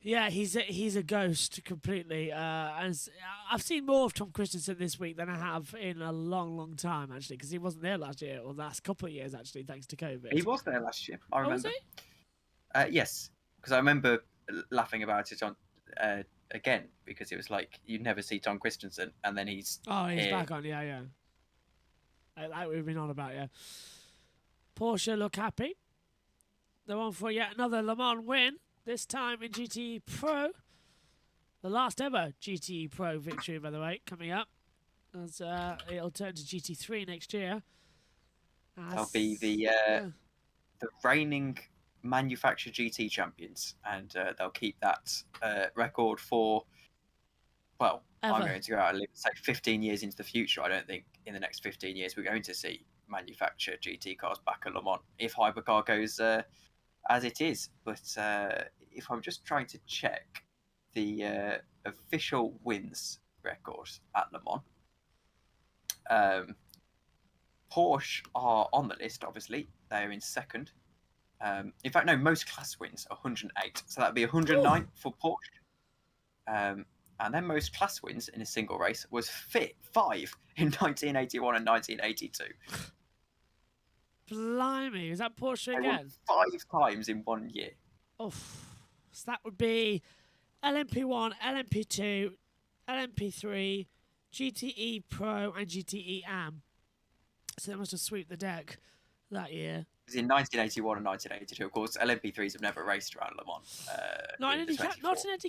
yeah, he's a ghost completely. And I've seen more of Tom Christensen this week than I have in a long, long time, actually, because he wasn't there last year, or the last couple of years, actually, thanks to COVID. He was there last year, I remember. Was he? Yes, because I remember laughing about it on again, because it was like you'd never see Tom Christensen, and then he's back on, yeah. Like we've been on about, yeah. Porsche look happy. They're on for yet another Le Mans win. This time in GTE Pro. The last ever GTE Pro victory, by the way, coming up. as it'll turn to GT3 next year. They'll be the reigning manufacturer GT champions, and they'll keep that record for, well, ever. I'm going to go out and say 15 years into the future. I don't think in the next 15 years we're going to see manufacturer GT cars back at Le Mans if Hypercar goes as it is. But if I'm just trying to check the official wins record at Le Mans, Porsche are on the list, obviously. They're in second. In fact, no, most class wins, 108. So that'd be 109 for Porsche. And then most class wins in a single race was 5 in 1981 and 1982. Blimey, is that Porsche again? 5 times in 1 year. Oh, so that would be LMP1, LMP2, LMP3, GTE Pro, and GTE Am. So they must have swept the deck that year. It was in 1981 and 1982. Of course, LMP3s have never raced around Le Mans. Not in any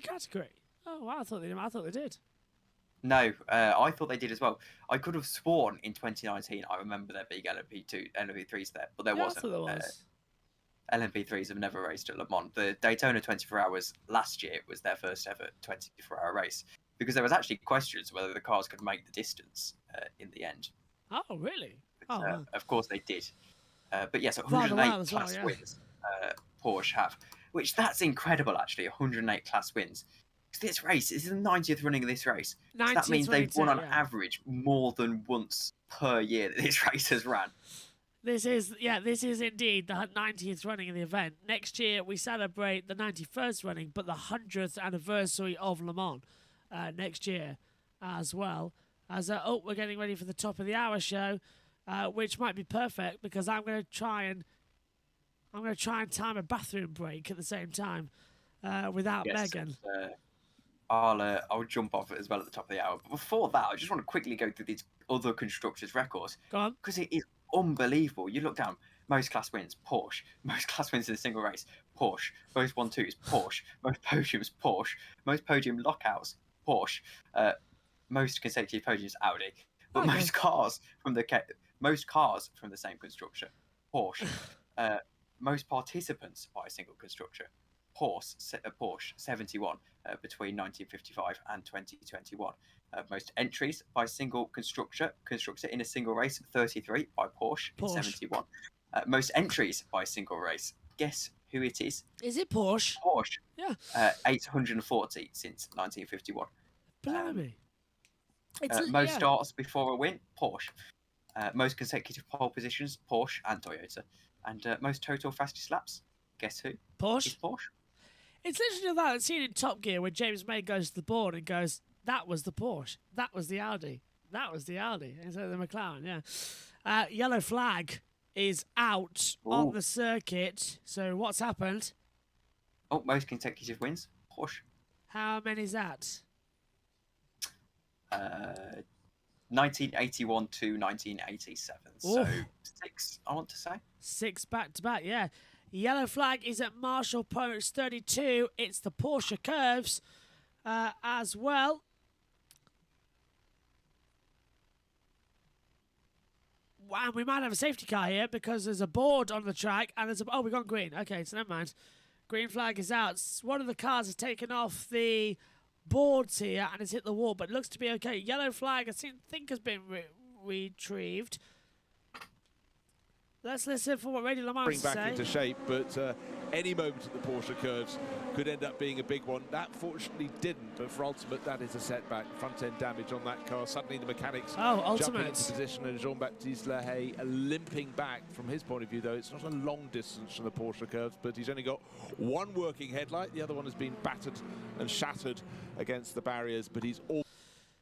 category. Oh, wow, I thought they did. No, I thought they did as well. I could have sworn in 2019 I remember there being LMP3s there, but there wasn't. I thought there was. LMP3s have never raced at Le Mans. The Daytona 24 Hours last year was their first ever 24-hour race, because there was actually questions whether the cars could make the distance in the end. Oh, really? But, of course they did. But yes, 108 class wins Porsche have, which that's incredible actually, 108 class wins. This race, this is the 90th running of this race. So that means they've won on average more than once per year that this race has ran. This is indeed the 90th running of the event. Next year we celebrate the 91st running, but the 100th anniversary of Le Mans next year as well. As we're getting ready for the top of the hour show, which might be perfect because I'm going to try and time a bathroom break at the same time without Megan. I'll jump off it as well at the top of the hour. But before that, I just want to quickly go through these other constructors' records. Go on. Because it is unbelievable. You look down, most class wins, Porsche. Most class wins in a single race, Porsche. Most 1-2s, Porsche. Most podiums, Porsche. Most podium lockouts, Porsche. Most consecutive podiums, Audi. But most cars from the same constructor, Porsche. Most participants by a single constructor, Porsche 71 between 1955 and 2021. Most entries by single constructor in a single race, 33 by Porsche. In 71. Most entries by single race. Guess who it is? Is it Porsche? Porsche. Yeah. 840 since 1951. Blimey. Most starts before a win, Porsche. Most consecutive pole positions, Porsche and Toyota. And most total fastest laps, guess who? Porsche. It's Porsche. It's literally that scene in Top Gear where James May goes to the board and goes, that was the Porsche, that was the Audi, that was the Audi, instead of the McLaren, yeah. Yellow flag is out on the circuit, so what's happened? Oh, most consecutive wins, Porsche. How many is that? 1981 to 1987, so 6, I want to say. 6 back-to-back, yeah. Yellow flag is at Marshall Post 32. It's the Porsche Curves as well. Wow, we might have a safety car here because there's a board on the track and there's a... Oh, we've gone green. Okay, so never mind. Green flag is out. One of the cars has taken off the boards here and has hit the wall, but it looks to be okay. Yellow flag, I think has been retrieved. Let's listen for what Radio Le Mans bring say. back into shape, but any moment at the Porsche Curves could end up being a big one. That fortunately didn't, but for Ultimate, that is a setback. Front-end damage on that car. Suddenly the mechanics jumping into position, and Jean-Baptiste Lahaye limping back. From his point of view, though, it's not a long distance from the Porsche Curves, but he's only got one working headlight. The other one has been battered and shattered against the barriers, but he's all...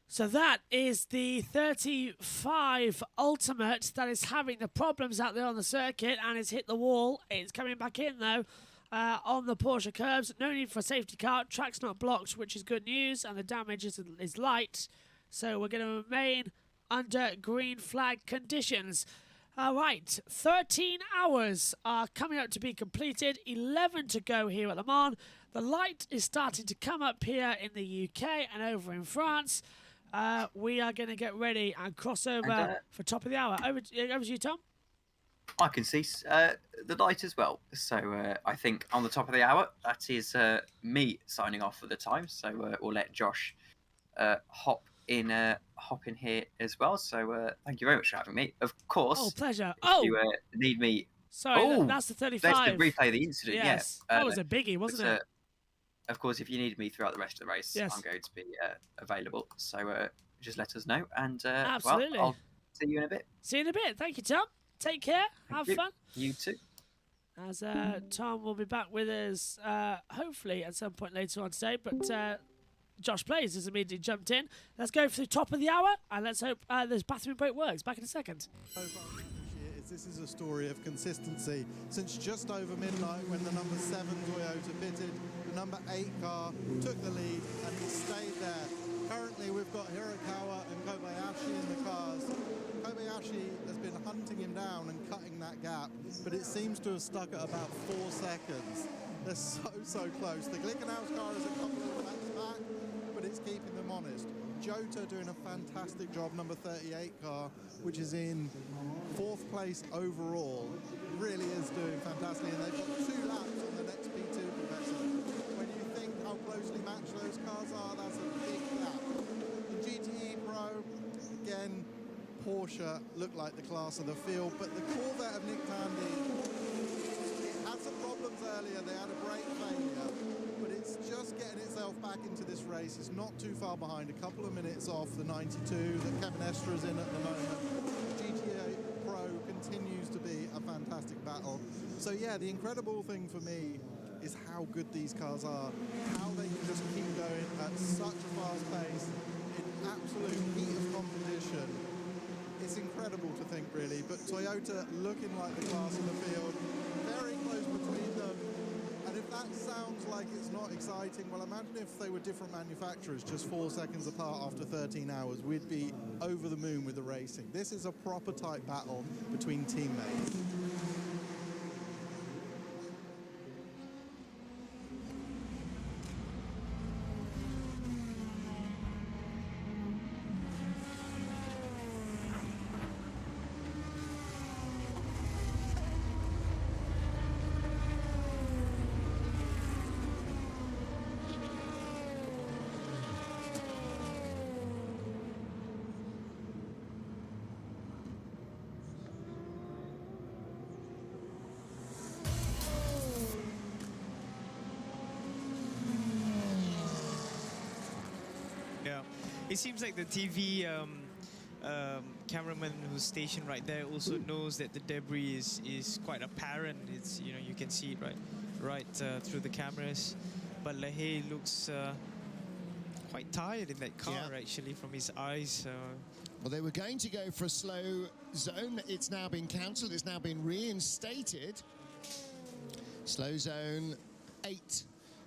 So that is the 35 Ultimate that is having the problems out there on the circuit and it's hit the wall. It's coming back in, though, on the Porsche Curves. No need for a safety car. Track's not blocked, which is good news, and the damage is light. So we're going to remain under green flag conditions. All right, 13 hours are coming up to be completed. 11 to go here at Le Mans. The light is starting to come up here in the UK and over in France. we are going to get ready and cross over for top of the hour. Over to you, Tom. I can see the light as well. So I think on the top of the hour, that is me signing off for the time. So we'll let Josh hop in here as well. So thank you very much for having me. Of course. Oh, pleasure. If you need me. Sorry, that's the 35. That's the replay of the incident. Yes. Yeah. That was a biggie, wasn't it? Of course, if you need me throughout the rest of the race, I'm going to be available. So just let us know. And absolutely. Well, I'll see you in a bit. See you in a bit. Thank you, Tom. Take care. Have fun. You too. As Tom will be back with us, hopefully at some point later on today. But Josh Plays has immediately jumped in. Let's go for the top of the hour, and let's hope this bathroom break works. Back in a second. This is a story of consistency. Since just over midnight, when the number 7 Toyota pitted, the number 8 car took the lead, and he stayed there. Currently, we've got Hirakawa and Kobayashi in the cars. Kobayashi has been hunting him down and cutting that gap, but it seems to have stuck at about 4 seconds. They're so close. The Glickenhaus car is a couple of laps back, but it's keeping them honest. Jota doing a fantastic job, number 38 car, which is in 4th place overall. Really is doing fantastically, and they've got 2 laps on the next P2 Professor. When you think how closely matched those cars are, that's a big gap. The GTE Pro, again, Porsche looked like the class of the field, but the Corvette of Nick Tandy, it had some problems earlier. They had a brake failure, but it's just getting itself back into this race. It's not too far behind, a couple of minutes off the 92 that Kevin Estra's in at the moment. GTE Pro continues to be a fantastic battle. So yeah, the incredible thing for me is how good these cars are, how they can just keep going at such a fast pace in absolute heat of competition. It's incredible to think, really, but Toyota looking like the class of the field, very close between them. And if that sounds like it's not exciting, well, imagine if they were different manufacturers, just 4 seconds apart after 13 hours. We'd be over the moon with the racing. This is a proper tight battle between teammates. It seems like the TV cameraman who's stationed right there also knows that the debris is quite apparent. It's, you know, you can see it right through the cameras. But Lahey looks quite tired in that car, actually, from his eyes. Well, they were going to go for a slow zone. It's now been cancelled. It's now been reinstated. Slow zone 8,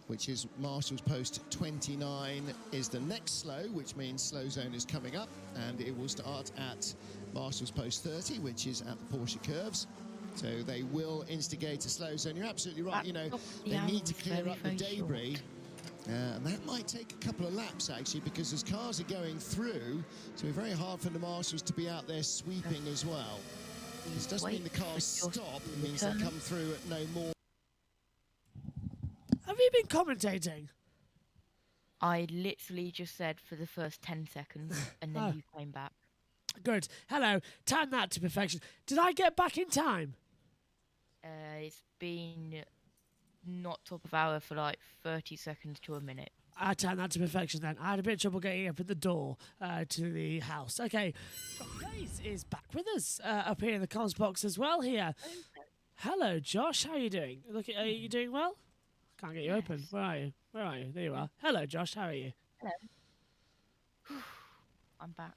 which is Marshall's post 29, is the next slow, which means slow zone is coming up, and it will start at Marshall's post 30, which is at the Porsche curves. So they will instigate a slow zone. You're absolutely right. You know, they need to clear up the debris. And that might take a couple of laps, actually, because as cars are going through, so it's very hard for the marshals to be out there sweeping as well. This doesn't mean the cars stop, it means they come through at no more. Have you been commentating? I literally just said for the first 10 seconds, and then you came back. Good. Hello. Time that to perfection. Did I get back in time? It's been not top of hour for like 30 seconds to a minute. I timed that to perfection then. I had a bit of trouble getting up at the door to the house. Okay. Blaze is back with us up here in the comms box as well here. Hello, Josh. How are you doing? Look, are you doing well? Can't get you open. Where are you? Where are you? There you are. Hello, Josh. How are you? Hello. I'm back.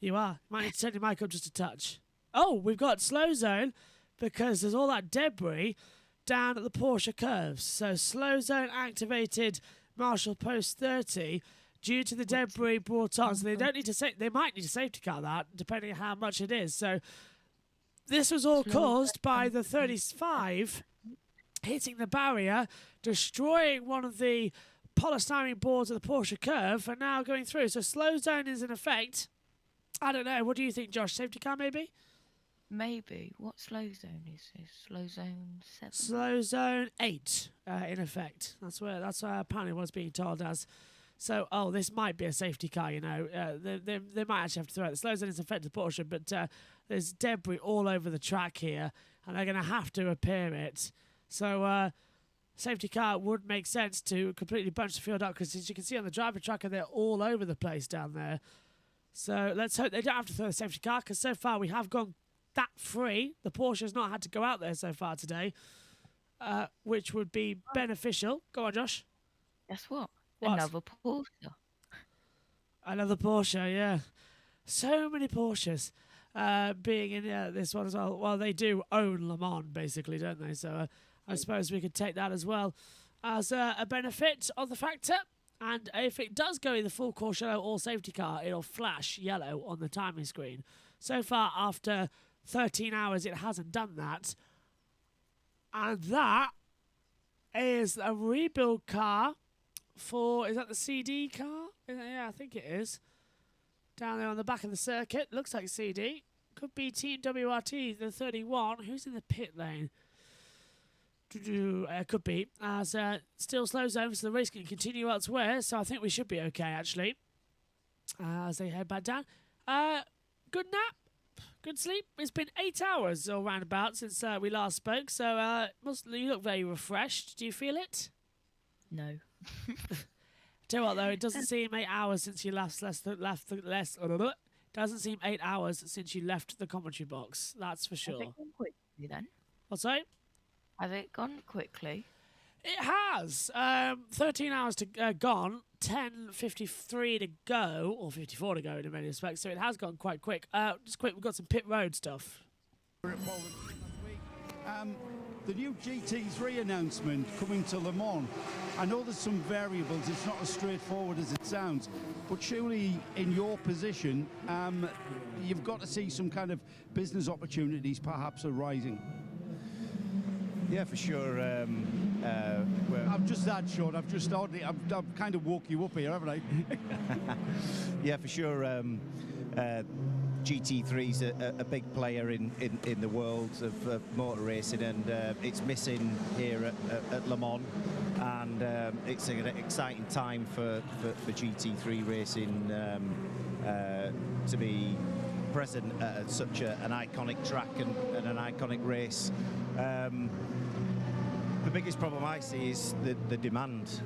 You are. Might need to turn your mic up just a touch. Oh, we've got slow zone because there's all that debris down at the Porsche curves. So slow zone activated Marshall post 30 due to the debris brought on. So they don't need to they might need to safety car that depending on how much it is. So this was all caused by the 35 hitting the barrier, destroying one of the polystyrene boards of the Porsche curve are now going through. So slow zone is in effect. I don't know. What do you think, Josh? Safety car, maybe? Maybe. What slow zone is this? Slow zone 7? Slow zone 8, in effect. That's apparently what's being told as. So, this might be a safety car, you know. They might actually have to throw it. The slow zone is affected Porsche, but there's debris all over the track here, and they're going to have to repair it. So, safety car would make sense to completely bunch the field up, because as you can see on the driver tracker, they're all over the place down there. So, let's hope they don't have to throw the safety car, because so far we have gone that free. The Porsche has not had to go out there so far today, which would be beneficial. Go on, Josh. Guess what? What? Another Porsche. Another Porsche, yeah. So many Porsches being in this one as well. Well, they do own Le Mans, basically, don't they? So I suppose we could take that as well as a benefit of the factor. And if it does go in the full course yellow or safety car, it'll flash yellow on the timing screen. So far, after 13 hours, it hasn't done that. And that is a rebuild car for, is that the CD car? Yeah, I think it is. Down there on the back of the circuit. Looks like CD. Could be Team WRT, the 31. Who's in the pit lane? Could be. As still slow zone, so the race can continue elsewhere. So I think we should be okay, actually. As they head back down. Good nap. Good sleep. It's been 8 hours or roundabout since we last spoke. So you look very refreshed. Do you feel it? No. Tell you what, though, it doesn't seem 8 hours since you doesn't seem 8 hours since you left the commentary box. That's for sure. Has it gone quickly then? What's that? Has it gone quickly? It has. 13 hours gone, 10:53 to go, or 54 to go in many respects. So it has gone quite quick. Just quick, we've got some pit road stuff. The new GT3 announcement coming to Le Mans. I know there's some variables, it's not as straightforward as it sounds, but surely in your position, you've got to see some kind of business opportunities perhaps arising. Yeah, for sure. I'm just that short. I've kind of woke you up here, haven't I? Yeah, for sure. GT3's a big player in the world of motor racing, and it's missing here at Le Mans, and it's an exciting time for GT3 racing to be present at such an iconic track and an iconic race. The biggest problem I see is the demand.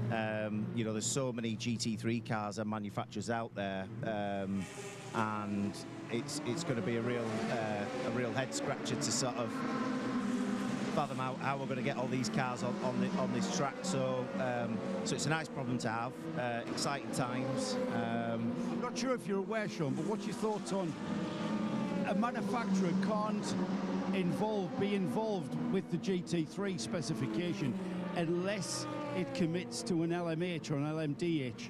You know, there's so many GT3 cars and manufacturers out there, and it's going to be a real head scratcher to sort of fathom out how we're going to get all these cars on this track. So so it's a nice problem to have. Exciting times. I'm not sure if you're aware, Sean, but what's your thoughts on a manufacturer can't be involved with the GT3 specification unless it commits to an LMH or an LMDH.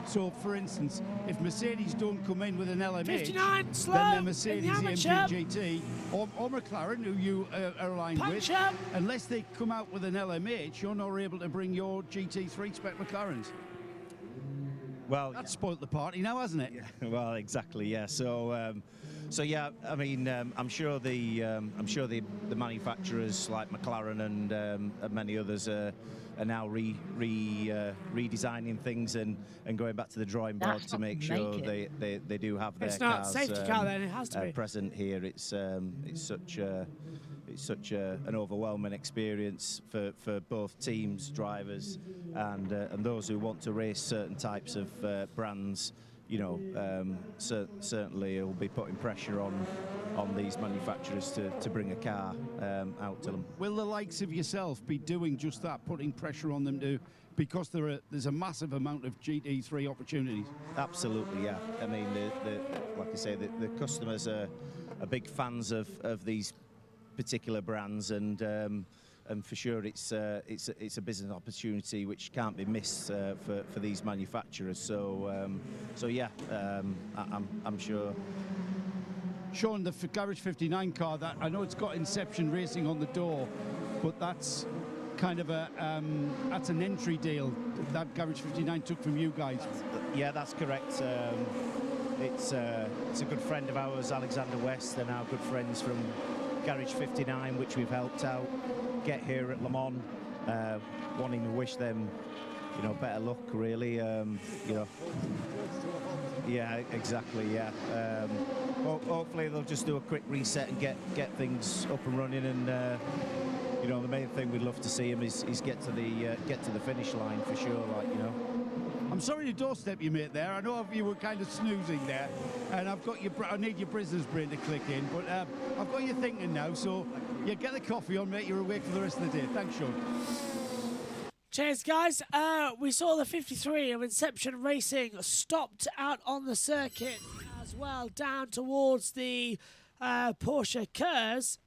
So, for instance, if Mercedes don't come in with an LMH, 59, slow, then the Mercedes amateur. AMG GT or McLaren, who you are aligned with, unless they come out with an LMH, you're not able to bring your GT3 spec McLarens. Well, that's spoilt the party now, hasn't it? Yeah, well, exactly. Yeah. So, so yeah. I mean, I'm sure the manufacturers like McLaren and many others are now redesigning things and going back to the drawing board to make sure they do have their it's not cars safety car then, it has to be present here. It's such an overwhelming experience for both teams, drivers, and those who want to race certain types of brands. You know, certainly it will be putting pressure on these manufacturers to bring a car out to them. Will the likes of yourself be doing just that, putting pressure on them to, because there's a massive amount of GT3 opportunities? Absolutely, yeah. I mean, like I say, the customers are big fans of these particular brands, and for sure it's a business opportunity which can't be missed for these manufacturers. So so yeah, I'm sure. Sean, the Garage 59 car, that I know it's got Inception Racing on the door, but that's kind of that's an entry deal that Garage 59 took from you guys. Yeah, that's correct. It's a good friend of ours, Alexander West. They're now good friends from Garage 59, which we've helped out get here at Le Mans. Wanting to wish them, better luck, really. Yeah, exactly. Yeah. Hopefully they'll just do a quick reset and get things up and running. And the main thing we'd love to see him is get to the finish line for sure. I'm sorry to doorstep you, mate, there. I know you were kind of snoozing there, and I need your business brain to click in, but I've got you thinking now, so yeah, get the coffee on, mate. You're awake for the rest of the day. Thanks, Sean. Cheers, guys. We saw the 53 of Inception Racing stopped out on the circuit as well, down towards the Porsche curves.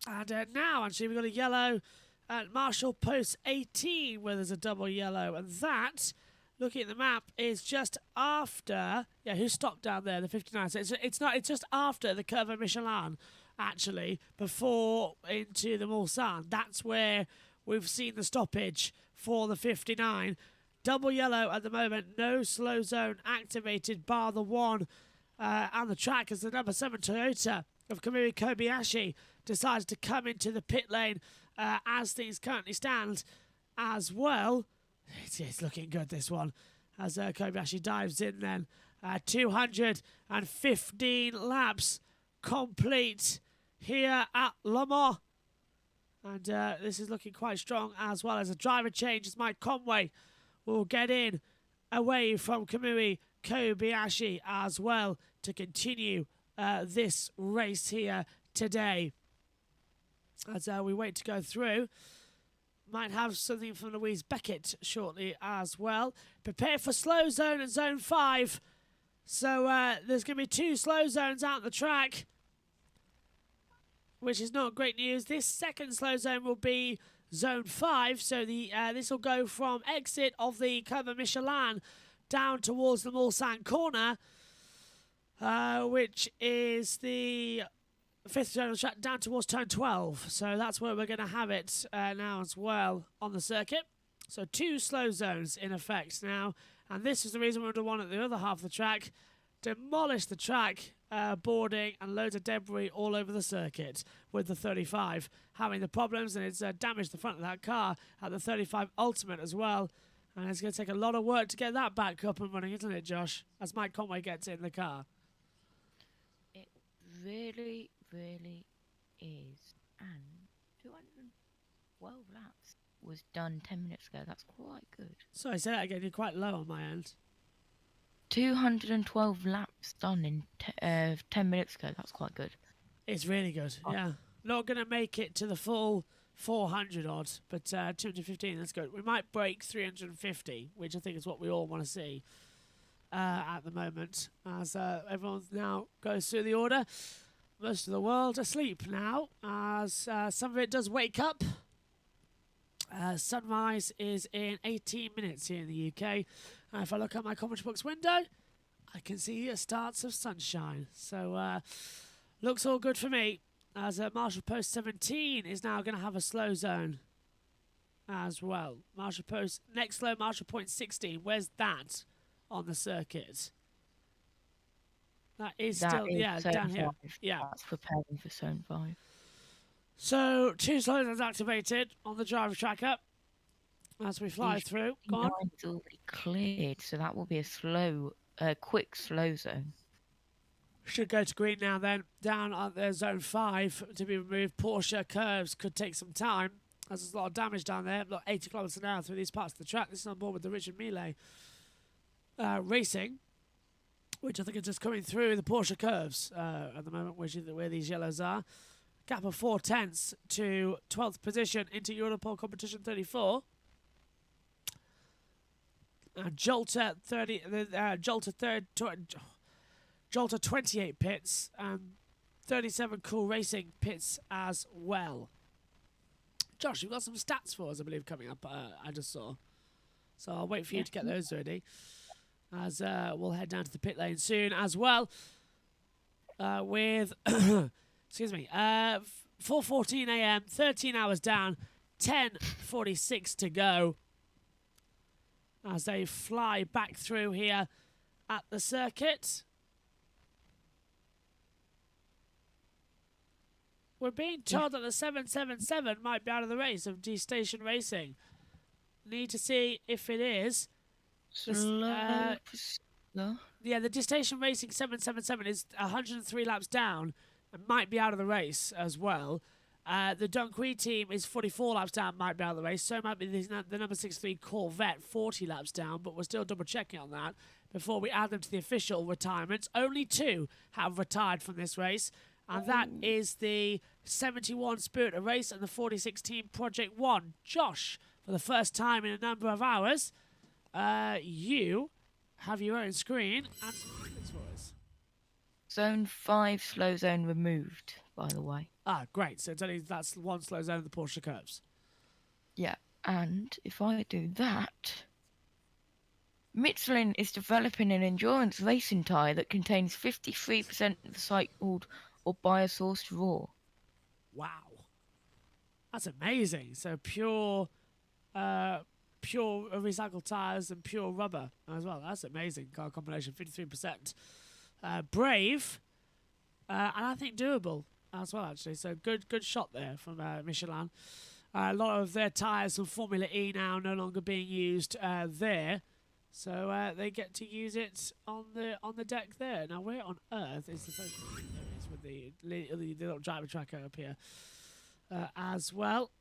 And now, actually, we've got a yellow at Marshall Post 18, where there's a double yellow. And that, looking at the map, is just after... Yeah, who stopped down there? The 59. So it's just after the curve of Michelin, actually, before into the Mulsanne. That's where we've seen the stoppage for the 59. Double yellow at the moment. No slow zone activated, bar the one on the track as the number 7 Toyota of Kamui Kobayashi decides to come into the pit lane as things currently stand as well. It's looking good, this one, as Kobayashi dives in then. 215 laps complete here at Le Mans. And this is looking quite strong as well. As a driver change, as Mike Conway will get in away from Kamui Kobayashi as well to continue this race here today. As we wait to go through, might have something from Louise Beckett shortly as well. Prepare for slow zone and zone 5. So there's going to be 2 slow zones out the track, which is not great news. This second slow zone will be zone 5. So this will go from exit of the curve of Michelin down towards the Mulsanne corner, which is the 5th zone of the track, down towards turn 12. So that's where we're going to have it now as well on the circuit. So 2 slow zones in effect now. And this is the reason we're under one at the other half of the track. Demolish the track, boarding and loads of debris all over the circuit, with the 35 having the problems, and it's damaged the front of that car at the 35 Ultimate as well. And it's going to take a lot of work to get that back up and running, isn't it, Josh? As Mike Conway gets in the car. It really, really is. And 212 laps was done 10 minutes ago. That's quite good. Sorry, say that again. You're quite low on my end. 212 laps done in 10 minutes ago. That's quite good. It's really good, yeah. Not going to make it to the full 400 odd, but 215, that's good. We might break 350, which I think is what we all want to see at the moment, as everyone now goes through the order. Most of the world asleep now, as some of it does wake up. Sunrise is in 18 minutes here in the UK. If I look at my comment books window, I can see starts of sunshine. So looks all good for me. As Marshall Post 17 is now going to have a slow zone as well. Marshall Post, next slow Marshall Point 16. Where's that on the circuit? That is still, yeah, down here. Yeah. That's preparing for zone 5. So 2 slow zones activated on the driver tracker as we fly through. Go on. It's already cleared, so that will be a quick slow zone. Should go to green now then. Down on the zone 5 to be removed. Porsche curves could take some time, as there's a lot of damage down there. Look, 80 kilometers an hour through these parts of the track. This is on board with the Richard Mille Racing, which I think is just coming through the Porsche curves at the moment, which is where these yellows are. Gap of 4 tenths to 12th position into Europol Competition 34. Jolter 30, Jolter third, Jolter 28 pits, and 37 Cool Racing pits as well. Josh, you've got some stats for us, I believe, coming up. I just saw, so I'll wait for you to get those ready, as we'll head down to the pit lane soon as well. With excuse me, 4:14 a.m., 13 hours down 10:46 to go as they fly back through here at the circuit. We're being told that the 777 might be out of the race of D-Station Racing. Need to see if it is. Yeah, the D-Station Racing 777 is 103 laps down and might be out of the race as well. The Dunquy team is 44 laps down, might be out of the race. So might be the number 63 Corvette, 40 laps down, but we're still double-checking on that before we add them to the official retirements. Only 2 have retired from this race, and that is the 71 Spirit of Race and the 46 Team Project 1. Josh, for the first time in a number of hours, you have your own screen and some graphics for us. Zone 5 slow zone removed, by the way. Ah, great. So that's one slow zone of the Porsche curves. Yeah, and if I do that, Michelin is developing an endurance racing tyre that contains 53% recycled or biosourced raw. Wow. That's amazing. So pure recycled tyres and pure rubber as well. That's amazing. Car combination, 53%. Brave, and I think doable as well, actually. So good shot there from Michelin. A lot of their tyres from Formula E now no longer being used there. So they get to use it on the deck there. Now, where on earth is the social areas with the little driver tracker up here as well?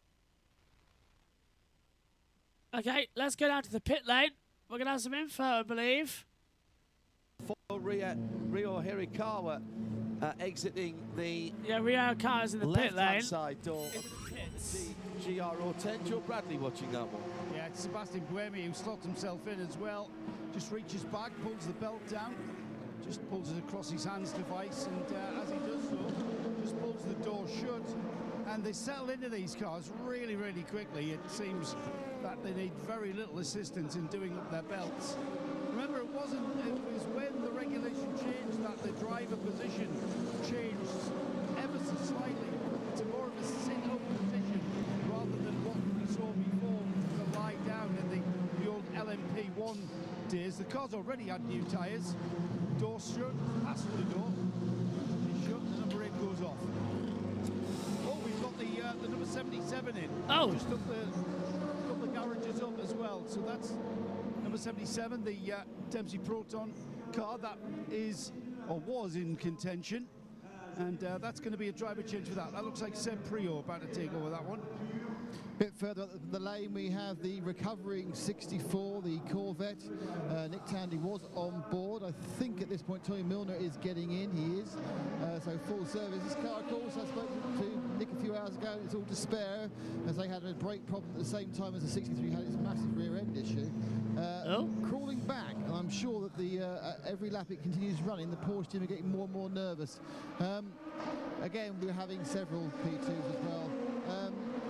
Okay, let's go down to the pit lane. We're going to have some info, I believe. For Rio Hirakawa exiting the Rio Hirakawa's in the pit lane. Side door. The GR010. Joe Bradley watching that one. Yeah, it's Sebastian Buemi who slots himself in as well. Just reaches back, pulls the belt down, just pulls it across his hands device, and as he does so, just pulls the door shut. And they settle into these cars really, really quickly. It seems that they need very little assistance in doing up their belts. Remember, it was when the regulation changed that the driver position changed ever so slightly to more of a sit-up position rather than what we saw before, the lie down in the old LMP1 days. The car's already had new tyres. Door shut, passenger door is shut, the number 8 goes off. Oh, we've got the number 77 in. Oh! Just up the garages up as well. So that's number 77, the Dempsey Proton car that is, or was in contention. And that's going to be a driver change for that. That looks like Seb Prior about to take over that one. Bit further up the lane, we have the recovering 64, the Corvette. Nick Tandy was on board. I think at this point Tommy Milner is getting in. He is. So full service. This car, of course, I spoke to Nick a few hours ago. It's all to spare as they had a brake problem at the same time as the 63 had its massive rear end issue. Crawling back, and I'm sure that the every lap it continues running, the Porsche team are getting more and more nervous. Again, we're having several P2s as well.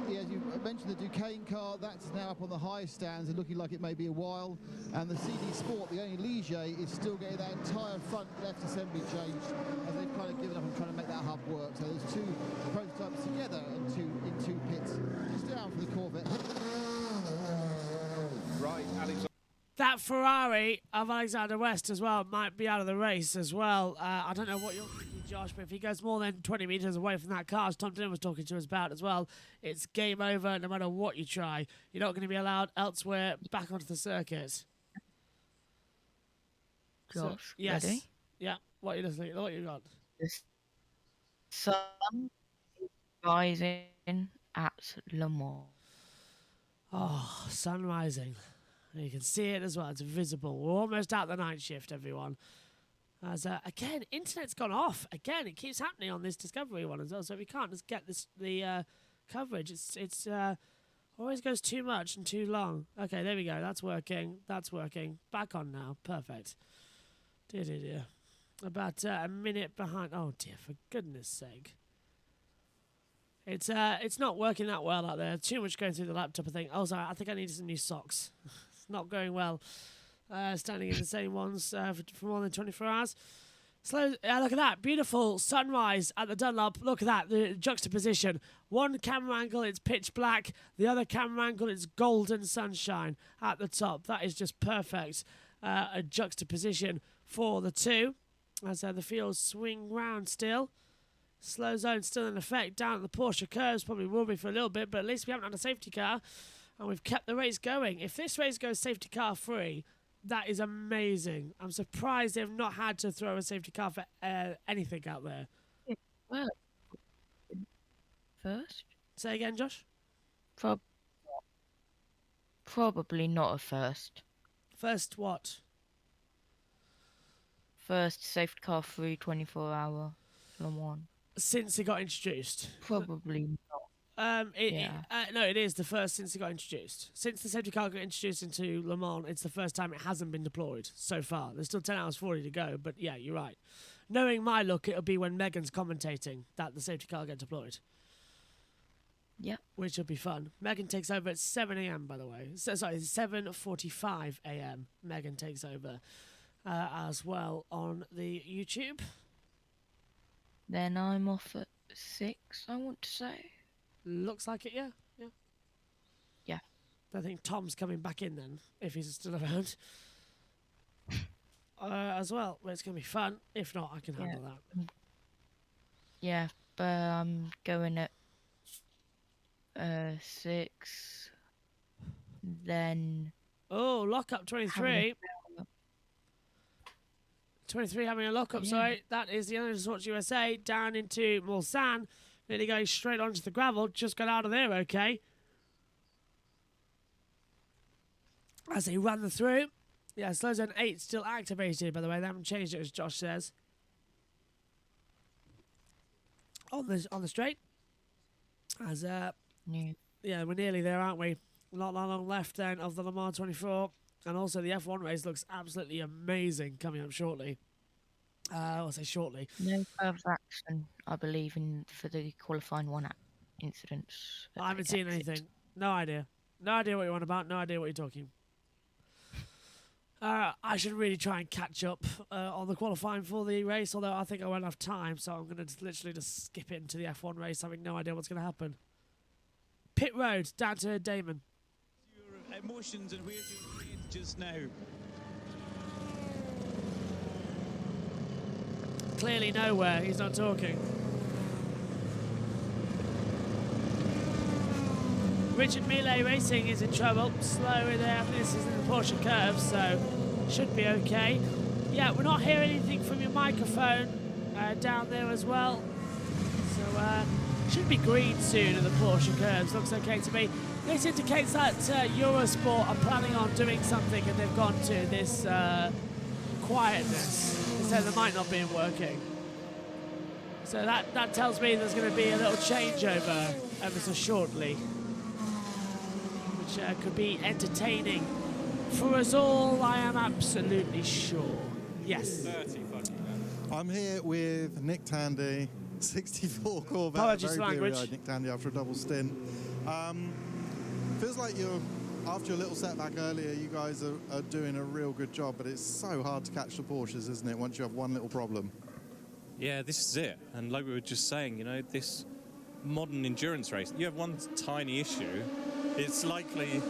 Yeah, as you mentioned, the Duquesne car, that's now up on the high stands and looking like it may be a while. And the CD Sport, the only Ligier, is still getting that entire front left assembly changed as they've kind of given up on trying to make that hub work. So there's 2 prototypes together and in two pits. Just down for the Corvette. Right, Alex. That Ferrari of Alexander West as well might be out of the race as well. I don't know what you're thinking, Josh, but if he goes more than 20 metres away from that car, as Tom Dillon was talking to us about as well, it's game over no matter what you try. You're not going to be allowed elsewhere back onto the circuit. Josh, yes. ready? Yeah, what you listening? What you got? The sun is rising at Le Mans. Oh, sun rising. You can see it as well. It's visible. We're almost out the night shift, everyone. As again, internet's gone off. Again, it keeps happening on this Discovery one as well. So we can't just get the coverage. It's always goes too much and too long. Okay, there we go. That's working. That's working. Back on now. Perfect. Dear. About a minute behind. Oh dear, for goodness sake. It's not working that well out there. Too much going through the laptop, I think. Oh, sorry. I think I need some new socks. Not going well, standing in the same ones for more than 24 hours. Look at that. Beautiful sunrise at the Dunlop. Look at that, the juxtaposition. One camera angle, it's pitch black. The other camera angle, it's golden sunshine at the top. That is just perfect. A juxtaposition for the two. As the fields swing round still. Slow zone still in effect. Down at the Porsche curves, probably will be for a little bit, but at least we haven't had a safety car. And we've kept the race going. If this race goes safety car free, that is amazing. I'm surprised they've not had to throw a safety car for anything out there. Well, first? Say again, Josh? Probably not a first. First what? First safety car free 24-hour Le Mans. Since it got introduced? Probably not. No, it is the first since it got introduced. Since the safety car got introduced into Le Mans, it's the first time it hasn't been deployed so far. There's still 10 hours 40 to go, but yeah, you're right. Knowing my luck, it'll be when Megan's commentating that the safety car get deployed. Yep. Which will be fun. Megan takes over at 7 a.m., by the way. Sorry, 7:45 a.m. Megan takes over as well on the YouTube. Then I'm off at 6, I want to say. Looks like it, yeah. Yeah. I think Tom's coming back in then, if he's still around. As well, but it's going to be fun. If not, I can handle that. Yeah, but I'm going at 6. Then... Oh, lockup 23. 23 having a lockup, sorry. That is the Energy Sports USA down into Mulsanne. Nearly going straight onto the gravel. Just got out of there, okay. As they run the through. Yeah, slow zone 8 still activated, by the way. They haven't changed it, as Josh says. On the straight. As, yeah, we're nearly there, aren't we? Not long left then of the Le Mans 24. And also the F1 race looks absolutely amazing coming up shortly. I'll say shortly. No further action, I believe, for the qualifying one incidents. I haven't seen anything. No idea. No idea what you're on about. No idea what you're talking. I should really try and catch up on the qualifying for the race, although I think I won't have time, so I'm going to literally just skip into the F1 race, having no idea what's going to happen. Pit road, down to Damon. Your emotions and where do you stand just now? Clearly nowhere. He's not talking. Richard Millet Racing is in trouble. Slow in there. This is in the Porsche curve, so should be okay. Yeah, we're not hearing anything from your microphone down there as well. So should be green soon in the Porsche curves. Looks okay to me. This indicates that Eurosport are planning on doing something, and they've gone to this quietness. So they might not be working. So that tells me there's going to be a little changeover ever so shortly, which could be entertaining for us all, I am absolutely sure. Yes. I'm here with Nick Tandy, 64 Corvette. Apologies for very language. Nick Tandy after a double stint. Feels like after a little setback earlier, you guys are doing a real good job, but it's so hard to catch the Porsches, isn't it, once you have one little problem? Yeah, this is it. And like we were just saying, you know, this modern endurance race, you have one tiny issue, it's likely,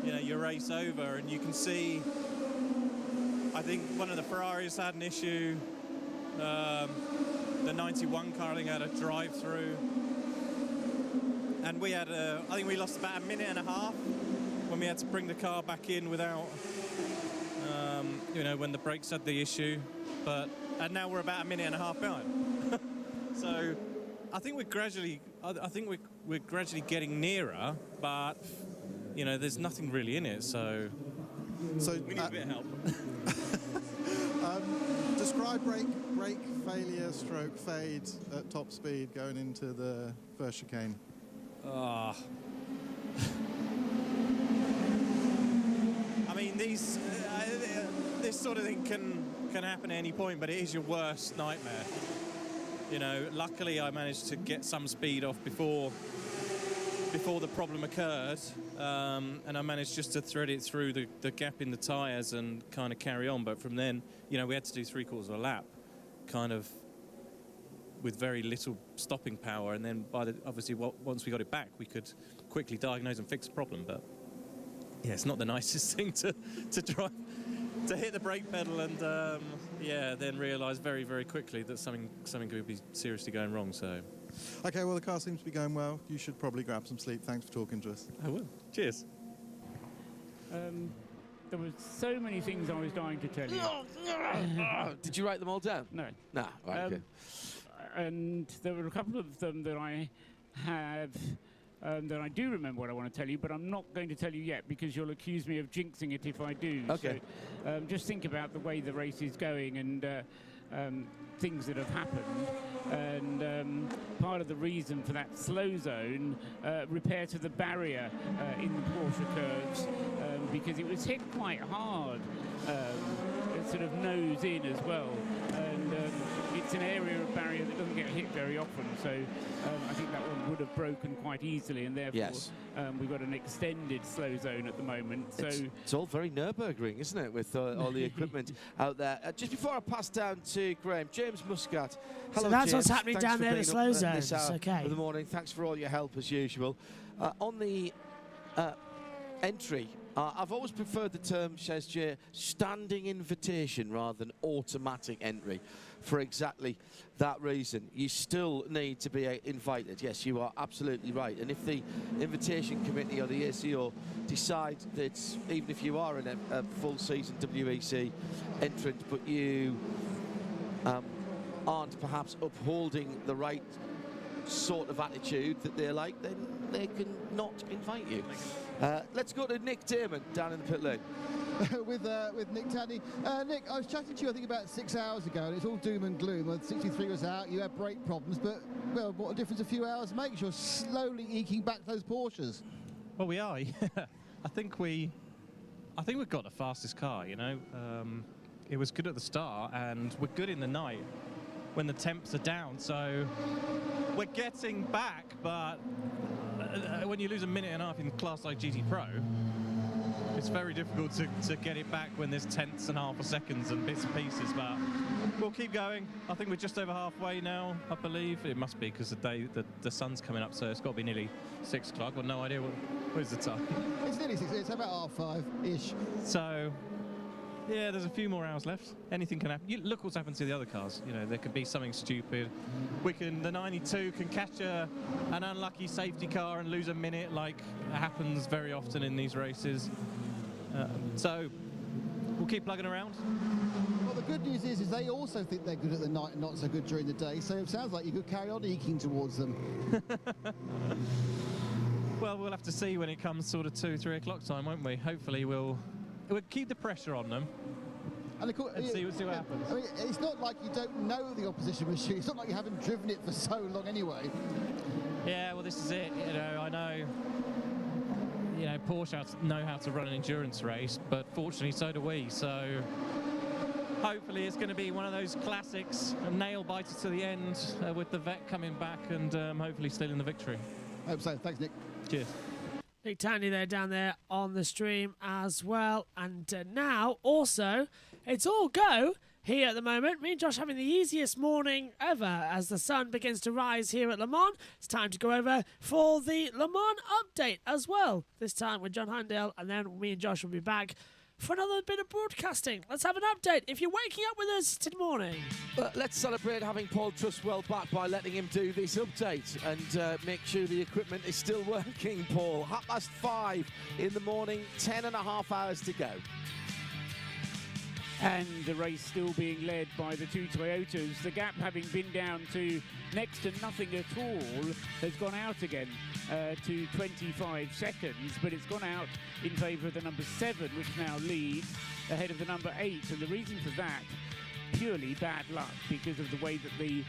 you know, you race over, and you can see, I think one of the Ferraris had an issue, the 91 car, I think, had a drive-through, and we had I think we lost about a minute and a half when we had to bring the car back in without, you know, when the brakes had the issue, and now we're about a minute and a half behind. So I think we're gradually getting nearer, but you know, there's nothing really in it, so we need a bit of help. Describe brake failure stroke fade at top speed going into the first chicane. I mean, this sort of thing can happen at any point, but it is your worst nightmare. You know, luckily I managed to get some speed off before the problem occurred, and I managed just to thread it through the gap in the tyres and kind of carry on. But from then, you know, we had to do 3/4 of a lap, kind of with very little stopping power, and then obviously once we got it back, we could quickly diagnose and fix the problem. But yeah, it's not the nicest thing to drive, to hit the brake pedal and then realise very, very quickly that something could be seriously going wrong. So. Okay, well, the car seems to be going well. You should probably grab some sleep. Thanks for talking to us. I will. Cheers. There were so many things I was dying to tell you. Did you write them all down? No. Nah, right, okay. And there were a couple of them that I have, that I do remember what I want to tell you, but I'm not going to tell you yet because you'll accuse me of jinxing it if I do. Okay. So just think about the way the race is going and things that have happened. And part of the reason for that slow zone, repair to the barrier in the Porsche curves, because it was hit quite hard, sort of nose in as well. And it's an area of barrier that doesn't get hit very often, so I think that one would have broken quite easily, and therefore we've got an extended slow zone at the moment. So it's all very Nürburgring, isn't it, with all the equipment out there. Just before I pass down to Graham, James Muscat. Hello, So that's James. what's happening Thanks down for there, the being slow up zone. this hour Okay. of the morning. Thanks for all your help as usual. On the entry, I've always preferred the term, says Jay, standing invitation rather than automatic entry, for exactly that reason. You still need to be invited. Yes, you are absolutely right. And if the invitation committee or the ACO decide that even if you are in a full season WEC entrant, but you aren't perhaps upholding the right sort of attitude that they like, then they can not invite you. Let's go to Nick Damon down in the pit lane. with Nick Tandy. Nick, I was chatting to you I think about 6 hours ago, and it's all doom and gloom. When 63 was out, you had brake problems, but well, what a difference a few hours makes. You're slowly eking back those Porsches. Well, we are. Yeah. I think we've got the fastest car. You know, it was good at the start, and we're good in the night when the temps are down. So we're getting back, but when you lose a minute and a half in a class like GTE Pro, it's very difficult to get it back when there's tenths and half a seconds and bits and pieces. But we'll keep going. I think we're just over halfway now, I believe. It must be because the sun's coming up, so it's got to be nearly 6 o'clock. I've got no idea what is the time. It's nearly 6. It's about 5:30-ish. So yeah, there's a few more hours left. Anything can happen. Look what's happened to the other cars. You know, there could be something stupid. The 92 can catch an unlucky safety car and lose a minute, like happens very often in these races. So we'll keep plugging around. Well, the good news is they also think they're good at the night and not so good during the day. So it sounds like you could carry on eking towards them. Well, we'll have to see when it comes sort of 2-3 o'clock time, won't we? Hopefully we'll keep the pressure on them and see what happens. I mean, it's not like you don't know the opposition machine. It's not like you haven't driven it for so long anyway. Yeah, well, this is it. You know, I know. You know, Porsche know how to run an endurance race, but fortunately, so do we. So hopefully, it's going to be one of those classics, a nail biter to the end, with the vet coming back and hopefully stealing the victory. Hope so. Thanks, Nick. Cheers. Nick Tandy there down there on the stream as well. And now, also, it's all go here at the moment. Me and Josh having the easiest morning ever as the sun begins to rise here at Le Mans. It's time to go over for the Le Mans update as well. This time with John Handel, and then me and Josh will be back for another bit of broadcasting. Let's have an update if you're waking up with us today morning. Let's celebrate having Paul Trustwell back by letting him do this update and make sure the equipment is still working, Paul. 5:30 in the morning, 10.5 hours to go. And the race still being led by the two Toyotas. The gap having been down to next to nothing at all has gone out again to 25 seconds, but it's gone out in favour of the number 7, which now leads ahead of the number 8. And the reason for that, purely bad luck, because of the way that the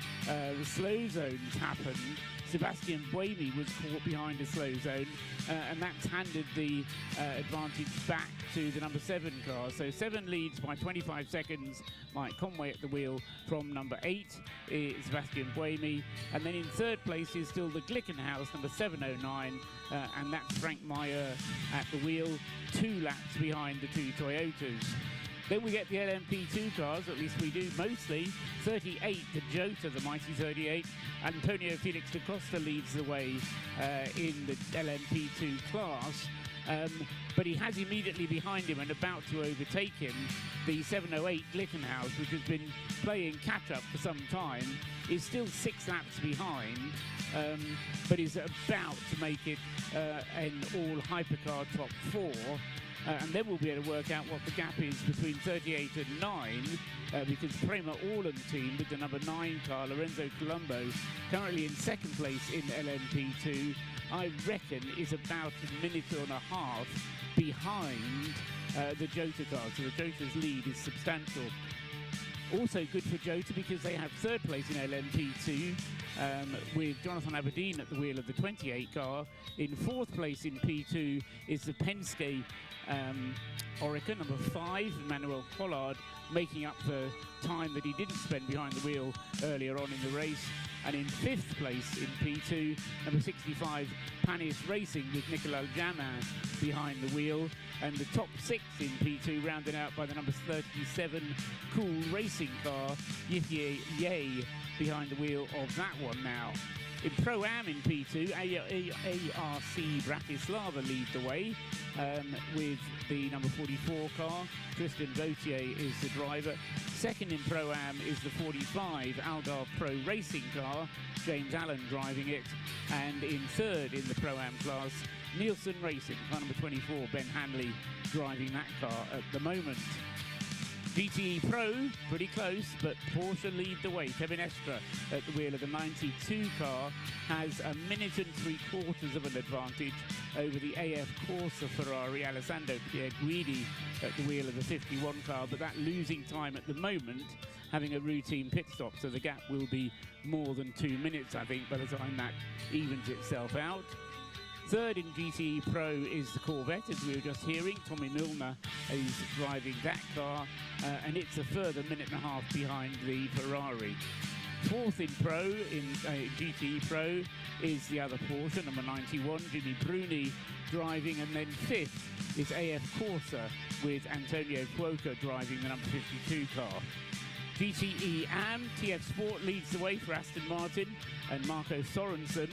slow zones happened. Sebastian Buemi was caught behind a slow zone, and that's handed the advantage back to the number 7 car. So 7 leads by 25 seconds. Mike Conway at the wheel from number 8 is Sebastian Buemi. And then in 3rd place is still the Glickenhaus, number 709, and that's Frank Meyer at the wheel, 2 laps behind the two Toyotas. Then we get the LMP2 cars, at least we do mostly. 38, the Jota, the mighty 38. Antonio Felix da Costa leads the way in the LMP2 class. But he has immediately behind him and about to overtake him the 708 Glickenhaus, which has been playing catch-up for some time, is still 6 laps behind, but is about to make it an all-hypercar top 4. And then we'll be able to work out what the gap is between 38 and 9, because Prema Orlan team with the number 9 car, Lorenzo Colombo, currently in 2nd place in LMP2, I reckon is about a minute and a half behind the Jota car. So the Jota's lead is substantial. Also good for Jota because they have 3rd place in LMP2 with Jonathan Aberdeen at the wheel of the 28 car. In 4th place in P2 is the Penske Orica, number 5, Emmanuel Pollard, making up for time that he didn't spend behind the wheel earlier on in the race. And in 5th place in P2, number 65, Panis Racing with Nicolas Jamin behind the wheel. And the top 6 in P2 rounded out by the number 37 Cool Racing car, Yifye Ye behind the wheel of that one now. In Pro-Am in P2, ARC Bratislava lead the way with the number 44 car. Tristan Gauthier is the driver. 2nd in Pro-Am is the 45 Algarve Pro Racing car, James Allen driving it. And in 3rd in the Pro-Am class, Nielsen Racing, car number 24, Ben Hanley driving that car at the moment. GTE Pro, pretty close, but Porsche lead the way. Kevin Estra at the wheel of the 92 car has a minute and 3/4 of an advantage over the AF Corsa Ferrari Alessandro Pierguidi at the wheel of the 51 car, but that losing time at the moment, having a routine pit stop, so the gap will be more than 2 minutes, I think, by the time that evens itself out. 3rd in GTE Pro is the Corvette, as we were just hearing. Tommy Milner is driving that car, and it's a further minute and a half behind the Ferrari. 4th in Pro, in GTE Pro, is the other Porsche, number 91, Jimmy Bruni driving, and then 5th is AF Corsa with Antonio Cuoca driving the number 52 car. GTE AM, TF Sport leads the way for Aston Martin, and Marco Sorensen,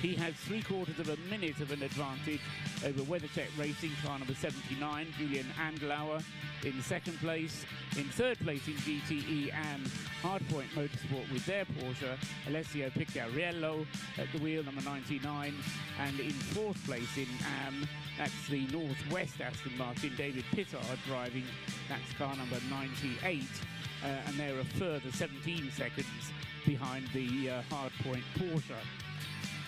he has 3/4 of a minute of an advantage over WeatherTech Racing, car number 79, Julian Andlauer in 2nd place. In 3rd place in GTE AM, Hardpoint Motorsport with their Porsche, Alessio Picciarello at the wheel, number 99. And in 4th place in AM, that's the Northwest Aston Martin, David Pittard driving, that's car number 98. And they're a further 17 seconds behind the Hardpoint Porsche.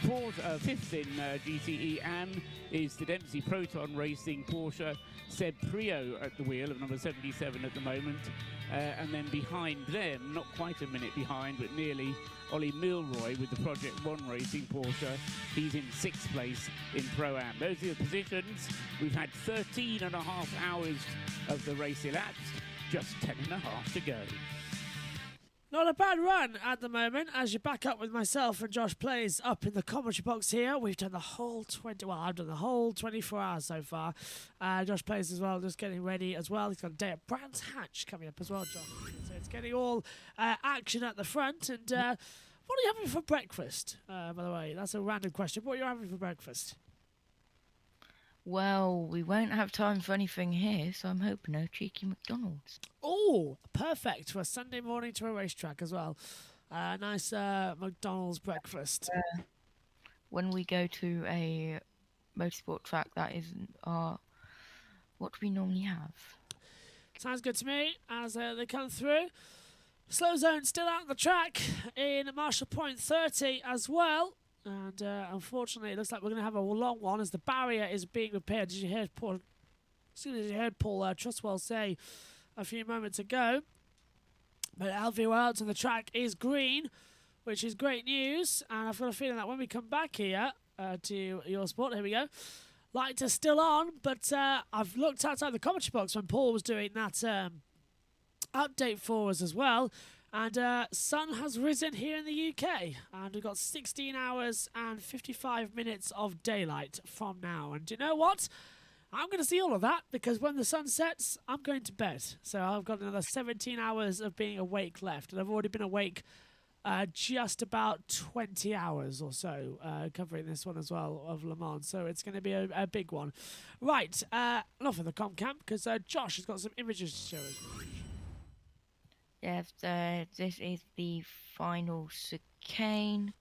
5th in GTE AM is the Dempsey Proton Racing Porsche, Seb Prio at the wheel of number 77 at the moment. And then behind them, not quite a minute behind, but nearly, Ollie Milroy with the Project One Racing Porsche. He's in 6th place in Pro-Am. Those are the positions. We've had 13 and a half hours of the race elapsed, just 10 and a half to go. Not a bad run at the moment as you back up with myself and Josh Plays up in the commentary box here. We've done the whole I've done the whole 24 hours so far. Josh Plays as well, just getting ready as well. He's got a day at Brands Hatch coming up as well, Josh. So it's getting all action at the front. And what are you having for breakfast, by the way? That's a random question. What are you having for breakfast? Well, we won't have time for anything here, so I'm hoping a cheeky McDonald's. Oh, perfect for a Sunday morning to a racetrack as well. Nice McDonald's breakfast. When we go to a motorsport track, that isn't what we normally have. Sounds good to me as they come through. Slow zone still out on the track in Marshall Point 30 as well. And unfortunately, it looks like we're going to have a long one as the barrier is being repaired. As you heard Paul Trustwell say a few moments ago. But Alvio out on the track is green, which is great news. And I've got a feeling that when we come back here to your sport, here we go. Light is still on, but I've looked outside the commentary box when Paul was doing that update for us as well. And sun has risen here in the UK, and we've got 16 hours and 55 minutes of daylight from now. And do you know what? I'm going to see all of that because when the sun sets, I'm going to bed. So I've got another 17 hours of being awake left, and I've already been awake just about 20 hours or so covering this one as well of Le Mans. So it's going to be a big one. Right, enough of the comcam because Josh has got some images to show us. Yes, this is the final chicane,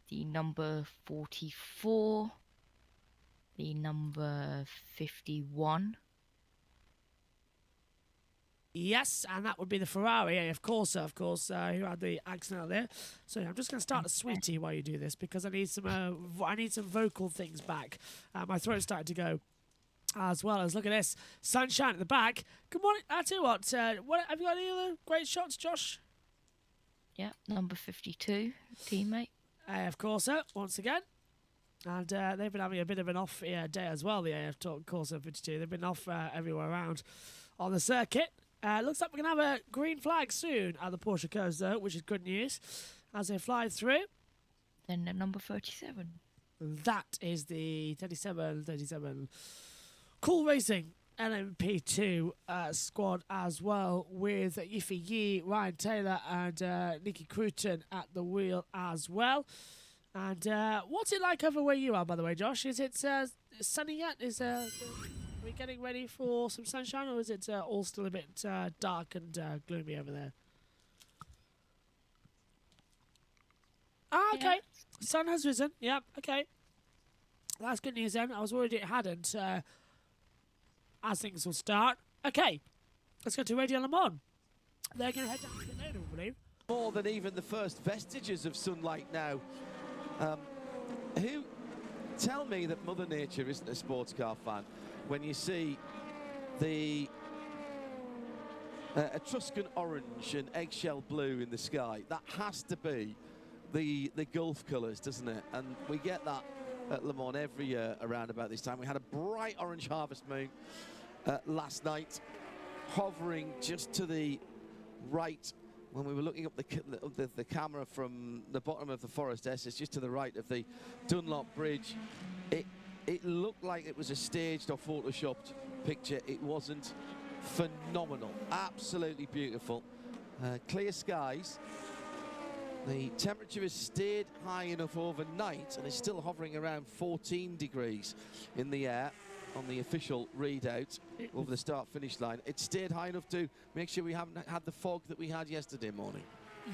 the number 44, the number 51. Yes, and that would be the Ferrari, of course, who had the accident out there. So I'm just going to start a sweetie while you do this because I need some vocal things back. My throat's starting to go. As well as, look at this, sunshine at the back. Good morning. I tell you what have you got any other great shots, Josh? Yeah, number 52, teammate. Of course, once again. And they've been having a bit of an off day as well, the AF Corsa 52. They've been off everywhere around on the circuit. Looks like we're going to have a green flag soon at the Porsche Coast, though, which is good news as they fly through. Then the number 37. That is the 37. Cool Racing LMP2 squad as well, with Yiffy Yi, Ryan Taylor and Nicky Cruton at the wheel as well. And what's it like over where you are, by the way, Josh? Is it sunny yet? Are we getting ready for some sunshine, or is it all still a bit dark and gloomy over there? Ah, okay. Yeah. Sun has risen. Yep, okay. That's good news then. I was worried it hadn't. As things will start. Okay, let's go to Radio Le Mans. They're going to head down to the lane, I believe. More than even the first vestiges of sunlight now. Tell me that Mother Nature isn't a sports car fan when you see the Etruscan orange and eggshell blue in the sky. That has to be the Gulf colours, doesn't it? And we get that at Le Mans every year around about this time. We had a bright orange harvest moon last night, hovering just to the right when we were looking up the camera from the bottom of the Forest S. It's just to the right of the Dunlop Bridge. It looked like it was a staged or photoshopped picture. It wasn't. Phenomenal, absolutely beautiful. Clear skies. The temperature has stayed high enough overnight and is still hovering around 14 degrees in the air on the official readout over the start-finish line. It stayed high enough to make sure we haven't had the fog that we had yesterday morning.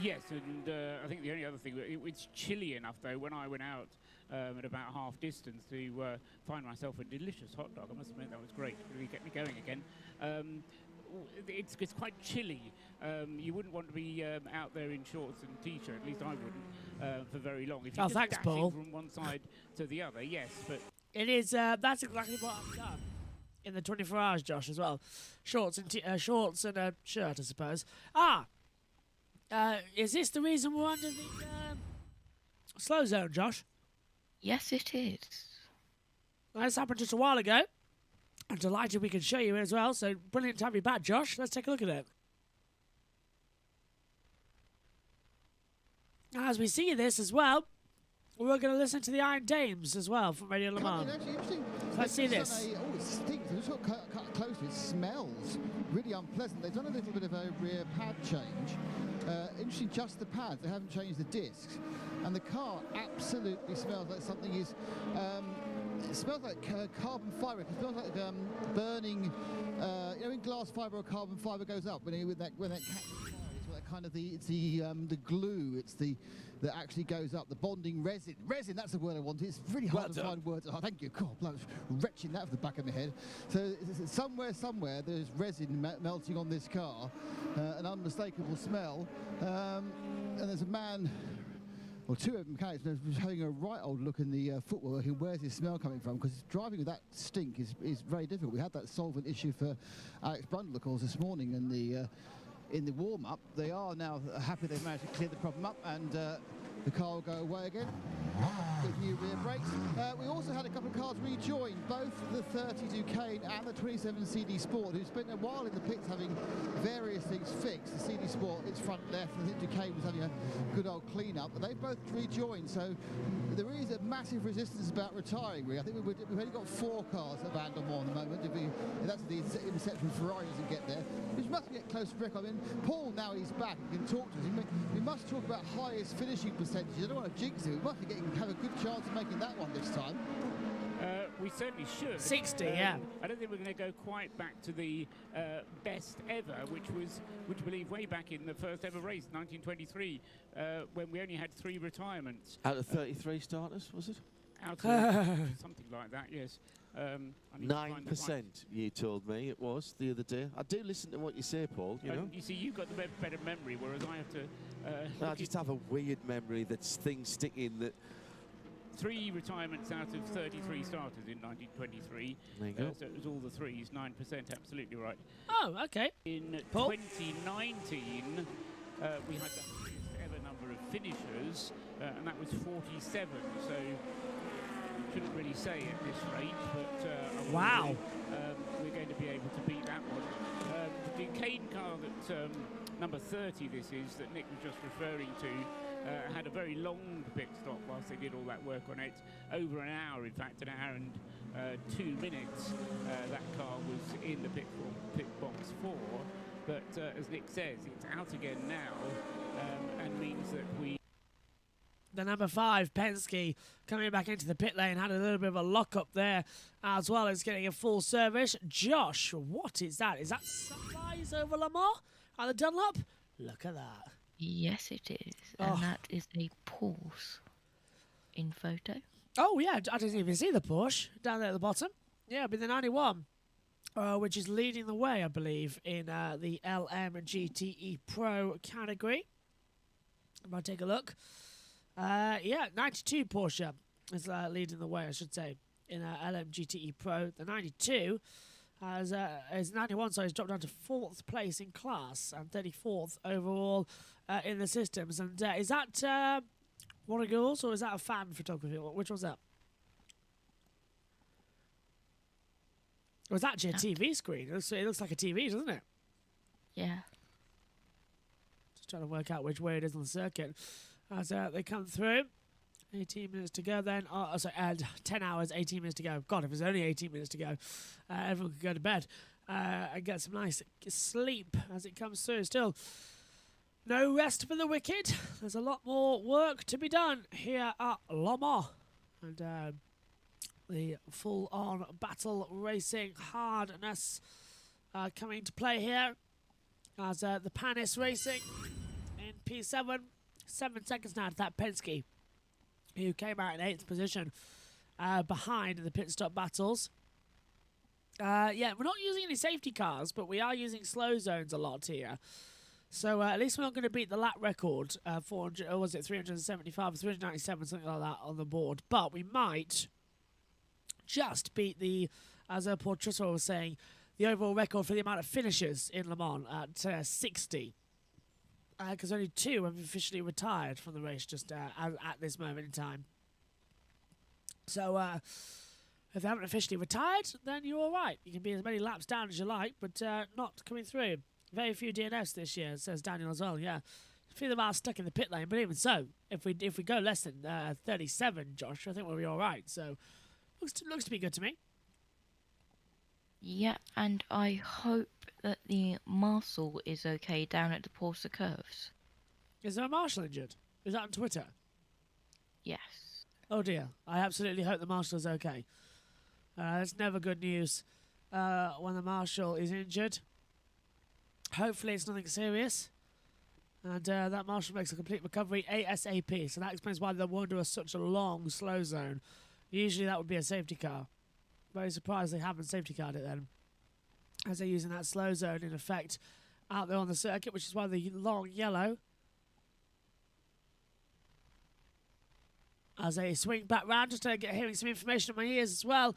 Yes, and I think the only other thing, it's chilly enough, though, when I went out at about half distance to find myself a delicious hot dog. I must admit, that was great. Really get me going again. It's quite chilly. You wouldn't want to be out there in shorts and t-shirt, at least I wouldn't, for very long. If you're just dashing from one side to the other, yes, but... It is, that's exactly what I've done in the 24 hours, Josh, as well. Shorts and a shirt, I suppose. Is this the reason we're under the slow zone, Josh? Yes, it is. This happened just a while ago. I'm delighted we can show you it as well, so brilliant to have you back, Josh. Let's take a look at it. As we see this as well, we're going to listen to the Iron Dames as well from Radio Le Mans. Let's see this. Oh, it stinks. It's sort of cut close. It smells really unpleasant. They've done a little bit of a rear pad change. Interesting, just the pads. They haven't changed the discs. And the car absolutely smells like something is... it smells like carbon fibre. It smells like burning... you know, when glass fibre or carbon fibre goes up, when that catches fire, it's that kind of the glue. It's that actually goes up, the bonding resin. Resin, that's the word I want. It's really hard to find words. Oh, thank you. God, I was retching that off the back of my head. So somewhere, there's resin melting on this car, an unmistakable smell. And there's a man, or two of them mechanics, having a right old look in the footwork and where's this smell coming from, because driving with that stink is very difficult. We had that solvent issue for Alex Brundle, of course, this morning in the warm-up. They are now happy they've managed to clear the problem up, and the car will go away again with new rear brakes. We also had a couple of cars rejoin, both the 30 Duquesne and the 27 CD Sport, who spent a while in the pits having various things fixed. The CD Sport, its front left, and I think Duquesne was having a good old clean-up, but they've both rejoined, so there is a massive resistance about retiring, really. I think we've only got 4 cars at Van der Moor at the moment, interception. Ferrari doesn't get there, which must get close to record. I mean, Paul, now he's back, he can talk to us. We must talk about highest finishing percentages. I don't want to jinx it. We must have a good chance of making that one this time. We certainly should. 60, yeah. I don't think we're going to go quite back to the best ever, which I believe way back in the first ever race, 1923, when we only had 3 retirements. Out of 33 starters, was it? Out of something like that, yes. 9%, you told me it was the other day. I do listen to what you say, Paul, you know. You see, you've got the better memory, whereas I have to... I just have a weird memory that's things stick in that... 3 retirements out of 33 starters in 1923. There you go. So it was all the 3s, 9%, absolutely right. Oh, okay. In Paul? 2019, we had the highest ever number of finishers, and that was 47. So shouldn't really say at this rate, but wow, we're going to be able to beat that one. The Duquesne car that number 30 this is that Nick was just referring to. Had a very long pit stop whilst they did all that work on it. Over an hour, in fact, an hour and 2 minutes. That car was in the pit box 4. But as Nick says, it's out again now and means that we... The number 5, Penske, coming back into the pit lane, had a little bit of a lock-up there, as well as getting a full service. Josh, what is that? Is that Sunrise over Le Mans at the Dunlop? Look at that. Yes, it is. And that is a Porsche in photo. Oh, yeah. I didn't even see the Porsche down there at the bottom. Yeah, it'll be the 91, which is leading the way, I believe, in the LM GTE Pro category. I'm going to take a look. Yeah, 92 Porsche is leading the way, I should say, in LM GTE Pro. The 92 is 91, so he's dropped down to 4th place in class and 34th overall in the systems. And is that one of yours, or is that a fan photography? Which was that? Or is that actually a TV screen? It looks like a TV, doesn't it? Yeah. Just trying to work out which way it is on the circuit. As they come through. 18 minutes to go then. Oh, sorry, 10 hours, 18 minutes to go. God, if there's only 18 minutes to go, everyone could go to bed and get some nice sleep as it comes through. Still, no rest for the wicked. There's a lot more work to be done here at Le Mans. And the full-on battle racing hardness coming to play here as the Panis Racing in P7. 7 seconds now to that Penske, who came out in 8th position behind the pit stop battles. Yeah, we're not using any safety cars, but we are using slow zones a lot here. So at least we're not going to beat the lap record, 400, or was it 375 or 397, something like that on the board. But we might just beat the, as Paul Trussell was saying, the overall record for the amount of finishes in Le Mans at 60. Because only 2 have officially retired from the race just at this moment in time. So if they haven't officially retired, then you're all right. You can be as many laps down as you like, but not coming through. Very few DNFs this year, says Daniel as well, yeah. A few of them are stuck in the pit lane, but even so, if we go less than 37, Josh, I think we'll be all right. So looks to be good to me. Yeah, and I hope that the Marshal is okay down at the Porsche curves. Is there a Marshal injured? Is that on Twitter? Yes. Oh dear. I absolutely hope the Marshal is okay. That's never good news when the Marshal is injured. Hopefully it's nothing serious. And that Marshal makes a complete recovery ASAP. So that explains why they won't do such a long slow zone. Usually that would be a safety car. Very surprised they haven't safety car'd it then, as they're using that slow zone in effect out there on the circuit, which is why the long yellow. As they swing back round, just to get hearing some information in my ears as well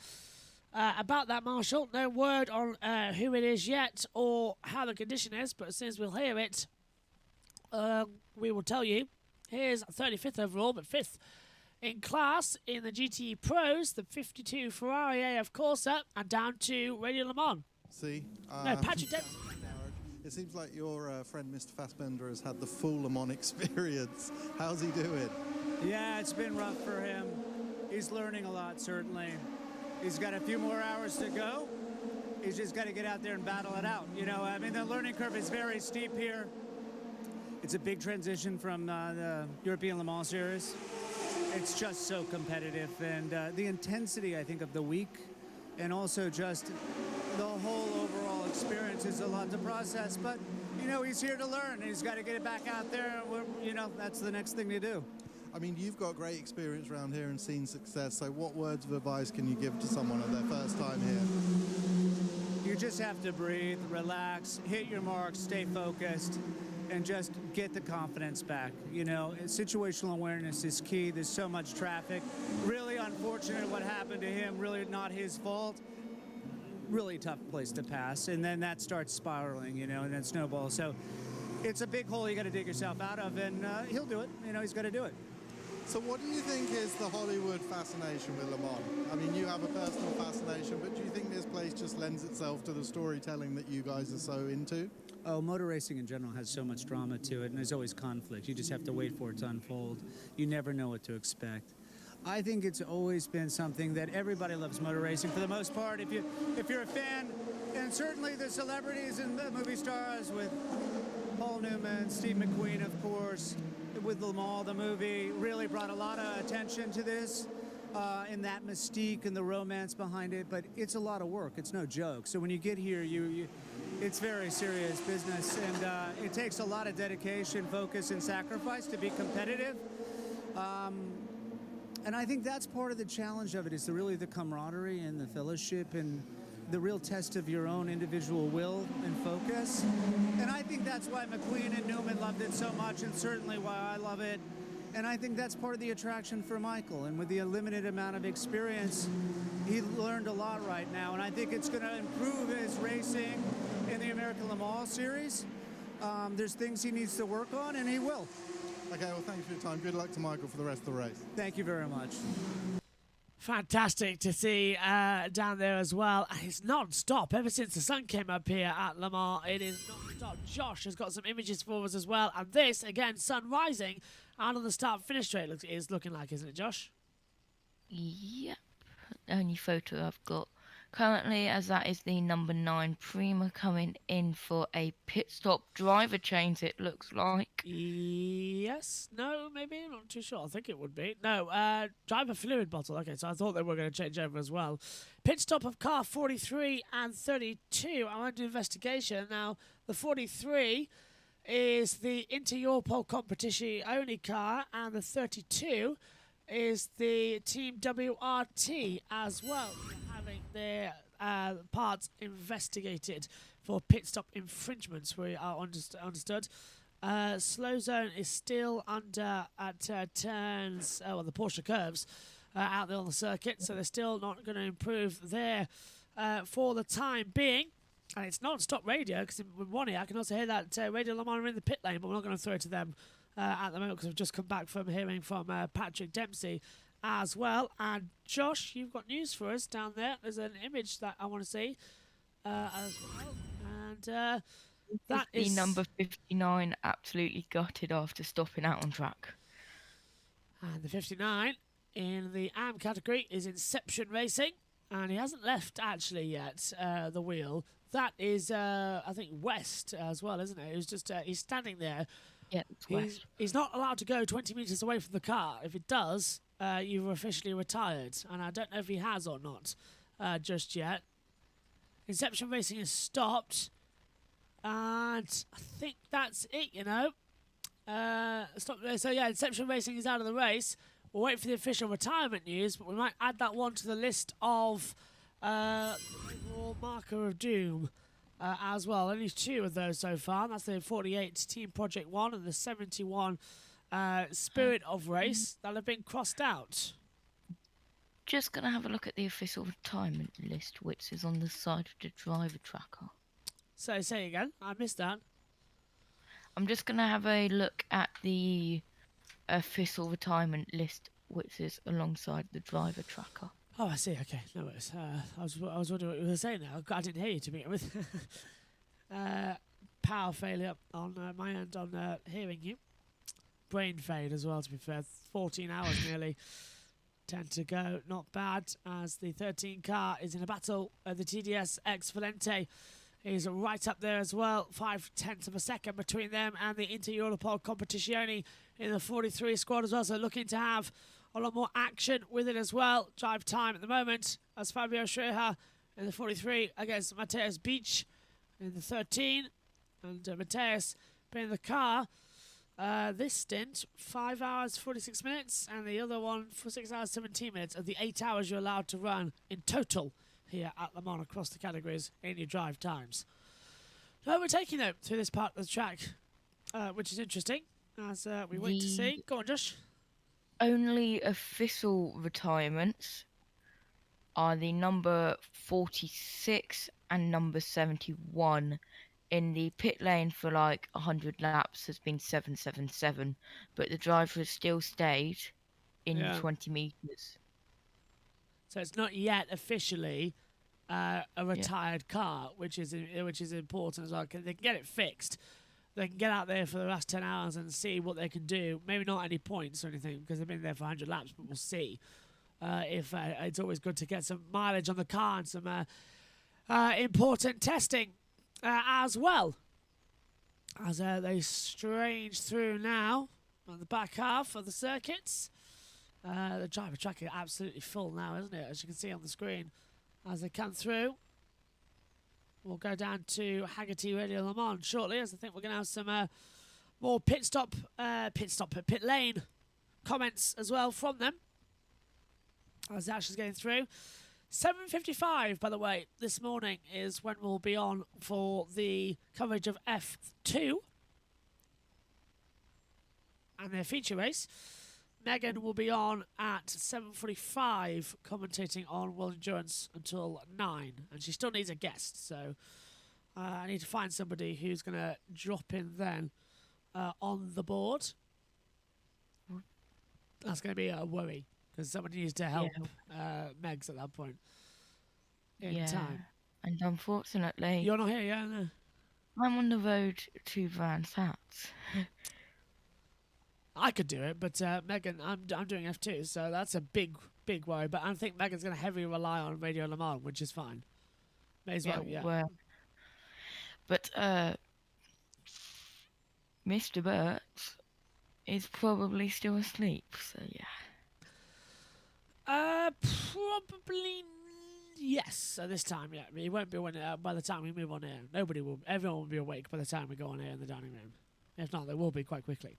about that Marshal. No word on who it is yet or how the condition is, but as soon as we'll hear it, we will tell you. Here's 35th overall, but 5th in class in the GTE Pros, the 52 Ferrari AF Corsa, and down to Radio Le Mans. See? No, Patrick Dempsey. It seems like your friend Mr. Fassbender has had the full Le Mans experience. How's he doing? Yeah, it's been rough for him. He's learning a lot, certainly. He's got a few more hours to go, He's just got to get out there and battle it out. You know, I mean, the learning curve is very steep here. It's a big transition from the European Le Mans Series. It's just so competitive, and the intensity, I think, of the week, and also just the whole overall experience is a lot to process. But, you know, he's here to learn. He's got to get it back out there. You know, that's the next thing to do. I mean, you've got great experience around here and seen success, so what words of advice can you give to someone at their first time here? You just have to breathe, relax, hit your marks, stay focused, and just get the confidence back. You know, situational awareness is key. There's so much traffic. Really unfortunate what happened to him, really not his fault. Really tough place to pass, and then that starts spiraling, you know, and then snowballs. So it's a big hole you got to dig yourself out of, and he'll do it. You know, he's got to do it. So what do you think is the Hollywood fascination with Le Mans? I mean, you have a personal fascination, but do you think this place just lends itself to the storytelling that you guys are so into? Oh, motor racing in general has so much drama to it, and there's always conflict. You just have to wait for it to unfold. You never know what to expect. I think it's always been something that everybody loves motor racing for the most part. If you're a fan, and certainly the celebrities and the movie stars with Paul Newman, Steve McQueen, of course, with Le Mans, the movie, really brought a lot of attention to this, and that mystique and the romance behind it. But it's a lot of work. It's no joke. So when you get here, it's very serious business, and it takes a lot of dedication, focus, and sacrifice to be competitive. And I think that's part of the challenge of it, is really the camaraderie and the fellowship and the real test of your own individual will and focus. And I think that's why McQueen and Newman loved it so much, and certainly why I love it. And I think that's part of the attraction for Michael. And with the limited amount of experience, he learned a lot right now. And I think it's going to improve his racing in the American Le Mans Series. There's things he needs to work on, and he will. Okay, well, thanks for your time. Good luck to Michael for the rest of the race. Thank you very much. Fantastic to see down there as well. And it's non-stop ever since the sun came up here at Le Mans. It is non-stop. Josh has got some images for us as well. And this, again, sun rising out on the start-finish straight is looking like, isn't it, Josh? Yep. Only photo I've got currently, as that is the number 9 Prima coming in for a pit stop. Driver change, it looks like. Yes. No, maybe. Not too sure. I think it would be. No, driver fluid bottle. Okay, so I thought they were going to change over as well. Pit stop of car 43 and 32. I went to investigation. Now, the 43 is the Inter-Europol competition only car, and the 32 is the Team WRT as well, having their parts investigated for pit stop infringements. We are understood. Slow zone is still under at turns, well, the Porsche curves out there on the circuit, so they're still not going to improve there for the time being. And it's non-stop radio, because with one ear I can also hear that Radio Le Mans in the pit lane, but we're not going to throw it to them at the moment, because we've just come back from hearing from Patrick Dempsey as well. And Josh, you've got news for us down there. There's an image that I want to see as well. And that is number 59 absolutely gutted after stopping out on track. And the 59 in the AM category is Inception Racing, and he hasn't left actually yet the wheel. That is, I think, West as well, isn't it? Who's just he's standing there. Yeah, it's West. He's not allowed to go 20 metres away from the car. If it does, you've officially retired, and I don't know if he has or not just yet. Inception Racing has stopped, and I think that's it, you know. So yeah, Inception Racing is out of the race. We'll wait for the official retirement news, but we might add that one to the list of overall marker of doom as well. Only 2 of those so far. That's the 48 Team Project 1 and the 71 Spirit of Race that have been crossed out. Just going to have a look at the official retirement list, which is on the side of the driver tracker. So, say again. I missed that. I'm just going to have a look at the official retirement list, which is alongside the driver tracker. Oh, I see. Okay, no worries. I was wondering what you were saying now. I didn't hear you to begin with. Power failure on my end on hearing you. Brain fade as well, to be fair. 14 hours nearly 10 to go, not bad, as the 13 car is in a battle. The TDS X Valente is right up there as well, 0.5 of a second between them and the Inter-Europol Competizione in the 43 squad as well, so looking to have a lot more action with it as well. Drive time at the moment as Fabio Schreier in the 43 against Matthias Beach in the 13, and Matthias being in the car. This stint, 5 hours 46 minutes, and the other one for 6 hours 17 minutes of the 8 hours you're allowed to run in total here at Le Mans across the categories in your drive times. So we're taking them through this part of the track, which is interesting, as we wait to see. Go on, Josh. Only official retirements are the number 46 and number 71. In the pit lane for like 100 laps has been 777, but the driver has still stayed in 20 meters. So it's not yet officially a retired car, which is important as well. Cause they can get it fixed. They can get out there for the last 10 hours and see what they can do. Maybe not any points or anything because they've been there for 100 laps, but we'll see. If it's always good to get some mileage on the car and some important testing as well. As they strange through now on the back half of the circuits. The driver track is absolutely full now, isn't it? As you can see on the screen. As they come through, we'll go down to Haggerty Radio Le Mans shortly, as I think we're going to have some more pit lane comments as well from them. As Ash is going through. 7:55, by the way, this morning is when we'll be on for the coverage of F2 and their feature race. Megan will be on at 7:45, commentating on World Endurance until 9, and she still needs a guest, so I need to find somebody who's going to drop in then on the board. That's going to be a worry, because somebody needs to help Megs at that point in time. And unfortunately... You're not here, yeah? No. I'm on the road to Brands Hatch. I could do it, but Megan, I'm doing F2, so that's a big worry. But I think Megan's going to heavily rely on Radio Le Mans, which is fine. May as well, yeah. Well, but Mr. Burt is probably still asleep, so yeah. Probably yes. So this time, yeah, he won't be on by the time we move on air. Everyone will be awake by the time we go on air in the dining room. If not, they will be quite quickly.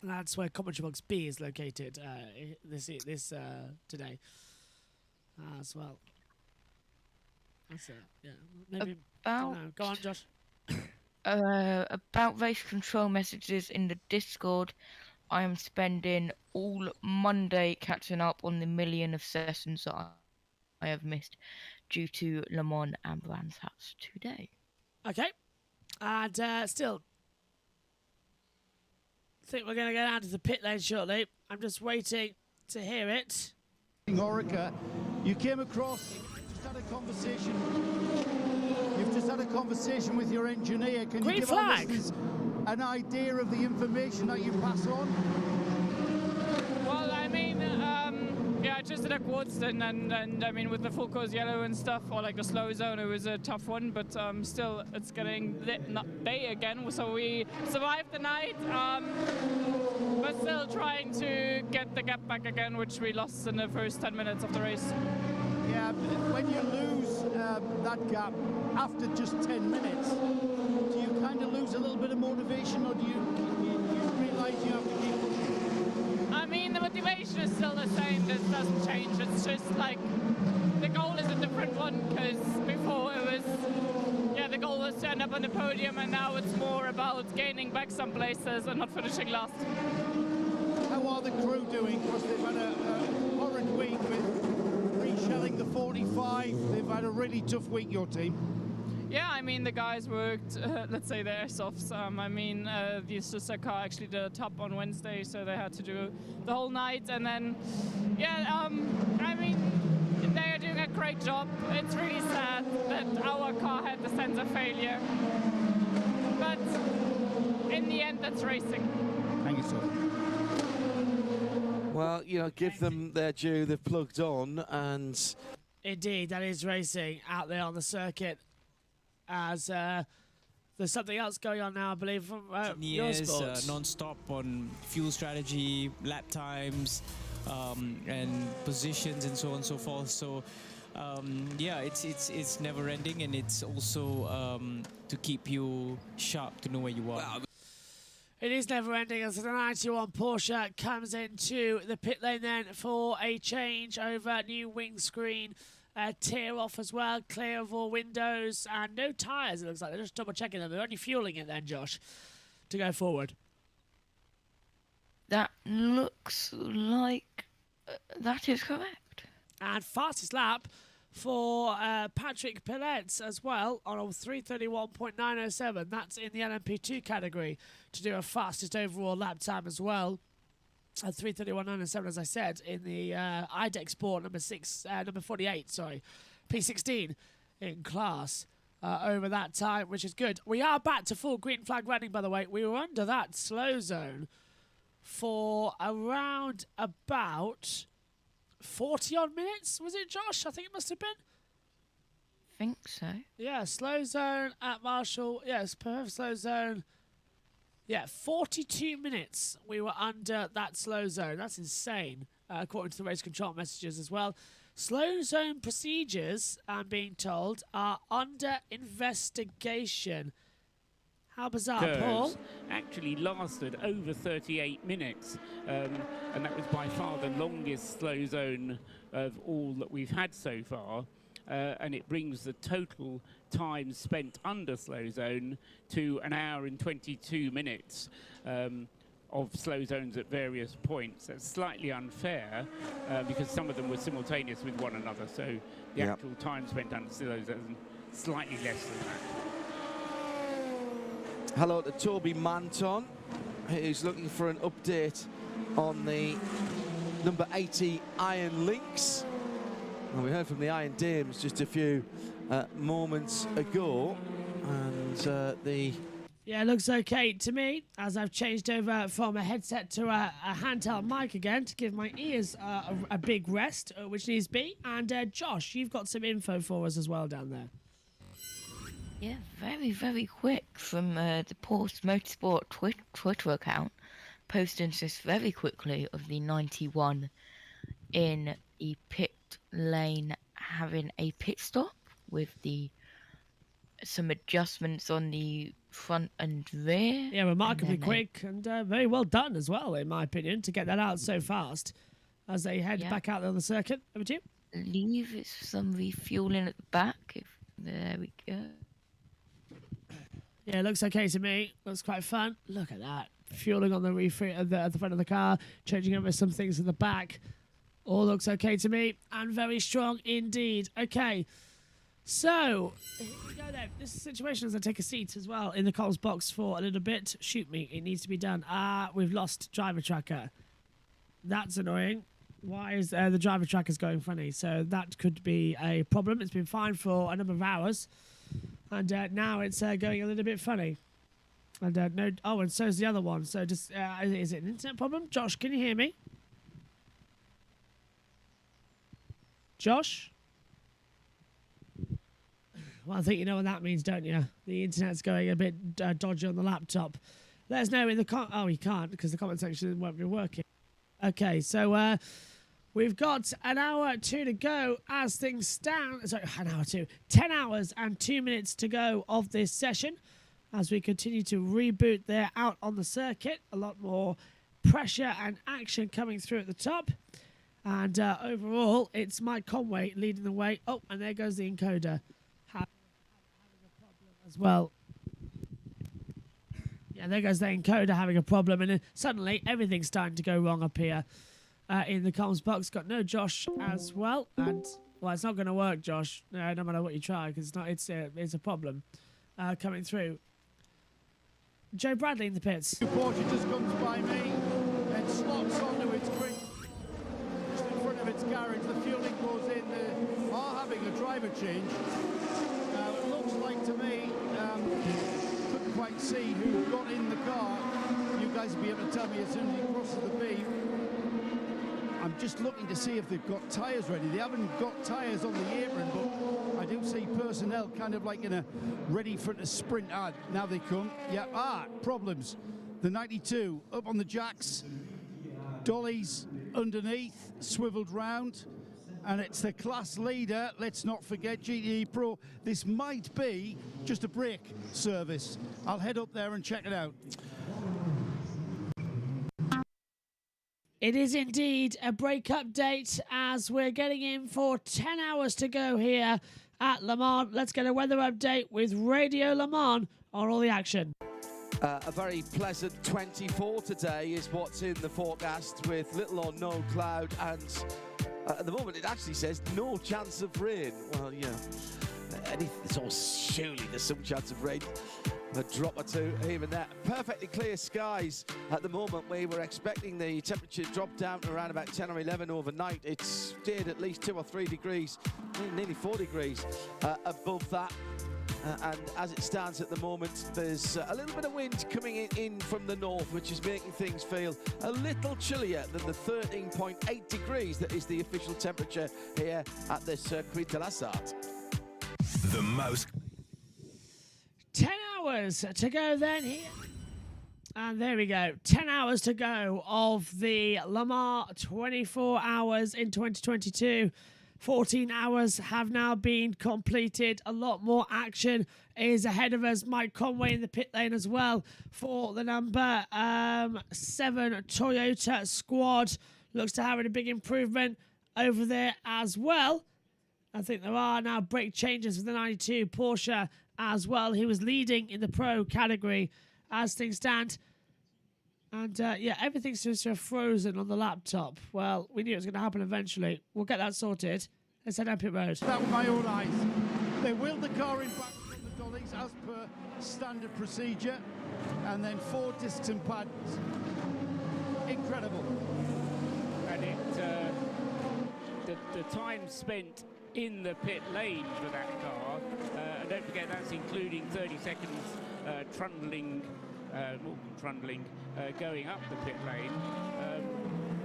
And that's where Commentary Box B is located this today as well. That's it. Yeah, maybe. Go on, Josh. About race control messages in the Discord. I am spending all Monday catching up on the million of sessions that I have missed due to Le Mans and Brands Hatch today. Okay. And still, I think we're going to get out to the pit lane shortly. I'm just waiting to hear it. Orica, you came across, just had a conversation. You've just had a conversation with your engineer. Can you give our listeners an idea of the information that you pass on? Well, I mean, yeah, I just did a quads and I mean, with the full course yellow and stuff, or like the slow zone, it was a tough one, but still, it's getting day again, so we survived the night, but still trying to get the gap back again, which we lost in the first 10 minutes of the race. Yeah, when you lose that gap after just 10 minutes, do you kind of lose a little bit of motivation, or do you realise you have to keep pushing? I mean, the motivation is still the same. This doesn't change. It's just like the goal is a different one, because before it was, the goal was to end up on the podium, and now it's more about gaining back some places and not finishing last. How are the crew doing? Because they've had a horrid week with re-shelling the 45. They've had a really tough week, your team. Yeah, I mean, the guys worked, let's say, their softs. I mean, the sister car actually did a top on Wednesday, so they had to do the whole night. And then, I mean, they are doing a great job. It's really sad that our car had the sense of failure. But in the end, that's racing. Thank you, sir. Well, you know, give them their due. They've plugged on, and indeed, that is racing out there on the circuit. As there's something else going on now, I believe, from Eurosport. Non-stop on fuel strategy, lap times, and positions, and so on and so forth. So. Yeah, it's never-ending, and it's also to keep you sharp to know where you are. It is never-ending as the 91 Porsche comes into the pit lane then for a change over, new windscreen, tear off as well, clear of all windows, and no tyres, it looks like. They're just double-checking them. They're only fueling it then, Josh, to go forward. That looks like that is correct. And fastest lap for Patrick Pillet as well on a 3:31.907. That's in the LMP2 category to do a fastest overall lap time as well. At 3:31.907, as I said, in the IDEX Sport number 48, sorry, P16 in class over that time, which is good. We are back to full green flag running, by the way. We were under that slow zone for around about 40-odd minutes, was it, Josh? I think it must have been. I think so. Yeah, slow zone at Marshall. Yes, perfect slow zone. Yeah, 42 minutes we were under that slow zone. That's insane, according to the race control messages as well. Slow zone procedures, I'm being told, are under investigation. How bizarre, Paul. Actually lasted over 38 minutes, and that was by far the longest slow zone of all that we've had so far, and it brings the total time spent under slow zone to 1 hour and 22 minutes of slow zones at various points. That's slightly unfair because some of them were simultaneous with one another, so the actual time spent under slow zone is slightly less than that. Hello to Toby Manton, who's looking for an update on the number 80 Iron Lynx. And we heard from the Iron Dames just a few moments ago, and the... Yeah, it looks okay to me, as I've changed over from a headset to a handheld mic again to give my ears a big rest, which needs to be. And Josh, you've got some info for us as well down there. Yeah, very, very quick from the Porsche Motorsport Twitter account, posting this very quickly of the 91 in the pit lane having a pit stop with some adjustments on the front and rear. Yeah, remarkably quick and very well done as well, in my opinion, to get that out so fast as they head back out on the circuit. Over to you. I believe it's some refueling at the back. There we go. Yeah, it looks okay to me. Looks quite fun. Look at that. Fueling on the at the front of the car, changing over some things at the back. All looks okay to me, and very strong indeed. Okay, so here we go then. This is a situation as I take a seat as well in the comms box for a little bit. Shoot me, it needs to be done. We've lost driver tracker. That's annoying. Why is the driver tracker's going funny? So that could be a problem. It's been fine for a number of hours. And now it's going a little bit funny. And no, oh, and so's the other one. So just, is it an internet problem? Josh, can you hear me? Josh? Well, I think you know what that means, don't you? The internet's going a bit dodgy on the laptop. Let us know in the oh, you can't because the comment section won't be working. Okay, so we've got an hour 2 to go as things stand. Sorry, an hour 2. 10 hours and 2 minutes to go of this session as we continue to reboot there out on the circuit. A lot more pressure and action coming through at the top. And overall, it's Mike Conway leading the way. Oh, and there goes the encoder. Having a problem as well. Yeah, there goes the encoder having a problem. And then suddenly, everything's starting to go wrong up here. In the comms box, got no Josh as well, and well, it's not going to work, Josh. No matter what you try, because it's a problem coming through. Joe Bradley in the pits. Porsche just comes by me and slots onto its brink, just in front of its garage. The fueling goes in. They are having a driver change. It looks like to me, couldn't quite see who got in the car. You guys will be able to tell me as soon as he crosses the beam. I'm just looking to see if they've got tyres ready. They haven't got tyres on the apron, but I do see personnel kind of like in a ready for the sprint. Now they come. Yeah, problems. The 92 up on the jacks, dollies underneath, swiveled round, and it's the class leader. Let's not forget GTE Pro. This might be just a brake service. I'll head up there and check it out. It is indeed a break update as we're getting in for 10 hours to go here at Le Mans. Let's get a weather update with Radio Le Mans on all the action. A very pleasant 24 today is what's in the forecast, with little or no cloud, and at the moment it actually says no chance of rain. Well, yeah, surely there's some chance of rain. A drop or two here and there. Perfectly clear skies at the moment. We were expecting the temperature to drop down to around about 10 or 11 overnight. It's stayed at least 2 or 3 degrees, nearly 4 degrees above that. And as it stands at the moment, there's a little bit of wind coming in from the north, which is making things feel a little chillier than the 13.8 degrees that is the official temperature here at the Circuit de la Sarthe. The most... 10 hours to go then here. And there we go. 10 hours to go of the Le Mans 24 hours in 2022. 14 hours have now been completed. A lot more action is ahead of us. Mike Conway in the pit lane as well for the number 7 Toyota squad. Looks to have a big improvement over there as well. I think there are now brake changes for the 92 Porsche as well. He was leading in the Pro category as things stand. And yeah, everything seems to have frozen on the laptop. Well, we knew it was going to happen eventually. We'll get that sorted. Let's head down pit road. That with my own eyes. They wheeled the car in back from the dollies as per standard procedure. And then 4 discs and pads. Incredible. And the time spent in the pit lane for that car, and don't forget that's including 30 seconds trundling going up the pit lane.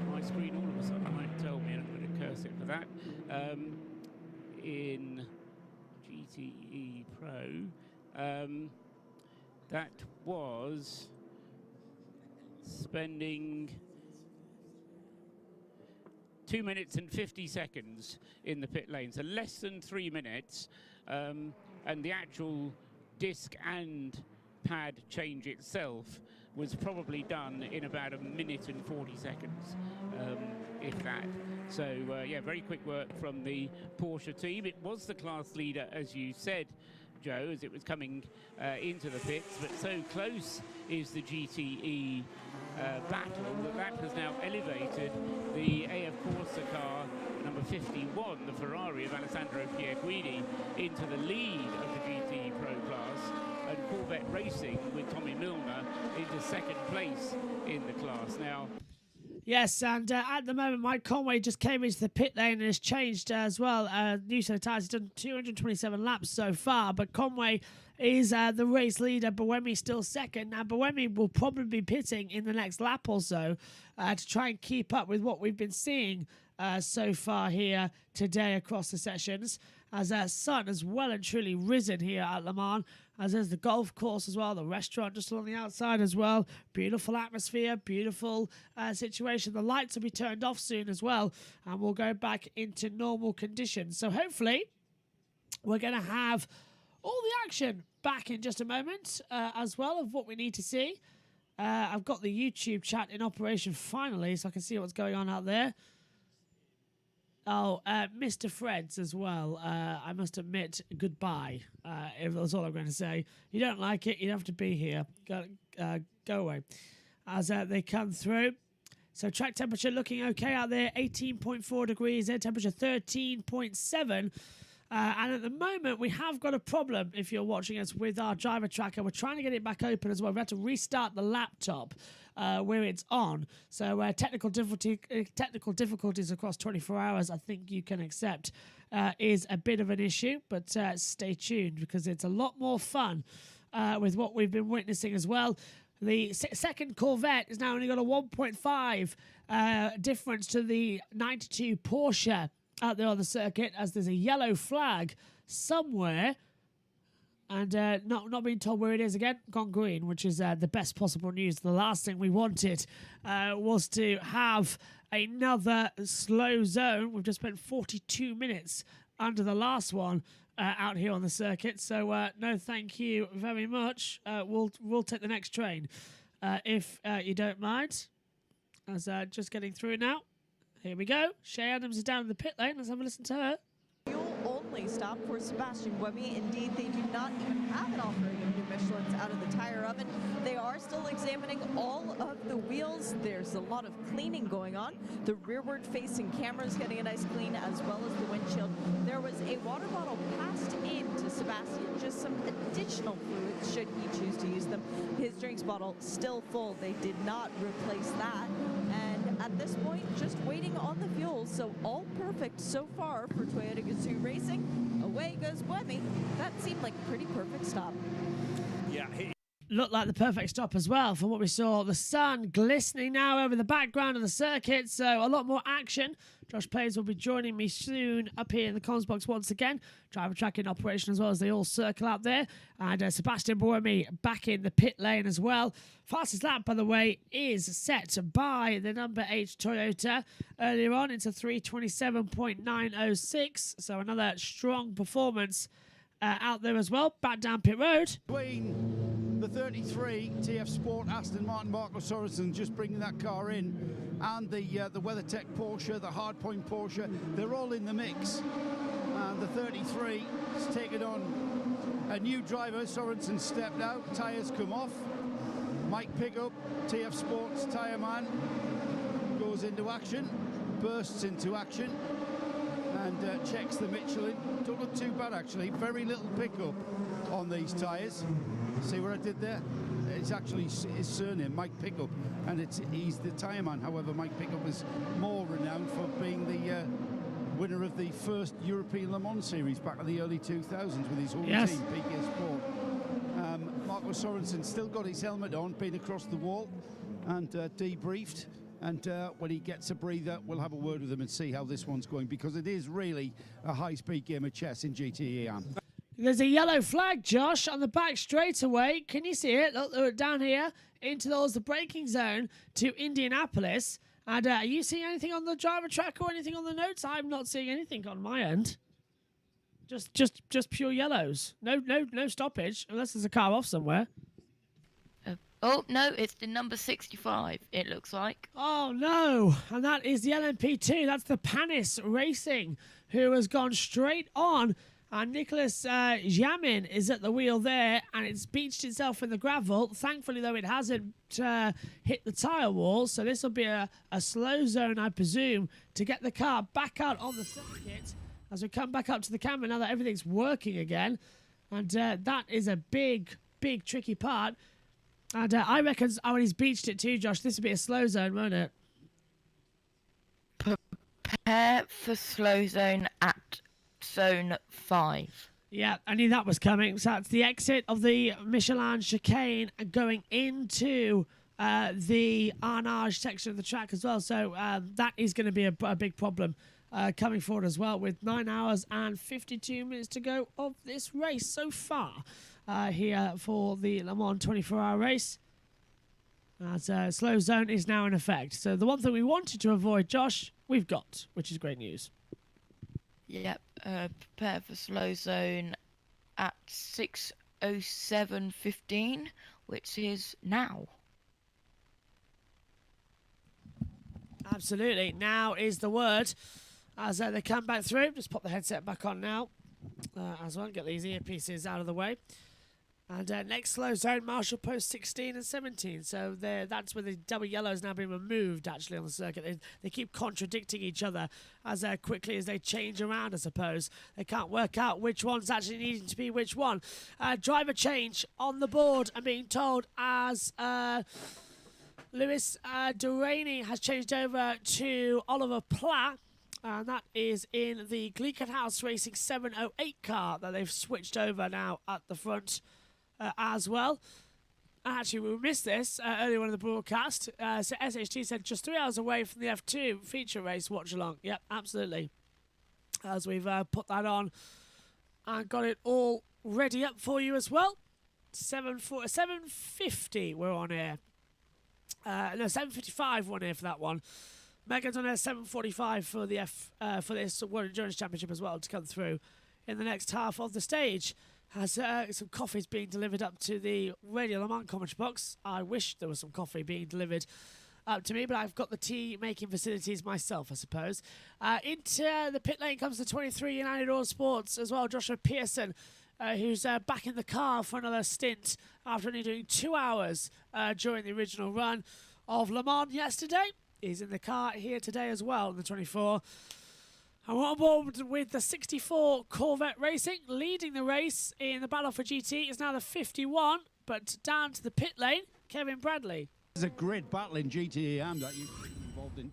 My screen all of a sudden might tell me, and I'm going to curse it for that. In GTE Pro, that was spending 2 minutes and 50 seconds in the pit lane, so less than 3 minutes, and the actual disc and pad change itself was probably done in about 1 minute and 40 seconds, if that. So yeah, very quick work from the Porsche team. It was the class leader, as you said, Joe, as it was coming into the pits, but so close is the GTE battle that has now elevated the AF Corsa car number 51, the Ferrari of Alessandro Pierguidi, into the lead of the GTE Pro class, and Corvette Racing with Tommy Milner into second place in the class. Now, yes, and at the moment, Mike Conway just came into the pit lane and has changed as well. New set of tyres. He's done 227 laps so far, but Conway is the race leader. Buemi still second. Now, Buemi will probably be pitting in the next lap or so to try and keep up with what we've been seeing so far here today across the sessions, as our sun has well and truly risen here at Le Mans, as there's the golf course as well, the restaurant just on the outside as well. Beautiful atmosphere, beautiful situation. The lights will be turned off soon as well, and we'll go back into normal conditions. So hopefully we're going to have all the action back in just a moment as well of what we need to see. I've got the YouTube chat in operation finally, so I can see what's going on out there. Oh, Mr. Freds as well. I must admit, goodbye. If that's all I'm going to say. You don't like it, you don't have to be here. Go away. As they come through. So track temperature looking okay out there. 18.4 degrees. Air temperature 13.7. And at the moment, we have got a problem, if you're watching us, with our driver tracker. We're trying to get it back open as well. We have to restart the laptop where it's on. So technical difficulties across 24 hours, I think you can accept, is a bit of an issue. But stay tuned, because it's a lot more fun with what we've been witnessing as well. The second Corvette has now only got a 1.5 difference to the 92 Porsche out there on the circuit, as there's a yellow flag somewhere. And not being told where it is again, gone green, which is the best possible news. The last thing we wanted was to have another slow zone. We've just spent 42 minutes under the last one out here on the circuit. So no, thank you very much. We'll take the next train if you don't mind. As just getting through now. Here we go. Shay Adams is down in the pit lane. Let's have a listen to her. Only stop for Sebastian Buemi. Indeed, they do not even have an offering of new Michelins out of the tire oven. They are still examining all of the wheels. There's a lot of cleaning going on. The rearward-facing cameras getting a nice clean, as well as the windshield. There was a water bottle passed in to Sebastian, just some additional fluids should he choose to use them. His drinks bottle still full. They did not replace that. And at this point, just waiting on the fuel. So all perfect so far for Toyota Gazoo Racing. Away goes Buemi. That seemed like a pretty perfect stop. Yeah. Looked like the perfect stop as well from what we saw. The sun glistening now over the background of the circuit, so a lot more action. Josh Paynes will be joining me soon up here in the comms box once again. Driver track in operation as well as they all circle out there. And Sebastian Buemi back in the pit lane as well. Fastest lap, by the way, is set by the number 8 Toyota earlier on. It's a 3:27.906. So another strong performance out there as well. Back down pit road. Between the 33 TF Sport Aston Martin Marco Sorensen just bringing that car in, and the WeatherTech Porsche, the Hardpoint Porsche, they're all in the mix. And the 33 has taken on a new driver. Sorensen stepped out, tyres come off. Mike Pickup, TF Sports tyre man, goes into action, bursts into action, and checks the Michelin. Don't look too bad actually, very little pickup on these tyres. See what I did there? It's actually his surname, Mike Pickup, and he's the tyre man. However, Mike Pickup is more renowned for being the winner of the first European Le Mans series back in the early 2000s with his whole team, PK Sport. Marco Sorensen still got his helmet on, been across the wall and debriefed. And when he gets a breather, we'll have a word with him and see how this one's going, because it is really a high-speed game of chess in GTE. There's a yellow flag, Josh, on the back straightaway. Can you see it? Look, down here into the braking zone to Indianapolis. And are you seeing anything on the driver track or anything on the notes? I'm not seeing anything on my end. Just pure yellows. No stoppage unless there's a car off somewhere. Oh, no, it's the number 65, it looks like. Oh, no. And that is the LMP2. That's the Panis Racing, who has gone straight on. And Nicholas Jamin is at the wheel there, and it's beached itself in the gravel. Thankfully, though, it hasn't hit the tyre wall. So this will be a slow zone, I presume, to get the car back out on the circuit as we come back up to the camera now that everything's working again. And that is a big, tricky part. And I reckon when he's beached it too, Josh, this would be a slow zone, won't it? Prepare for slow zone at zone 5. Yeah, I knew that was coming. So that's the exit of the Michelin chicane going into the Arnage section of the track as well. So that is going to be a big problem coming forward as well, with 9 hours and 52 minutes to go of this race so far. Here for the Le Mans 24-hour race. As slow zone is now in effect. So the one thing we wanted to avoid, Josh, we've got, which is great news. Yep, prepare for slow zone at 6:07:15, which is now. Absolutely, now is the word. As they come back through, just pop the headset back on now. As well, get these earpieces out of the way. And next slow zone, Marshall Post 16 and 17. So that's where the double yellow has now been removed, actually, on the circuit. They keep contradicting each other as quickly as they change around, I suppose. They can't work out which one's actually needing to be which one. Driver change on the board, I'm being told, as Lewis Duraney has changed over to Oliver Platt. And that is in the Glickenhaus Racing 708 car that they've switched over now at the front as well. Actually, we missed this earlier on in the broadcast. So SHT said just 3 hours away from the F2 feature race watch along. Yep, absolutely. As we've put that on and got it all ready up for you as well. 7:50 we're on here. No, 7:55 we're on here for that one. Megan's on here 7:45 for the for this World Endurance Championship as well to come through in the next half of the stage. Has some coffees being delivered up to the Radio Le Mans commentary box. I wish there was some coffee being delivered up to me, but I've got the tea-making facilities myself, I suppose. Into the pit lane comes the 23 United Autosports as well, Joshua Pearson, who's back in the car for another stint after only doing 2 hours during the original run of Le Mans yesterday. He's in the car here today as well in the 24. And we're on board with the 64 Corvette Racing, leading the race in the battle for GT is now the 51, but down to the pit lane, Kevin Bradley. There's a great battle in GTE that you're involved in.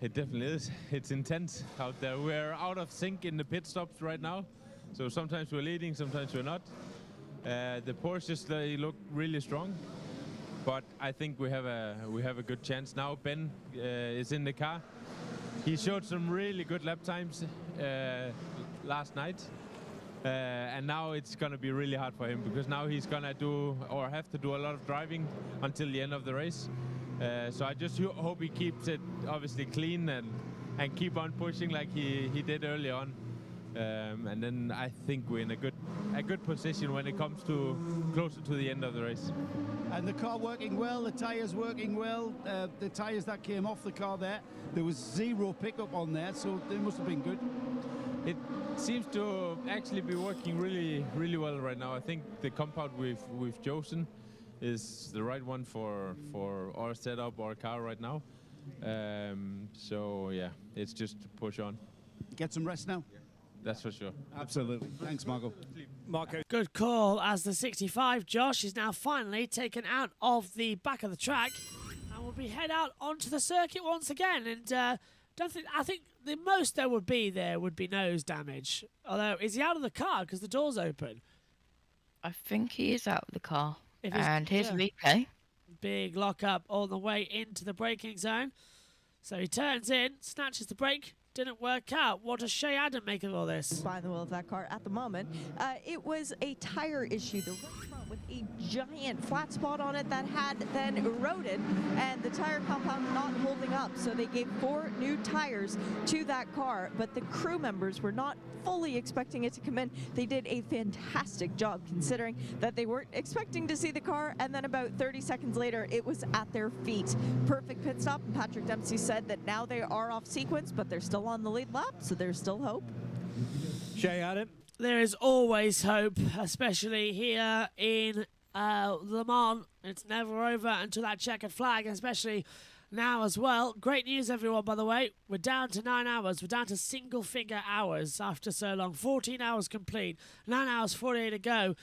It definitely is. It's intense out there. We're out of sync in the pit stops right now, so sometimes we're leading, sometimes we're not. The Porsches, they look really strong, but I think we have a good chance now. Ben is in the car. He showed some really good lap times last night, and now it's going to be really hard for him because now he's going to do or have to do a lot of driving until the end of the race. So I just hope he keeps it obviously clean and keep on pushing like he did early on. And then I think we're in a good position when it comes to closer to the end of the race. And the car working well, the tyres working well. The tyres that came off the car there was zero pickup on there, so they must have been good. It seems to actually be working really, really well right now. I think the compound we've chosen is the right one for our setup, our car right now. So yeah, it's just to push on. Get some rest now. That's for sure. Absolutely. Thanks, Marco. Good call as the 65, Josh, is now finally taken out of the back of the track and will be head out onto the circuit once again. And I think the most there would be nose damage. Although, is he out of the car because the door's open? I think he is out of the car. And here's a replay. Big lock up all the way into the braking zone. So he turns in, snatches the brake. Didn't work out. What does Shea Adam make of all this? Behind the wheel of that car at the moment. It was a tire issue. The right front with a giant flat spot on it that had then eroded and the tire compound not holding up. So they gave 4 new tires to that car, but the crew members were not fully expecting it to come in. They did a fantastic job considering that they weren't expecting to see the car, and then about 30 seconds later it was at their feet. Perfect pit stop, and Patrick Dempsey said that now they are off sequence, but they're still on the lead lap, so there's still hope. Shea Adam. There is always hope, especially here in Le Mans. It's never over until that checkered flag, especially now as well. Great news, everyone, by the way. We're down to 9 hours. We're down to single-figure hours after so long. 14 hours complete. 9 hours, 48 to go.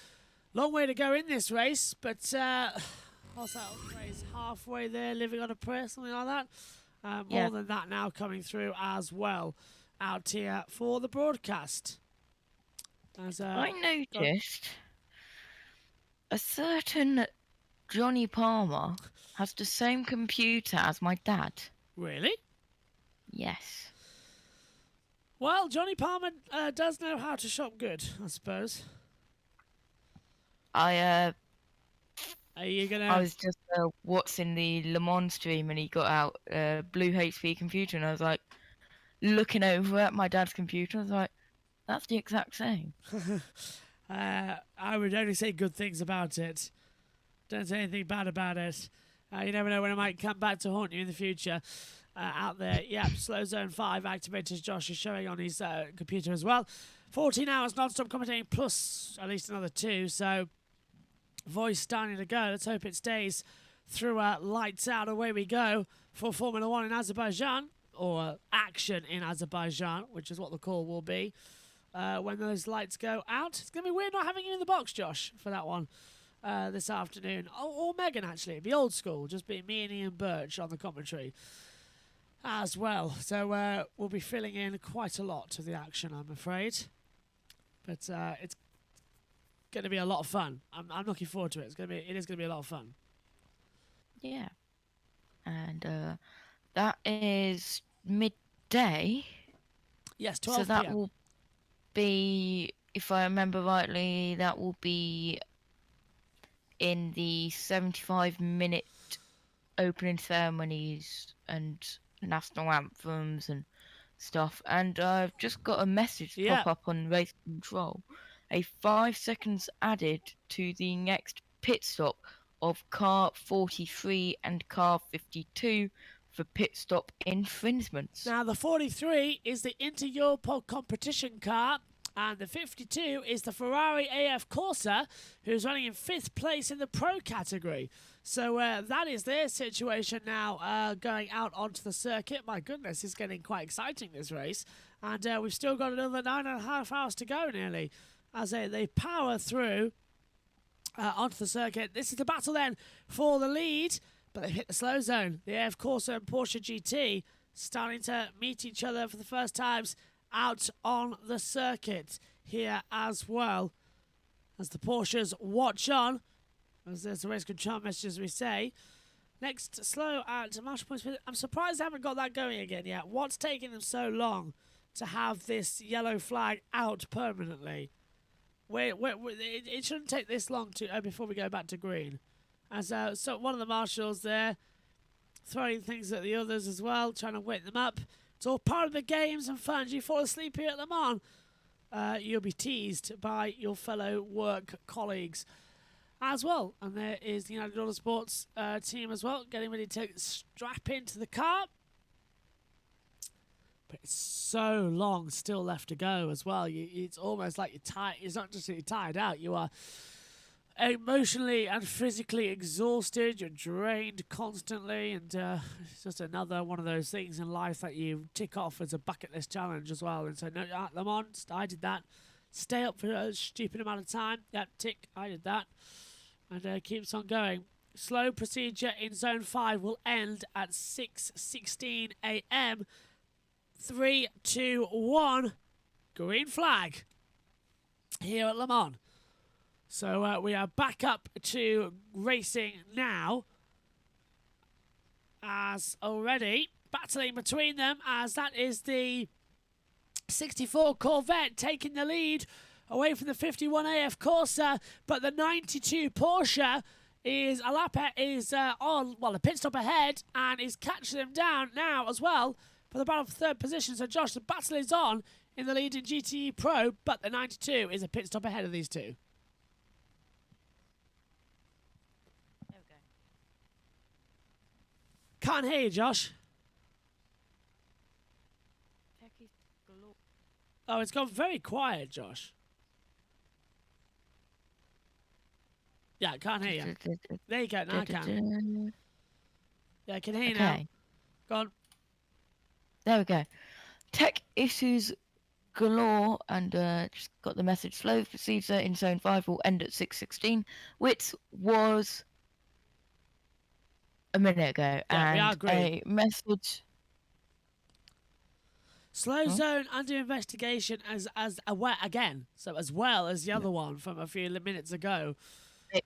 Long way to go in this race, but what's that race? Halfway there, living on a prayer, something like that. More than that now coming through as well out here for the broadcast. I noticed a certain Johnny Palmer has the same computer as my dad. Really? Yes. Well, Johnny Palmer does know how to shop good, I suppose. I was just watching the Le Mans stream and he got out a blue HP computer and I was like looking over at my dad's computer. I was like, that's the exact same. I would only say good things about it. Don't say anything bad about it. You never know when it might come back to haunt you in the future. Out there, yep, slow zone 5 activators. Josh is showing on his computer as well. 14 hours non-stop commentating plus at least another 2. So voice starting to go. Let's hope it stays through lights out. Away we go for Formula 1 in Azerbaijan, or action in Azerbaijan, which is what the call will be when those lights go out. It's going to be weird not having you in the box, Josh, for that one this afternoon. Or Megan, actually. It'd be old school, just be me and Ian Birch on the commentary as well. So we'll be filling in quite a lot of the action, I'm afraid. But it's going to be a lot of fun. I'm looking forward to it. It is going to be a lot of fun. Yeah. And that is midday. Yes, 12 So that p.m. will be, if I remember rightly, that will be in the 75-minute opening ceremonies and national anthems and stuff. And I've just got a message pop up on race control. 5 seconds added to the next pit stop of car 43 and car 52 for pit stop infringements. Now, the 43 is the Inter-Europol competition car, and the 52 is the Ferrari AF Corsa, who's running in 5th place in the Pro category. So that is their situation now, going out onto the circuit. My goodness, it's getting quite exciting, this race. And we've still got another 9.5 hours to go, nearly, as they power through onto the circuit. This is the battle, then, for the lead. But they've hit the slow zone. The AF Corsa and Porsche GTE starting to meet each other for the first times out on the circuit here as well. As the Porsches watch on, as there's a race control message, as we say. Next, slow at marshal points. I'm surprised they haven't got that going again yet. What's taking them so long to have this yellow flag out permanently? It shouldn't take this long to before we go back to green. As so one of the marshals there throwing things at the others as well, trying to wake them up. It's all part of the games and fun. You fall asleep here at Le Mans, you'll be teased by your fellow work colleagues as well. And there is the United Autosports team as well, getting ready to strap into the car. But it's so long still left to go as well. It's almost like you're tired. It's not just that you're tired out. You are emotionally and physically exhausted. You're drained constantly, and it's just another one of those things in life that you tick off as a bucket list challenge as well. And so, no, Le Mans, I did that. Stay up for a stupid amount of time. Yep, tick, I did that. And keeps on going. Slow procedure in Zone 5 will end at 6:16 a.m. 3, 2, 1. Green flag here at Le Mans. So we are back up to racing now, as already battling between them, as that is the 64 Corvette taking the lead away from the 51 AF Corsa, but the 92 Porsche is a pit stop ahead and is catching them down now as well for the battle for third position. So Josh, the battle is on in the lead in GTE Pro, but the 92 is a pit stop ahead of these two. Can't hear you, Josh. Oh, it's gone very quiet, Josh. Yeah, I can't hear you. There you go, now I can. Yeah, I can hear you now. Go on. There we go. Tech issues galore, and just got the message. Slow procedure in Zone 5 will end at 6:16, which was a minute ago. Yeah, and a message. Slow zone under investigation as well as the other one from a few minutes ago.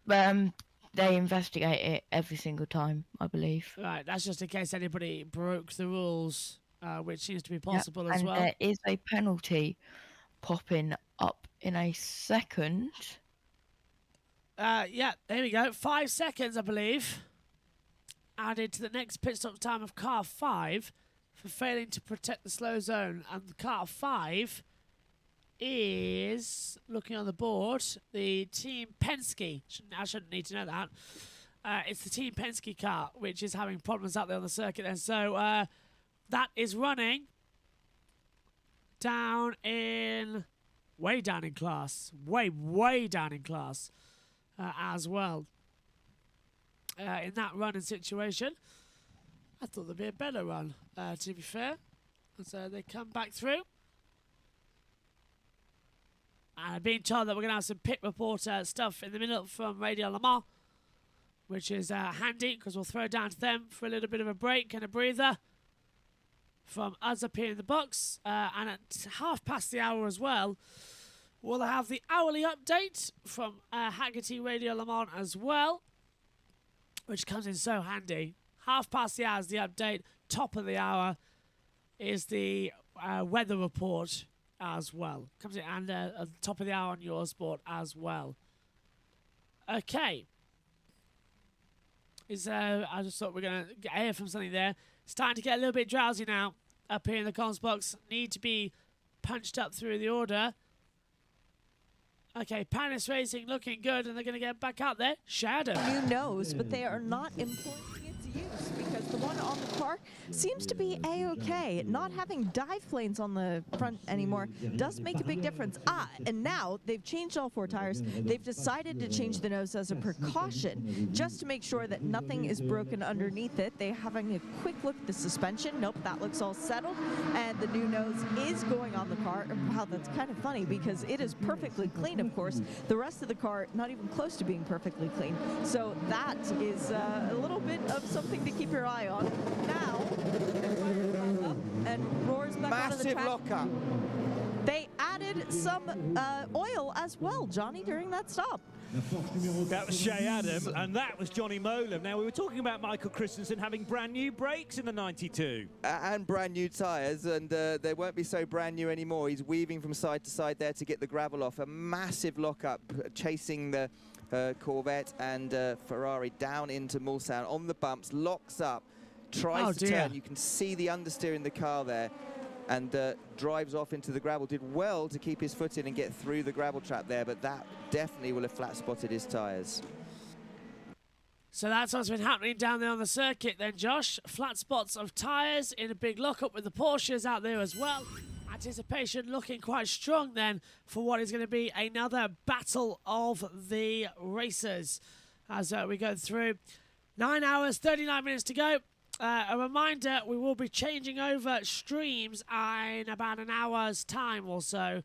They investigate it every single time, I believe. Right, that's just in case anybody broke the rules, which seems to be possible as well. There is a penalty popping up in a second. Yeah, there we go. 5 seconds, I believe, added to the next pit stop time of car 5 for failing to protect the slow zone. And car 5 is, looking on the board, the Team Penske. I shouldn't need to know that. It's the Team Penske car, which is having problems out there on the circuit. And so that is running way down in class. Way down in class as well. In that running situation, I thought there'd be a better run, to be fair. And so they come back through. And I've been told that we're going to have some pit reporter stuff in the middle from Radio Le Mans, which is handy because we'll throw down to them for a little bit of a break and a breather from us up here in the box. And at 1/2 past the hour as well, We'll have the hourly update from Haggerty Radio Le Mans as well, which comes in so handy. 5:30 the hour is the update. Top of the hour is the weather report as well. Comes in, and at the top of the hour on Eurosport as well. Okay. I just thought we're going to hear from something there. Starting to get a little bit drowsy now up here in the comms box. Need to be punched up through the order. Okay, Panis Racing looking good, and they're going to get back out there. Shadow. New nose, but they are not employing its use because the one on the car seems to be A-okay. Not having dive planes on the front anymore does make a big difference. And now they've changed all 4 tires. They've decided to change the nose as a precaution just to make sure that nothing is broken underneath it. They're having a quick look at the suspension. Nope, that looks all settled. And the new nose is going on the car. And wow, that's kind of funny because it is perfectly clean, of course. The rest of the car, not even close to being perfectly clean. So that is a little bit of something to keep your eye on. Now, and roars back onto the track. Massive lockup. They added some oil as well, Johnny, during that stop. That was Shea Adam, and that was Johnny Molam. Now, we were talking about Michael Christensen having brand new brakes in the 92. And brand new tyres, and they won't be so brand new anymore. He's weaving from side to side there to get the gravel off. A massive lockup, chasing the Corvette and Ferrari down into Mulsanne on the bumps, locks up, tries to turn. You can see the understeer in the car there, and drives off into the gravel. Did well to keep his foot in and get through the gravel trap there, but that definitely will have flat spotted his tyres. So that's what's been happening down there on the circuit then, Josh. Flat spots of tyres in a big lockup with the Porsches out there as well. Anticipation looking quite strong then for what is going to be another battle of the racers as we go through. 9 hours, 39 minutes to go. A reminder, we will be changing over streams in about an hour's time or so.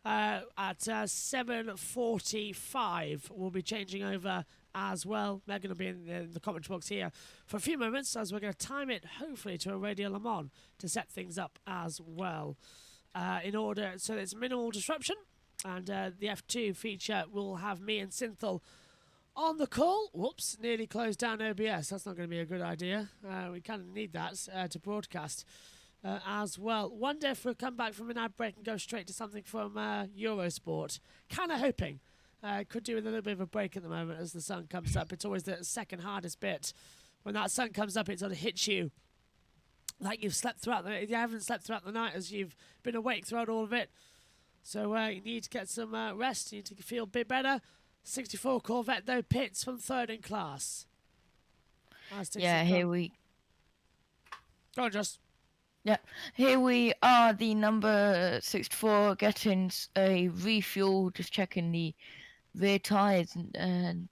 At 7:45, we'll be changing over as well. They're going to be in the comment box here for a few moments as we're going to time it, hopefully, to a Radio Le Mans to set things up as well. In order, so there's minimal disruption. And the F2 feature will have me and Synthel on the call. Whoops, nearly closed down OBS. That's not going to be a good idea. We kind of need that to broadcast as well. Wonder if we'll come back from an ad break and go straight to something from Eurosport. Kind of hoping. Could do with a little bit of a break at the moment as the sun comes up. It's always the second hardest bit. When that sun comes up, it sort of hits you like you've slept throughout the night. You haven't slept throughout the night as you've been awake throughout all of it. So you need to get some rest. You need to feel a bit better. 64 Corvette, though, pits from third in class. Yeah, here we... Go on, Just. Yeah, here we are, the number 64 getting a refuel, just checking the rear tyres, and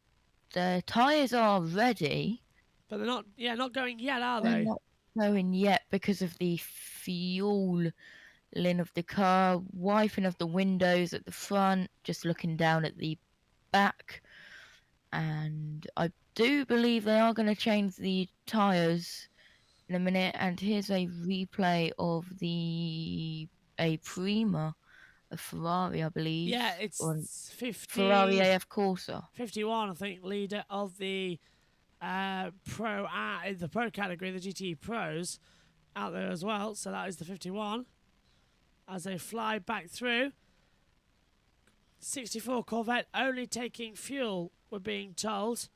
the tyres are ready. But they're not going yet, are they? They're not going yet because of the fueling of the car, wiping of the windows at the front, just looking down at the back, and I do believe they are going to change the tyres in a minute. And here's a replay of a Prima, a Ferrari, I believe. Yeah, it's 50. Ferrari AF Corsa. 51, I think, leader of the pro in the pro category, the GTE Pros, out there as well. So that is the 51 as they fly back through. 64 Corvette only taking fuel, we're being told,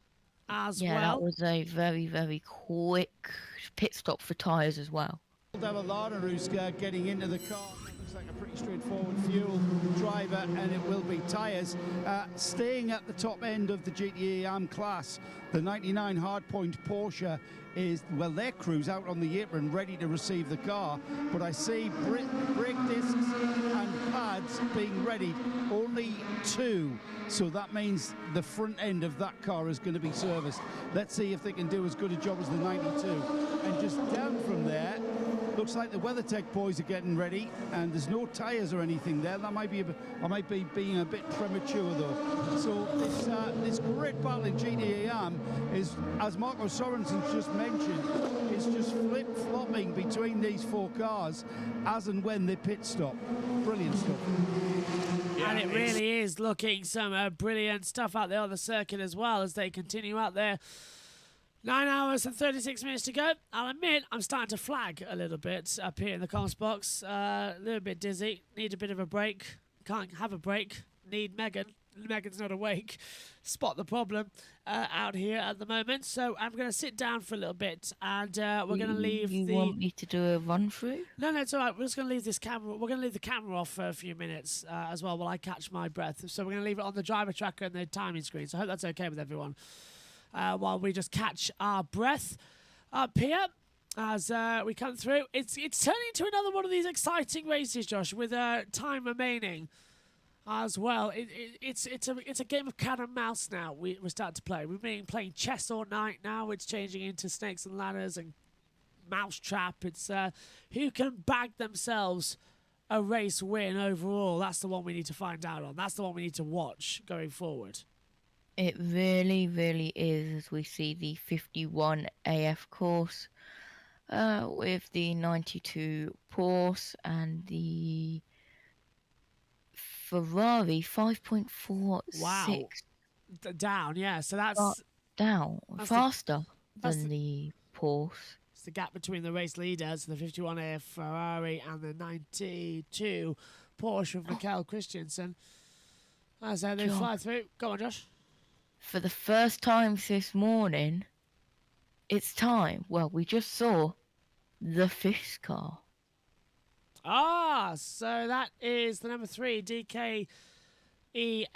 as well. Yeah, that was a very, very quick pit stop for tyres as well. Devillana who's getting into the car. Looks like a pretty straightforward fuel driver, and it will be tyres. Staying at the top end of the GTE AM class, the 99 Hardpoint Porsche is, well, their crew's out on the apron ready to receive the car, but I see brake discs and pads being readied, only 2, so that means the front end of that car is going to be serviced. Let's see if they can do as good a job as the 92. And just down from there, Looks like the WeatherTech boys are getting ready, and there's no tyres or anything there. That might be I might be being a bit premature though. So this great battle in GTE Am is, as Marco Sorensen's just mentioned, is just flip-flopping between these 4 cars as and when they pit stop. Brilliant stuff. Yeah, and it really is looking some brilliant stuff out there on the circuit as well as they continue out there. 9 hours and 36 minutes to go. I'll admit I'm starting to flag a little bit up here in the comms box. A little bit dizzy. Need a bit of a break. Can't have a break. Need Megan. Megan's not awake. Spot the problem out here at the moment. So I'm going to sit down for a little bit, and we're going to leave. You want me to do a run through? No, it's all right. We're just going to leave this camera. We're going to leave the camera off for a few minutes as well while I catch my breath. So we're going to leave it on the driver tracker and the timing screen. So I hope that's okay with everyone. While we just catch our breath up here as we come through. It's turning into another one of these exciting races, Josh, with time remaining as well. It's a game of cat and mouse now. We're starting to play. We've been playing chess all night. Now it's changing into snakes and ladders and mousetrap. It's who can bag themselves a race win overall. That's the one we need to find out on. That's the one we need to watch going forward. It really, really is, as we see the 51 AF course with the 92 Porsche and the Ferrari 5.46. Wow. Down, yeah. So that's down. Faster than the Porsche. It's the gap between the race leaders, the 51 AF Ferrari and the 92 Porsche of Michael Christensen. As they fly through. Go on, Josh. For the first time this morning, it's time. Well, we just saw the fish car. So that is the number 3, DKE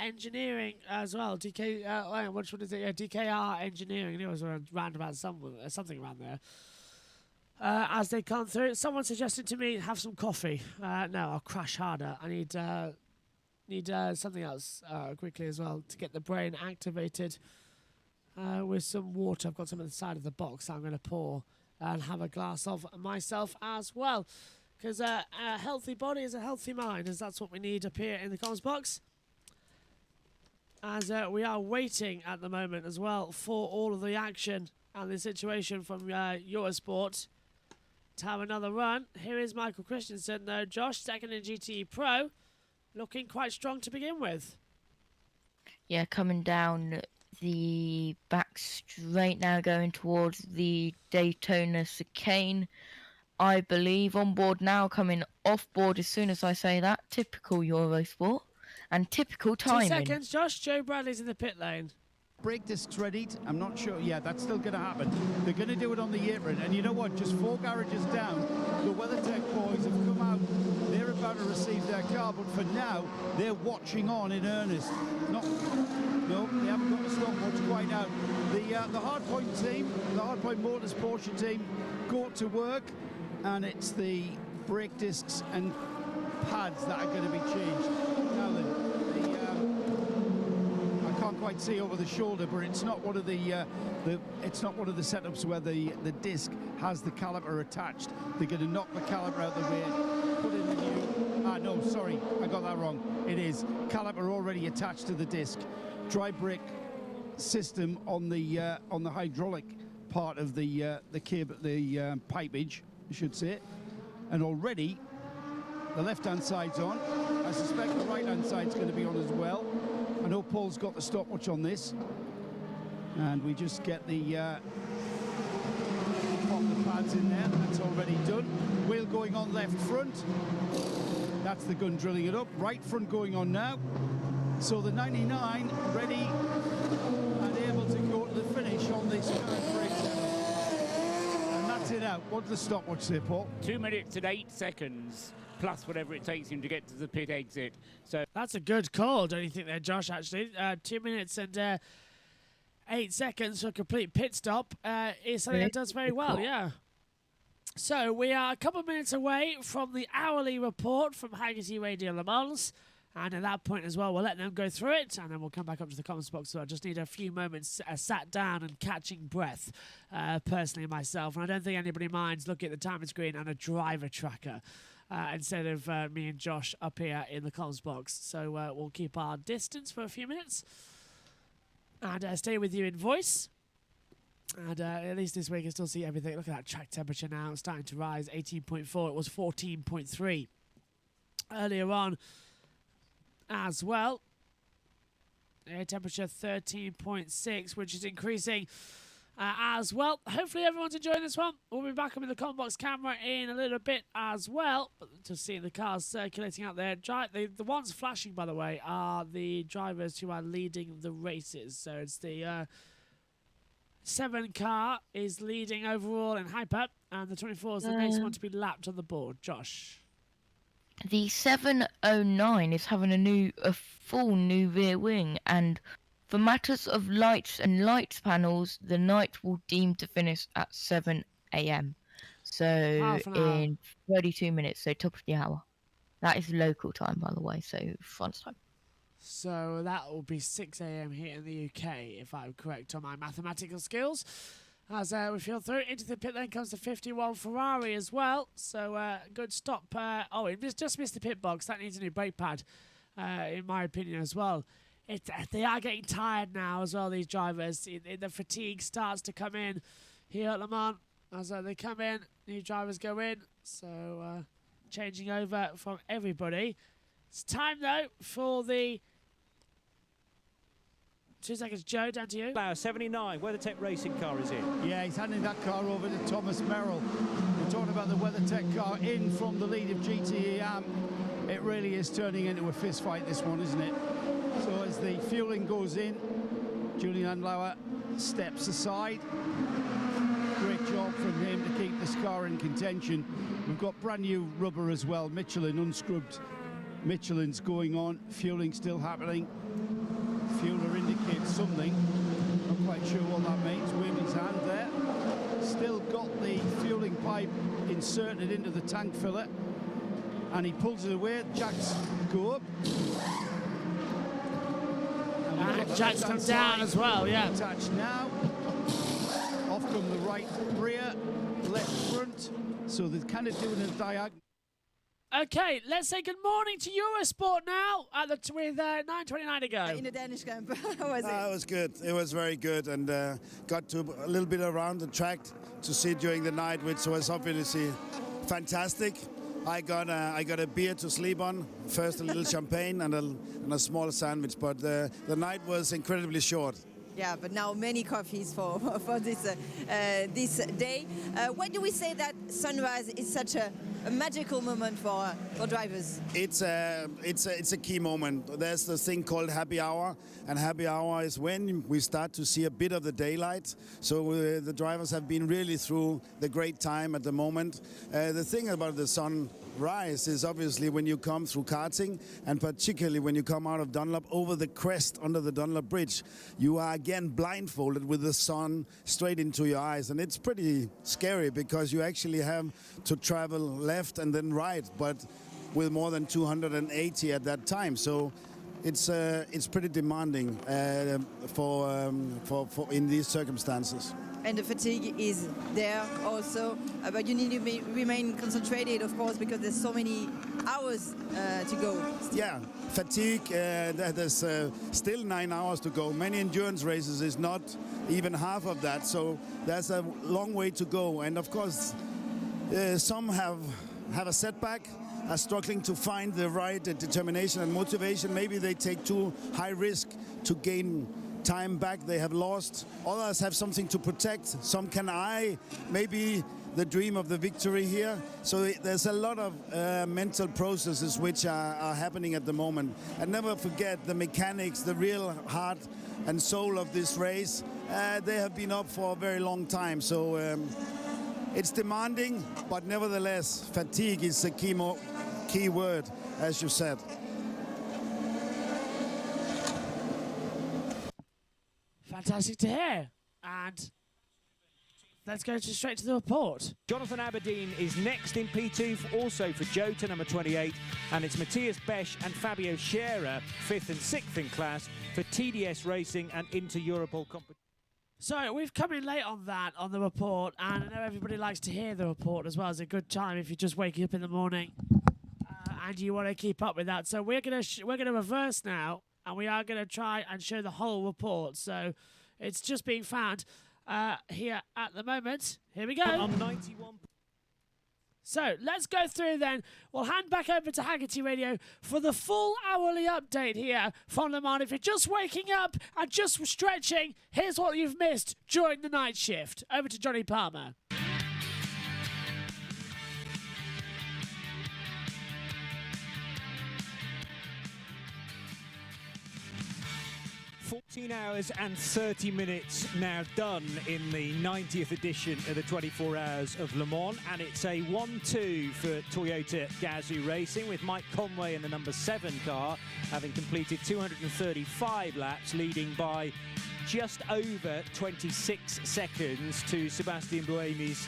Engineering as well. Which one is it? Yeah, DKR Engineering. I knew it was around about something around there. As they come through, someone suggested to me have some coffee. No, I'll crash harder. I need something else quickly as well to get the brain activated with some water. I've got some on the side of the box I'm going to pour and have a glass of myself as well, because a healthy body is a healthy mind, as that's what we need up here in the comms box, as we are waiting at the moment as well for all of the action and the situation from Eurosport to have another run. Here is Michael Christensen though. Josh, second in GTE Pro, looking quite strong to begin with. Yeah, coming down the back straight now, going towards the Daytona chicane. I believe on board now, coming off board as soon as I say that. Typical Eurosport and typical timing. 2 seconds, Josh. Joe Bradley's in the pit lane. Brake discs readied. I'm not sure. Yeah, that's still going to happen. They're going to do it on the apron. And you know what? Just 4 garages down, the WeatherTech boys have come out. They're about to receive their car, but for now, they're watching on in earnest. No, they haven't got the stopwatch quite out. The Hardpoint team, the Hardpoint Motors Porsche team, go to work, and it's the brake discs and pads that are going to be changed. Now then, I can't quite see over the shoulder, but it's not one of the it's not one of the setups where the disc has the caliper attached. They're going to knock the caliper out the way, put in the new. No, sorry, I got that wrong. It is caliper already attached to the disc. Dry brake system on the hydraulic part of the cable, the pipage, I should say, and already the left-hand side's on. I suspect the right-hand side's going to be on as well. I know Paul's got the stopwatch on this, and we just get the pop the pads in there. That's already done. Wheel going on left front. That's the gun drilling it up. Right front going on now. So the 99 ready and able to go to the finish on this current brake setup. And that's it out. What does the stopwatch say, Paul? 2 minutes and 8 seconds. Plus whatever it takes him to get to the pit exit. So that's a good call, don't you think there, Josh, actually? 2 minutes and 8 seconds for a complete pit stop is something that does very well, yeah. So we are a couple of minutes away from the hourly report from Haggerty Radio Le Mans. And at that point as well, we'll let them go through it, and then we'll come back up to the comments box. So I just need a few moments sat down and catching breath, personally myself. And I don't think anybody minds looking at the timing screen and a driver tracker instead of me and Josh up here in the comments box. So we'll keep our distance for a few minutes and stay with you in voice. And at least this week I still see everything. Look at that track temperature now. It's starting to rise. 18.4. It was 14.3 earlier on as well. Air temperature 13.6, which is increasing as well. Hopefully everyone's enjoying this one. We'll be back up with the comment box camera in a little bit as well. But to see the cars circulating out there. The ones flashing, by the way, are the drivers who are leading the races. So it's the 7 car is leading overall in Hyper, and the 24 is the next one to be lapped on the board. Josh. The 709 is having a full new rear wing, and for matters of lights and lights panels, the night will deem to finish at 7 a.m. So in 32 minutes, so top of the hour. That is local time, by the way, so France time. So that will be 6 a.m. here in the UK, if I'm correct on my mathematical skills. As we feel through into the pit lane comes the 51 Ferrari as well. So good stop. It just missed the pit box. That needs a new brake pad, in my opinion, as well. They are getting tired now as well, these drivers. The fatigue starts to come in here at Le Mans. As they come in, new drivers go in. So changing over from everybody. It's time, though, for the... 2 seconds, Joe, down to you. 79, WeatherTech racing car is in. Yeah, he's handing that car over to Thomas Merrill. We're talking about the WeatherTech car in from the lead of GTE. It really is turning into a fist fight, this one, isn't it? So as the fueling goes in, Julian Andlauer steps aside. Great job from him to keep this car in contention. We've got brand new rubber as well, Michelin, unscrubbed Michelin's going on, fueling still happening. Fueler indicates something, not quite sure what that means. Waving his hand there. Still got the fueling pipe inserted into the tank filler, and he pulls it away. Jacks go up. And Jacks come down as well, yeah. Attached now. Off come the right rear, left front. So they're kind of doing a diagonal. Okay, let's say good morning to Eurosport now with 9:29 to go. In the Danish camp, how was it? It was good. It was very good, and got to a little bit around the track to see during the night, which was obviously fantastic. I got a beer to sleep on, first a little champagne and a small sandwich, but the night was incredibly short. Yeah, but now many coffees for this day. Why do we say that sunrise is such a magical moment for drivers? It's a key moment. There's this thing called happy hour, and happy hour is when we start to see a bit of the daylight. So the drivers have been really through the great time at the moment. The thing about the sunrise is obviously when you come through karting, and particularly when you come out of Dunlop over the crest under the Dunlop Bridge, you are again blindfolded with the sun straight into your eyes, and it's pretty scary because you actually have to travel left and then right, but with more than 280 at that time. So it's pretty demanding for in these circumstances. And the fatigue is there also, but you need to remain concentrated, of course, because there's so many hours to go. Yeah, fatigue, there's still 9 hours to go. Many endurance races is not even half of that, so there's a long way to go. And of course, some have a setback, are struggling to find the right determination and motivation. Maybe they take too high risk to gain time back they have lost. Others have something to protect. Some can maybe the dream of the victory here. So there's a lot of mental processes which are happening at the moment. And never forget the mechanics, the real heart and soul of this race. They have been up for a very long time. So it's demanding, but nevertheless, fatigue is the key word, as you said. Fantastic to hear. And let's go straight to the report. Jonathan Aberdeen is next in P2, also for Jota, number 28, and it's Matthias Besch and Fabio Scherer, 5th and 6th in class for TDS Racing and Inter-Europol competition. So we've come in late on that, on the report, and I know everybody likes to hear the report as well. It's a good time if you're just waking up in the morning and you want to keep up with that. So we're gonna reverse now, and we are gonna try and show the whole report. So it's just being found here at the moment. Here we go. On 91. So let's go through then. We'll hand back over to Haggerty Radio for the full hourly update here from Le Mans. If you're just waking up and just stretching, here's what you've missed during the night shift. Over to Johnny Palmer. 14 hours and 30 minutes now done in the 90th edition of the 24 Hours of Le Mans, and it's a 1-2 for Toyota Gazoo Racing, with Mike Conway in the number 7 car having completed 235 laps, leading by just over 26 seconds to Sebastian Buemi's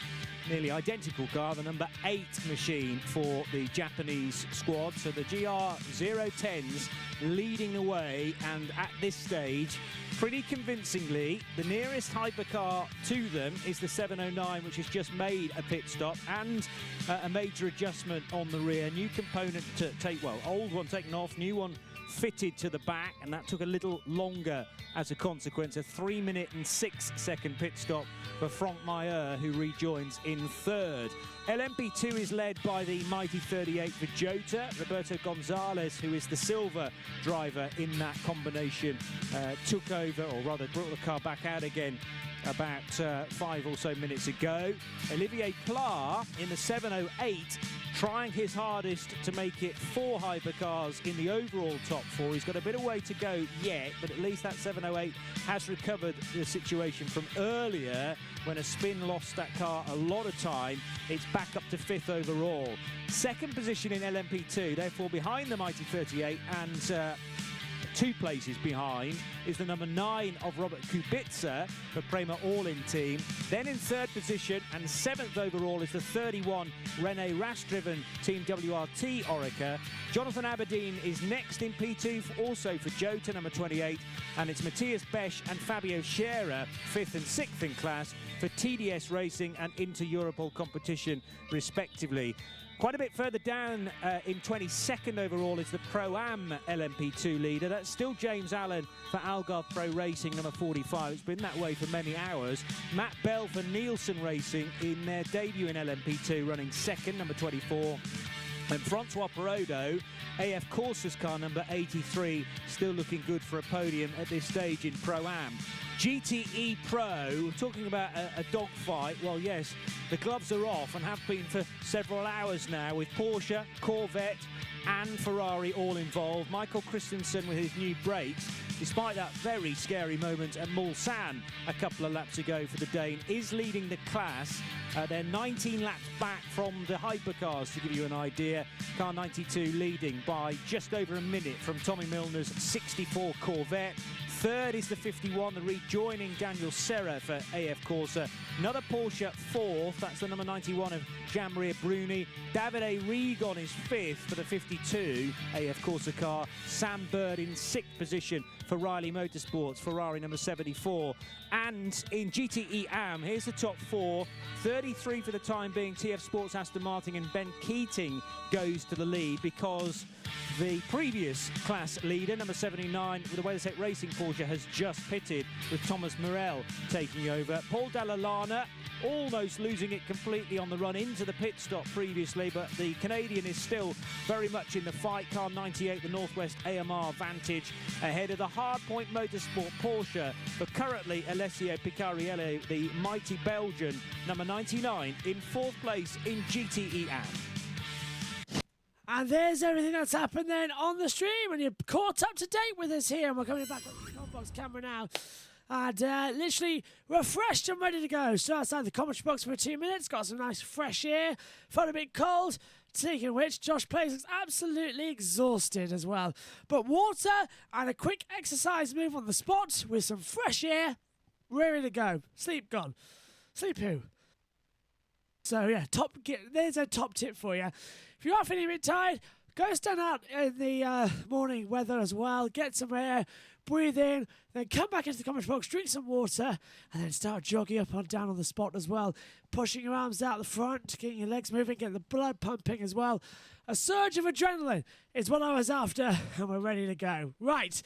nearly identical car, the number 8 machine for the Japanese squad. So the GR010s leading the way, and at this stage, pretty convincingly, the nearest hypercar to them is the 709, which has just made a pit stop and a major adjustment on the rear. New component to take, well, old one taken off, new one fitted to the back, and that took a little longer as a consequence. A 3-minute and 6-second pit stop for Franck Meyer, who rejoins in 3rd. LMP2 is led by the mighty 38 for Jota. Roberto Gonzalez, who is the silver driver in that combination, took over, or rather brought the car back out again about 5 or so minutes ago. Olivier Pla in the 708, trying his hardest to make it 4 hypercars in the overall top 4. He's got a bit of way to go yet, but at least that 708 has recovered the situation from earlier when a spin lost that car a lot of time. It's back up to 5th overall. 2nd position in LMP2, therefore behind the mighty 38, and 2 places behind is the number 9 of Robert Kubica for Prema All-In team. Then in 3rd position and 7th overall is the 31 Rene Rast-driven Team WRT Orica. Jonathan Aberdeen is next in P2, also for Jota, number 28, and it's Matthias Besch and Fabio Scherer, 5th and 6th in class for TDS Racing and Inter-Europol competition, respectively. Quite a bit further down in 22nd overall is the Pro-Am LMP2 leader. That's still James Allen for Algarve Pro Racing, number 45. It's been that way for many hours. Matt Bell for Nielsen Racing in their debut in LMP2, running 2nd, number 24. And Francois Perrodo, AF Corsa's car, number 83, still looking good for a podium at this stage in Pro-Am. GTE Pro, talking about a dogfight. Well, yes, the gloves are off and have been for several hours now, with Porsche, Corvette and Ferrari all involved. Michael Christensen with his new brakes, despite that very scary moment at Mulsanne a couple of laps ago for the Dane, is leading the class. They're 19 laps back from the hypercars, to give you an idea. Car 92 leading by just over a minute from Tommy Milner's 64 Corvette. 3rd is the 51, the rejoining Daniel Serra for AF Corsa. Another Porsche 4th, that's the number 91 of Jean-Marie Bruni. Davide Rigon is 5th for the 52 AF Corsa car. Sam Bird in 6th position for Riley Motorsports, Ferrari number 74. And in GTE Am, here's the top 4. 33 for the time being, TF Sports Aston Martin, and Ben Keating goes to the lead because the previous class leader, number 79, with the WeatherTech Racing Porsche, has just pitted, with Thomas Morel taking over. Paul Dalla Lana almost losing it completely on the run into the pit stop previously, but the Canadian is still very much in the fight. Car 98, the Northwest AMR Vantage, ahead of the Hardpoint Motorsport Porsche for currently Alessio Picariello, the mighty Belgian, number 99, in 4th place in GTE Am. And there's everything that's happened then on the stream, and you're caught up to date with us here. And we're coming back on the Combox camera now, and literally refreshed and ready to go. So outside the commentary box for 2 minutes, got some nice fresh air, felt a bit cold. Speaking of which, Josh Plays looks absolutely exhausted as well. But water and a quick exercise move on the spot with some fresh air, ready to go. Sleep gone. Sleep who? So yeah, there's a top tip for you. If you are feeling a bit tired, go stand out in the morning weather as well. Get some air, breathe in, then come back into the commentary box, drink some water, and then start jogging up and down on the spot as well. Pushing your arms out the front, getting your legs moving, getting the blood pumping as well. A surge of adrenaline is what I was after, and we're ready to go. Right.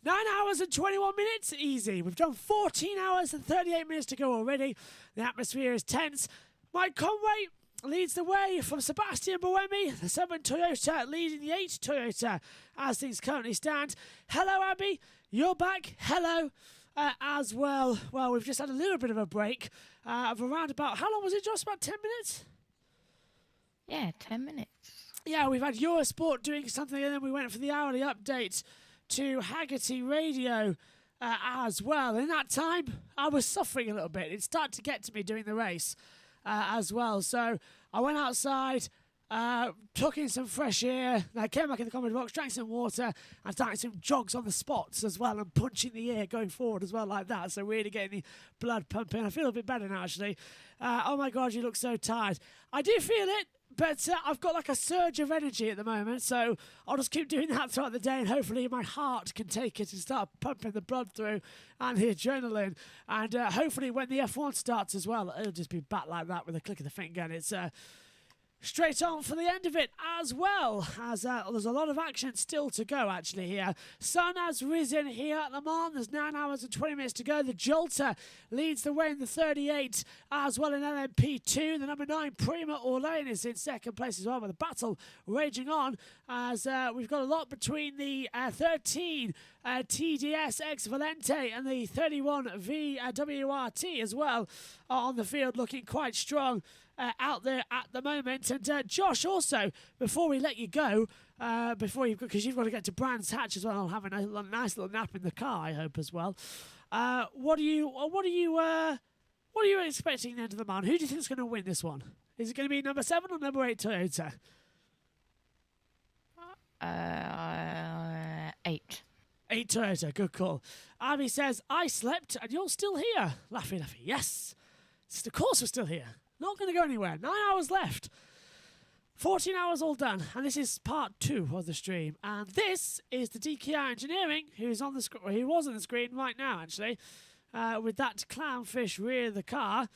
9 hours and 21 minutes, easy. We've done 14 hours and 38 minutes to go already. The atmosphere is tense. Mike Conway leads the way from Sebastian Buemi, the 7 Toyota leading the 8 Toyota as things currently stand. Hello, Abby. You're back. Hello as well. Well, we've just had a little bit of a break of around about, how long was it, Josh? About 10 minutes? Yeah, 10 minutes. Yeah, we've had Eurosport doing something, and then we went for the hourly update to Haggerty Radio as well. In that time, I was suffering a little bit. It started to get to me during the race as well. So I went outside, took in some fresh air, and I came back in the commentary box, drank some water, and started some jogs on the spots as well, and punching the air going forward as well like that. So really getting the blood pumping. I feel a bit better now, actually. Oh my God, you look so tired. I do feel it. But I've got like a surge of energy at the moment, so I'll just keep doing that throughout the day, and hopefully my heart can take it and start pumping the blood through and the adrenaline. And hopefully when the F1 starts as well, it'll just be back like that with a click of the finger. And it's straight on for the end of it as well, as there's a lot of action still to go actually here. Sun has risen here at Le Mans. There's 9 hours and 20 minutes to go. The Jolter leads the way in the 38 as well in LMP2. The number 9 Prima Orlean is in second place as well, with the battle raging on as we've got a lot between the 13 TDS X Valente and the 31 VWRT as well on the field, looking quite strong out there at the moment. And Josh, also, before we let you go, because you've got to get to Brands Hatch as well, I'll have a nice little nap in the car, I hope as well. What are you expecting then to the man? Who do you think is going to win this one? Is it going to be number 7 or number 8 Toyota? 8. 8 Toyota, good call. Abby says, I slept and you're still here. Laffy, Laffy, yes. Of course we're still here. Not going to go anywhere. 9 hours left. 14 hours all done. And this is part 2 of the stream. And this is the DKI Engineering, who's on the screen. He was on the screen right now, actually. With that clownfish rear of the car.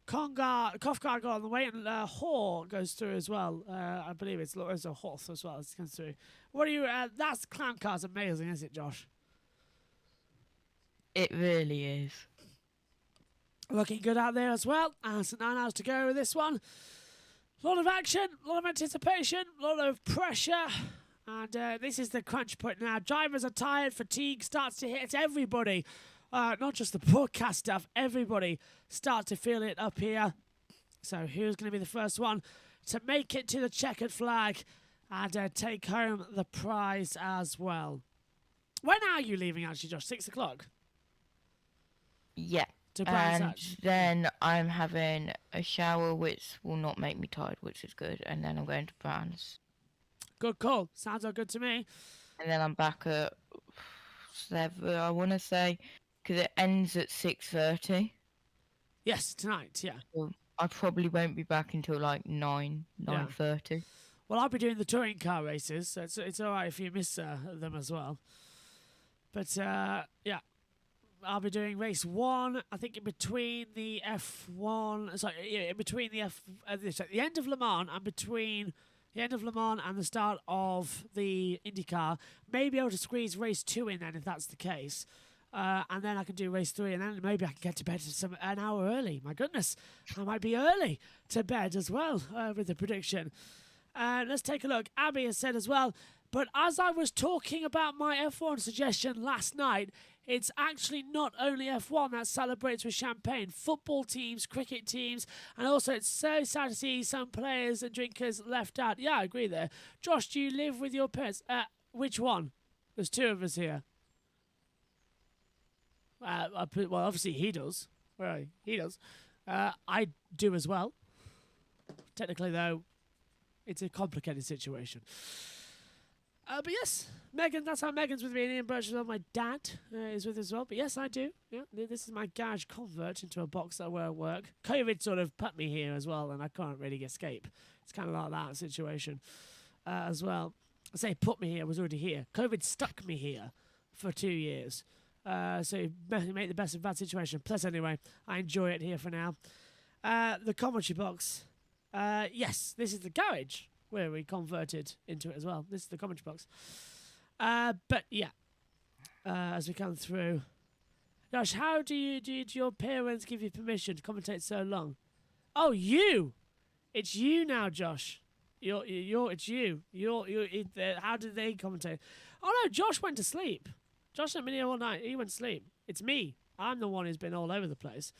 Kofgar got on the way, and Hoare goes through as well. I believe it's a horse as well as it comes through. What do you? That clown car's amazing, isn't it, Josh? It really is. Looking good out there as well. So 9 hours to go with this one. A lot of action, a lot of anticipation, a lot of pressure. And this is the crunch point now. Drivers are tired, fatigue starts to hit everybody. Not just the broadcast stuff, everybody starts to feel it up here. So who's going to be the first one to make it to the checkered flag and take home the prize as well? When are you leaving, actually, Josh? 6 o'clock? Yeah. To and Hatch. then I'm having a shower, which will not make me tired, which is good. And then I'm going to Brands. Good call. Sounds all good to me. And then I'm back at 7, I want to say, because it ends at 6:30. Yes, tonight, yeah. So I probably won't be back until like 9:30. Well, I'll be doing the touring car races, so it's all right if you miss them as well. But, yeah. I'll be doing race 1, I think in between the F1, in between the the end of Le Mans and between the end of Le Mans and the start of the IndyCar. Maybe able to squeeze race 2 in then if that's the case. And then I can do race 3, and then maybe I can get to bed an hour early. My goodness, I might be early to bed as well with the prediction. Let's take a look. Abby has said as well, but as I was talking about my F1 suggestion last night, it's actually not only F1 that celebrates with champagne. Football teams, cricket teams, and also it's so sad to see some players and drinkers left out. Yeah, I agree there. Josh, do you live with your parents? Which one? There's 2 of us here. Well, obviously he does. Well, he does. I do as well. Technically, though, it's a complicated situation. But yes, Megan, that's how Megan's with me, and Ian Birch as well. My dad is with us as well. But yes, I do. Yeah, this is my garage convert into a box that I wear at work. COVID sort of put me here as well, and I can't really escape. It's kind of like that situation as well. I say put me here, I was already here. COVID stuck me here for 2 years. So you make the best of a bad situation. Plus, anyway, I enjoy it here for now. The commentary box. Yes, this is the garage where we converted into it as well. This is the commentary box. But yeah, as we come through, Josh, how did your parents give you permission to commentate so long? Oh, you! It's you now, Josh. It's you. How did they commentate? Oh no, Josh went to sleep. Josh had been here all night. He went to sleep. It's me. I'm the one who's been all over the place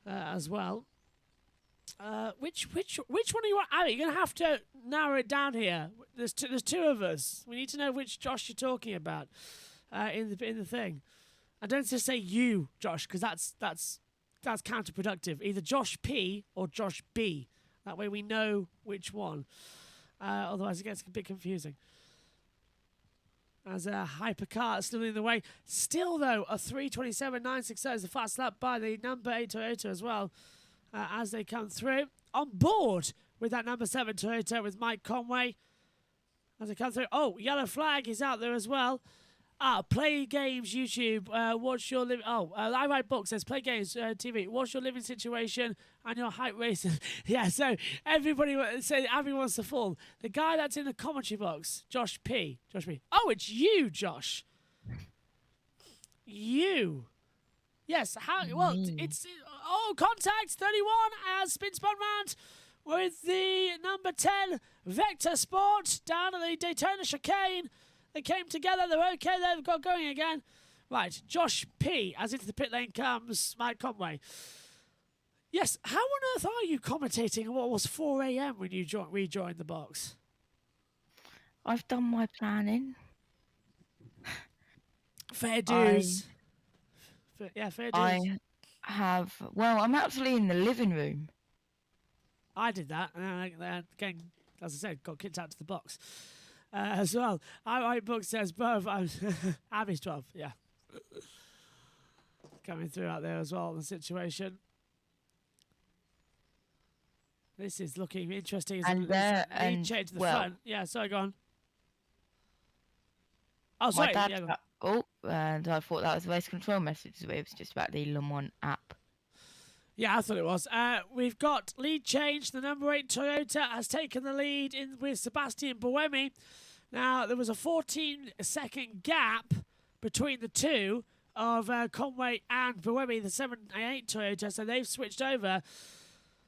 as well. Which one are you on? Ali, you're gonna have to narrow it down here. There's two of us. We need to know which Josh you're talking about in the thing. And don't just say you, Josh, because that's counterproductive. Either Josh P or Josh B. That way we know which one. Otherwise it gets a bit confusing. As a hypercar still in the way. Still though, a 3:27.960 is a fast lap by the number 8 Toyota as well. As they come through. On board with that number 7 Toyota with Mike Conway. As they come through. Oh, yellow flag is out there as well. Play Games YouTube. What's your living? I Write Books says Play Games TV. What's your living situation and your height racing? Yeah, so everybody wants to fall. The guy that's in the commentary box, Josh P. Oh, it's you, Josh. You. Yes. How? Well, it's contact 31 as spin spun round with the number 10 Vector Sport down at the Daytona chicane. They came together. They're okay. They've got going again. Right. Josh P. As into the pit lane comes Mike Conway. Yes. How on earth are you commentating at what was 4 a.m. when you rejoined the box? I've done my planning. Fair dues. Fair dues. I'm actually in the living room. I did that. And again, as I said, got kicked out to the box. As well. I Write Books says both. Abby's 12, yeah. Coming through out there as well, the situation. This is looking interesting. And change to the front. Yeah, sorry, go on. Oh, sorry. And I thought that was a race control message. It was just about the Le Mans app. Yeah, I thought it was. We've got lead change. The number 8 Toyota has taken the lead in with Sebastian Buemi. Now, there was a 14-second gap between the two of Conway and Buemi, the 7 and 8 Toyota, so they've switched over.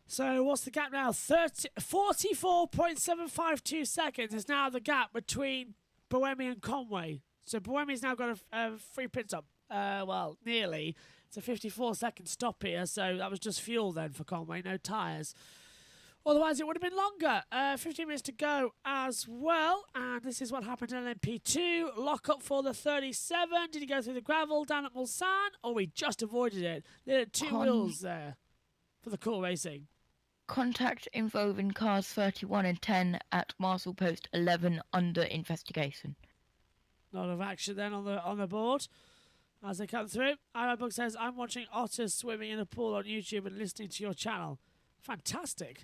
So what's the gap now? 44.752 seconds is now the gap between Buemi and Conway. So Buemi's now got a free pit stop. Well, nearly. It's a 54-second stop here, so that was just fuel then for Conway, no tyres. Otherwise, it would have been longer. 15 minutes to go as well, and this is what happened in LMP2. Lock up for the 37. Did he go through the gravel down at Mulsanne, or we just avoided it? There are two wheels there for the cool racing. Contact involving cars 31 and 10 at Marshall Post 11 under investigation. A lot of action then on the board. As they come through, iRobook says, I'm watching otters swimming in a pool on YouTube and listening to your channel. Fantastic.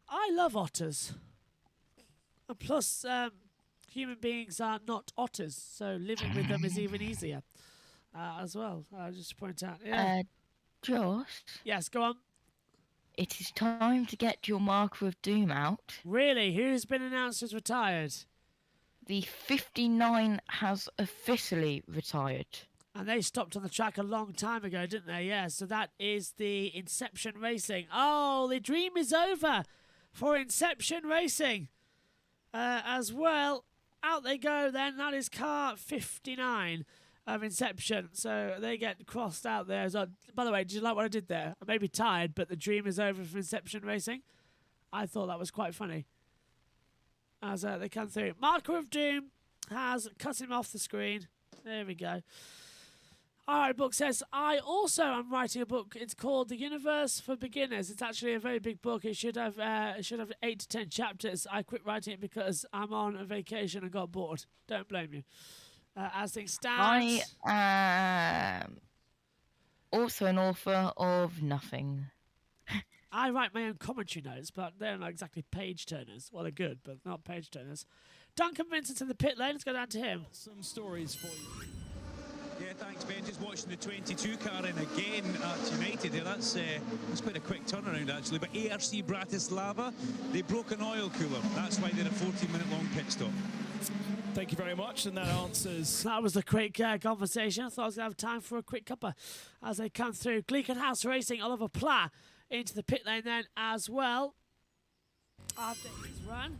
I love otters. And plus, human beings are not otters, so living with them is even easier as well. I'll just point out. Yeah. Josh? Yes, go on. It is time to get your marker of doom out. Really? Who's been announced as retired? The 59 has officially retired. And they stopped on the track a long time ago, didn't they? Yeah, so that is the Inception Racing. Oh, the dream is over for Inception Racing as well. Out they go then. That is car 59 of Inception. So they get crossed out there. So, by the way, did you like what I did there? I may be tired, but the dream is over for Inception Racing. I thought that was quite funny. As they come through. Marker of Doom has cut him off the screen. There we go. All right, book says, I also am writing a book. It's called The Universe for Beginners. It's actually a very big book. It should have 8 to 10 chapters. I quit writing it because I'm on a vacation and got bored. Don't blame you. As things stand, I am also an author of nothing. I write my own commentary notes, but they're not exactly page turners. Well, they're good, but not page turners. Duncan Vincent's in the pit lane. Let's go down to him. Some stories for you. Yeah, thanks, Ben. Just watching the 22 car in again at United there. That's quite a quick turnaround, actually. But ARC Bratislava, they broke an oil cooler. That's why they had a 14-minute long pit stop. Thank you very much, and that answers. That was a quick conversation. I thought I was going to have time for a quick cuppa as they come through. Glickenhaus Racing, Oliver Pla into the pit lane then as well after his run.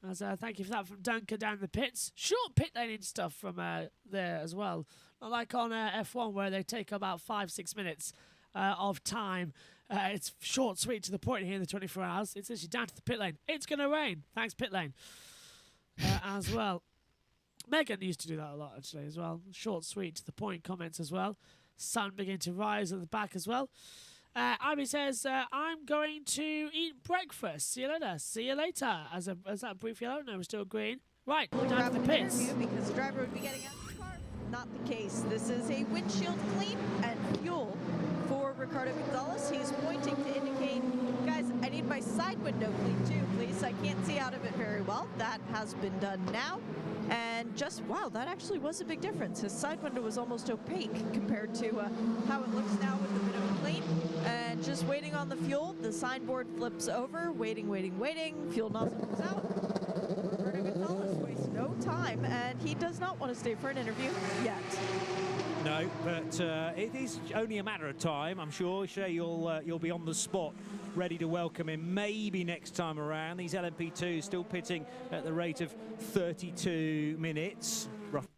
As thank you for that from Duncan down in the pits. Short pit lane stuff from there as well. Not like on F1 where they take about 5-6 minutes of time. It's short, sweet, to the point here in the 24 hours. It's actually down to the pit lane. It's going to rain. Thanks, pit lane. As well. Megan used to do that a lot actually as well. Short, sweet, to the point comments as well. Sun beginning to rise at the back as well. Ivy says, I'm going to eat breakfast. See you later. See you later. As that brief yellow, no, we're still green. Right, we're down to the pits. Because the driver would be getting out of the car. Not the case. This is a windshield clean and fuel for Ricardo Gonzalez. He's pointing to indicate, guys, I need my side window clean too, please. I can't see out of it very well. That has been done now. And just, wow, that actually was a big difference. His side window was almost opaque compared to how it looks now with a bit of a clean. And just waiting on the fuel, the signboard flips over, waiting, fuel nozzle comes out. Roberto Gonzalez wastes no time, and he does not want to stay for an interview yet. No, but it is only a matter of time. I'm sure, Shay, you'll be on the spot, ready to welcome him maybe next time around. These LMP2s still pitting at the rate of 32 minutes.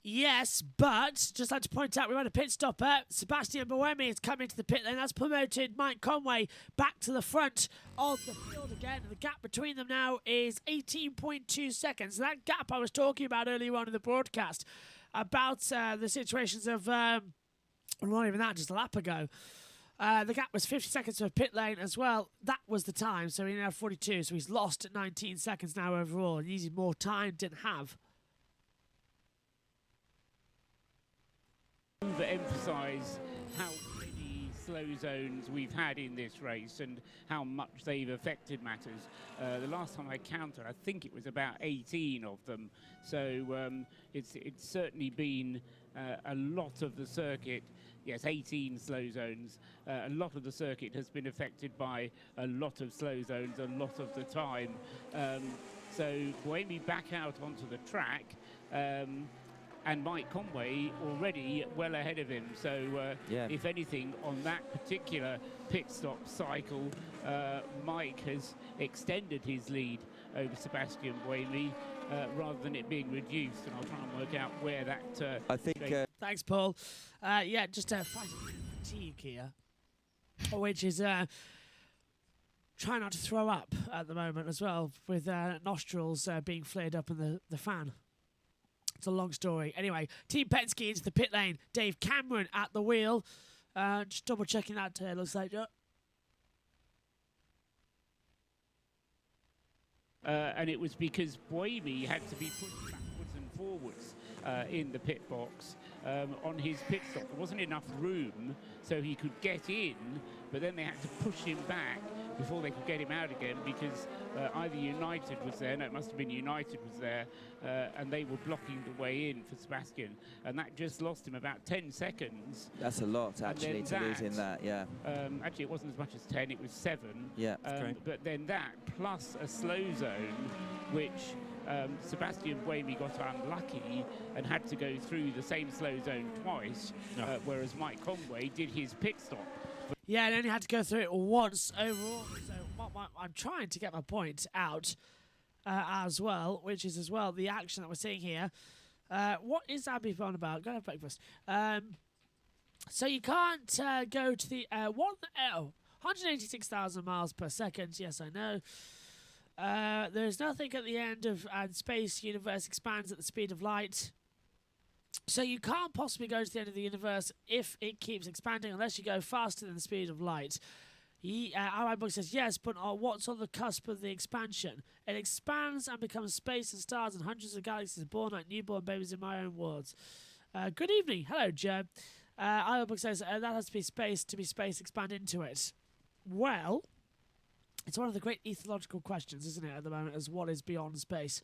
Yes, but just like to point out, we had a pit stopper. Sebastian Buemi has come into the pit lane. That's promoted Mike Conway back to the front of the field again. And the gap between them now is 18.2 seconds. That gap I was talking about earlier on in the broadcast about the situations of, not even that, just a lap ago. The gap was 50 seconds for pit lane as well. That was the time, so he now 42. So he's lost 19 seconds now overall. He needed more time, didn't have. Overemphasise how many slow zones we've had in this race and how much they've affected matters. The last time I counted, I think it was about 18 of them. So it's certainly been a lot of the circuit. Yes, 18 slow zones. A lot of the circuit has been affected by a lot of slow zones a lot of the time. So Buemi back out onto the track. And Mike Conway already well ahead of him. So if anything, on that particular pit stop cycle, Mike has extended his lead over Sebastian Buemi rather than it being reduced. And I'll try and work out where that... I think... Thanks, Paul. Yeah, just fighting fatigue here, which is... trying not to throw up at the moment as well, with nostrils being flared up in the fan. It's a long story. Anyway, Team Penske into the pit lane. Dave Cameron at the wheel. Just double checking that. Looks like. And it was because Buemi had to be pushed backwards and forwards in the pit box on his pit stop. There wasn't enough room so he could get in, but then they had to push him back before they could get him out again because either United was there, no, it must have been United was there, and they were blocking the way in for Sebastian, and that just lost him about 10 seconds. That's a lot, actually, to lose in that, yeah. Actually, it wasn't as much as 10, it was 7. Yeah. But then that, plus a slow zone, which Sebastian Buemi got unlucky and had to go through the same slow zone twice, whereas Mike Conway did his pit stop. Yeah, and only had to go through it once overall. So I'm trying to get my point out as well, which is as well the action that we're seeing here. What is Abby on about? Go have breakfast. So you can't go to the 186,000 miles per second. Yes, I know. There's nothing at the end of and space universe expands at the speed of light. So you can't possibly go to the end of the universe if it keeps expanding unless you go faster than the speed of light. Our book says yes, but what's on the cusp of the expansion? It expands and becomes space and stars and hundreds of galaxies born like newborn babies in my own worlds. Good evening. Hello, Joe. Our book says that has to be space, expand into it. Well, it's one of the great ethological questions, isn't it, at the moment, as what is beyond space?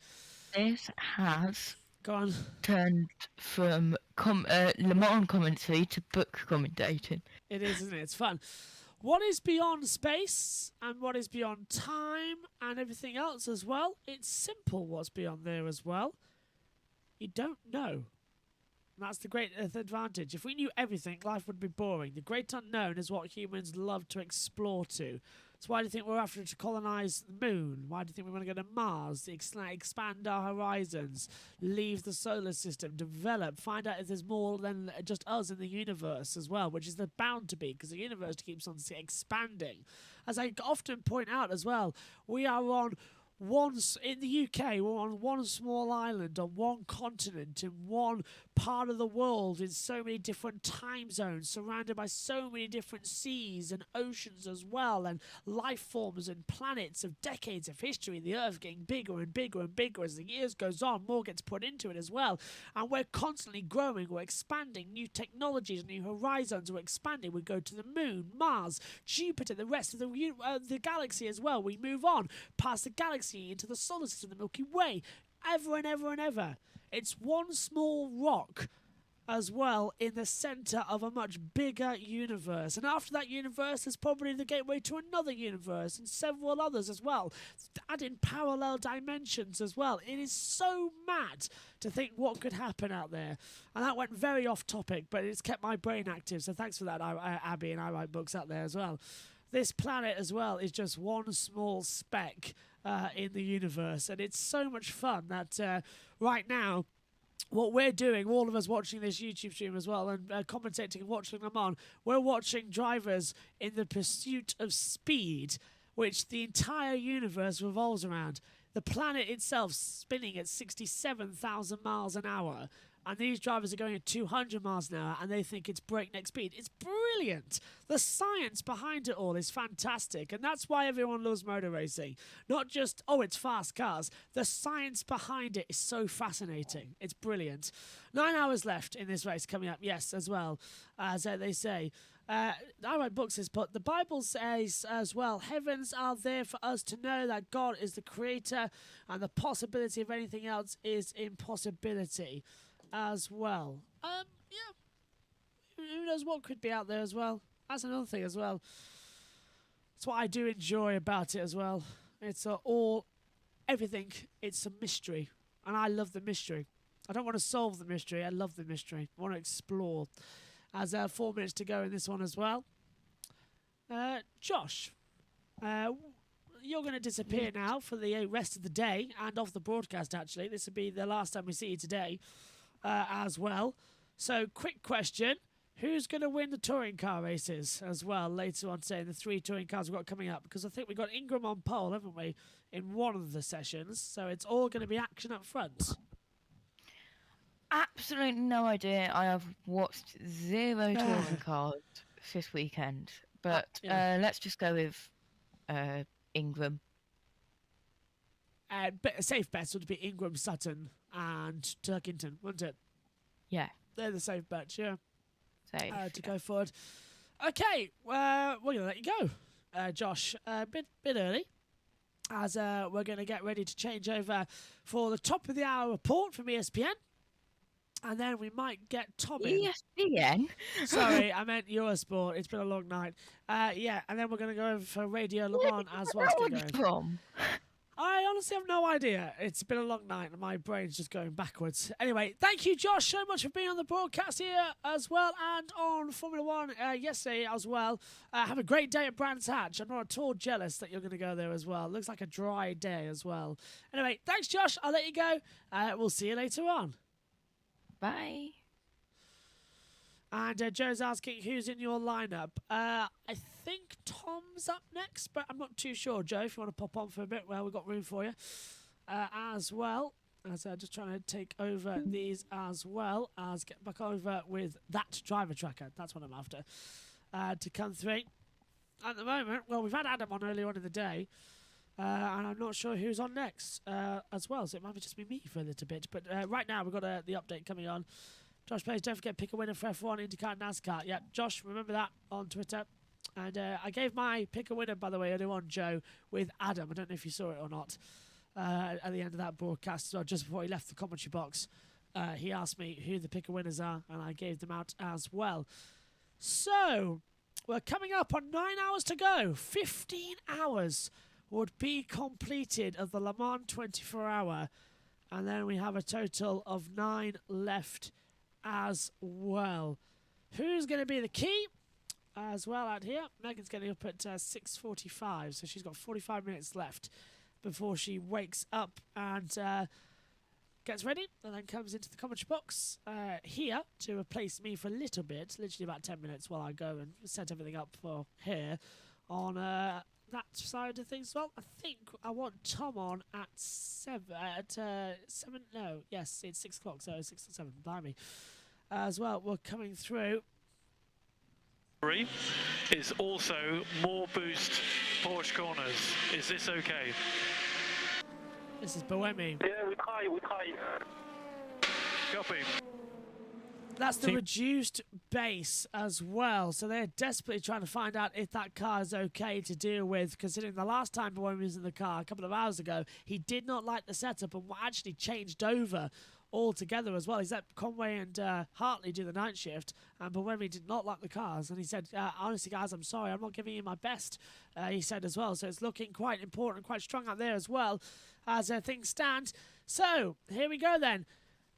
This has Go on. turned from Le Mans commentary to book commentating. It is, isn't it? It's fun. What is beyond space and what is beyond time and everything else as well? It's simple what's beyond there as well. You don't know. And that's the great advantage. If we knew everything, life would be boring. The great unknown is what humans love to explore to. So why do you think we're after to colonise the moon? Why do you think we want to go to Mars? Expand our horizons, leave the solar system, develop, find out if there's more than just us in the universe as well, which is there bound to be because the universe keeps on expanding. As I often point out as well, we are on in the UK, we're on one small island, on one continent, in one part of the world, in so many different time zones, surrounded by so many different seas and oceans as well, and life forms and planets of decades of history. The Earth getting bigger and bigger and bigger as the years goes on. More gets put into it as well, and we're constantly growing. We're expanding new technologies, new horizons. We're expanding. We go to the moon, Mars, Jupiter, the rest of the galaxy as well. We move on past the galaxy into the solar system, the Milky Way, ever and ever and ever. It's one small rock as well in the centre of a much bigger universe. And after that universe is probably the gateway to another universe and several others as well. Add in parallel dimensions as well. It is so mad to think what could happen out there. And that went very off topic, but it's kept my brain active. So thanks for that, Abby, and I write books out there as well. This planet as well is just one small speck in the universe, and it's so much fun that right now what we're doing, all of us watching this YouTube stream as well and commentating and watching them on, we're watching drivers in the pursuit of speed, which the entire universe revolves around. The planet itself spinning at 67,000 miles an hour, and these drivers are going at 200 miles an hour and they think it's breakneck speed. It's brilliant. The science behind it all is fantastic, and that's why everyone loves motor racing. Not just, oh, it's fast cars. The science behind it is so fascinating. It's brilliant. 9 hours left in this race coming up, yes, as well, as they say. I write books, but the Bible says as well, heavens are there for us to know that God is the creator and the possibility of anything else is impossibility as well. Who knows what could be out there as well. That's another thing as well. That's what I do enjoy about it as well. It's everything. It's a mystery, and I love the mystery. I don't want to solve the mystery. I love the mystery. I want to explore. As 4 minutes to go in this one as well. Josh, you're going to disappear now for the rest of the day and off the broadcast, actually. This will be the last time we see you today as well. So, quick question. Who's going to win the touring car races as well later on today, the 3 touring cars we've got coming up? Because I think we've got Ingram on pole, haven't we, in one of the sessions. So, it's all going to be action up front. Absolutely no idea. I have watched 0 touring cars this weekend, but let's just go with Ingram. Safe bets would be Ingram, Sutton, and Turkington, wouldn't it? Yeah, they're the safe bets. Yeah, safe to go forward. Okay, we're gonna let you go, Josh. A bit early, as we're gonna get ready to change over for the top of the hour report from ESPN. And then we might get Tom in. ESPN? Sorry, I meant Eurosport. It's been a long night. Yeah, and then we're going to go over for Radio Le Mans as well. Tom? I honestly have no idea. It's been a long night and my brain's just going backwards. Anyway, thank you, Josh, so much for being on the broadcast here as well and on Formula One yesterday as well. Have a great day at Brands Hatch. I'm not at all jealous that you're going to go there as well. Looks like a dry day as well. Anyway, thanks, Josh. I'll let you go. We'll see you later on. Bye. And Joe's asking who's in your lineup. I think Tom's up next, but I'm not too sure. Joe, if you want to pop on for a bit, well, we've got room for you as well. As just trying to take over these as well as get back over with that driver tracker. That's what I'm after to come through. At the moment, well, we've had Adam on earlier on in the day, and I'm not sure who's on next as well, so it might just be me for a little bit. But right now, we've got the update coming on. Josh Plays, don't forget, pick a winner for F1, IndyCar, NASCAR. Yeah, Josh, remember that on Twitter. And I gave my pick a winner, by the way, earlier on, Joe, with Adam. I don't know if you saw it or not. At the end of that broadcast, so just before he left the commentary box, he asked me who the picker winners are, and I gave them out as well. So, we're coming up on 9 hours to go. 15 hours would be completed of the Le Mans 24-hour, and then we have a total of 9 left as well. Who's going to be the key? As well out here, Megan's getting up at 6:45, so she's got 45 minutes left before she wakes up and gets ready and then comes into the commentary box here to replace me for a little bit, literally about 10 minutes while I go and set everything up for here on that side of things. Well, I think I want Tom on at 7, no, yes, it's 6 o'clock, so 6 to 7, blimey. As well, we're coming through. Is also more boost Porsche corners. Is this okay? This is Boemi. Yeah, we try. Copy. That's the reduced base as well, so they're desperately trying to find out if that car is okay to deal with, considering the last time Boemi was in the car a couple of hours ago, he did not like the setup and actually changed over altogether as well. He's let Conway and Hartley do the night shift, and Boemi did not like the cars, and he said, honestly guys, I'm sorry, I'm not giving you my best, he said as well. So it's looking quite important, quite strong out there as well as things stand. So here we go then,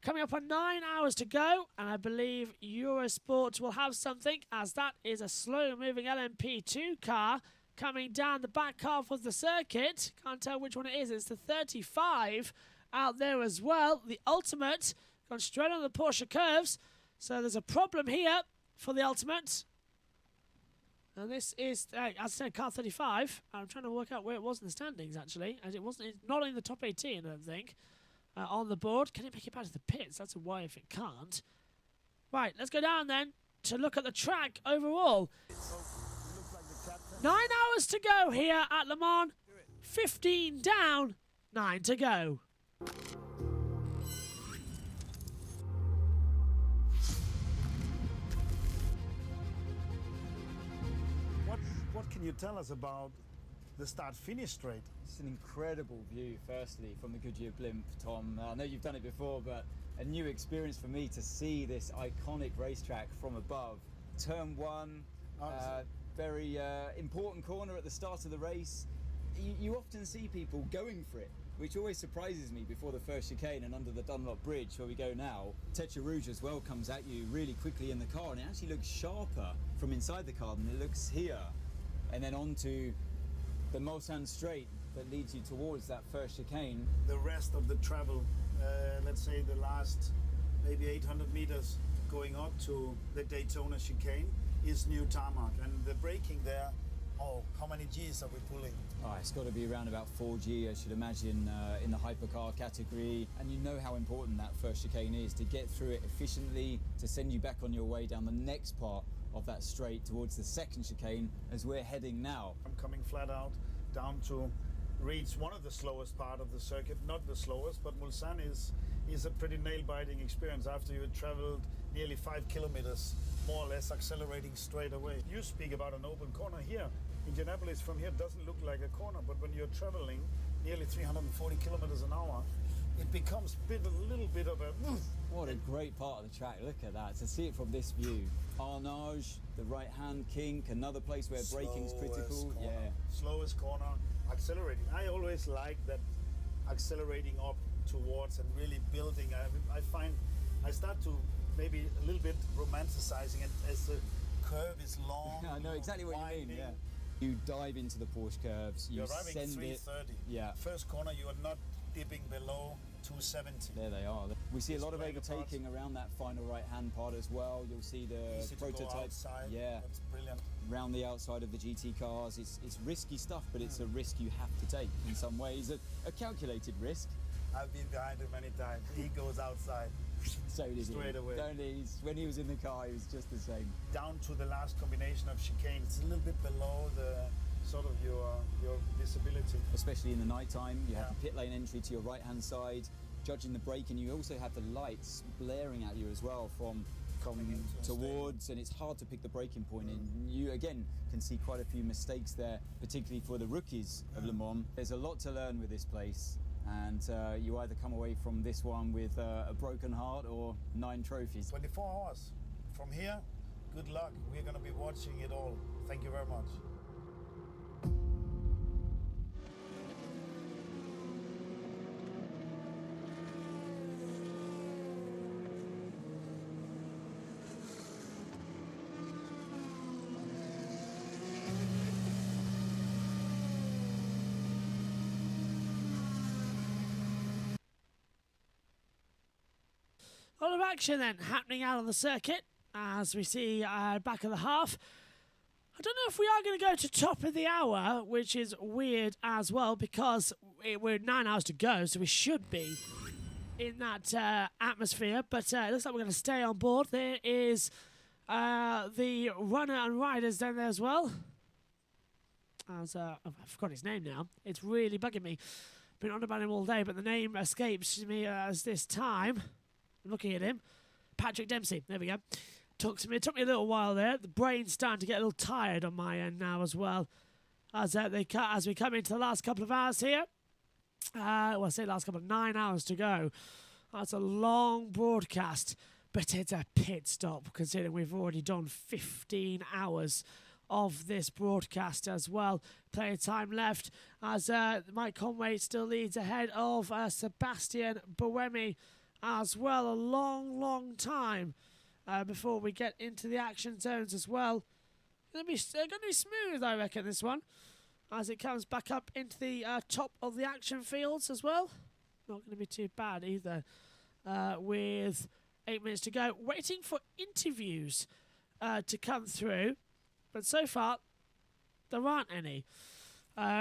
coming up on 9 hours to go, and I believe Eurosport will have something, as that is a slow moving LMP2 car coming down the back half of the circuit. Can't tell which one it is. It's the 35 out there as well. The Ultimate gone straight on the Porsche curves, so there's a problem here for the Ultimate. And this is, as I said, car 35. I'm trying to work out where it was in the standings actually, as it's not in the top 18, I don't think, on the board. Can it make it back to the pits? That's a worry if it can't. Right, let's go down then to look at the track overall. 9 hours to go here at Le Mans. 15 down, 9 to go. What can you tell us about the start-finish straight? It's an incredible view, firstly, from the Goodyear blimp, Tom. I know you've done it before, but a new experience for me to see this iconic racetrack from above. Turn 1, very important corner at the start of the race. You often see people going for it, which always surprises me before the first chicane and under the Dunlop Bridge where we go now. Tetra Rouge as well comes at you really quickly in the car, and it actually looks sharper from inside the car than it looks here. And then onto the Mulsanne straight that leads you towards that first chicane. The rest of the travel, let's say the last maybe 800 meters going up to the Daytona chicane, is new tarmac, and the braking there, oh, how many Gs are we pulling? Oh, it's got to be around about 4G, I should imagine, in the hypercar category. And you know how important that first chicane is to get through it efficiently, to send you back on your way down the next part of that straight towards the second chicane as we're heading now. I'm coming flat out down to reach one of the slowest part of the circuit, not the slowest, but Mulsanne is a pretty nail-biting experience after you had traveled nearly 5 kilometers, more or less accelerating straight away. You speak about an open corner here. Indianapolis from here doesn't look like a corner, but when you're traveling nearly 340 kilometers an hour, it becomes a little bit of a... What a great part of the track, look at that, to see it from this view. Arnage, the right-hand kink, another place where braking's critical. Corner. Yeah. Slowest corner, accelerating. I always like that accelerating up towards and really building. I find I start to maybe a little bit romanticizing it as the curve is long. I know exactly what you mean, yeah. You dive into the Porsche curves, you You're arriving send 330. Yeah. First corner, you are not dipping below 270. There they are. We see a lot of overtaking around that final right-hand part as well. You'll see the Easy to go prototype. outside. Yeah. That's brilliant. Around the outside of the GT cars. It's risky stuff, but it's a risk you have to take in some ways. A calculated risk. I've been behind him many times. He goes outside. So did straight he. away. When he was in the car, he was just the same. Down to the last combination of chicane. It's a little bit below the sort of your visibility. Especially in the night time, you have the pit lane entry to your right-hand side, judging the braking. You also have the lights blaring at you as well from towards, and it's hard to pick the braking point. And you again can see quite a few mistakes there, particularly for the rookies of Le Mans. There's a lot to learn with this place, and you either come away from this one with a broken heart or 9 trophies. 24 hours from here. Good luck. We're going to be watching it all. Thank you very much. A lot of action then happening out on the circuit as we see back of the half. I don't know if we are going to go to top of the hour, which is weird as well because we're 9 hours to go, so we should be in that atmosphere. But it looks like we're going to stay on board. There is the runner and riders down there as well. I've forgot his name now. It's really bugging me. Been on about him all day, but the name escapes me as this time. Looking at him, Patrick Dempsey. There we go. It took me a little while there. The brain's starting to get a little tired on my end now as well, as we come into the last couple of hours here. Well, I say last couple of 9 hours to go. That's a long broadcast, but it's a pit stop considering we've already done 15 hours of this broadcast as well. Plenty of time left as Mike Conway still leads ahead of Sebastian Buemi as well. A long time before we get into the action zones as well. Gonna be smooth, I reckon, this one, as it comes back up into the top of the action fields as well. Not going to be too bad either. With 8 minutes to go, waiting for interviews to come through, but so far there aren't any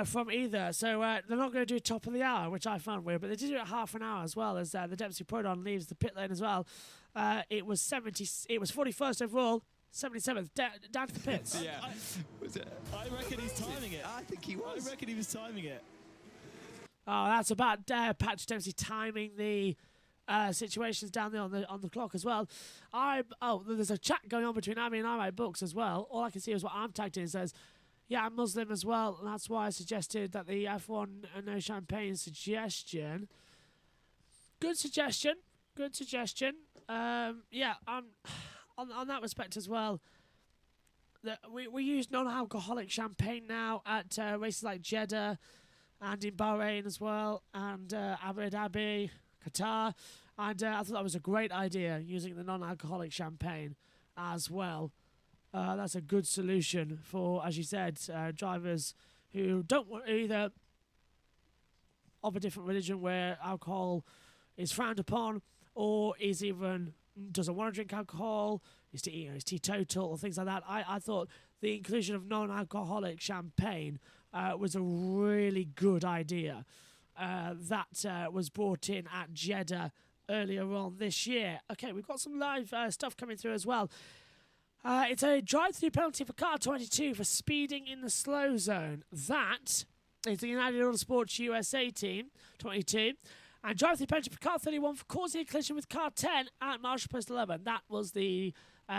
from either. So they're not going to do top of the hour, which I found weird, but they did it at half an hour as well, as the Dempsey Prodon leaves the pit lane as well. It was 41st overall, 77th, down to the pits. Yeah. I reckon he's timing it. I think he was. I reckon he was timing it. Oh, that's about Patrick Dempsey timing the situations down there on the clock as well. There's a chat going on between Abby and I Books as well. All I can see is what I'm tagged in. It says, yeah, I'm Muslim as well, and that's why I suggested that the F1 no champagne suggestion. Good suggestion. Yeah, on that respect as well. We use non-alcoholic champagne now at races like Jeddah and in Bahrain as well, and Abu Dhabi, Qatar, and I thought that was a great idea, using the non-alcoholic champagne as well. That's a good solution for, as you said, drivers who don't want either of a different religion where alcohol is frowned upon, or is even doesn't want to drink alcohol, is teetotal or things like that. I thought the inclusion of non-alcoholic champagne was a really good idea. That was brought in at Jeddah earlier on this year. Okay, we've got some live stuff coming through as well. It's a drive-through penalty for car 22 for speeding in the slow zone. That is the United Autosports USA team, 22. And drive-through penalty for car 31 for causing a collision with car 10 at Marshall Post 11. That was the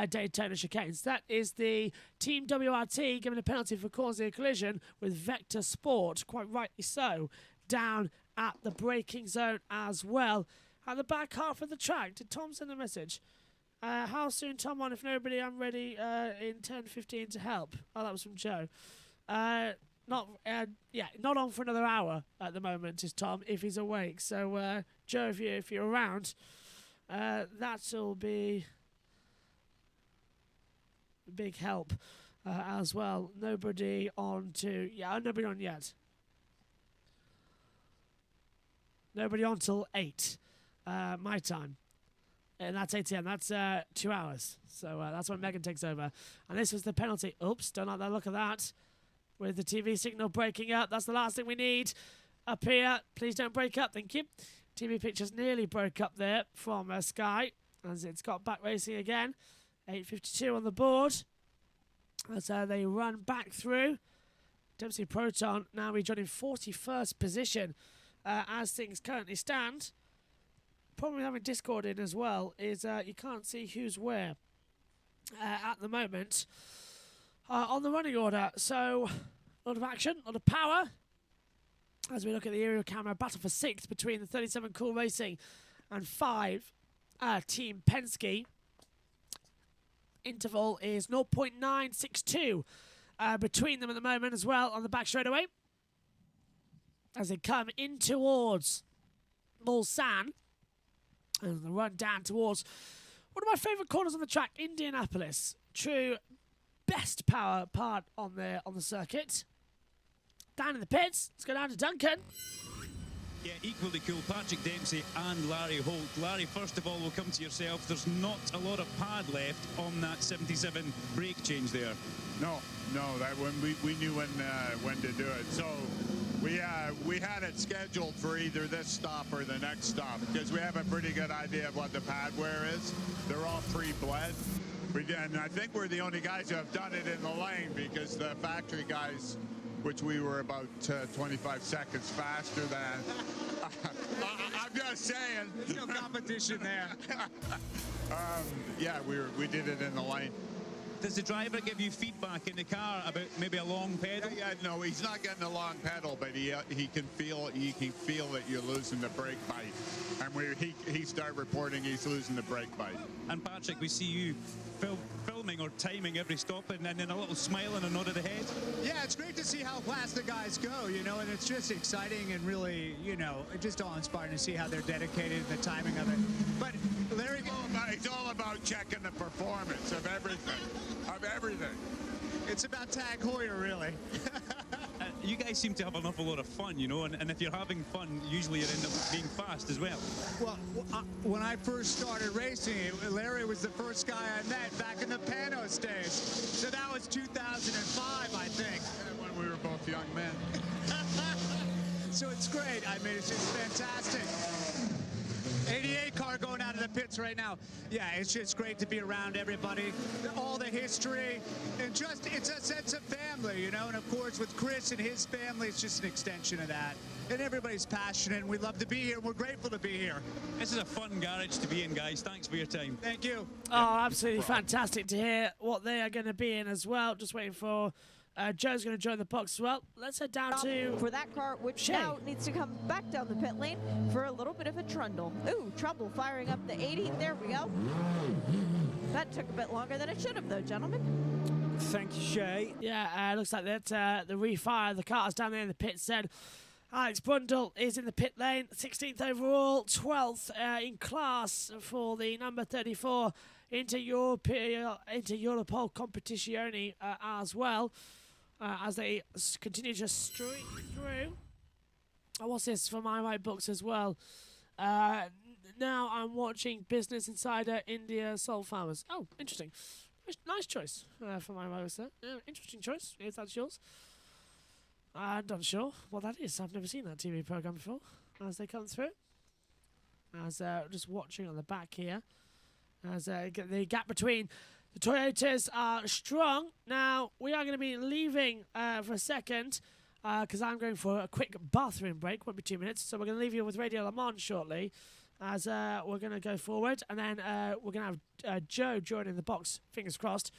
Daytona chicanes. That is the Team WRT giving a penalty for causing a collision with Vector Sport, quite rightly so, down at the braking zone as well. At the back half of the track, did Tom send a message? How soon, Tom, on? If nobody, I'm ready in 10:15 to help. Oh, that was from Joe. Not on for another hour at the moment, is Tom, if he's awake. So, Joe, if you're around, that'll be a big help as well. Nobody on nobody on yet. Nobody on till 8, my time. And that's 8 a.m. That's 2 hours. So that's when Megan takes over. And this was the penalty. Oops, don't like the look of that. With the TV signal breaking up. That's the last thing we need up here. Please don't break up. Thank you. TV pictures nearly broke up there from Sky as it's got back racing again. 8:52 on the board as they run back through. Dempsey Proton now rejoining 41st position as things currently stand. Problem with having Discord in as well is you can't see who's where at the moment on the running order. So a lot of action, a lot of power as we look at the aerial camera. Battle for 6th between the 37 Cool Racing and 5 Team Penske. Interval is 0.962 between them at the moment as well on the back straightaway as they come in towards Mulsanne and the run down towards one of my favourite corners on the track, Indianapolis. True best power part on the circuit. Down in the pits, let's go down to Duncan. Yeah, equally cool, Patrick Dempsey and Larry Holt. Larry, first of all, we'll come to yourself. There's not a lot of pad left on that 77 brake change there. No, that when we knew when to do it. So we had it scheduled for either this stop or the next stop because we have a pretty good idea of what the pad wear is. They're all pre-bled. And I think we're the only guys who have done it in the lane because the factory guys, which we were about 25 seconds faster than. I'm just saying. There's no competition there. Yeah, we did it in the lane. Does the driver give you feedback in the car about maybe a long pedal? Yeah, no, he's not getting a long pedal, but he can feel that you're losing the brake bite, and he started reporting he's losing the brake bite. And Patrick, we see you filming or timing every stop, and then a little smile and a nod of the head. Yeah, it's great to see how fast the guys go, you know, and it's just exciting and really, you know, just all-inspiring to see how they're dedicated and the timing of it. But Larry, it's all about checking the performance of everything. It's about Tag Heuer, really. You guys seem to have an awful lot of fun, you know, and if you're having fun, usually you end up being fast as well. Well, when I first started racing, Larry was the first guy I met back in the Panos days. So that was 2005, I think. When we were both young men. So it's great. I mean, it's just fantastic. 88 car going out of the pits right now. Yeah, it's just great to be around everybody, all the history, and just, it's a sense of family, you know, and of course with Chris and his family, it's just an extension of that. And everybody's passionate, and we love to be here, and we're grateful to be here. This is a fun garage to be in, guys. Thanks for your time. Thank you. Oh, absolutely fantastic to hear what they are going to be in as well. Just waiting for Joe's going to join the box as well. Let's head down to for that car, which Shay. now needs to come back down the pit lane for a little bit of a trundle. Ooh, trouble firing up the 80. There we go. That took a bit longer than it should have, though, gentlemen. Thank you, Shay. Yeah, looks like that the refire, the cars down there in the pit said Alex Brundle is in the pit lane, 16th overall, 12th in class for the number 34 into Europol Competizione as well. As they continue to streak through. What's this for my right books as well? Now I'm watching Business Insider India Soul Farmers. Oh, interesting. Nice choice for my right books there. Yeah, interesting choice, if that's yours. I'm not sure what that is. I've never seen that TV program before. As they come through. As just watching on the back here. As the gap between the Toyotas are strong. Now, we are going to be leaving for a second because I'm going for a quick bathroom break. Won't be 2 minutes. So we're going to leave you with Radio Le Mans shortly as we're going to go forward. And then we're going to have Joe joining the box, fingers crossed,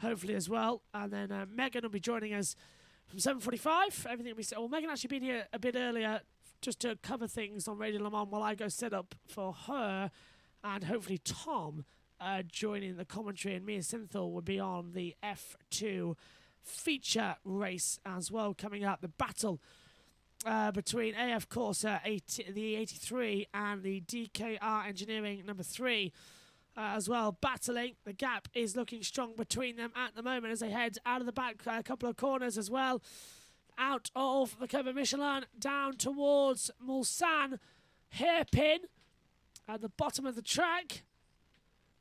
hopefully as well. And then Megan will be joining us from 7:45. Everything will be set. Well, Megan actually been here a bit earlier just to cover things on Radio Le Mans while I go set up for her. And hopefully Tom joining the commentary, and me and Synthol will be on the F2 feature race as well coming up. The battle between AF Corsa the 83 and the DKR Engineering number 3 as well battling. The gap is looking strong between them at the moment as they head out of the back a couple of corners as well. Out of the Curve of Michelin down towards Mulsanne hairpin at the bottom of the track.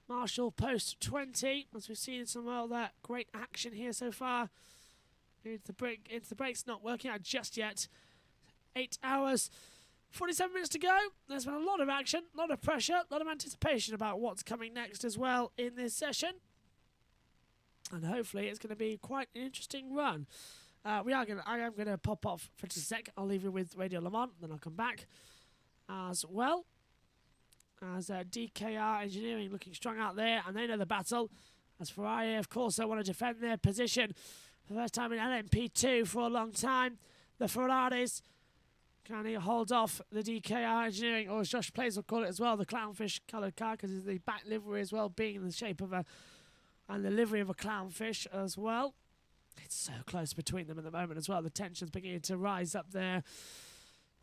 Marshall post 20, as we've seen some of that great action here so far. Into the brakes, not working out just yet. 8 hours 47 minutes to go. There's been a lot of action, a lot of pressure, a lot of anticipation about what's coming next as well in this session. And hopefully it's going to be quite an interesting run. I am going to pop off for just a sec. I'll leave you with Radio Le Mans, then I'll come back as well. As DKR Engineering looking strong out there, and they know the battle. As Ferrari, of course, they want to defend their position for the first time in LMP2 for a long time. The Ferraris can he hold off the DKR Engineering, or as Josh Plays will call it as well, the clownfish coloured car, because the back livery as well being in the shape of and the livery of a clownfish as well. It's so close between them at the moment as well. The tension's beginning to rise up there.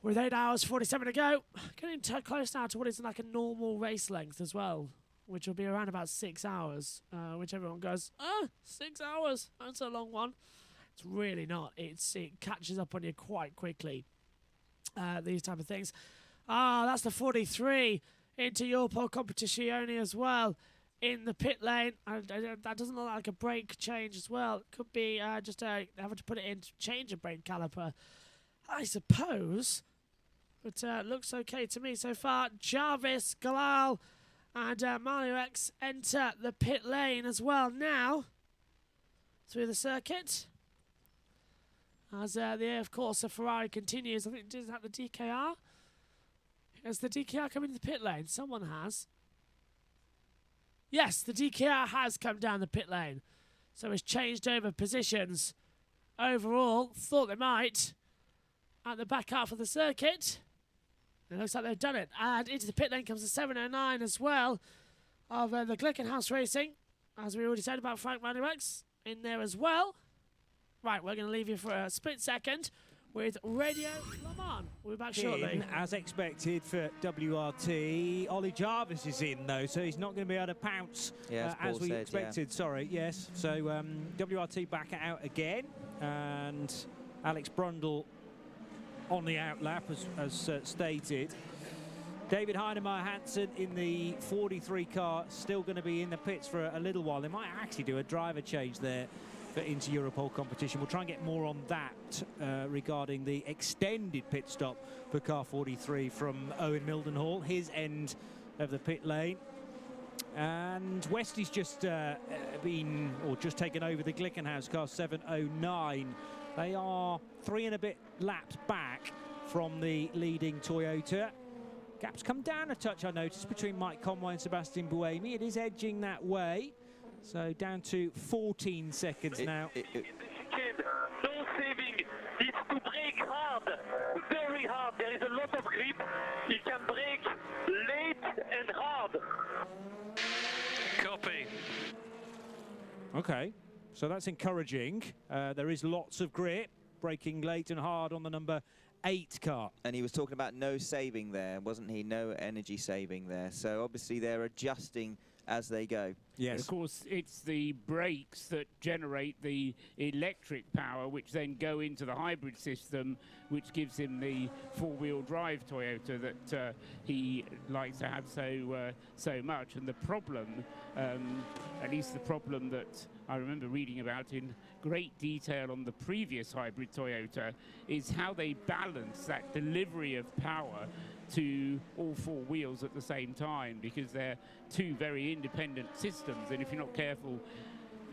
With 8 hours 47 to go, getting close now to what is like a normal race length as well, which will be around about 6 hours, which everyone goes, 6 hours, that's a long one. It's really not. It catches up on you quite quickly, these type of things. That's the 43 into Europol Competizione as well in the pit lane. That doesn't look like a brake change as well. It could be just having to put it in to change a brake caliper, I suppose. But looks okay to me so far. Jarvis, Galal, and Mario X enter the pit lane as well now through the circuit. As of course, the Ferrari continues. I think, is that the DKR? Has the DKR come into the pit lane? Someone has. Yes, the DKR has come down the pit lane. So it's changed over positions. Overall, thought they might. At the back half of the circuit. It looks like they've done it. And into the pit lane comes the 709 as well of the Glickenhaus Racing. As we already said about Frank Manuex in there as well. Right, we're going to leave you for a split second with Radio Le Mans. We'll be back shortly. As expected for WRT, Ollie Jarvis is in though, so he's not going to be able to pounce as we expected. Yeah. Sorry, yes. So WRT back out again, and Alex Brundle on the outlap as stated. David Heinemeier Hansen in the 43 car, still going to be in the pits for a little while. They might actually do a driver change there for into Europol competition. We'll try and get more on that regarding the extended pit stop for car 43 from Owen Mildenhall, his end of the pit lane. And Westy's just just taken over the Glickenhaus car 709. They are 3 and a bit laps back from the leading Toyota. Gap's come down a touch, I noticed, between Mike Conway and Sebastian Buemi. It is edging that way. So down to 14 seconds now. No saving. It's to brake hard, very hard. There is a lot of grip. You can brake late and hard. Copy. Okay, so that's encouraging. There is lots of grip, braking late and hard on the number 8 car. And he was talking about no saving there, wasn't he? No energy saving there. So obviously they're adjusting as they go. Yes. Of course, it's the brakes that generate the electric power, which then go into the hybrid system, which gives him the four-wheel drive Toyota that he likes to have so much. And the problem, at least the problem that I remember reading about in great detail on the previous hybrid Toyota, is how they balance that delivery of power to all 4 wheels at the same time, because they're 2 very independent systems, and if you're not careful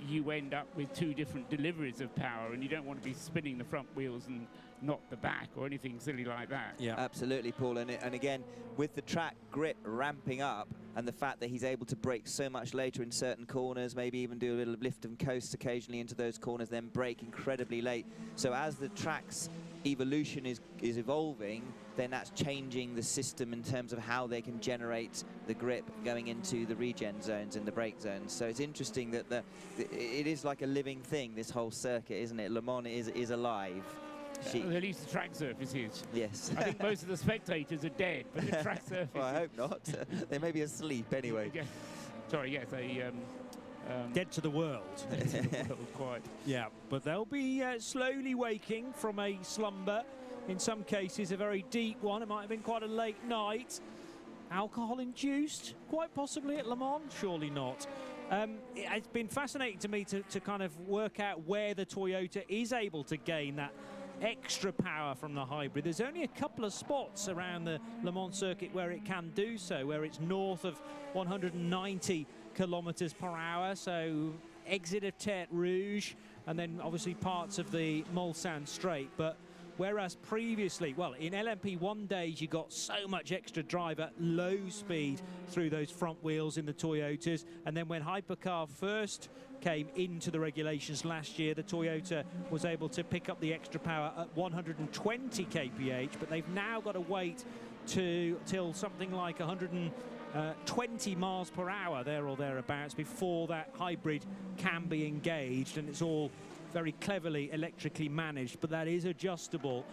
you end up with 2 different deliveries of power, and you don't want to be spinning the front wheels and not the back or anything silly like that. Yeah, absolutely, Paul. And again, with the track grip ramping up and the fact that he's able to brake so much later in certain corners, maybe even do a little lift and coast occasionally into those corners, then brake incredibly late. So as the track's evolution is evolving, then that's changing the system in terms of how they can generate the grip going into the regen zones and the brake zones. So it's interesting that it is like a living thing, this whole circuit, isn't it? Le Mans is alive. At least the track surface is. Yes. I think most of the spectators are dead, but the track surface. Well, I hope not. They may be asleep anyway. Yeah. Sorry, yes, dead to the world. Dead to the world, quite. Yeah, but they'll be slowly waking from a slumber. In some cases, a very deep one. It might have been quite a late night. Alcohol-induced? Quite possibly at Le Mans? Surely not. It's been fascinating to me to kind of work out where the Toyota is able to gain that extra power from the hybrid. There's only a couple of spots around the Le Mans circuit where it can do so, where it's north of 190 kilometers per hour. So exit of Tertre Rouge, and then obviously parts of the Mulsanne Straight. But whereas previously, well, in LMP1 days, you got so much extra drive at low speed through those front wheels in the Toyotas. And then when Hypercar first came into the regulations last year, the Toyota was able to pick up the extra power at 120 kph, but they've now got to wait till something like 120 miles per hour, there or thereabouts, before that hybrid can be engaged, and it's all very cleverly electrically managed, but that is adjustable,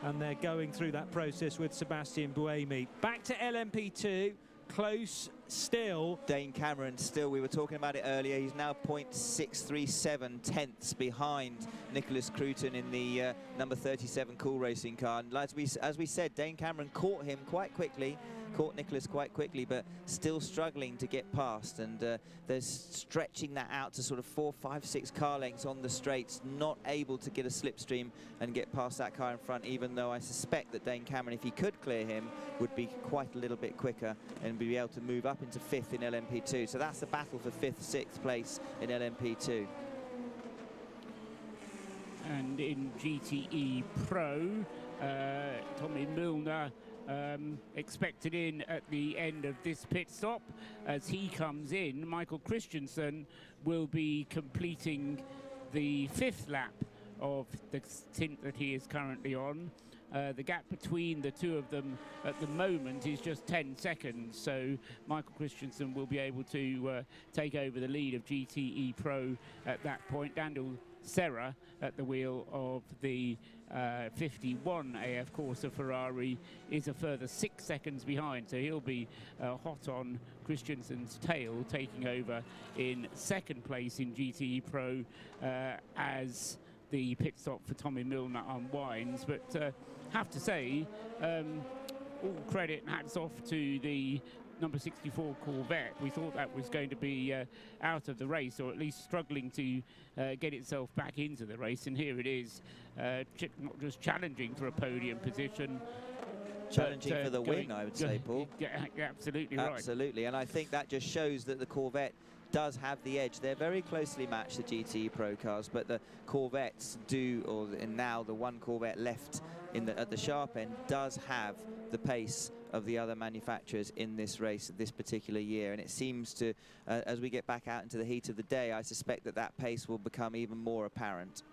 and they're going through that process with Sebastian Buemi. Back to LMP2, close still. Dane Cameron still, we were talking about it earlier, he's now 0.637 tenths behind Nicholas Cruton in the number 37 Cool Racing car. And as we said, Dane Cameron caught Nicholas quite quickly, but still struggling to get past, and they're stretching that out to sort of 4, 5, 6 car lengths on the straights, not able to get a slipstream and get past that car in front, even though I suspect that Dane Cameron, if he could clear him, would be quite a little bit quicker and be able to move up into 5th in LMP2. So that's the battle for 5th, 6th place in LMP2. And in GTE Pro, Tommy Milner expected in at the end of this pit stop. As he comes in, Michael Christensen will be completing the 5th lap of the stint that he is currently on. The gap between the two of them at the moment is just 10 seconds, so Michael Christensen will be able to take over the lead of GTE Pro at that point. Daniel Serra at the wheel of the 51 AF Corsa Ferrari is a further 6 seconds behind, so he'll be hot on Christensen's tail, taking over in 2nd place in GTE Pro as the pit stop for Tommy Milner unwinds. But have to say, all credit and hats off to the number 64 Corvette. We thought that was going to be out of the race, or at least struggling to get itself back into the race, and here it is, not just challenging for a podium position, Challenging for the win, I would say, Paul. Yeah, absolutely right. Absolutely, and I think that just shows that the Corvette does have the edge. They're very closely matched, the GTE Pro cars, but the Corvettes do, and now the one Corvette left at the sharp end does have the pace of the other manufacturers in this race this particular year, and it seems to, as we get back out into the heat of the day, I suspect that pace will become even more apparent.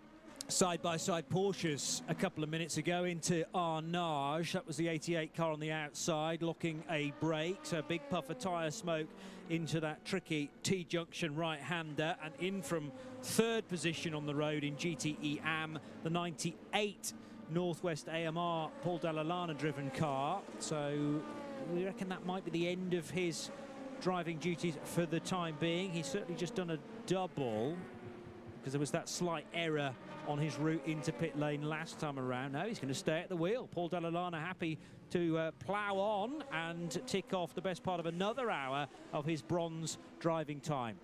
Side-by-side Porsches a couple of minutes ago into Arnage. That was the 88 car on the outside, locking a brake. So a big puff of tyre smoke into that tricky T-junction right-hander. And in from 3rd position on the road in GTE AM, the 98 Northwest AMR Paul Dalla driven car. So we reckon that might be the end of his driving duties for the time being. He's certainly just done a double, because there was that slight error on his route into pit lane last time around. Now he's going to stay at the wheel. Paul Dalla happy to plough on and tick off the best part of another hour of his bronze driving time.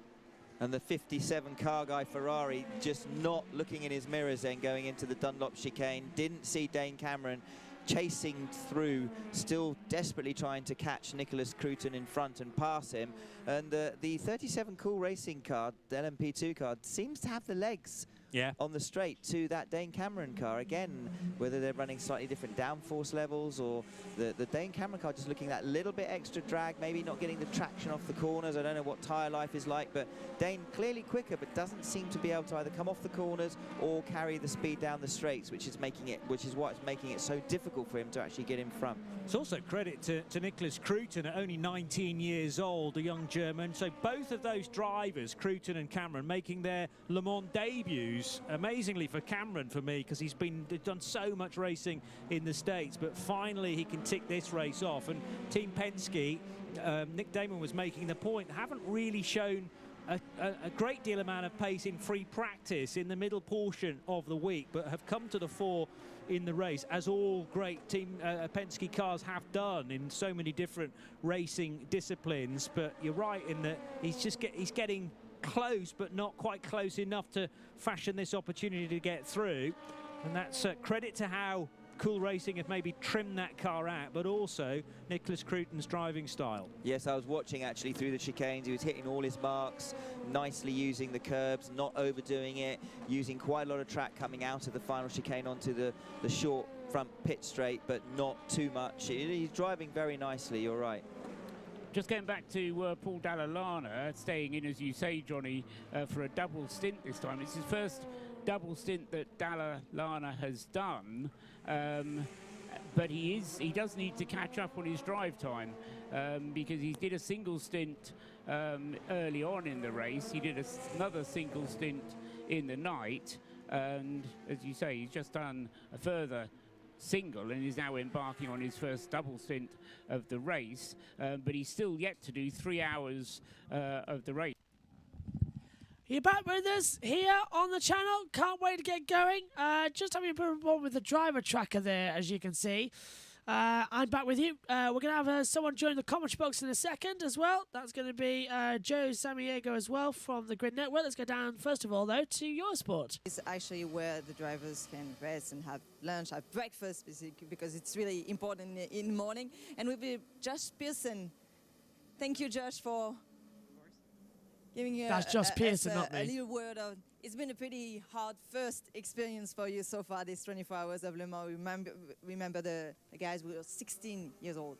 And the 57 car guy Ferrari just not looking in his mirrors then going into the Dunlop chicane. Didn't see Dane Cameron chasing through, still desperately trying to catch Nicholas Cruton in front and pass him. And the 37 Cool Racing car, the LMP2 car, seems to have the legs on the straight to that Dane Cameron car. Again, whether they're running slightly different downforce levels, or the Dane Cameron car just looking that little bit extra drag, maybe not getting the traction off the corners. I don't know what tyre life is like, but Dane clearly quicker, but doesn't seem to be able to either come off the corners or carry the speed down the straights, which is what's making it so difficult for him to actually get in front. It's also credit to Nicholas Cruton, at only 19 years old, a young German. So both of those drivers, Cruton and Cameron, making their Le Mans debuts. Amazingly for Cameron, for me, because he's done so much racing in the States, but finally he can tick this race off. And Team Penske, Nick Damon was making the point, haven't really shown a great deal amount of pace in free practice in the middle portion of the week, but have come to the fore in the race, as all great Team Penske cars have done in so many different racing disciplines. But you're right in that he's getting close, but not quite close enough to fashion this opportunity to get through. And that's credit to how Cool Racing have maybe trimmed that car out, but also Nicholas Cruton's driving style. Yes, I was watching actually through the chicanes. He was hitting all his marks, nicely using the curbs, not overdoing it, using quite a lot of track coming out of the final chicane onto the short front pit straight, but not too much. He's driving very nicely, you're right. Just going back to Paul Dalla Lana, staying in, as you say, Johnny, for a double stint this time. It's his first double stint that Dalla Lana has done, but he does need to catch up on his drive time, because he did a single stint early on in the race. He did another single stint in the night, and as you say, he's just done a further single and is now embarking on his first double stint of the race, but he's still yet to do 3 hours of the race. You're back with us here on the channel. Can't wait to get going. Just having a bit of fun with the driver tracker there, as you can see. I'm back with you. We're going to have someone join the comments box in a second as well. That's going to be Joe Samiego as well from the Grid Network. Let's go down, first of all, though, to your sport. It's actually where the drivers can rest and have lunch, have breakfast, because it's really important in the morning. And with Josh Pearson. Thank you, Josh, for giving That's Josh Pearson, not me. A little word of. It's been a pretty hard first experience for you so far, this 24 Hours of Le Mans. Remember the guys who were 16 years old.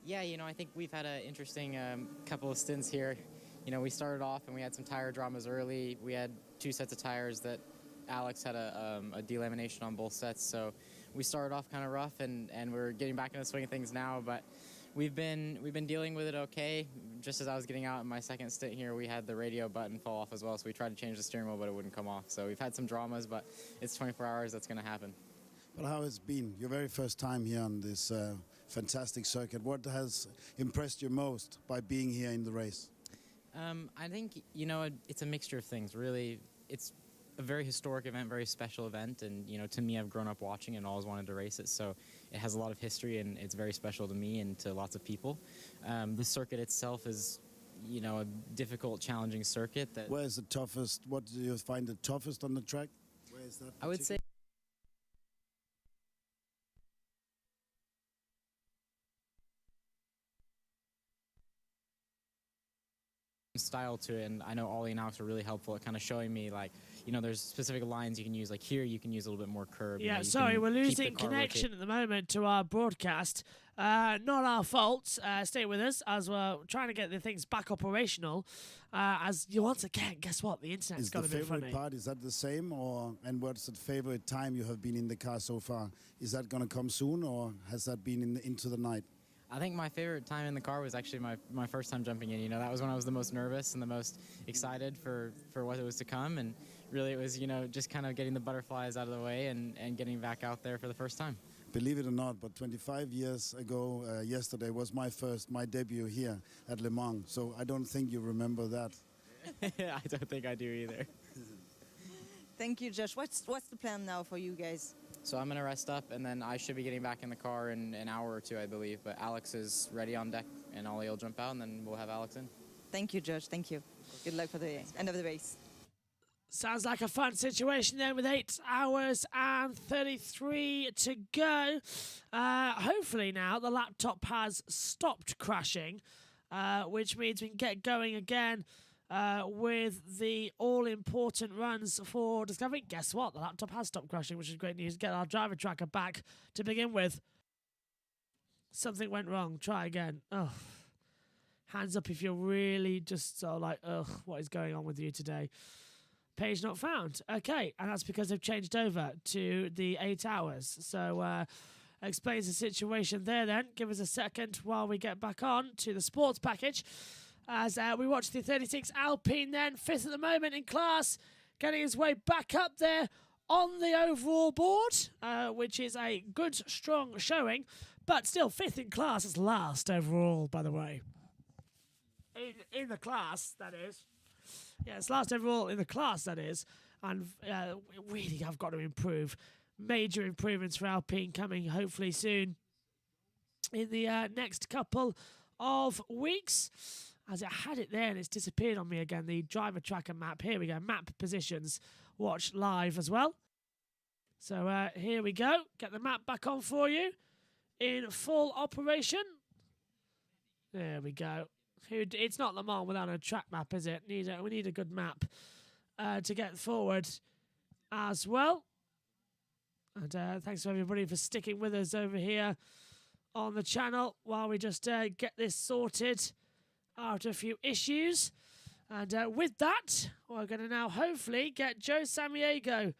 Yeah, you know, I think we've had an interesting couple of stints here. You know, we started off and we had some tire dramas early. We had 2 sets of tires that Alex had a delamination on both sets. So we started off kind of rough, and we're getting back into the swing of things now. But we've been dealing with it okay. Just as I was getting out in my second stint here, we had the radio button fall off as well, so we tried to change the steering wheel, but it wouldn't come off. So we've had some dramas, but it's 24 hours, that's going to happen. Well, how has it been? Your very first time here on this fantastic circuit. What has impressed you most by being here in the race? I think, you know, it's a mixture of things, really. It's a very historic event, very special event, and, you know, to me, I've grown up watching and always wanted to race it, so it has a lot of history, and it's very special to me and to lots of people. The circuit itself is, you know, a difficult, challenging circuit. Where is the toughest? What do you find the toughest on the track? Where is that? I would say style to it, and I know Ollie and Alex are really helpful at kind of showing me, like, you know, there's specific lines you can use, like here you can use a little bit more curb. Yeah, you know, sorry, we're losing connection at the moment to our broadcast. Not our fault. Stay with us as we're trying to get the things back operational. As you once again, guess what? The internet's got a bit funny. Is the favorite part, is that the same, and what's the favorite time you have been in the car so far? Is that going to come soon, or has that been into the night? I think my favorite time in the car was actually my first time jumping in. You know, that was when I was the most nervous and the most excited for what was to come. And really it was, you know, just kind of getting the butterflies out of the way and getting back out there for the first time. Believe it or not, but 25 years ago, yesterday was my debut here at Le Mans. So I don't think you remember that. I don't think I do either. Thank you, Josh. What's the plan now for you guys? So I'm going to rest up, and then I should be getting back in the car in an hour or two, I believe. But Alex is ready on deck, and Ollie will jump out, and then we'll have Alex in. Thank you, Josh. Thank you. Good luck for the end of the race. Sounds like a fun situation then with 8 hours and 33 to go. Hopefully now the laptop has stopped crashing, which means we can get going again with the all-important runs for Discovery. Guess what? The laptop has stopped crashing, which is great news. Get our driver tracker back to begin with. Something went wrong. Try again. Oh. Hands up if you're really just so like, ugh, what is going on with you today? Page not found. Okay, and that's because they've changed over to the 8 hours. So explains the situation there then. Give us a second while we get back on to the sports package. As we watch the 36 Alpine then, 5th at the moment in class, getting his way back up there on the overall board, which is a good, strong showing, but still 5th in class is last overall, by the way. In the class, that is. Yeah, it's last overall in the class, that is. And really have got to improve. Major improvements for Alpine coming hopefully soon in the next couple of weeks. As it had it there and it's disappeared on me again. The driver tracker map. Here we go. Map positions. Watch live as well. So here we go. Get the map back on for you in full operation. There we go. It's not Le Mans without a track map, is it? We need a good map to get forward as well. And thanks to everybody for sticking with us over here on the channel while we just get this sorted after a few issues. And with that, we're going to now hopefully get Joe Samaniego.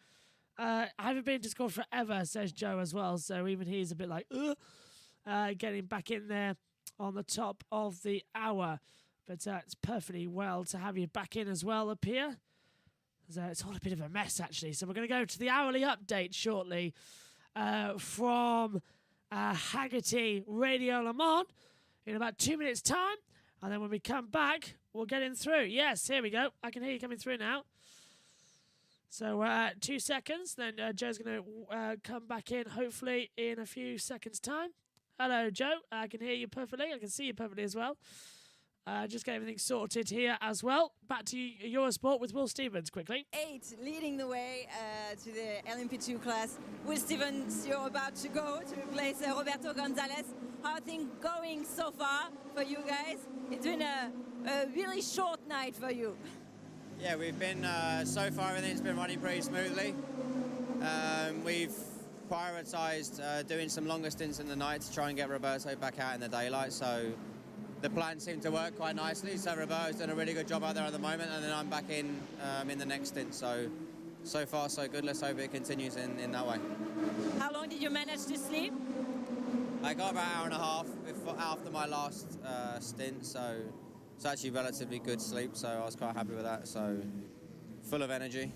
I haven't been to score forever, says Joe as well. So even he's a bit like, getting back in there on the top of the hour. But it's perfectly well to have you back in as well up here. It's all a bit of a mess, actually. So we're going to go to the hourly update shortly from Hagerty Radio Le Mans in about 2 minutes' time. And then when we come back, we'll get in through. Yes, here we go. I can hear you coming through now. So 2 seconds, then Joe's going to come back in, hopefully, in a few seconds' time. Hello, Joe. I can hear you perfectly. I can see you perfectly as well. Just get everything sorted here as well. Back to Eurosport with Will Stevens, quickly. 8 leading the way to the LMP2 class. Will Stevens, you're about to go to replace Roberto Gonzalez. How are things going so far for you guys? It's been a really short night for you. Yeah, we've been, so far everything's been running pretty smoothly. We've prioritised doing some longer stints in the night to try and get Roberto back out in the daylight, so the plan seemed to work quite nicely. So Roberto's done a really good job out there at the moment, and then I'm back in the next stint. So far so good. Let's hope it continues in that way. How long did you manage to sleep? I got about an hour and a half after my last stint, so it's actually relatively good sleep, so I was quite happy with that. So full of energy,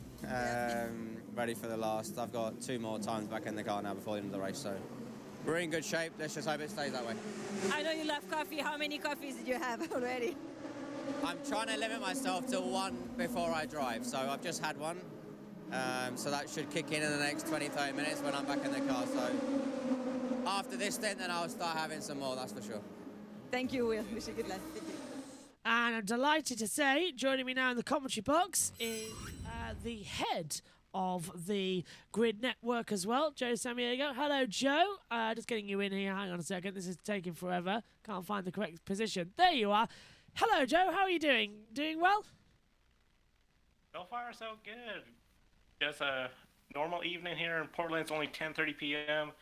ready for the last. I've got 2 more times back in the car now before the end of the race, so we're in good shape. Let's just hope it stays that way. I know you love coffee. How many coffees did you have already? I'm trying to limit myself to 1 before I drive, so I've just had 1. So that should kick in the next 20-30 minutes when I'm back in the car. So after this stint, then I'll start having some more, that's for sure. Thank you, Will. Wish you good luck. Thank you. And I'm delighted to say, joining me now in the commentary box is the head of the Grid Network as well, Joe Samaniego. Hello, Joe. Just getting you in here. Hang on a second. This is taking forever. Can't find the correct position. There you are. Hello, Joe. How are you doing? Doing well? So far, so good. Just a normal evening here in Portland. It's only 10:30 p.m.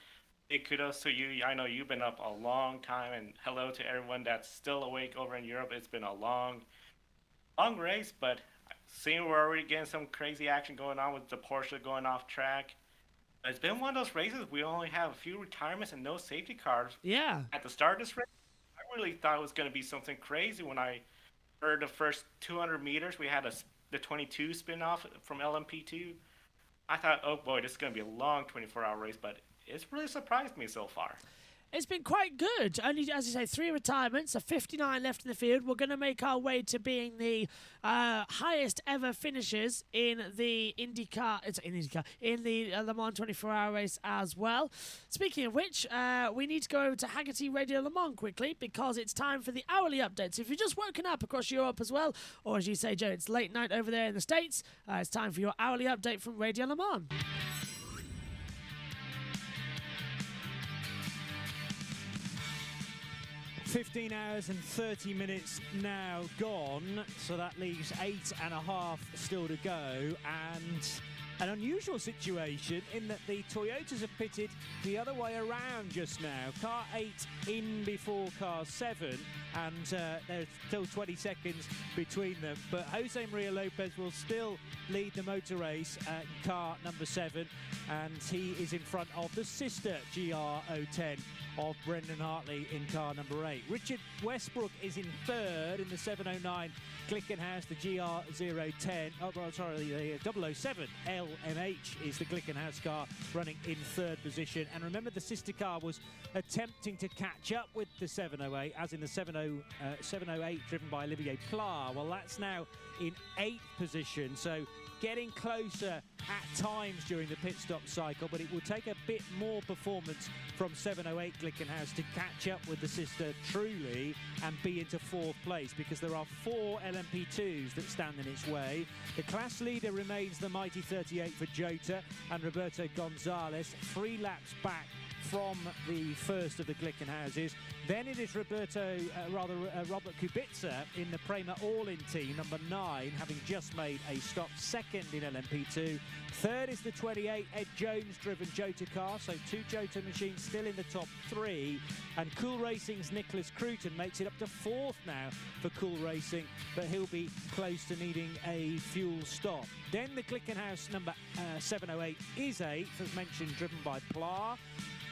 Big kudos to you. I know you've been up a long time, and hello to everyone that's still awake over in Europe. It's been a long race, but seeing we're already getting some crazy action going on with the Porsche going off track. It's been one of those races we only have a few retirements and no safety cars. Yeah. At the start of this race, I really thought it was going to be something crazy when I heard the first 200 meters. We had the 22 spin off from LMP2. I thought, oh boy, this is going to be a long 24-hour race, but it's really surprised me so far. It's been quite good. Only, as you say, 3 retirements, so 59 left in the field. We're going to make our way to being the highest ever finishers in the in the Le Mans 24-hour race as well. Speaking of which, we need to go over to Hagerty Radio Le Mans quickly because it's time for the hourly updates. If you've just woken up across Europe as well, or as you say, Joe, it's late night over there in the States, it's time for your hourly update from Radio Le Mans. 15 hours and 30 minutes now gone, so that leaves 8.5 still to go, and an unusual situation in that the Toyotas have pitted the other way around just now. Car 8 in before car 7, and there's still 20 seconds between them, but Jose Maria Lopez will still lead the motor race at car number 7, and he is in front of the sister GR010 of Brendan Hartley in car number 8. Richard Westbrook is in third in the 709 Glickenhaus, the GR010. The 007 LMH is the Glickenhaus car running in third position. And remember, the sister car was attempting to catch up with the 708, as in the 708 driven by Olivier Pla. Well, that's now in 8th position. So getting closer at times during the pit stop cycle, but it will take a bit more performance from 708 Glickenhaus to catch up with the sister Truly and be into 4th place, because there are 4 LMP2s that stand in its way. The class leader remains the mighty 38 for Jota and Roberto Gonzalez, 3 laps back from the first of the Glickenhauses. Then it is Robert Kubica in the Prema All-In team, number 9, having just made a stop, 2nd in LMP2. 3rd is the 28 Ed Jones-driven Jota car, so 2 Jota machines still in the top 3. And Cool Racing's Nicholas Cruton makes it up to 4th now for Cool Racing, but he'll be close to needing a fuel stop. Then the Glickenhaus number 708 is 8th, as mentioned, driven by Pla.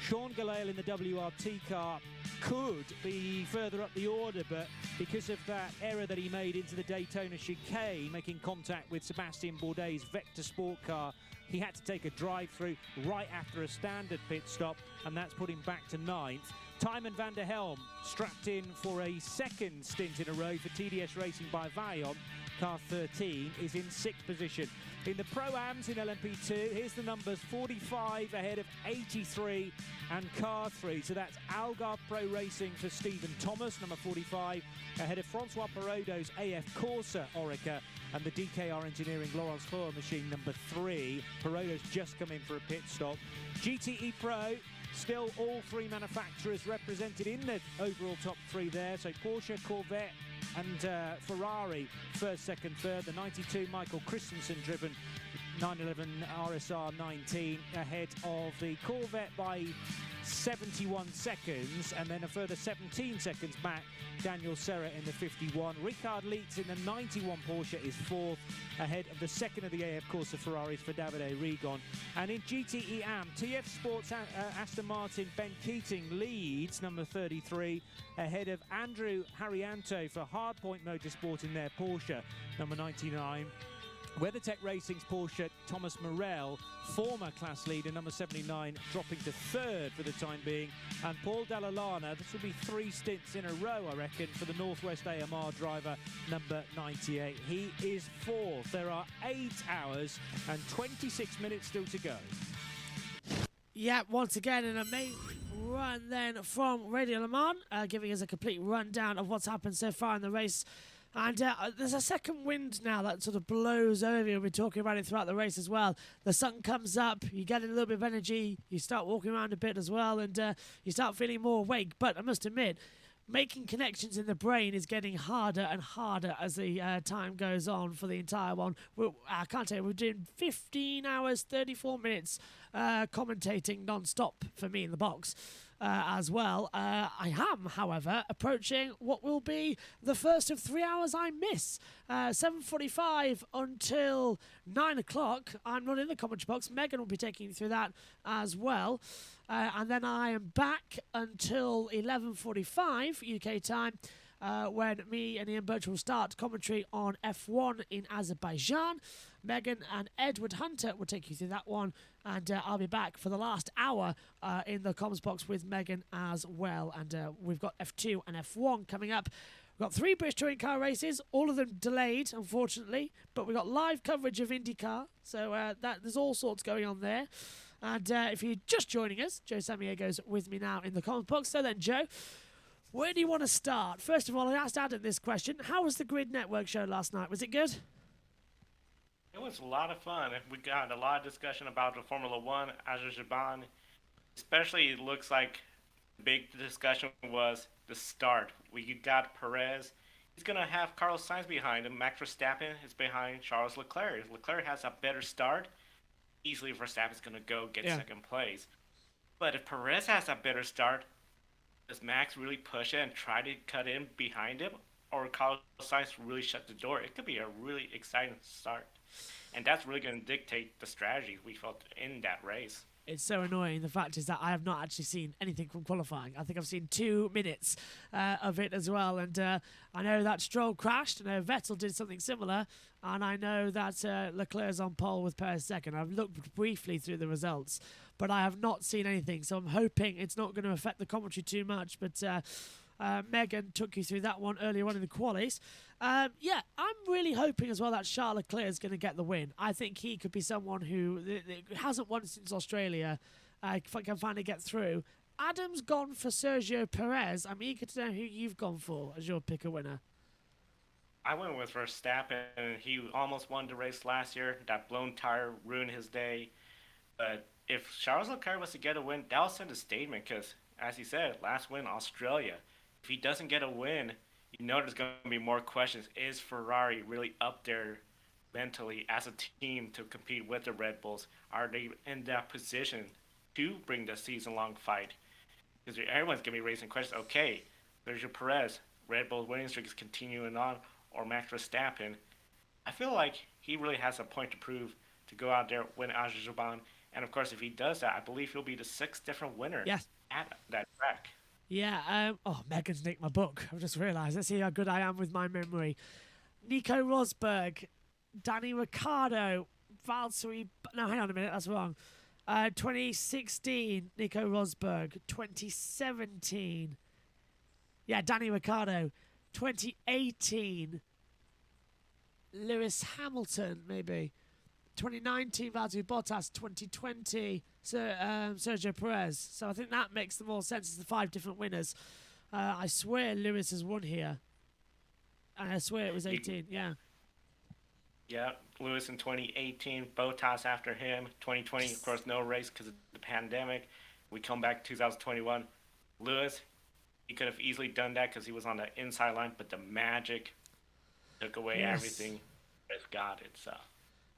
Sean Galale in the WRT car could be further up the order, but because of that error that he made into the Daytona chicane, making contact with Sebastian Bourdais' Vector Sport car, he had to take a drive-through right after a standard pit stop, and that's put him back to 9th. Tymon van der Helm strapped in for a 2nd stint in a row for TDS Racing by Vaillant. Car 13 is in 6th position. In the Pro-Ams in LMP2, here's the numbers: 45 ahead of 83 and car 3. So that's Algarve Pro Racing for Stephen Thomas, number 45, ahead of Francois Perraudot's AF Corsa Orica and the DKR Engineering Laurence Rowe machine, number 3. Perraudot's just come in for a pit stop. GTE Pro, still all 3 manufacturers represented in the overall top 3 there. So Porsche, Corvette and Ferrari, 1st, 2nd, 3rd. The 92 Michael Christensen driven 911 RSR 19 ahead of the Corvette by 71 seconds, and then a further 17 seconds back, Daniel Serra in the 51. Richard Leitz in the 91 Porsche is 4th, ahead of the 2nd of the AF Corsa Ferraris for Davide Rigon. And in GTE AM, TF Sports Aston Martin Ben Keating leads, number 33, ahead of Andrew Harrianto for Hardpoint Motorsport in their Porsche, number 99. WeatherTech Racing's Porsche Thomas Morel, former class leader, number 79, dropping to 3rd for the time being. And Paul Dall'Alana, this will be 3 stints in a row, I reckon, for the Northwest AMR driver, number 98. He is 4th. There are 8 hours and 26 minutes still to go. Yeah, once again, an amazing run then from Radio Le Mans, giving us a complete rundown of what's happened so far in the race. And there's a second wind now that sort of blows over you. We're talking about it throughout the race as well. The sun comes up, you get a little bit of energy, you start walking around a bit as well, and you start feeling more awake. But I must admit, making connections in the brain is getting harder and harder as the time goes on for the entire one. I can't tell you, we're doing 15 hours, 34 minutes commentating non-stop for me in the box. As well. I am, however, approaching what will be the first of 3 hours I miss. 7:45 until 9 o'clock. I'm not in the commentary box. Megan will be taking you through that as well. And then I am back until 11:45 UK time, when me and Ian Birch will start commentary on F1 in Azerbaijan. Megan and Edward Hunter will take you through that one, and I'll be back for the last hour in the comms box with Megan as well. And we've got F2 and F1 coming up. We've got 3 British Touring Car races, all of them delayed, unfortunately, but we've got live coverage of IndyCar, so there's all sorts going on there. And if you're just joining us, Joe Samiego's with me now in the comms box. So then, Joe, where do you want to start? First of all, I asked Adam this question. How was the Grid Network show last night? Was it good? It was a lot of fun. We got a lot of discussion about the Formula One, Azerbaijan. Especially, it looks like the big discussion was the start. We got Perez. He's going to have Carlos Sainz behind him. Max Verstappen is behind Charles Leclerc. Leclerc has a better start. Easily, Verstappen's going to go get 2nd place. But if Perez has a better start, does Max really push it and try to cut in behind him? Or Carlos Sainz really shut the door? It could be a really exciting start. And that's really going to dictate the strategy we felt in that race. It's so annoying. The fact is that I have not actually seen anything from qualifying. I think I've seen 2 minutes of it as well. And I know that Stroll crashed. I know Vettel did something similar. And I know that Leclerc's on pole with Perez 2nd. I've looked briefly through the results, but I have not seen anything. So I'm hoping it's not going to affect the commentary too much. But Megan took you through that one earlier on in the qualies. Yeah, I'm really hoping as well that Charles Leclerc is going to get the win. I think he could be someone who hasn't won since Australia, can finally get through. Adam's gone for Sergio Perez. I'm eager to know who you've gone for as your pick a winner. I went with Verstappen. He almost won the race last year. That blown tire ruined his day. But if Charles Leclerc was to get a win, that would send a statement because, as he said, last win, Australia. If he doesn't get a win, you know there's going to be more questions. Is Ferrari really up there mentally as a team to compete with the Red Bulls? Are they in that position to bring the season-long fight? Because everyone's going to be raising questions. Okay, there's your Perez. Red Bull winning streak is continuing on, or Max Verstappen. I feel like he really has a point to prove to go out there, win Azerbaijan. And, of course, if he does that, I believe he'll be the 6th different winner at that track. Yeah, Megan's nicked my book. I've just realised. Let's see how good I am with my memory. Nico Rosberg, Danny Ricciardo, Valtteri... No, hang on a minute, that's wrong. 2016, Nico Rosberg. 2017, Danny Ricciardo. 2018, Lewis Hamilton, maybe. 2019, Valtteri Bottas. 2020, Sergio Perez. So I think that makes the more sense as the 5 different winners. I swear Lewis has won here. And I swear it was 18, yeah. Yeah, Lewis in 2018, Bottas after him. 2020, of course, no race because of the pandemic. We come back 2021. Lewis, he could have easily done that because he was on the inside line, but the magic took away everything. It's got it, so.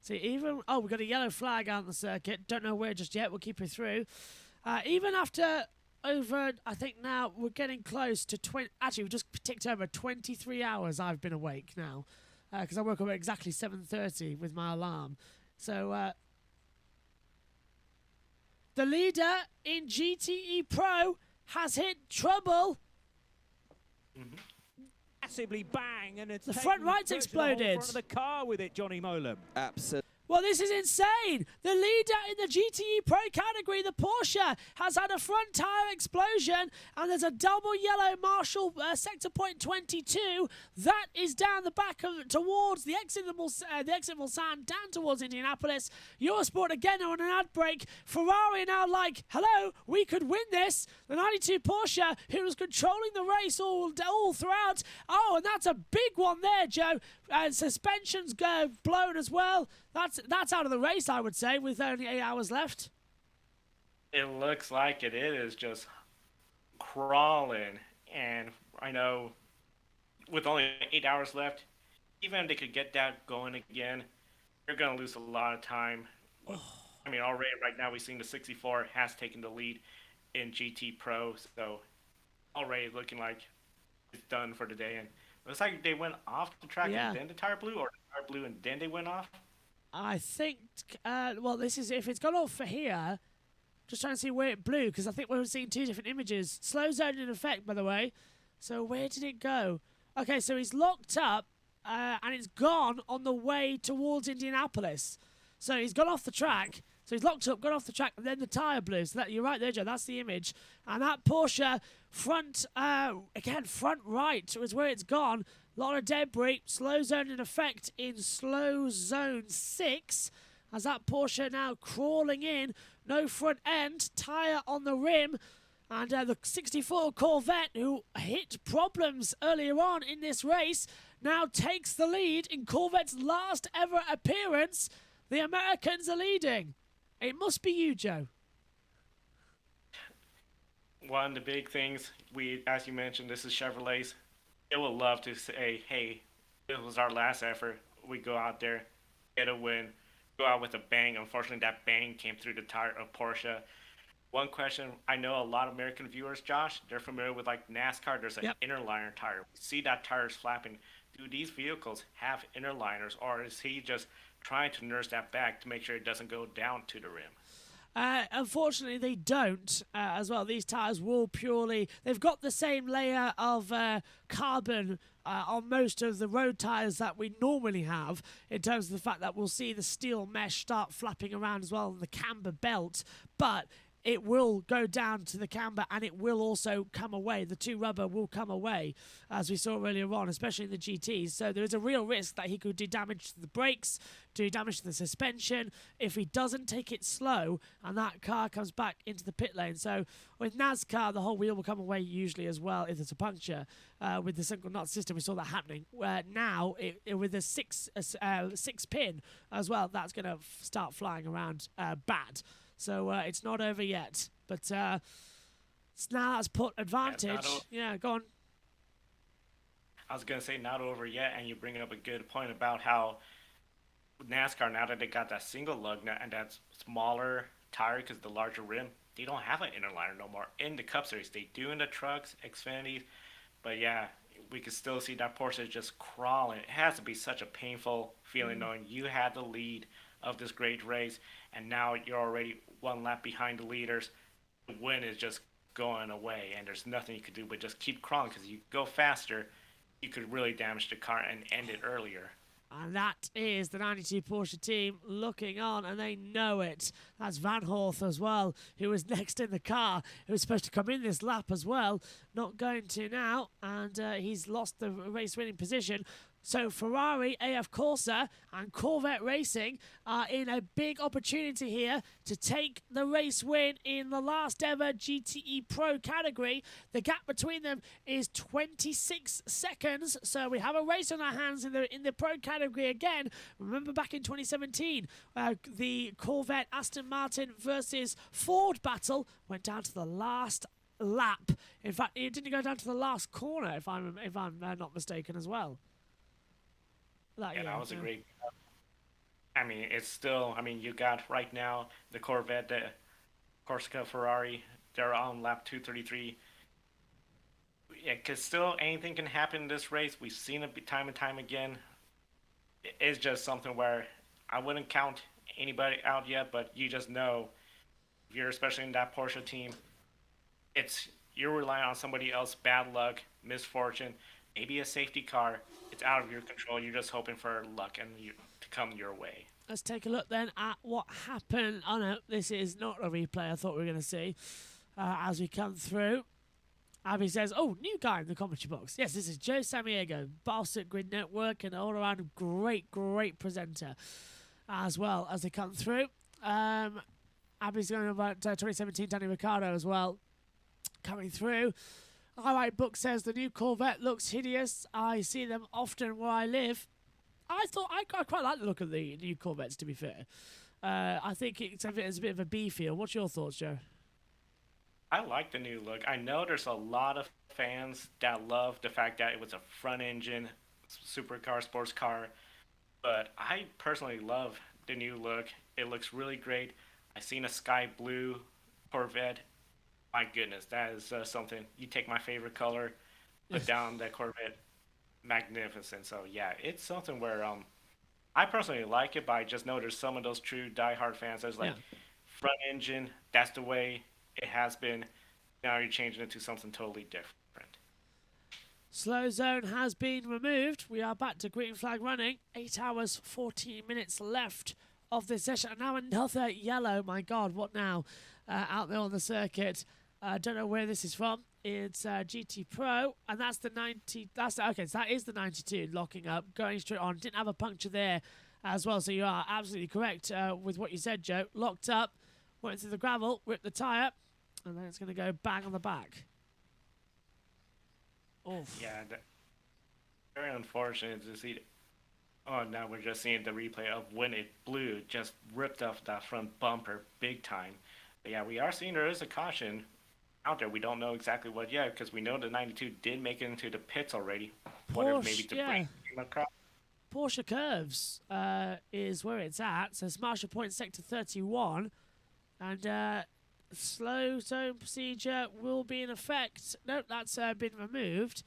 See, even... Oh, we've got a yellow flag out on the circuit. Don't know where just yet. We'll keep it through. Even after over... I think now we're getting close to 20... Actually, we've just ticked over 23 hours I've been awake now. Because I woke up at exactly 7:30 with my alarm. So, the leader in GTE Pro has hit trouble. Massively bang, and it's the front right's exploded. Front of the car with it, Johnny Molam. Absolutely. Well, this is insane. The leader in the GTE Pro category, the Porsche, has had a front tyre explosion, and there's a double yellow Marshall sector point 22. That is down the back of towards the exit of Mulsanne, down towards Indianapolis. Eurosport again are on an ad break. Ferrari are now like, hello, we could win this. The 92 Porsche, who was controlling the race all throughout. Oh, and that's a big one there, Joe. Suspensions go blown as well. That's out of the race, I would say, with only 8 hours left. It looks like it is just crawling. And I know with only 8 hours left, even if they could get that going again, they're going to lose a lot of time. I mean, already right now we've seen the 64 has taken the lead in GT Pro. So already looking like it's done for the day. And it looks like they went off the track and then the tire blew, or the tire blew and then they went off. I think, well, this is, if it's gone off for here, just trying to see where it blew, because I think we're seeing 2 different images. Slow zone in effect, by the way. So where did it go? Okay, so he's locked up, and it's gone on the way towards Indianapolis. So he's gone off the track. So he's locked up, gone off the track, and then the tyre blew. So that, you're right there, Joe. That's the image. And that Porsche front, again, front right was where it's gone. A lot of debris, slow zone in effect in slow zone 6. As that Porsche now crawling in, no front end, tyre on the rim. And the 64 Corvette, who hit problems earlier on in this race, now takes the lead in Corvette's last ever appearance. The Americans are leading. It must be you, Joe. One of the big things, as you mentioned, this is Chevrolet's. They would love to say, hey, this was our last effort. We go out there, get a win, go out with a bang. Unfortunately, that bang came through the tire of Porsche. One question, I know a lot of American viewers, Josh, they're familiar with like NASCAR. There's an inner liner tire. We see that tire's flapping. Do these vehicles have inner liners, or is he just trying to nurse that back to make sure it doesn't go down to the rim? Unfortunately, they don't as well. These tyres will purely... They've got the same layer of carbon on most of the road tyres that we normally have, in terms of the fact that we'll see the steel mesh start flapping around as well on the camber belt. But it will go down to the camber and it will also come away. The two rubber will come away, as we saw earlier on, especially in the GTs. So there is a real risk that he could do damage to the brakes, do damage to the suspension, if he doesn't take it slow and that car comes back into the pit lane. So with NASCAR, the whole wheel will come away usually as well if there's a puncture. With the single nut system, we saw that happening. Now, with the six pin as well, that's going to start flying around bad. So it's not over yet. But now that's put advantage. Yeah, go on. I was going to say not over yet, and you're bringing up a good point about how NASCAR, now that they got that single lug nut and that smaller tire because the larger rim, they don't have an inner liner no more in the Cup Series. They do in the trucks, Xfinities, but yeah, we can still see that Porsche just crawling. It has to be such a painful feeling knowing you had the lead of this great race, and now you're already one lap behind the leaders. The win is just going away, and there's nothing you could do but just keep crawling, because you go faster, you could really damage the car and end it earlier. And that is the 92 Porsche team looking on, and they know it. That's Van Horth as well, who was next in the car, who was supposed to come in this lap as well. Not going to now, and he's lost the race-winning position. So Ferrari, AF Corsa and Corvette Racing are in a big opportunity here to take the race win in the last ever GTE Pro category. The gap between them is 26 seconds. So we have a race on our hands in the Pro category again. Remember back in 2017, the Corvette Aston Martin versus Ford battle went down to the last lap. In fact, it didn't go down to the last corner, if I'm not mistaken as well. That was a great. I mean, it's still. I mean, you got right now the Corvette, the Corsica, Ferrari. They're on lap 233. Yeah, because still anything can happen in this race. We've seen it time and time again. It's just something where I wouldn't count anybody out yet, but you just know, if you're especially in that Porsche team, you're relying on somebody else, bad luck, misfortune, maybe a safety car. It's out of your control. You're just hoping for luck and to come your way. Let's take a look then at what happened. Oh no, this is not a replay I thought we were going to see as we come through. Abby says, oh, new guy in the commentary box. Yes, this is Joe Samiego, boss at Grid Network and all-around great presenter as well as they come through. Abby's going about 2017 Danny Ricciardo as well coming through. All right, Book says the new Corvette looks hideous. I see them often where I live. I quite like the look of the new Corvettes, to be fair. I think it's a bit of a B feel. What's your thoughts, Joe? I like the new look. I know there's a lot of fans that love the fact that it was a front engine supercar, sports car, but I personally love the new look. It looks really great. I've seen a sky blue Corvette. My goodness, that is something. You take my favorite color, put down that Corvette, magnificent. So yeah, it's something where I personally like it, but I just know there's some of those true diehard fans that's like, front engine, that's the way it has been. Now you're changing it to something totally different. Slow zone has been removed. We are back to green flag running. 8 hours, 14 minutes left of this session. And now another yellow. My God, what now? Out there on the circuit. I don't know where this is from. It's GT Pro, and that's the 90. Okay, so that is the 92 locking up, going straight on. Didn't have a puncture there as well, so you are absolutely correct with what you said, Joe. Locked up, went through the gravel, ripped the tyre, and then it's going to go bang on the back. Oof. Yeah, very unfortunate to see. Oh, now we're just seeing the replay of when it blew, just ripped off that front bumper big time. But yeah, we are seeing there is a caution out there. We don't know exactly what yet, because we know the 92 did make it into the pits already. Wonder if maybe the brake came across. Porsche Curves is where it's at. So it's Marshall Point Sector 31. And slow zone procedure will be in effect. Nope, that's been removed.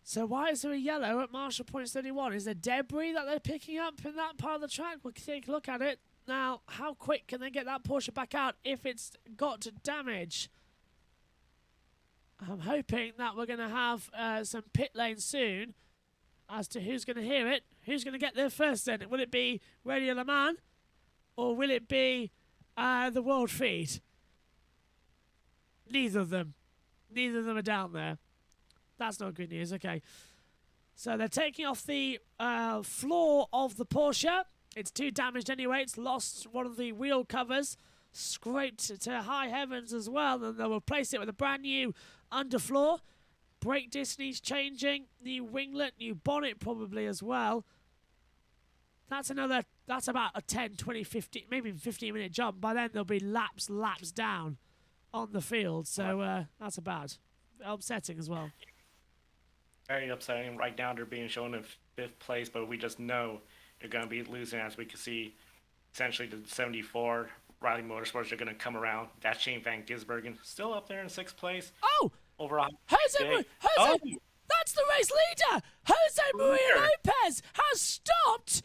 So why is there a yellow at Marshall Point 31? Is there debris that they're picking up in that part of the track? We'll take a look at it. Now, how quick can they get that Porsche back out if it's got damage? I'm hoping that we're going to have some pit lane soon as to who's going to hear it. Who's going to get there first then? Will it be Radio Le Mans or will it be the world feed? Neither of them. Neither of them are down there. That's not good news. Okay. So they're taking off the floor of the Porsche. It's too damaged anyway. It's lost one of the wheel covers. Scraped to high heavens as well. And they'll replace it with a brand new underfloor. Brake disc needs changing. New winglet, new bonnet probably as well. That's about a 10, 20, 15, maybe 15-minute jump. By then, there'll be laps down on the field. So that's bad. Upsetting as well. Very upsetting. Right now, they're being shown in 5th place, but we just know they're going to be losing, as we can see. Essentially, the 74 Riley Motorsports are going to come around. That's Shane Van Gisbergen, still up there in 6th place. Oh! Overall. Jose, that's the race leader! Jose Maria Lopez has stopped!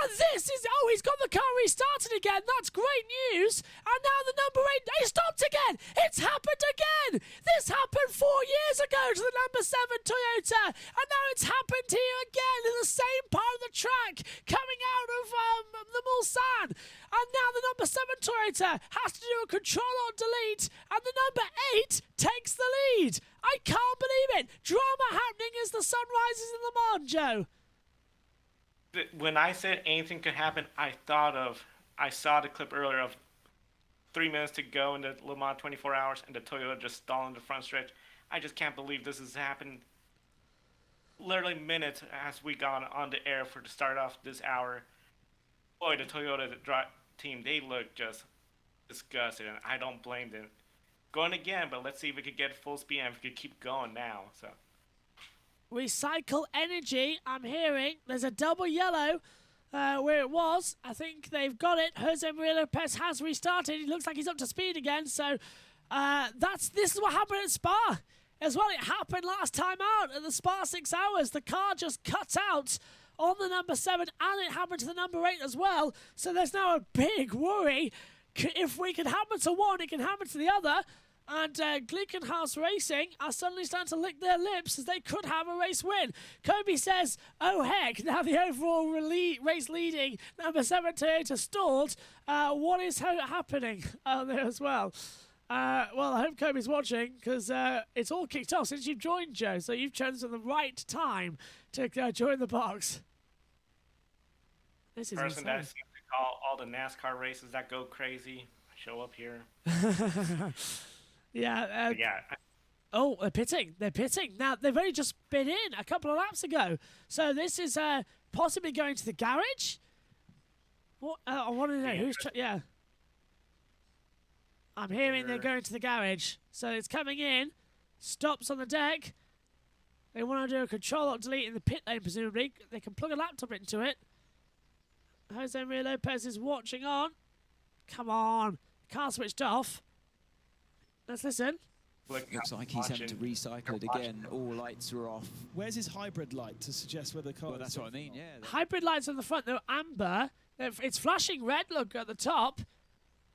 And this is... Oh, he's got the car restarted again. That's great news. And now the number 8... He stopped again. It's happened again. This happened 4 years ago to the number 7 Toyota. And now it's happened here again in the same part of the track coming out of the Mulsanne. And now the number 7 Toyota has to do a control-alt-delete. And the number 8 takes the lead. I can't believe it. Drama happening as the sun rises in Le Mans, Joe. When I said anything could happen, I saw the clip earlier of 3 minutes to go in the Le Mans 24 hours and the Toyota just stalling the front stretch. I just can't believe this has happened literally minutes as we got on the air to start off this hour. Boy, the Toyota team, they look just disgusted, and I don't blame them. Going again, but let's see if we could get full speed and if we could keep going now. So. Recycle energy, I'm hearing. There's a double yellow where it was. I think they've got it. Jose Maria Lopez has restarted. He looks like he's up to speed again. So this is what happened at Spa as well. It happened last time out at the Spa 6 hours. The car just cut out on the number 7, and it happened to the number 8 as well. So there's now a big worry. If we can happen to one, it can happen to the other. And Glickenhaus Racing are suddenly starting to lick their lips as they could have a race win. Kobe says, oh heck, now the overall race leading number 7 Toyota stalled. What is happening there as well? Well, I hope Kobe's watching, because it's all kicked off since you've joined, Joe. So you've chosen the right time to join the box. This is person insane. that seems to call all the NASCAR races that go crazy show up here. Yeah. Yeah. Oh, they're pitting. They're pitting. Now, they've only just been in a couple of laps ago. So this is possibly going to the garage? What? I want to know who's... yeah. I'm hearing they're going to the garage. So it's coming in. Stops on the deck. They want to do a control-alt-delete in the pit lane, presumably. They can plug a laptop into it. Jose Maria Lopez is watching on. Come on. Car switched off. Let's listen. Looks like he's having to recycle it again. All lights are off. Where's his hybrid light to suggest where the car is? That's what I mean, yeah. Hybrid lights on the front, they're amber. It's flashing red, look, at the top.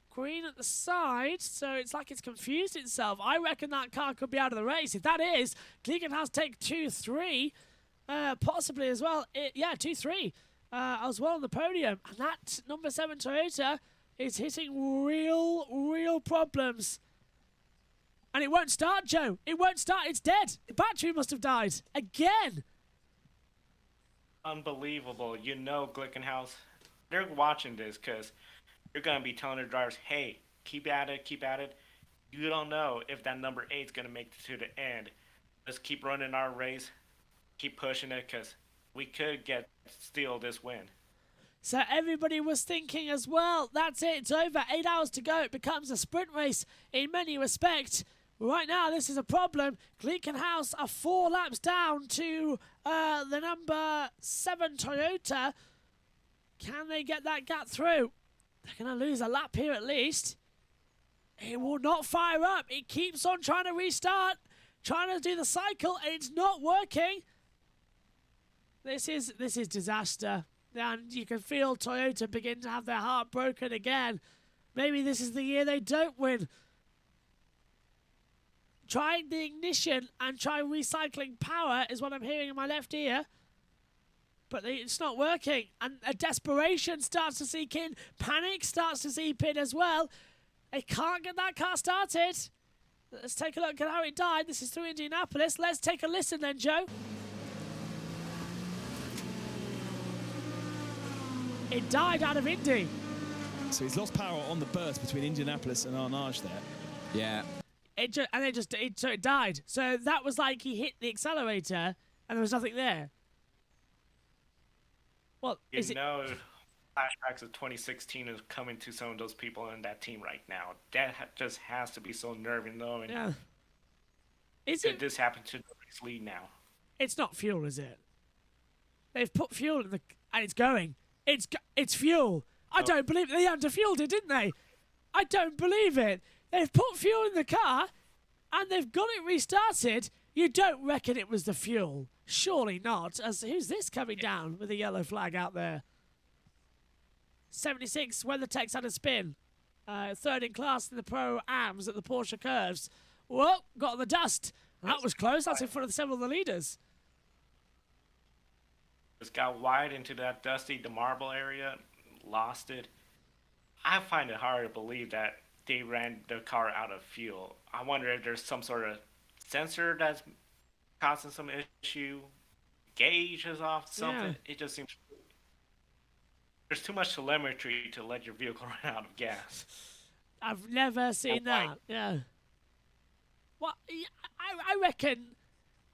Green at the side, so it's like it's confused itself. I reckon that car could be out of the race. If that is, Glickenhaus take 2-3, possibly as well. 2-3 as well on the podium. And that number 7 Toyota is hitting real problems. And it won't start, Joe. It won't start. It's dead. The battery must have died. Again. Unbelievable. You know, Glickenhaus, they're watching this because you're going to be telling their drivers, hey, keep at it, keep at it. You don't know if that number 8 is going to make it to the end. Let's keep running our race. Keep pushing it because we could steal this win. So everybody was thinking as well, that's it, it's over, 8 hours to go, it becomes a sprint race in many respects. Right now, this is a problem. Glickenhaus are 4 laps down to the number 7 Toyota. Can they get that gap through? They're going to lose a lap here at least. It will not fire up. It keeps on trying to restart, trying to do the cycle, and it's not working. This is disaster. And you can feel Toyota begin to have their heart broken again. Maybe this is the year they don't win. Trying the ignition and try recycling power is what I'm hearing in my left ear. But it's not working. And a desperation starts to seek in. Panic starts to seep in as well. They can't get that car started. Let's take a look at how it died. This is through Indianapolis. Let's take a listen then, Joe. It died out of Indy. So he's lost power on the burst between Indianapolis and Arnage there. Yeah. So it died. So that was like he hit the accelerator and there was nothing there. Well, flashbacks of 2016 is coming to some of those people in that team right now. That just has to be so nerve-wracking, though. Yeah. Could this happen to the race lead now? It's not fuel, is it? They've put fuel in and it's going. It's fuel. I don't believe they underfueled it, didn't they? I don't believe it. They've put fuel in the car and they've got it restarted. You don't reckon it was the fuel? Surely not. Who's this coming down with a yellow flag out there? 76, WeatherTech's had a spin. Third in class in the Pro-Ams at the Porsche curves. Whoa, got on the dust. That was close. That's in front of several of the leaders. Just got wide into that dusty, the marble area, lost it. I find it hard to believe that they ran the car out of fuel. I wonder if there's some sort of sensor that's causing some issue. Gauge is off, something. Yeah. It just seems there's too much telemetry to let your vehicle run out of gas. I've never seen that. Yeah. Well, I reckon.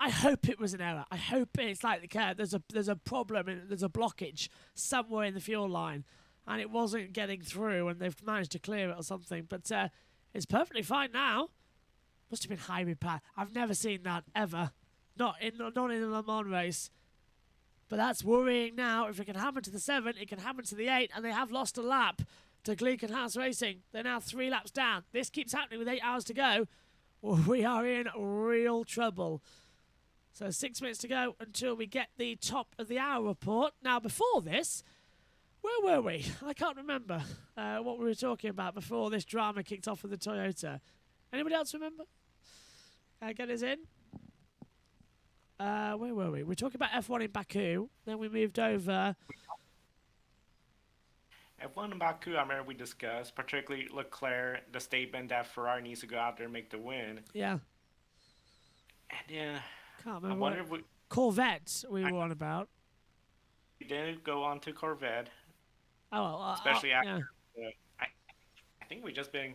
I hope it was an error. I hope it's like the car. There's a problem and there's a blockage somewhere in the fuel line, and it wasn't getting through, and they've managed to clear it or something. But it's perfectly fine now. Must have been hybrid power. I've never seen that ever. Not in a Le Mans race. But that's worrying now. If it can happen to the 7, it can happen to the 8, and they have lost a lap to Glickenhaus Racing. They're now 3 laps down. This keeps happening with 8 hours to go. We are in real trouble. So 6 minutes to go until we get the top of the hour report. Now, before this, where were we? I can't remember what we were talking about before this drama kicked off with the Toyota. Anybody else remember? Get us in. Where were we? We're talking about F1 in Baku. Then we moved over. F1 in Baku, I remember we discussed, particularly Leclerc, the statement that Ferrari needs to go out there and make the win. Yeah. And then Can't remember. I wonder if Corvette we were on about. We didn't go on to Corvette. Oh, well, especially after. Yeah. I think we just been,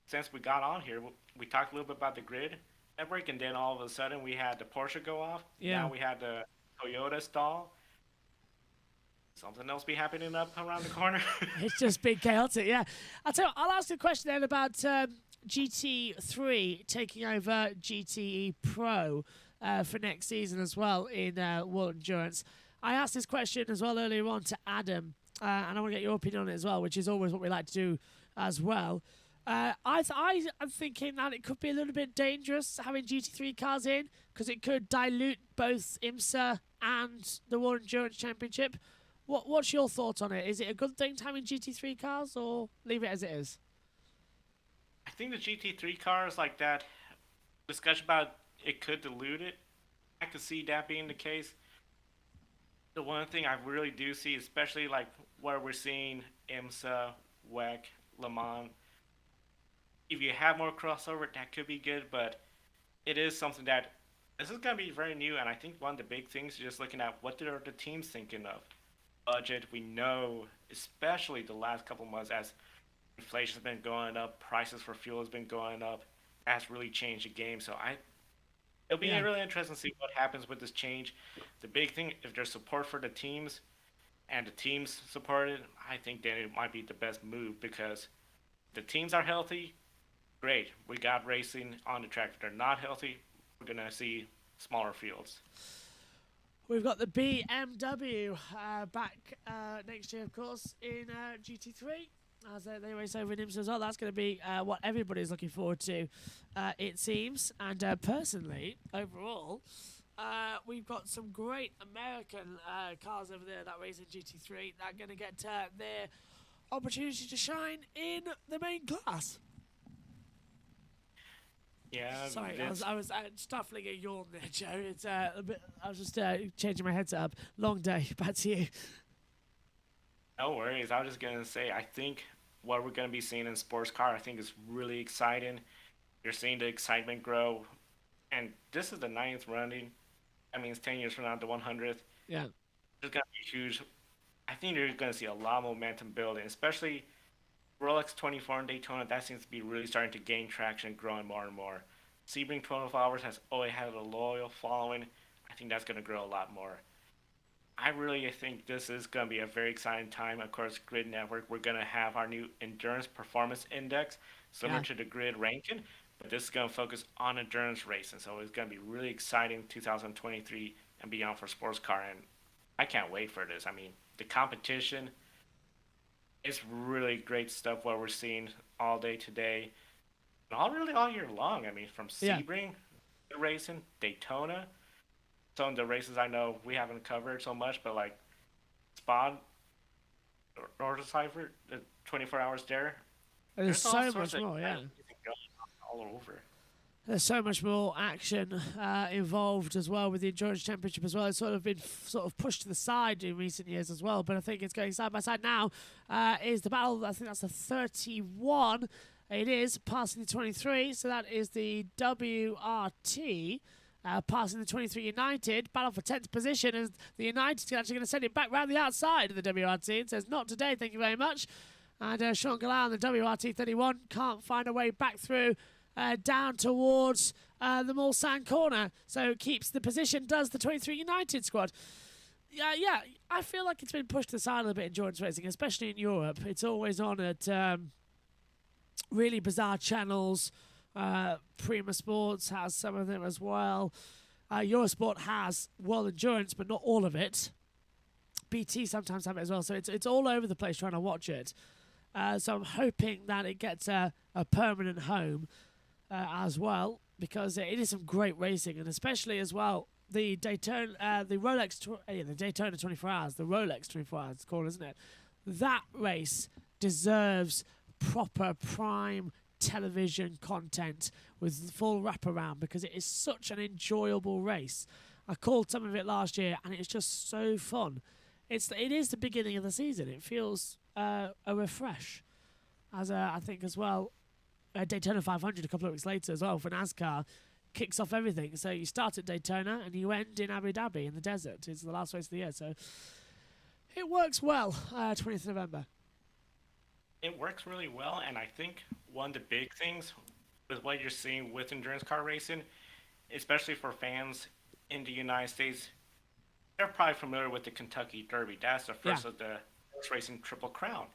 since we got on here, we talked a little bit about the grid network, and then all of a sudden we had the Porsche go off. Yeah. Now we had the Toyota stall. Something else be happening up around the corner. It's just been chaotic, yeah. I'll ask you a question then about GT3 taking over GTE Pro for next season as well in World Endurance. I asked this question as well earlier on to Adam, and I want to get your opinion on it as well, which is always what we like to do as well. I'm thinking that it could be a little bit dangerous having GT3 cars in because it could dilute both IMSA and the World Endurance Championship. What's your thoughts on it? Is it a good thing to having GT3 cars or leave it as it is? I think the GT3 cars like that, discussion about it could dilute it. I could see that being the case. The one thing I really do see, especially like where we're seeing IMSA, WEC, Le Mans, if you have more crossover, that could be good, but it is something that this is going to be very new, and I think one of the big things is just looking at what are the teams thinking of. Budget, we know, especially the last couple months as inflation's been going up, prices for fuel has been going up, that's really changed the game. So it'll be really interesting to see what happens with this change. The big thing, if there's support for the teams and the teams support it, I think then it might be the best move because the teams are healthy, great. We got racing on the track. If they're not healthy, we're going to see smaller fields. We've got the BMW back next year, of course, in GT3. As they race over in IMSA as well. That's going to be what everybody's looking forward to, it seems. And personally, overall, we've got some great American cars over there that race in GT3 that are going to get their opportunity to shine in the main class. Yeah. Sorry, I was stifling a yawn there, Joe. It's a bit. I was just changing my headset up. Long day. Back to you. No worries. I was just gonna say, I think what we're gonna be seeing in sports car, I think is really exciting. You're seeing the excitement grow, and this is the 9th running. That means 10 years from now, the 100th. Yeah. It's going to be huge. I think you're going to see a lot of momentum building, especially Rolex 24 in Daytona. That seems to be really starting to gain traction, growing more and more. Sebring 12 Hours has always had a loyal following. I think that's going to grow a lot more. I really think this is going to be a very exciting time. Of course, Grid Network, we're going to have our new Endurance Performance Index, similar to the Grid ranking, but this is going to focus on endurance racing. So it's going to be really exciting 2023 and beyond for sports car, and I can't wait for this. I mean, the competition is really great stuff, what we're seeing all day today, and all year long. I mean, from Sebring racing, Daytona, some of the races I know we haven't covered so much, but like Spa, or Cypher, the 24 Hours there. There's so much more, all over. There's so much more action involved as well with the Endurance Championship as well. It's sort of been pushed to the side in recent years as well, but I think it's going side by side now. Is the battle, I think that's the 31. It is passing the 23, so that is the WRT. Passing the 23 United, battle for 10th position, and the United's actually going to send it back round the outside of the WRT. It says, not today, thank you very much. And Sean Galal and the WRT 31 can't find a way back through down towards the Mulsanne corner. So keeps the position, does the 23 United squad. Yeah, I feel like it's been pushed to the side a little bit in endurance racing, especially in Europe. It's always on at really bizarre channels. Prima Sports has some of them as well. Eurosport has World Endurance, but not all of it. BT sometimes have it as well, so it's all over the place trying to watch it. So I'm hoping that it gets a permanent home as well, because it is some great racing, and especially as well the Daytona, the Daytona 24 Hours, the Rolex 24 Hours, it's called, isn't it? That race deserves proper prime television content with full wraparound, because it is such an enjoyable race. I called some of it last year, and it's just so fun. It is the beginning of the season. It feels a refresh, as I think as well. Daytona 500 a couple of weeks later as well for NASCAR kicks off everything. So you start at Daytona and you end in Abu Dhabi in the desert. It's the last race of the year, so it works well. 20th November. It works really well, and I think one of the big things with what you're seeing with endurance car racing, especially for fans in the United States, they're probably familiar with the Kentucky Derby. That's the first of the horse racing Triple Crown.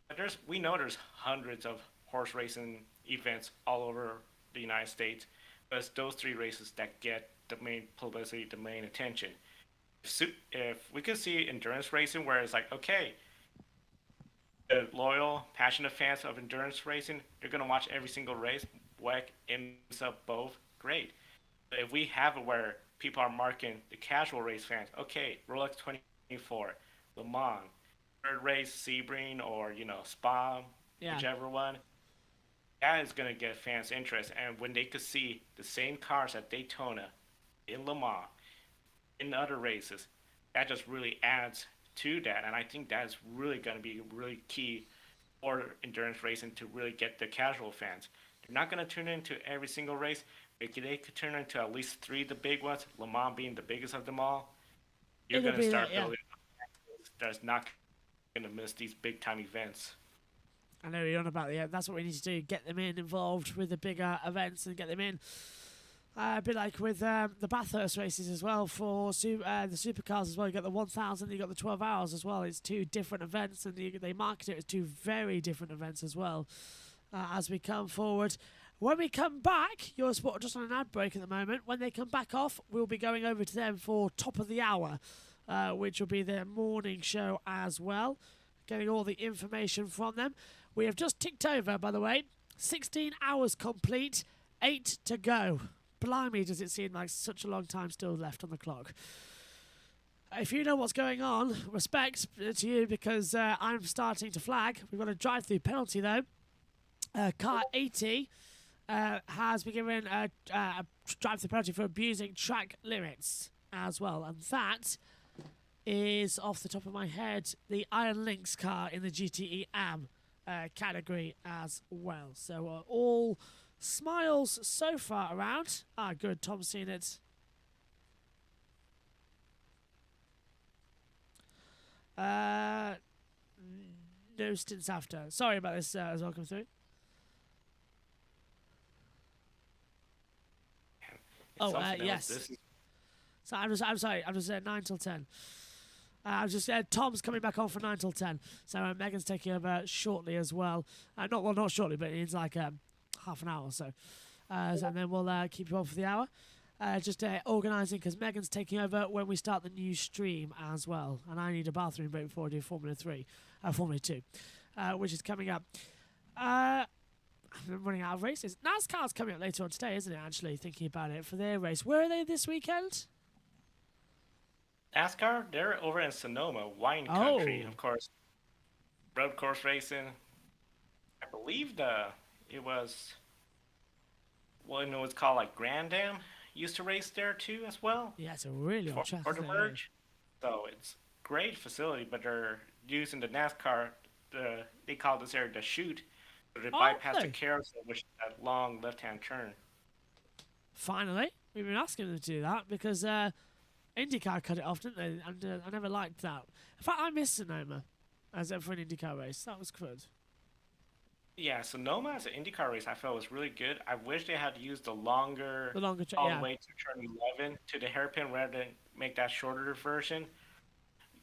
But we know there's hundreds of horse racing events all over the United States, but it's those three races that get the main publicity, the main attention. If we could see endurance racing where it's like, okay, the loyal, passionate fans of endurance racing, they're going to watch every single race, WEC, IMSA, both, great. But if we have it where people are marking the casual race fans, okay, Rolex 24, Le Mans, third race, Sebring, or, Spa, whichever one, that is going to get fans' interest. And when they could see the same cars at Daytona, in Le Mans, in other races, that just really adds to that, and I think that's really going to be really key for endurance racing to really get the casual fans. They're not going to tune into every single race, but they could turn into at least 3 of the big ones, Le Mans being the biggest of them all. You're going to start building that's not going to miss these big-time events. I know you're on about that's what we need to do, get them involved with the bigger events and get them in. A bit like with the Bathurst races as well for the supercars as well. You got the 1000, you got the 12 Hours as well. It's 2 different events, and they market it as 2 very different events as well as we come forward. When we come back, Eurosport just on an ad break at the moment. When they come back off, we'll be going over to them for Top of the Hour, which will be their morning show as well, getting all the information from them. We have just ticked over, by the way, 16 hours complete, 8 to go. Blimey, does it seem like such a long time still left on the clock. If you know what's going on, respect to you, because I'm starting to flag. We've got a drive-through penalty, though. Car 80 has been given a drive-through penalty for abusing track limits as well. And that is, off the top of my head, the Iron Lynx car in the GTE AM category as well. So all smiles so far around. Ah, good. Tom's seen it. No stints after. Sorry about this as well. Come through. Oh, yes. So I'm sorry. I'm just 9 till 10. I'm just Tom's coming back on for 9 till 10. So Megan's taking over shortly as well. Not shortly, but it's like half an hour or so. And then we'll keep you on for the hour. Just organising because Megan's taking over when we start the new stream as well. And I need a bathroom break before I do Formula 2, which is coming up. I'm running out of races. NASCAR's coming up later on today, isn't it, actually, thinking about it, for their race. Where are they this weekend? NASCAR, they're over in Sonoma, wine country, of course. Road course racing. I believe it was called like Grand Am. Used to race there too as well. Yeah, it's a really old track. So it's great facility, but they're using the NASCAR. They call this area the chute. So they bypass the carousel, which is that long left-hand turn. Finally, we've been asking them to do that because IndyCar cut it off, didn't they? And I never liked that. In fact, I miss Sonoma as for an IndyCar race. That was good. Yeah, Sonoma as an IndyCar race, I felt was really good. I wish they had used the longer all the way to turn 11 to the hairpin rather than make that shorter version.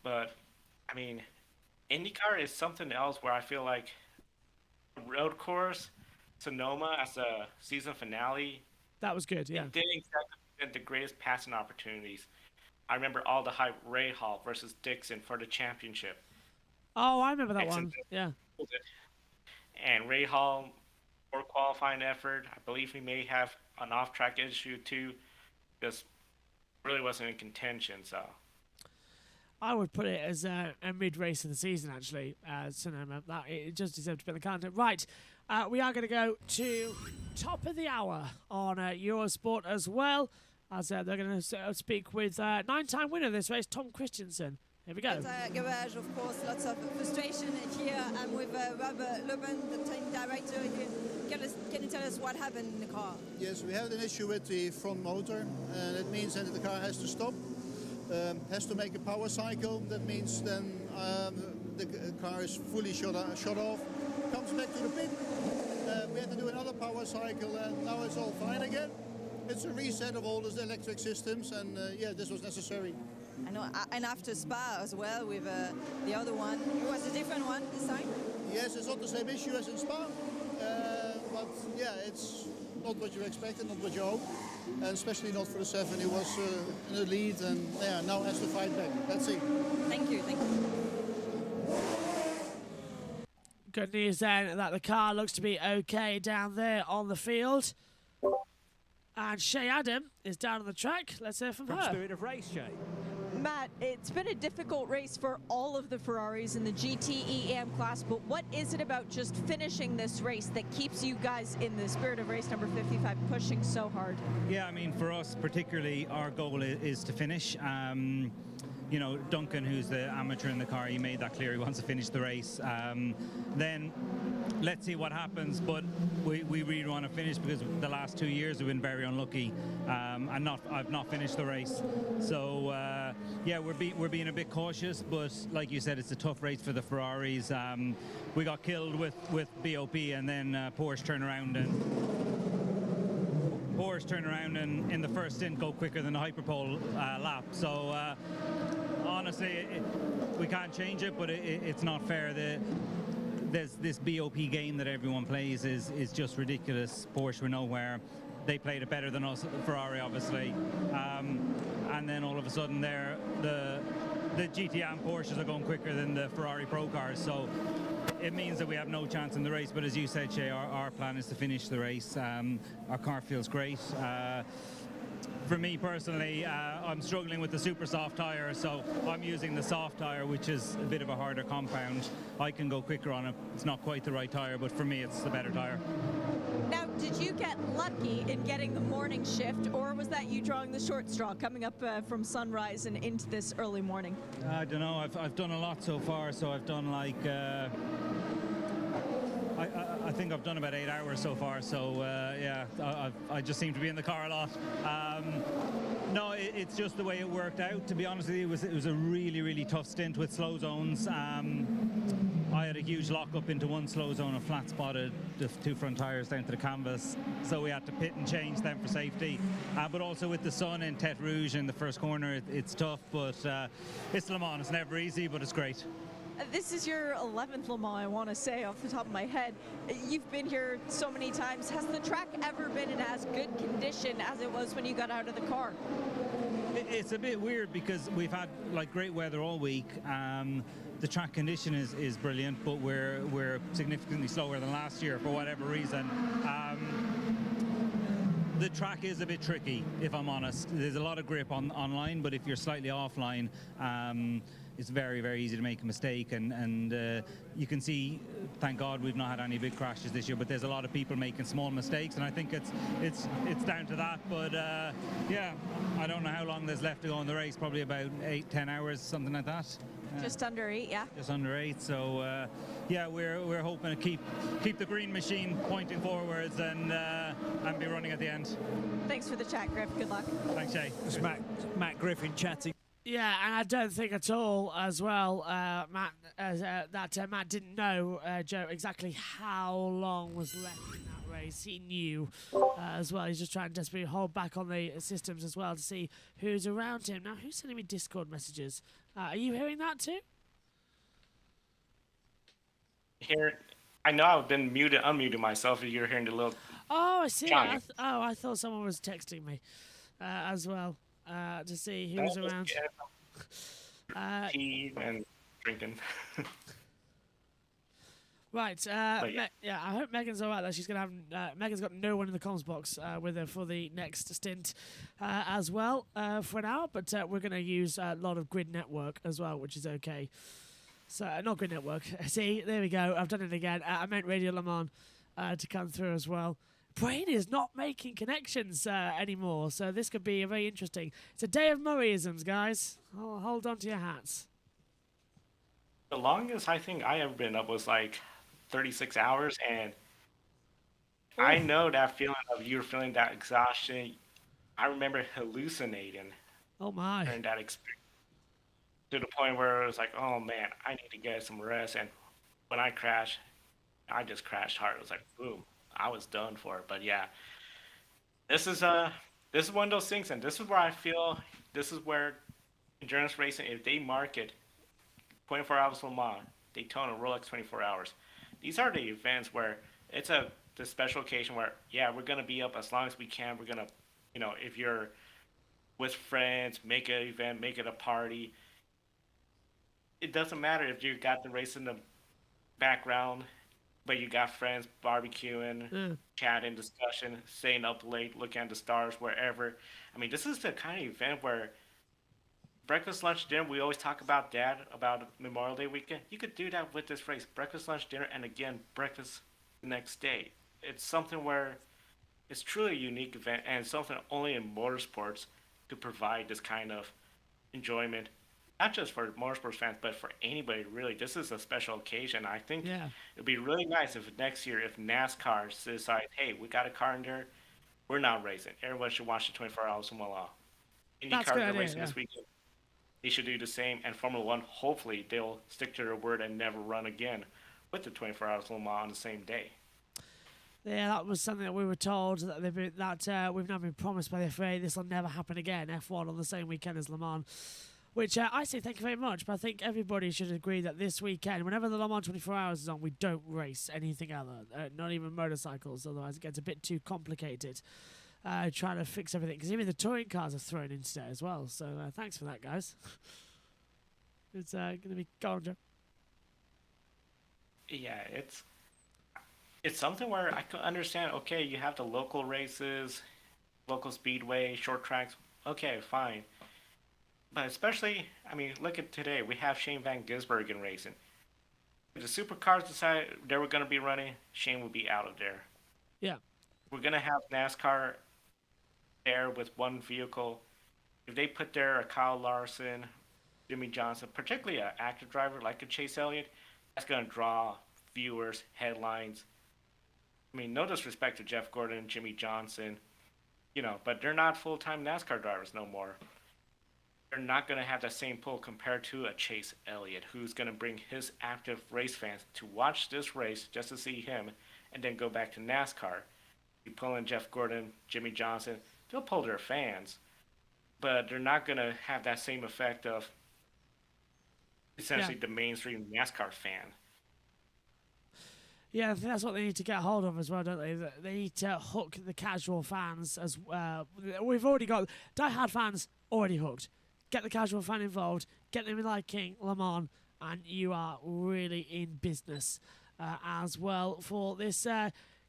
But I mean, IndyCar is something else where I feel like road course, Sonoma as a season finale. That was good, yeah. It didn't exactly present the greatest passing opportunities. I remember all the hype Ray Hall versus Dixon for the championship. Oh, I remember that one. Yeah. And Ray Hall, poor qualifying effort. I believe he may have an off-track issue too, because really wasn't in contention. So I would put it as a mid-race of the season, actually, Sonoma. It just deserved to be in the calendar. Right, we are going to go to top of the hour on Eurosport as well, as they're going to speak with 9-time winner of this race, Tom Christensen. Here we go. At garage, of course, lots of frustration here. I'm with Robert Lubin, the team director. Can you tell us what happened in the car? Yes, we had an issue with the front motor, and it means that the car has to stop, has to make a power cycle. That means then the car is fully shut off, comes back to the pit. We had to do another power cycle, and now it's all fine again. It's a reset of all the electric systems, and yeah, this was necessary. I know, and after Spa as well with the other one. It was a different one this time? Yes, it's not the same issue as in Spa, but yeah, it's not what you expected, not what you hoped, and especially not for the 7. He was in the lead, and yeah, now has to fight back. Let's see. Thank you. Good news then that the car looks to be okay down there on the field. And Shay Adam is down on the track. Let's hear from her. Spirit of Race, Shay. Matt, it's been a difficult race for all of the Ferraris in the GTE AM class, but what is it about just finishing this race that keeps you guys in the Spirit of Race number 55 pushing so hard? Yeah, I mean, for us particularly, our goal is to finish. You know, Duncan, who's the amateur in the car, he made that clear. He wants to finish the race. Then let's see what happens. But we really want to finish because the last 2 years we've been very unlucky, and I've not finished the race. So yeah, we're being a bit cautious. But like you said, it's a tough race for the Ferraris. We got killed with BOP, and then Porsche turned around and in the first stint go quicker than the Hyperpole lap. So honestly, we can't change it, but it's not fair. There's this BOP game that everyone plays is just ridiculous. Porsche were nowhere. They played it better than us, Ferrari obviously. And then all of a sudden the GTE and Porsches are going quicker than the Ferrari Pro cars. So it means that we have no chance in the race, but as you said, Shay, our plan is to finish the race. Our car feels great. For me personally, I'm struggling with the super soft tire, so I'm using the soft tire, which is a bit of a harder compound. I can go quicker on it. It's not quite the right tire, but for me, it's the better tire. Now, did you get lucky in getting the morning shift, or was that you drawing the short straw coming up from sunrise and into this early morning? I don't know. I've done a lot so far, so I've done like I think I've done about 8 hours so far, so yeah, I just seem to be in the car a lot. No, it's just the way it worked out. To be honest with you, it was a really, really tough stint with slow zones. I had a huge lock-up into one slow zone, a flat spotted the 2 front tyres down to the canvas, so we had to pit and change them for safety. But also with the sun in Tete Rouge in the first corner, it's tough, but it's Le Mans. It's never easy, but it's great. This is your 11th Le Mans, I want to say off the top of my head. You've been here so many times. Has the track ever been in as good condition as it was when you got out of the car? It's a bit weird because we've had like great weather all week. The track condition is brilliant, but we're significantly slower than last year for whatever reason. The track is a bit tricky, if I'm honest. There's a lot of grip online, but if you're slightly offline, it's very, very easy to make a mistake. And you can see, thank God, we've not had any big crashes this year, but there's a lot of people making small mistakes, and I think it's down to that. But yeah, I don't know how long there's left to go in the race. Probably about 8-10 hours, something like that. Just under 8, yeah. Just under 8. So yeah, we're hoping to keep the green machine pointing forwards and be running at the end. Thanks for the chat, Griff. Good luck. Thanks, Jay. It's Matt Griffin chatting. Yeah, and I don't think at all as well, Matt, that Matt didn't know, Joe, exactly how long was left in that race. He knew as well. He's just trying to desperately hold back on the systems as well to see who's around him. Now, who's sending me Discord messages? Are you hearing that too? Here, I know I've been unmuted myself. If you're hearing the little. Oh, I see. Johnny. I thought someone was texting me as well to see who's around. Tea and drinking. Right. yeah. I hope Megan's all right. That she's gonna have. Megan's got no one in the comms box with her for the next stint as well for an hour. But we're gonna use a lot of grid network as well, which is okay. So not grid network. See, there we go. I've done it again. I meant Radio Le Mans to come through as well. Brain is not making connections anymore, so this could be very interesting. It's a day of Murrayisms, guys. Oh, hold on to your hats. The longest I think I ever been up was like 36 hours, and I know that feeling of you're feeling that exhaustion. I remember hallucinating. Oh my! During that experience, to the point where it was like, oh man, I need to get some rest. And when I crashed, I just crashed hard. It was like, boom, I was done for. But yeah, this is one of those things, and this is where I feel this is where endurance racing, if they market 24 Hours Le Mans, Daytona, Rolex 24 Hours. These are the events where it's the special occasion where, yeah, we're going to be up as long as we can. We're going to, if you're with friends, make an event, make it a party. It doesn't matter if you got the race in the background, but you got friends barbecuing, chatting, discussion, staying up late, looking at the stars, wherever. I mean, this is the kind of event where breakfast, lunch, dinner, we always talk about about Memorial Day weekend. You could do that with this race. Breakfast, lunch, dinner, and again, breakfast the next day. It's something where it's truly a unique event, and something only in motorsports to provide this kind of enjoyment. Not just for motorsports fans, but for anybody, really. This is a special occasion. I think it'd be really nice if next year, if NASCAR decides, hey, we got a car in there, we're not racing. Everyone should watch the 24 Hours of Le Mans. IndyCar racing this weekend. They should do the same, and Formula One, hopefully, they'll stick to their word and never run again with the 24 Hours Le Mans on the same day. Yeah, that was something that we were told that we've now been promised by the FAA. This will never happen again. F1 on the same weekend as Le Mans, which I say thank you very much. But I think everybody should agree that this weekend, whenever the Le Mans 24 Hours is on, we don't race anything other, not even motorcycles. Otherwise, it gets a bit too complicated. Trying to fix everything, because even the touring cars are thrown in today as well. So thanks for that, guys. It's going to be go on, Joe. Yeah, it's something where I can understand. Okay, you have the local races, local speedway, short tracks. Okay, fine. But especially, I mean, look at today. We have Shane Van Gisbergen racing. If the supercars decided they were going to be running, Shane would be out of there. Yeah. We're going to have NASCAR there with one vehicle. If they put there a Kyle Larson, Jimmy Johnson, particularly an active driver like a Chase Elliott, that's going to draw viewers, headlines. I mean, no disrespect to Jeff Gordon and Jimmy Johnson, you know, but they're not full-time NASCAR drivers no more. They're not going to have that same pull compared to a Chase Elliott, who's going to bring his active race fans to watch this race just to see him and then go back to NASCAR. You pull in Jeff Gordon, Jimmy Johnson, they'll pull their fans, but they're not going to have that same effect of essentially the mainstream NASCAR fan. Yeah, I think that's what they need to get hold of as well, don't they? They need to hook the casual fans as well. We've already got die-hard fans already hooked. Get the casual fan involved, get them liking Le Mans, and you are really in business as well for this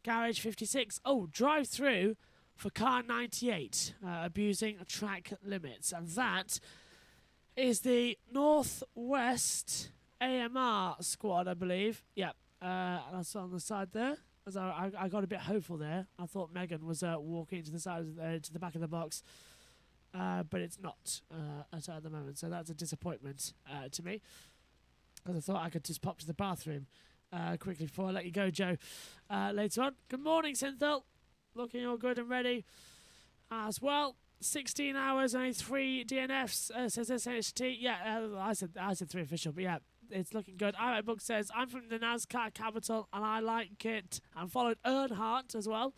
Garage 56. Oh, drive through for car 98, abusing track limits. And that is the Northwest AMR squad, I believe. Yeah. That's on the side there. As I got a bit hopeful there. I thought Megan was walking to the side of to the back of the box, but it's not at the moment. So that's a disappointment to me, because I thought I could just pop to the bathroom quickly before I let you go, Joe. Later on. Good morning, Synthel. Looking all good and ready as well. 16 hours, only 3 DNFs, says SHT. Yeah, I said 3 official, but yeah. It's looking good. Alright, Book says, I'm from the NASCAR capital and I like it. And followed Earnhardt as well.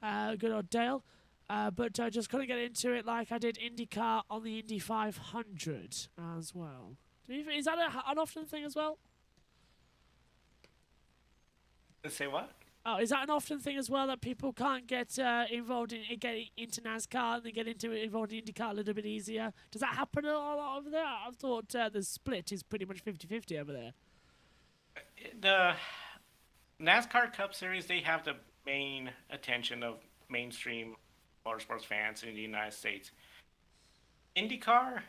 Good old Dale. But I just couldn't get into it like I did IndyCar on the Indy 500 as well. Is that an often thing as well? Say what? Oh, is that an often thing as well, that people can't get involved in getting into NASCAR and they get involved in IndyCar a little bit easier? Does that happen a lot over there? I thought the split is pretty much 50-50 over there. The NASCAR Cup Series, they have the main attention of mainstream motorsports fans in the United States. IndyCar,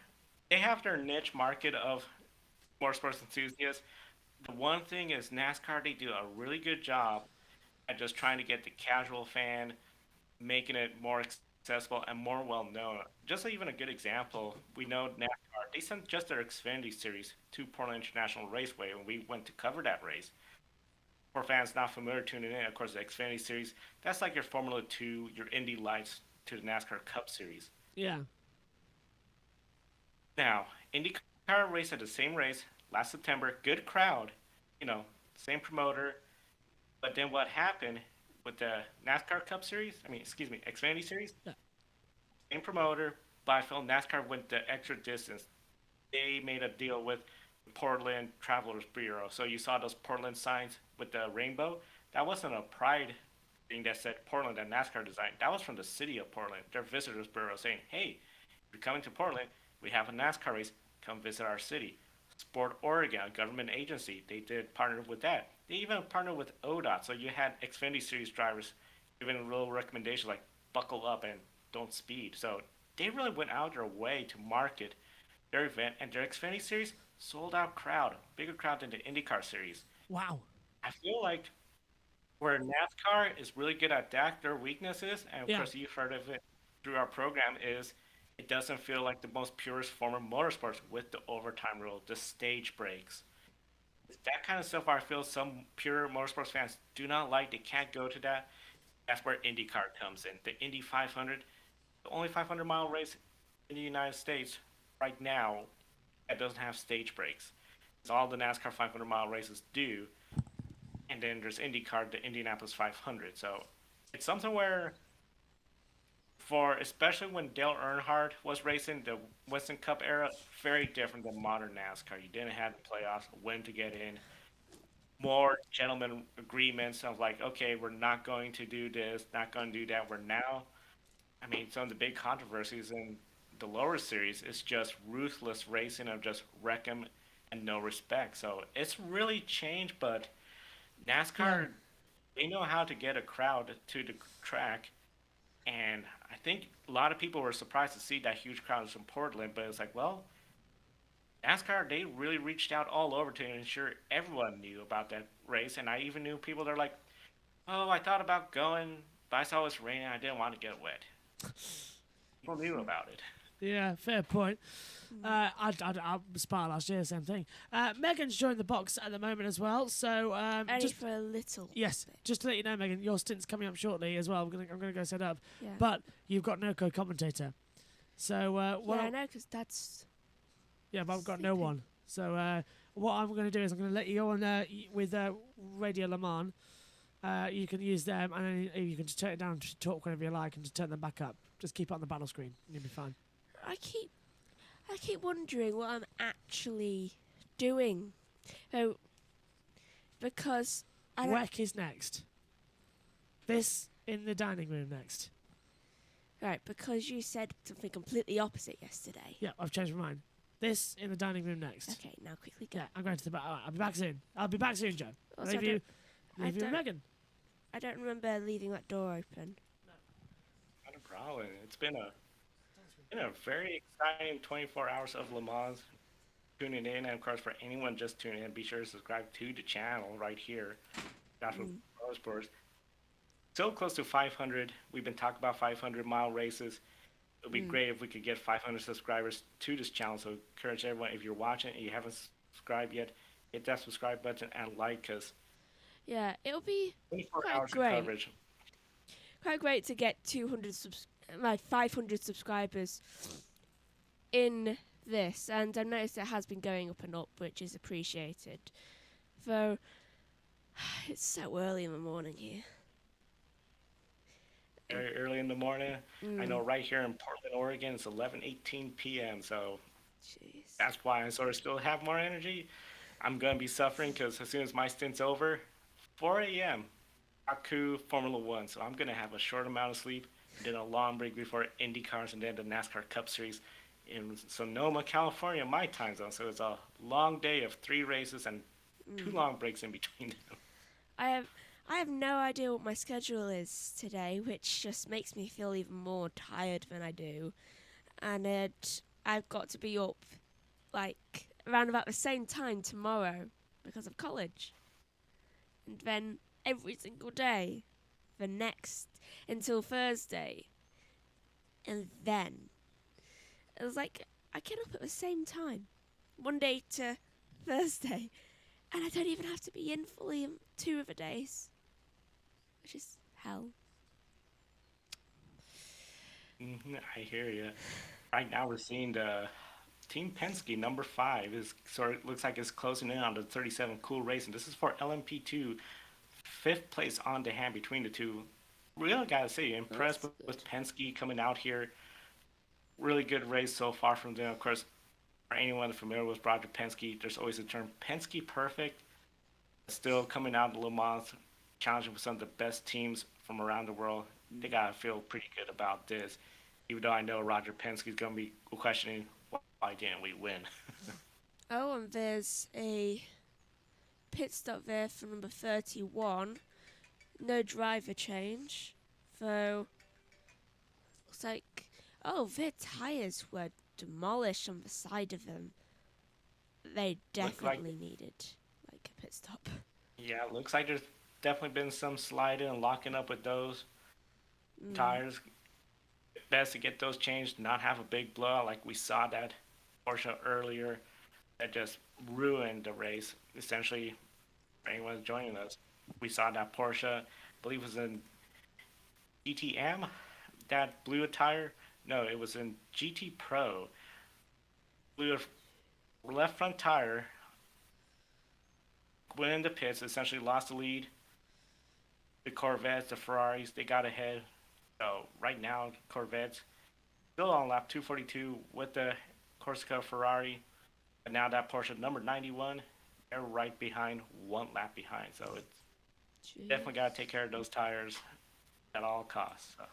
they have their niche market of motorsports enthusiasts. The one thing is NASCAR, they do a really good job at just trying to get the casual fan, making it more accessible and more well-known. Just even a good example, we know NASCAR, they sent just their Xfinity Series to Portland International Raceway when we went to cover that race. For fans not familiar tuning in, of course, the Xfinity Series, that's like your Formula 2, your Indy Lights to the NASCAR Cup Series. Yeah. Now, IndyCar raced at the same race last September, good crowd, you know, same promoter. But then what happened with the NASCAR Cup Series, Xfinity Series, same promoter, but I felt NASCAR went the extra distance. They made a deal with the Portland Travelers Bureau. So you saw those Portland signs with the rainbow. That wasn't a pride thing that said Portland and NASCAR design. That was from the city of Portland, their Visitors Bureau, saying, hey, if you're coming to Portland, we have a NASCAR race, come visit our city. Sport Oregon, a government agency, they did partner with that. They even partnered with ODOT, so you had Xfinity Series drivers giving a little recommendation like buckle up and don't speed. So they really went out their way to market their event, and their Xfinity Series sold out crowd, bigger crowd than the IndyCar Series. Wow. I feel like where NASCAR is really good at that, their weaknesses, and of course you've heard of it through our program, is it doesn't feel like the most purest form of motorsports with the overtime rule, the stage breaks. That kind of stuff I feel some pure motorsports fans do not like. They can't go to that. That's where IndyCar comes in. The Indy 500, the only 500-mile race in the United States right now that doesn't have stage breaks. It's all the NASCAR 500-mile races do. And then there's IndyCar, the Indianapolis 500. So it's something where, especially when Dale Earnhardt was racing, the Winston Cup era, very different than modern NASCAR. You didn't have the playoffs, when to get in, more gentleman agreements of like, okay, we're not going to do this, not going to do that. We're now, some of the big controversies in the lower series is just ruthless racing of just wreck 'em and no respect. So it's really changed, but NASCAR, they know how to get a crowd to the track. And I think a lot of people were surprised to see that huge crowd from Portland, but it's like, well, NASCAR, they really reached out all over to ensure everyone knew about that race. And I even knew people that are like, oh, I thought about going, but I saw it was raining. I didn't want to get wet. People knew about it. Yeah, fair point. I Spa last year, same thing. Megan's joined the box at the moment as well, so Only just for a little. yes, just to let you know, Megan, your stint's coming up shortly as well. I'm gonna go set up, Yeah. but you've got no co-commentator, so what? Yeah, I know, because that's. Yeah, but I've got no one. So what I'm going to do is I'm going to let you go on with Radio Le Mans. You can use them, and then you can just turn it down to talk whenever you like, and just turn them back up. Just keep it on the battle screen, and you'll be fine. I keep wondering what I'm actually doing. So, because WEC is next. This in the dining room next. Right, because you said something completely opposite yesterday. Yeah, I've changed my mind. This in the dining room next. Okay, now quickly go. Yeah, I'm going to the back. I'll be back soon. Joe. Also, Leave you with Megan. I don't remember leaving that door open. Not a problem. It's been a very exciting 24 hours of Le Mans. Tuning in, and of course, for anyone just tuning in, be sure to subscribe to the channel right here. Joshua Motorsports. So close to 500. We've been talking about 500-mile races. It would be great if we could get 500 subscribers to this channel. So encourage everyone, if you're watching and you haven't subscribed yet, hit that subscribe button and like, because Yeah, it'll be 24 quite hours great. of coverage. Quite great to get 500 subscribers in this, and I've noticed it has been going up and up, which is appreciated. Though it's so early in the morning here. Very early in the morning. I know right here in Portland, Oregon, it's 11:18 p.m. So that's why I sort of still have more energy. I'm going to be suffering because as soon as my stint's over, 4 a.m., Baku Formula One. So I'm going to have a short amount of sleep, and then a long break before Indy Cars and then the NASCAR Cup Series in Sonoma, California, my time zone. So it's a long day of 3 races and 2 long breaks in between them. I have no idea what my schedule is today, which just makes me feel even more tired than I do. And I've got to be up like around about the same time tomorrow because of college. And then every single day, the next until Thursday. And then it was like I get up at the same time, Monday to Thursday, and I don't even have to be in fully in 2 of the days. Which is hell. I hear you. Right now we're seeing the Team Penske number 5 is looks like it's closing in on the 37 Cool Racing. This is for LMP2, 5th place on the hand between the two. Really gotta say, impressed with Penske coming out here. Really good race so far from them. Of course, for anyone familiar with Roger Penske, there's always the term Penske perfect. Still coming out in Le Mans, challenging with some of the best teams from around the world. They gotta feel pretty good about this, even though I know Roger Penske's gonna be questioning why didn't we win. Oh, and there's a pit stop there for number 31. No driver change. So looks like their tires were demolished on the side of them. They definitely needed like a pit stop. Yeah, it looks like there's definitely been some sliding and locking up with those tires. Best to get those changed, not have a big blowout like we saw that Porsche earlier that just ruined the race. Essentially, for anyone joining us, we saw that Porsche, I believe it was in GTM, that blew a tire. No, it was in GTE Pro. Blew a left front tire, went into pits, essentially lost the lead. The Corvettes, the Ferraris, they got ahead. So right now, Corvettes still on lap 242 with the Corsica Ferrari. And now that Porsche number 91, they're right behind, 1 lap behind. So it's definitely got to take care of those tires at all costs. So.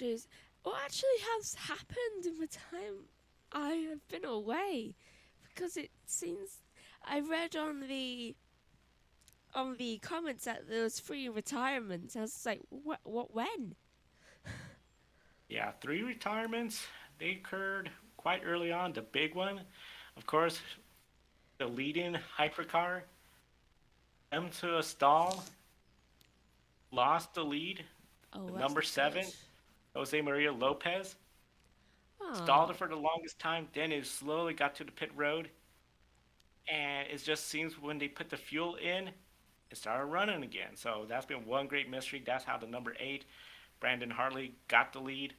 Jeez, what actually has happened in the time I have been away? Because it seems I read on the comments that there was 3 retirements. I was just like, what, when? Yeah, 3 retirements. They occurred quite early on. The big one, of course, the leading hypercar came to a stall, lost the lead. Number 7, Jose Maria Lopez. stalled it for the longest time, then it slowly got to the pit road, and it just seems when they put the fuel in, it started running again. So that's been one great mystery. That's how the number 8, Brandon Hartley, got the lead.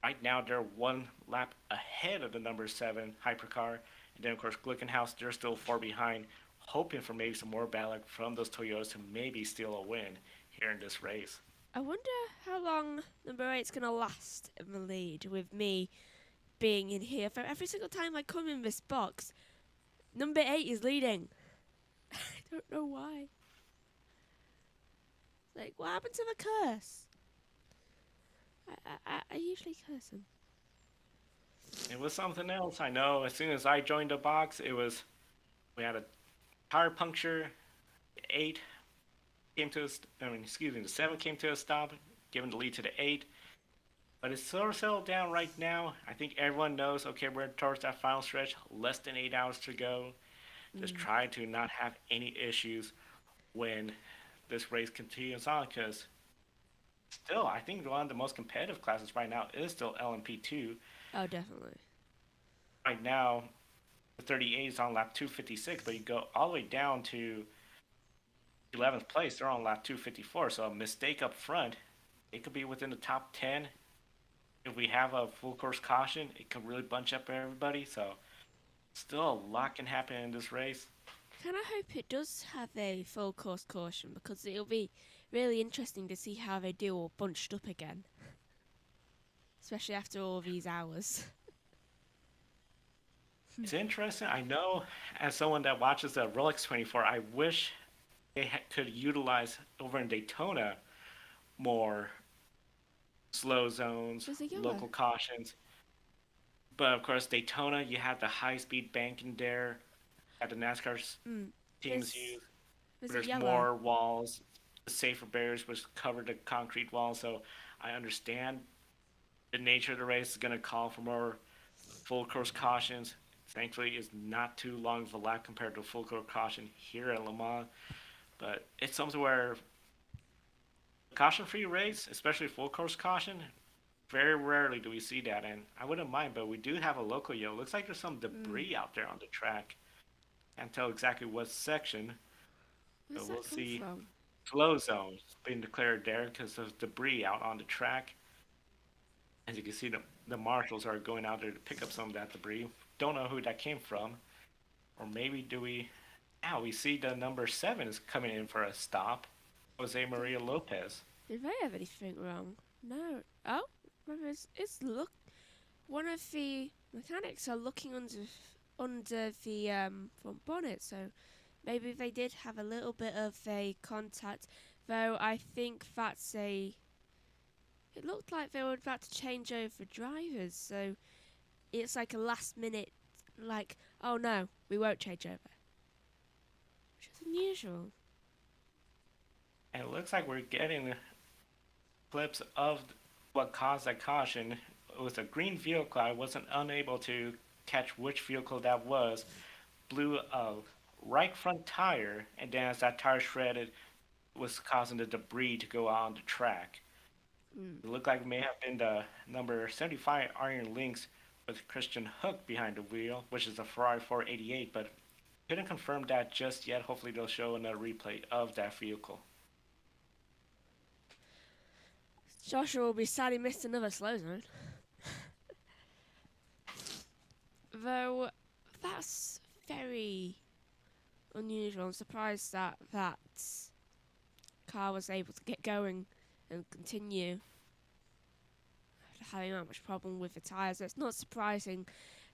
Right now, they're one lap ahead of the number 7 hypercar. And then, of course, Glickenhaus, they're still 4 behind, hoping for maybe some more battle from those Toyotas to maybe steal a win here in this race. I wonder how long number 8's going to last in the lead with me being in here. For every single time I come in this box, number 8 is leading. I don't know why. Like, what happened to the curse? I usually curse him. It was something else. I know as soon as I joined the box, we had a tire puncture. The 7 came to a stop, giving the lead to the 8. But it's sort of settled down right now. I think everyone knows, okay, we're towards that final stretch, less than 8 hours to go. Just try to not have any issues when this race continues on, because still, I think one of the most competitive classes right now is still LMP2. Oh, definitely. Right now, the 38 is on lap 256, but you go all the way down to 11th place. They're on lap 254, so a mistake up front, it could be within the top 10. If we have a full course caution, it could really bunch up everybody. So still a lot can happen in this race. Can I hope it does have a full course caution, because it'll be really interesting to see how they do all bunched up again. Especially after all these hours. It's interesting. I know, as someone that watches the Rolex 24, I wish they could utilize over in Daytona more slow zones, local cautions. But of course, Daytona, you have the high-speed banking there that the NASCAR teams use. There's more walls, the safer barriers which cover the concrete wall. So I understand the nature of the race is going to call for more full course cautions. Thankfully, it's not too long of a lap compared to a full course caution here at Le Mans. But it's something where caution-free race, especially full course caution, very rarely do we see that. And I wouldn't mind, but we do have a local yellow. Looks like there's some debris out there on the track. Can't tell exactly what section, but we'll see. Slow zones being declared there because of debris out on the track. As you can see, the marshals are going out there to pick up some of that debris. Don't know who that came from. Or maybe now we see the number 7 is coming in for a stop. Jose Maria Lopez. Did they have anything wrong? No. Oh, one of the mechanics are looking under the front bonnet, so maybe they did have a little bit of a contact, though I think it looked like they were about to change over drivers, so it's like a last minute, like, oh no, we won't change over. Which is unusual. And it looks like we're getting clips of what caused that caution. It was a green vehicle. I wasn't unable to catch which vehicle that was. Blew a right front tire, and then as that tire shredded, was causing the debris to go on the track. It looked like it may have been the number 75 Iron Lynx with Christian Hook behind the wheel, which is a Ferrari 488, but couldn't confirm that just yet. Hopefully they'll show another replay of that vehicle. Joshua will be sad he missed another slow zone. Though that's very unusual. I'm surprised that car was able to get going and continue having that much problem with the tyres. It's not surprising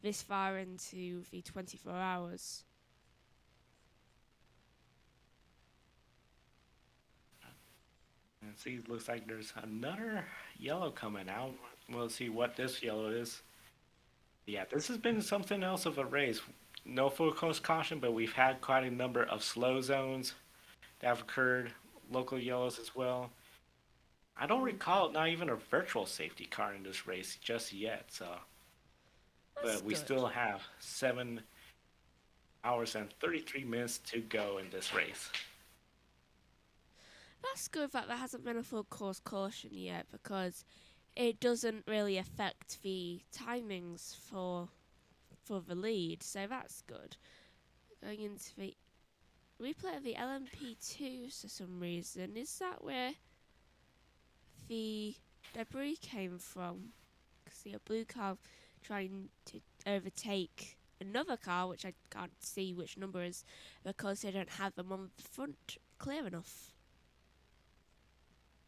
this far into the 24 hours. And see, it looks like there's another yellow coming out. We'll see what this yellow is. Yeah, this has been something else of a race. No full course caution, but we've had quite a number of slow zones that have occurred, local yellows as well. I don't recall not even a virtual safety car in this race just yet, so. But we still have 7 hours and 33 minutes to go in this race. That's good that there hasn't been a full course caution yet, because it doesn't really affect the timings for the lead, so that's good. Going into the replay of the LMP2 for some reason. Is that where the debris came from? See a blue car trying to overtake another car, which I can't see which number is because they don't have them on the front clear enough.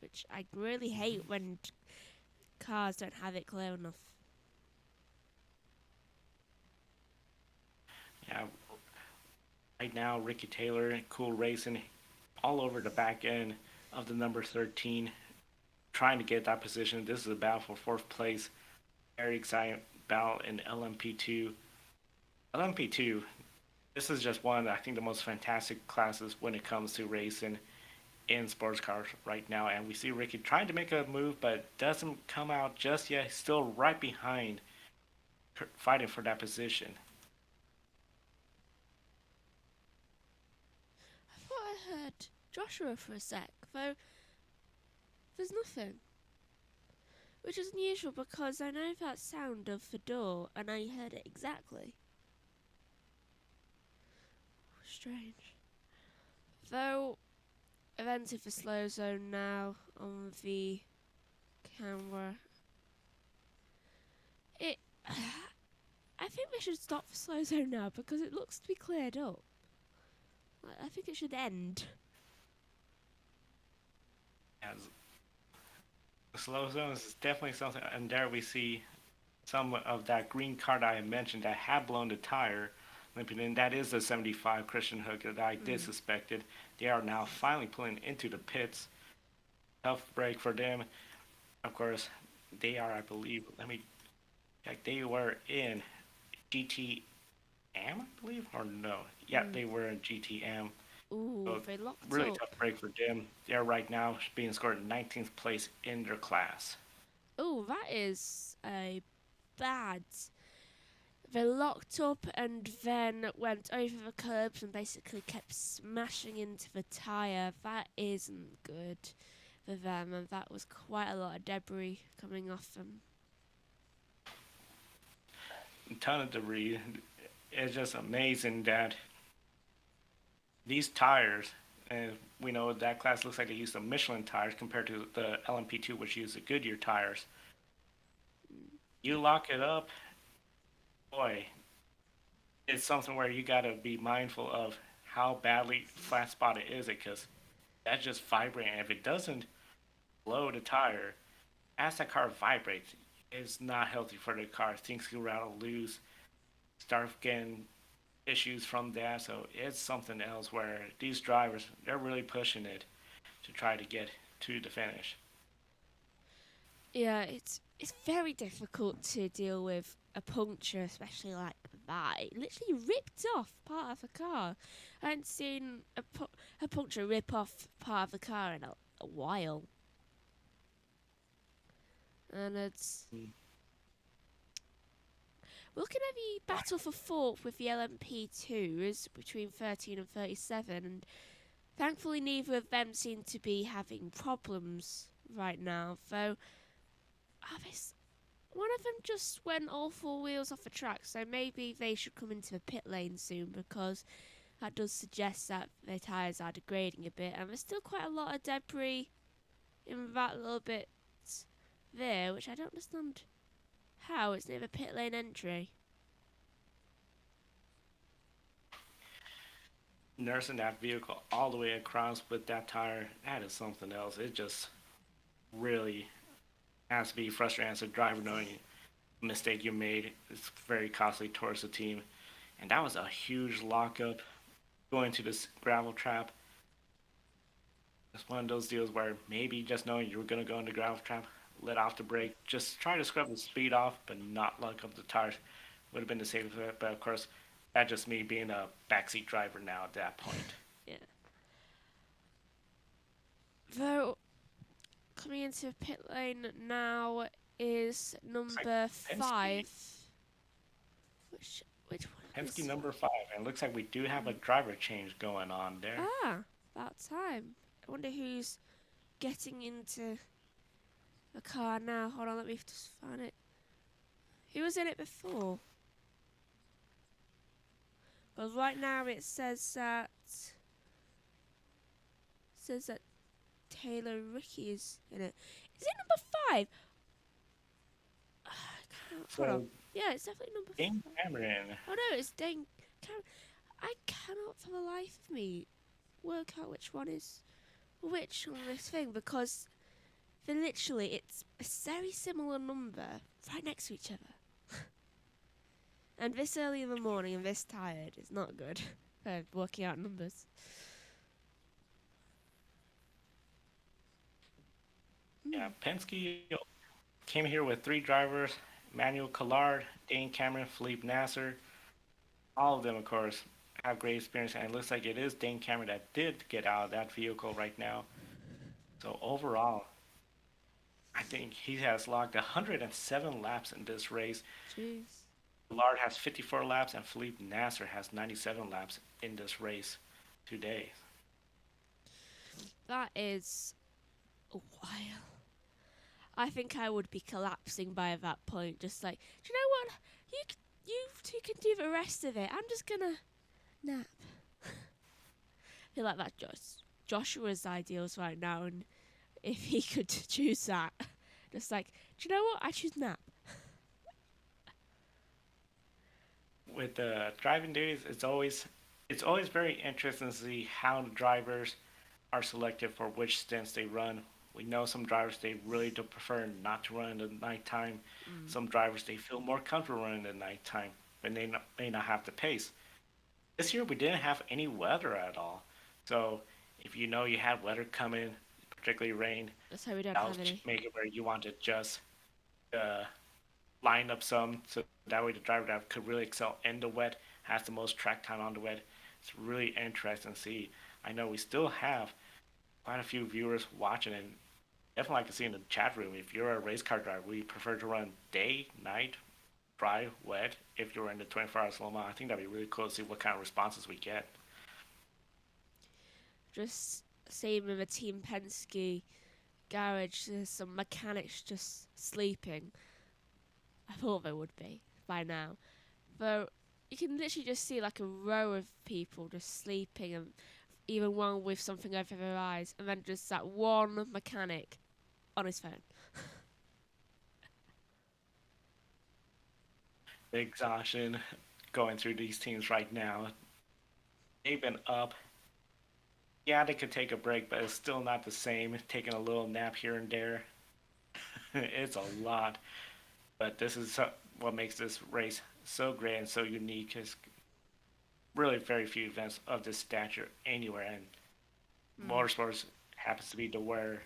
Which I really hate when cars don't have it clear enough. Yeah, right now Ricky Taylor, Cool Racing, all over the back end of the number 13, trying to get that position. This is a battle for fourth place. Very exciting battle in LMP2. LMP2, this is just one of, I think, the most fantastic classes when it comes to racing in sports cars right now. And we see Ricky trying to make a move, but doesn't come out just yet. He's still right behind, fighting for that position. I thought I heard Joshua for a sec, though there's nothing. Which is unusual because I know that sound of the door and I heard it exactly. Strange. Though, I've entered the slow zone now on the camera. I think we should stop the slow zone now because it looks to be cleared up. I think it should end. As the slow zones is definitely something, and there we see some of that green car that I mentioned that had blown the tire. And that is the 75 Christian Hooker that I did suspected. They are now finally pulling into the pits. Tough break for them. Of course, they are, I believe, let me check, they were in GTM, I believe, or no? Yeah, they were in GTM. Ooh, so they locked really up. tough break for them. They're right now being scored 19th place in their class. Oh, that is a bad. They locked up and then went over the curbs and basically kept smashing into the tyre. That isn't good for them, and that was quite a lot of debris coming off them. A ton of debris. It's just amazing that these tires, and we know that class looks like they used some Michelin tires compared to the LMP2, which used the Goodyear tires. You lock it up, boy, it's something where you got to be mindful of how badly flat spotted is it, because that's just vibrating. If it doesn't blow the tire, as the car vibrates, it's not healthy for the car. Things can rattle loose, start getting issues from that. So it's something else where these drivers, they're really pushing it to try to get to the finish. Yeah, it's very difficult to deal with a puncture, especially like that. It literally ripped off part of the car. I hadn't seen a puncture rip off part of the car in a while. And it's... Looking at the battle for fourth with the LMP2 is between 13 and 37, and thankfully neither of them seem to be having problems right now, though one of them just went all four wheels off the track, so maybe they should come into the pit lane soon, because that does suggest that their tyres are degrading a bit, and there's still quite a lot of debris in that little bit there, which I don't understand how. It's near the pit lane entry. Nursing that vehicle all the way across with that tire, that is something else. It just really has to be frustrating as a driver knowing a mistake you made. It's very costly towards the team. And that was a huge lockup going to this gravel trap. It's one of those deals where maybe just knowing you were going to go into gravel trap, let off the brake, just try to scrub the speed off, but not lock up the tires. Would have been the safest bet, but of course, that's just me being a backseat driver now at that point. Yeah. Though, coming into pit lane now is number 5. Which one? Penske number 5, and it looks like we do have a driver change going on there. Ah, about time. I wonder who's getting into the car now. Hold on, let me just find it. Who was in it before? Well, right now it says that Taylor Ricky is in it. Is it number 5? Hold on. Yeah, it's definitely number 5. Dane Cameron. Oh no, it's Dane Cameron. I cannot for the life of me work out which one is which on this thing, because literally it's a very similar number right next to each other. And this early in the morning and this tired is not good for working out numbers. Yeah, Penske came here with 3 drivers: Manuel Collard, Dane Cameron, Philippe Nasser. All of them, of course, have great experience, and it looks like it is Dane Cameron that did get out of that vehicle right now. So overall, I think he has logged 107 laps in this race. Jeez. Collard has 54 laps, and Philippe Nasser has 97 laps in this race today. That is a while. I think I would be collapsing by that point. Just like, do you know what? You two can do the rest of it. I'm just gonna nap. I feel like that's just Joshua's ideals right now, and if he could choose that, just like, do you know what? I choose nap. With the driving duties, it's always very interesting to see how the drivers are selected for which stints they run. We know some drivers, they really do prefer not to run in the nighttime. Some drivers, they feel more comfortable running in the nighttime, but they may not have the pace. This year we didn't have any weather at all, so if you know you had weather coming, particularly rain, that's how we don't that'll have any. make it where you want to just line up some, so that way the driver that could really excel in the wet has the most track time on the wet. It's really interesting to see. I know we still have quite a few viewers watching, and definitely like to see in the chat room, if you're a race car driver, we prefer to run day, night, dry, wet. If you're in the 24 Hours Le Mans, I think that'd be really cool to see what kind of responses we get. Just same with a Team Penske garage, there's some mechanics just sleeping. I thought there would be by now. But you can literally just see like a row of people just sleeping, and even one with something over their eyes, and then just that one mechanic on his phone. The exhaustion going through these teams right now. They've been up. Yeah, they could take a break, but it's still not the same. Taking a little nap here and there. It's a lot. But this is what makes this race so great and so unique. There's really very few events of this stature anywhere, and motorsports happens to be to where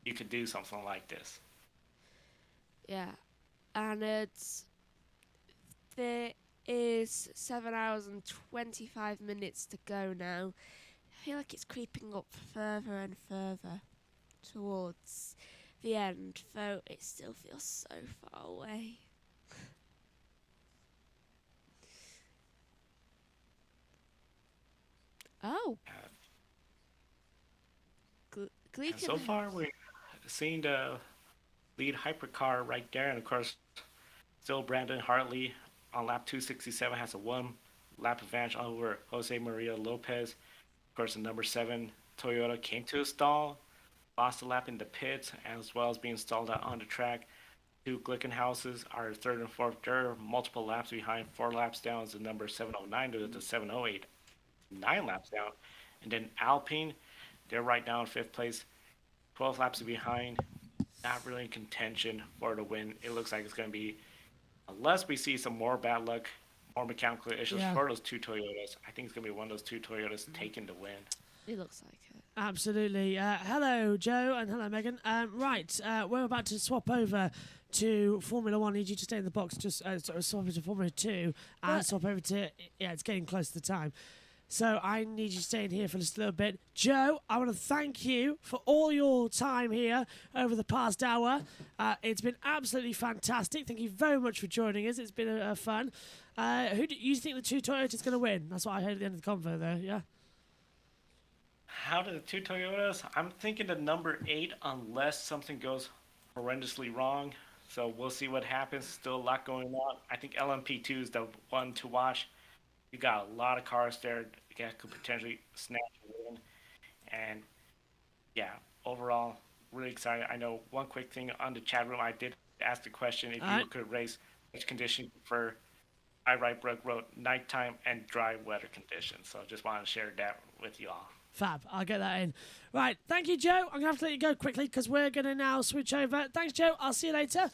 you could do something like this. Yeah, and there is 7 hours and 25 minutes to go now. I feel like it's creeping up further and further towards the end, though it still feels so far away. Oh. And so far, we've seen the lead hypercar right there, and of course, still Brandon Hartley on lap 267 has a 1 lap advantage over Jose Maria Lopez. Of course, the number 7 Toyota came to a stall, lost a lap in the pits, as well as being stalled out on the track. 2 Glickenhauses are 3rd and 4th. They're multiple laps behind. 4 laps down is the number 709 to the 708. 9 laps down. And then Alpine, they're right now in 5th place. 12 laps behind. Not really in contention for the win. It looks like it's going to be, unless we see some more bad luck, more mechanical issues for those 2 Toyotas, I think it's going to be one of those 2 Toyotas taking the win. It looks like it. Absolutely. Hello, Joe, and hello, Megan. Right, we're about to swap over to Formula 1. I need you to stay in the box, just swap over to Formula 2, and swap over to, it's getting close to the time. So I need you to stay in here for just a little bit. Joe, I want to thank you for all your time here over the past hour. It's been absolutely fantastic. Thank you very much for joining us. It's been fun. Who do you think the 2 Toyotas going to win? That's what I heard at the end of the convo there, yeah? How do the 2 Toyotas? I'm thinking the number 8, unless something goes horrendously wrong. So we'll see what happens. Still a lot going on. I think LMP2 is the one to watch. You got a lot of cars there that could potentially snatch a win. And yeah, overall, really excited. I know one quick thing on the chat room, I did ask the question if you could race which condition for I Brook wrote nighttime and dry weather conditions. So just wanted to share that with you all. Fab, I'll get that in. Right, thank you, Joe. I'm going to have to let you go quickly because we're going to now switch over. Thanks, Joe. I'll see you later.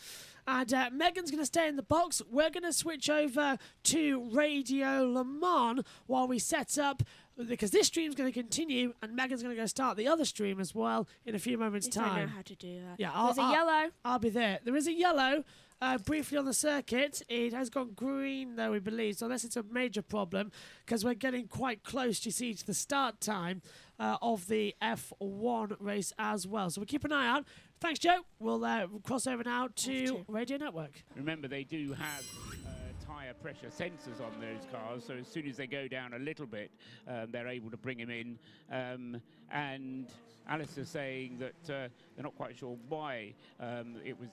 And Megan's going to stay in the box. We're going to switch over to Radio Le Mans while we set up, because this stream's going to continue and Megan's going to go start the other stream as well in a few moments' time. I know how to do that. Yeah, There's a yellow. I'll be there. There is a yellow briefly on the circuit. It has gone green, though, we believe, so unless it's a major problem, because we're getting quite close, you see, to the start time of the F1 race as well. So we'll keep an eye out. Thanks, Joe. We'll cross over now to Radio Network. Remember, they do have tyre pressure sensors on those cars, so as soon as they go down a little bit, they're able to bring them in. And Alistair's saying that they're not quite sure why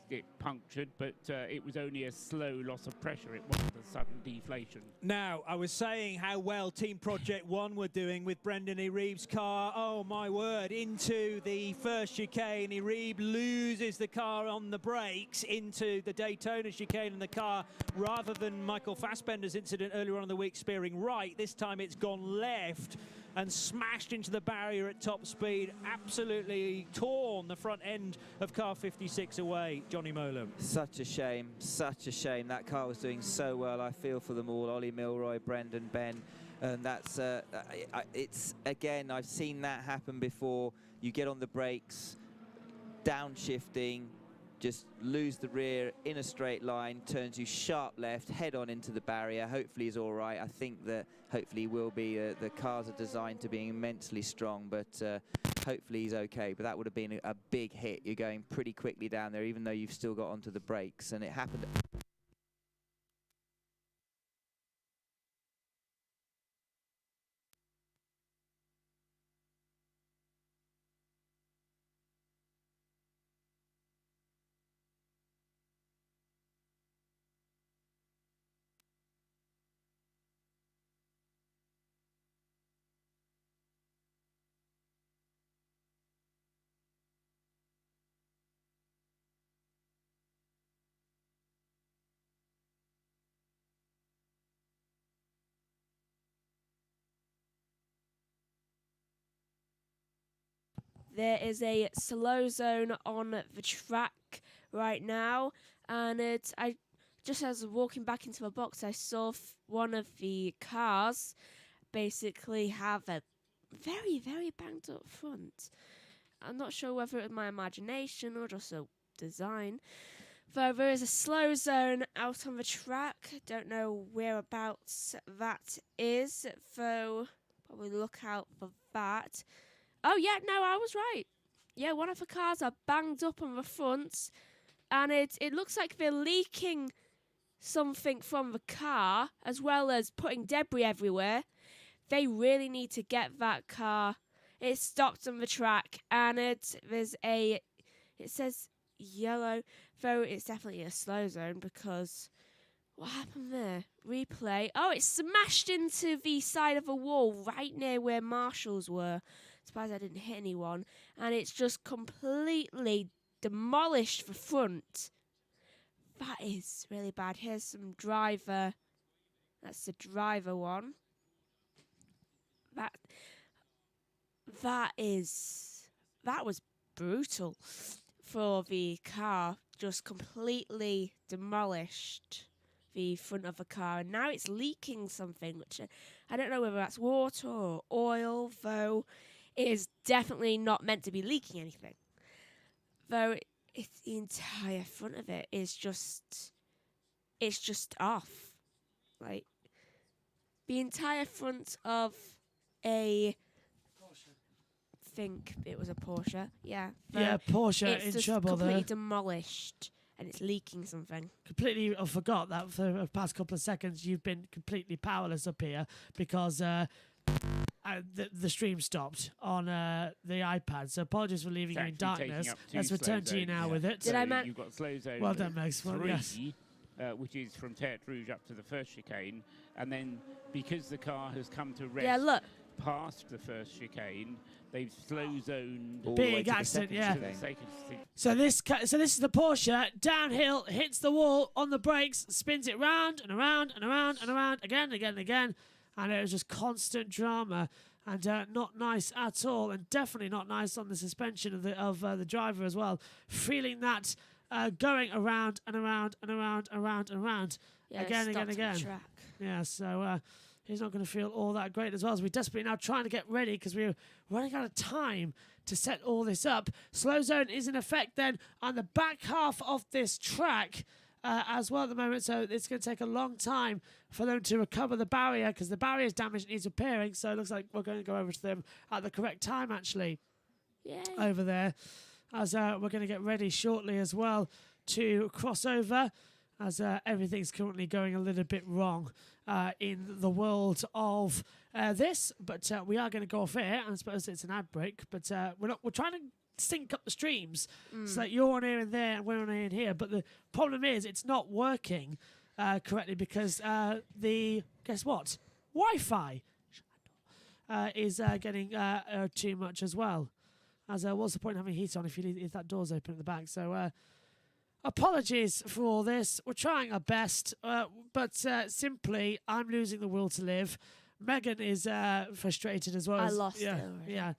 it punctured, but it was only a slow loss of pressure. It wasn't a sudden deflation. Now, I was saying how well Team Project One were doing with Brendan Iribe's car. Oh, my word, into the first chicane. Iribe loses the car on the brakes into the Daytona chicane, and the car, rather than Michael Fassbender's incident earlier on in the week spearing right, this time it's gone left and smashed into the barrier at top speed, absolutely torn the front end of car 56 away. Johnny Molam. Such a shame, such a shame. That car was doing so well. I feel for them all, Ollie Milroy, Brendan, Ben, and that's, it's, again, I've seen that happen before. You get on the brakes, downshifting, just lose the rear in a straight line, turns you sharp left, head on into the barrier. Hopefully he's all right. I think that hopefully he will be. The cars are designed to be immensely strong, but hopefully he's okay. But that would have been a big hit. You're going pretty quickly down there, even though you've still got onto the brakes, and it happened. There is a slow zone on the track right now, and I just as I was walking back into my box, I saw one of the cars basically have a very, very banged up front. I'm not sure whether it was my imagination or just a design. Though there is a slow zone out on the track. Don't know whereabouts that is, though probably look out for that. Oh, yeah, no, I was right. Yeah, one of the cars are banged up on the front, and it looks like they're leaking something from the car, as well as putting debris everywhere. They really need to get that car. It's stopped on the track, and it says yellow, though it's definitely a slow zone, because what happened there? Replay. Oh, it smashed into the side of a wall right near where marshals were. Surprised I didn't hit anyone. And it's just completely demolished the front. That is really bad. Here's some driver. That's the driver one. That was brutal for the car. Just completely demolished the front of the car, and now it's leaking something, which I don't know whether that's water or oil, though it is definitely not meant to be leaking anything. Though it's the entire front of it is just, it's just off. Like, the entire front of I think it was a Porsche, yeah. Yeah, Porsche it's in just trouble completely there. demolished, and it's leaking something. Completely forgot that for the past couple of seconds you've been completely powerless up here, because the stream stopped on the iPad, so apologies for leaving you in darkness. Let's return to you now with it. Did I You've got slow zone. Well done, Megs. Well, 3, yes. which is from Tertre Rouge up to the first chicane, and then because the car has come to rest past the first chicane, they've slow zoned. Big accident, yeah. So this is the Porsche downhill, hits the wall on the brakes, spins it round and around and around and around again and again and again, and it was just constant drama and not nice at all, and definitely not nice on the suspension of the driver as well, feeling that going around and around and around and around and around again and again and again. Yeah, so. He's not going to feel all that great as well, as we're desperately now trying to get ready because we're running out of time to set all this up. Slow zone is in effect then on the back half of this track as well at the moment, so it's going to take a long time for them to recover the barrier because the barrier is damaged and needs repairing, so it looks like we're going to go over to them at the correct time actually. Over there, as we're going to get ready shortly as well to cross over, as everything's currently going a little bit wrong in the world of this, but we are going to go off air, and I suppose it's an ad break, but we're trying to sync up the streams so that you're on here and there and we're on here and here, but the problem is it's not working correctly because guess what? Wi-Fi is getting too much as well. As what's the point of having heat on if that door's open at the back? So apologies for all this. We're trying our best, but simply, I'm losing the will to live. Megan is frustrated as well. I lost it already. Yeah.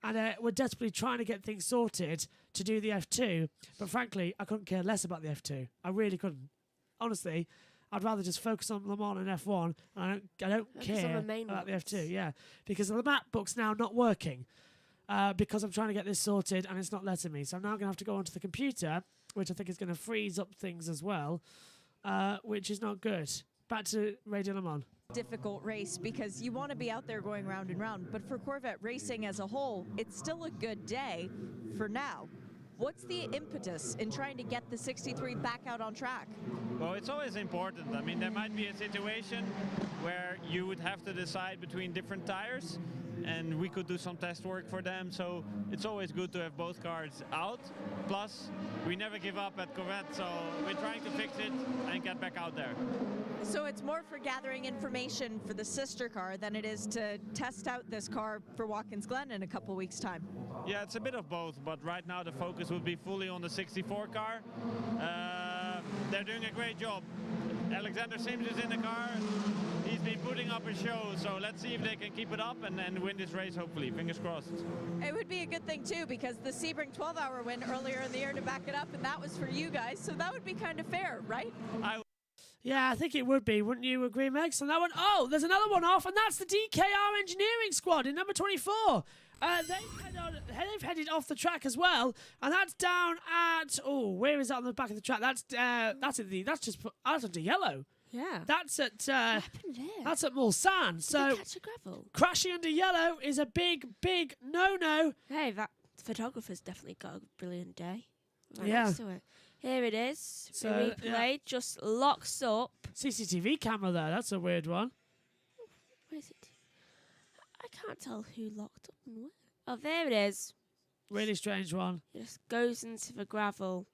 And we're desperately trying to get things sorted to do the F2. But frankly, I couldn't care less about the F2. I really couldn't. Honestly, I'd rather just focus on Le Mans and F1. And I don't care about the F2. Yeah, because the map book's now not working because I'm trying to get this sorted and it's not letting me. So I'm now going to have to go onto the computer, which I think is going to freeze up things as well, which is not good. Back to Radio Le Mans. Difficult race because you want to be out there going round and round, but for Corvette racing as a whole, it's still a good day for now. What's the impetus in trying to get the 63 back out on track? Well, it's always important. I mean, there might be a situation where you would have to decide between different tires, and we could do some test work for them, so it's always good to have both cars out. Plus, we never give up at Corvette, so we're trying to fix it and get back out there. So it's more for gathering information for the sister car than it is to test out this car for Watkins Glen in a couple weeks' time? Yeah, it's a bit of both, but right now the focus would be fully on the 64 car. They're doing a great job. Alexander Sims is in the car. He's been putting up a show, so let's see if they can keep it up and win this race, hopefully. Fingers crossed. It would be a good thing, too, because the Sebring 12-hour win earlier in the year to back it up, and that was for you guys, so that would be kind of fair, right? Yeah, I think it would be. Wouldn't you agree, Megs, on that one? Oh, there's another one off, and that's the DKR Engineering Squad in number 24. They've headed off the track as well, and that's down at where is that on the back of the track? That's under yellow. Yeah. That's at that's at Mulsanne. So catch a gravel. Crashing under yellow is a big no-no. Hey, that photographer's definitely got a brilliant day. Right Yeah. next to it. Here it is. So, replay just locks up. CCTV camera there. That's a weird one. Where is it? I can't tell who locked up and where. Oh, there it is. Really strange one. It just goes into the gravel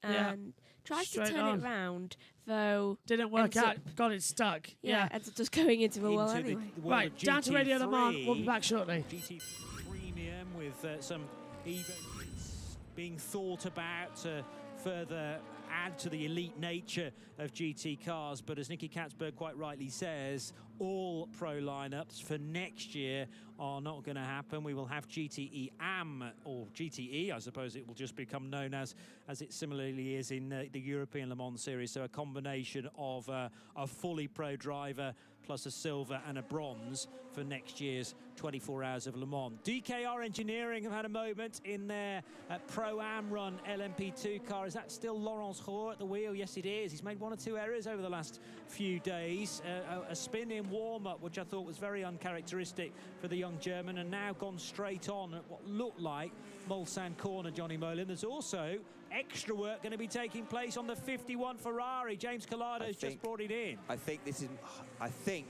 and tries to turn it round, though. Didn't work out. Got it stuck. Yeah, ends up just going into the wall anyway. Right, down to Radio Le Mans. We'll be back shortly. GT Premium with some Evo kits being thought about to further add to the elite nature of GT cars, but as Nicky Katzberg quite rightly says, all pro lineups for next year are not going to happen. We will have GTE AM, or GTE, I suppose it will just become known as it similarly is in the European Le Mans series. So a combination of a fully pro driver plus a silver and a bronze for next year's 24 Hours of Le Mans. DKR Engineering have had a moment in their Pro-Am run LMP2 car. Is that still Laurence Roux at the wheel? Yes, it is. He's made one or two errors over the last few days. A spin in warm-up, which I thought was very uncharacteristic for the young German, and now gone straight on at what looked like Mulsanne corner, Johnny Molin. There's also extra work going to be taking place on the 51 Ferrari. James Collado has just brought it in. I think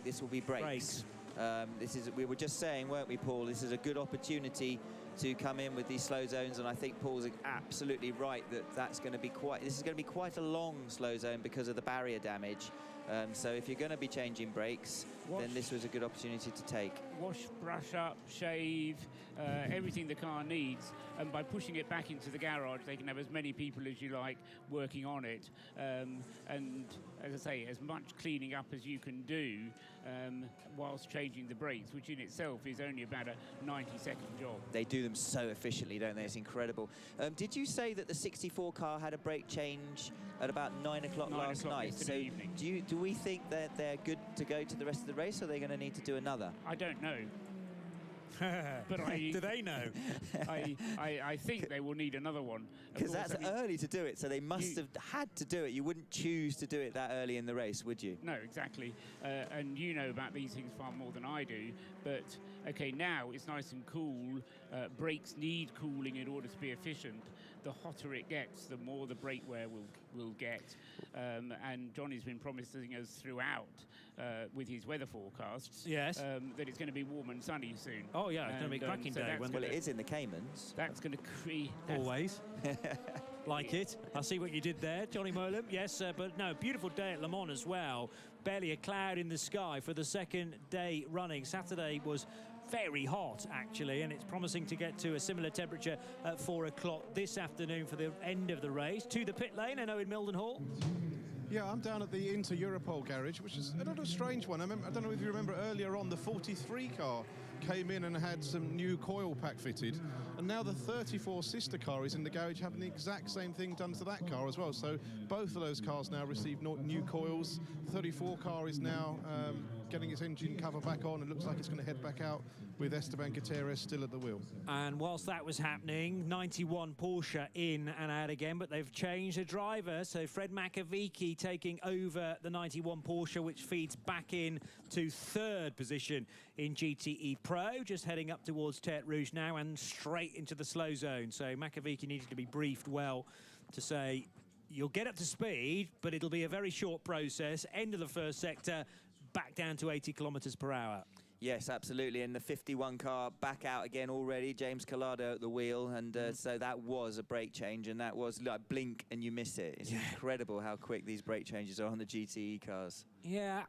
this will be brakes. We were just saying, weren't we, Paul? This is a good opportunity to come in with these slow zones, and I think Paul's absolutely right that this is going to be quite a long slow zone because of the barrier damage. So if you're going to be changing brakes, then this was a good opportunity to take. Wash, brush up, shave, everything the car needs, and by pushing it back into the garage, they can have as many people as you like working on it, and as I say, as much cleaning up as you can do whilst changing the brakes, which in itself is only about a 90-second job. They do them so efficiently, don't they? It's incredible. Did you say that the 64 car had a brake change at about 9 o'clock last night? So evening. do we think that they're good to go to the rest of the race, or are they going to need to do another? I don't know. But do they know? I think they will need another one. Because that's early to do it, so they must have had to do it. You wouldn't choose to do it that early in the race, would you? No, exactly. And you know about these things far more than I do. But, OK, now it's nice and cool. Brakes need cooling in order to be efficient. The hotter it gets, the more the brake wear will get. And Johnny's been promising us throughout with his weather forecasts that it's going to be warm and sunny soon. Oh, yeah, it's going to be a cracking day. Well, it is in the Caymans. That's going to create... Always. Like it. I see what you did there, Johnny Molam. Yes, but no, beautiful day at Le Mans as well. Barely a cloud in the sky for the second day running. Saturday was very hot, actually, and it's promising to get to a similar temperature at 4 o'clock this afternoon for the end of the race. To the pit lane, I know, in Mildenhall. Yeah, I'm down at the Inter-Europol garage, which is a little strange one. I don't know if you remember earlier on, the 43 car came in and had some new coil pack fitted, and now the 34 sister car is in the garage having the exact same thing done to that car as well. So both of those cars now received new coils. The 34 car is now getting its engine cover back on. It looks like it's going to head back out with Esteban Gutierrez still at the wheel. And whilst that was happening, 91 Porsche in and out again, but they've changed the driver. So Fred Makovici taking over the 91 Porsche, which feeds back in to third position in GTE Pro, just heading up towards Tertre Rouge now and straight into the slow zone. So Makovici needed to be briefed well to say, you'll get up to speed, but it'll be a very short process. End of the first sector, back down to 80 kilometers per hour. Yes, absolutely. And the 51 car back out again already. James Collado at the wheel. And so that was a brake change. And that was like blink and you miss it. It's incredible how quick these brake changes are on the GTE cars. Yeah.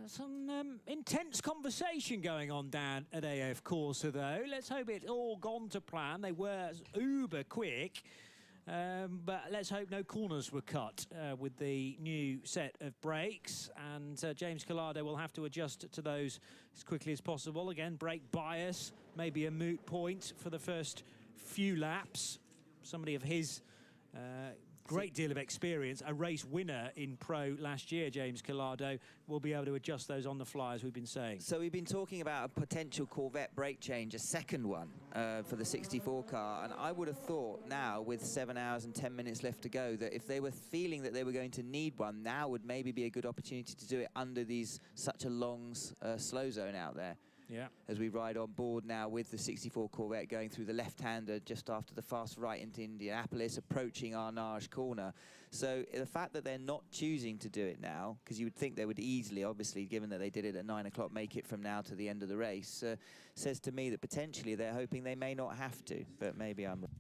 Some intense conversation going on down at AF Corsa, though. Let's hope it's all gone to plan. They were uber quick. But let's hope no corners were cut with the new set of brakes, and James Collado will have to adjust to those as quickly as possible. Again, brake bias, maybe a moot point for the first few laps. Somebody of his great deal of experience, a race winner in Pro last year, James Collado, will be able to adjust those on the fly, as we've been saying. So we've been talking about a potential Corvette brake change, a second one for the 64 car, and I would have thought now, with 7 hours and 10 minutes left to go, that if they were feeling that they were going to need one, now would maybe be a good opportunity to do it under such a long slow zone out there. Yeah. As we ride on board now with the 64 Corvette going through the left-hander just after the fast right into Indianapolis, approaching Arnage corner. So the fact that they're not choosing to do it now, because you would think they would easily, obviously, given that they did it at 9 o'clock, make it from now to the end of the race, says to me that potentially they're hoping they may not have to, but maybe I'm wrong.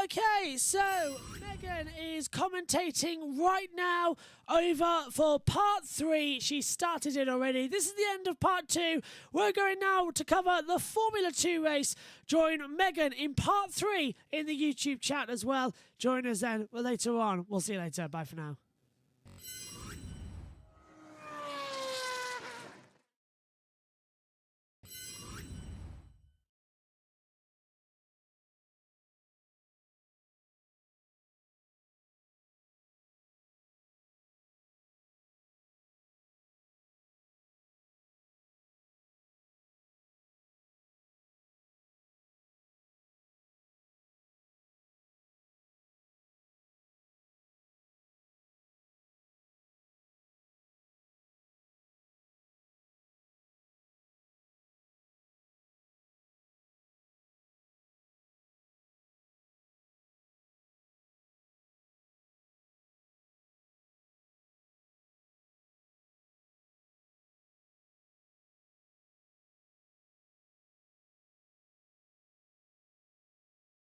Okay, so Megan is commentating right now over for part 3. She started it already. This is the end of part 2. We're going now to cover the Formula 2 race. Join Megan in part 3 in the YouTube chat as well. Join us then later on. We'll see you later. Bye for now.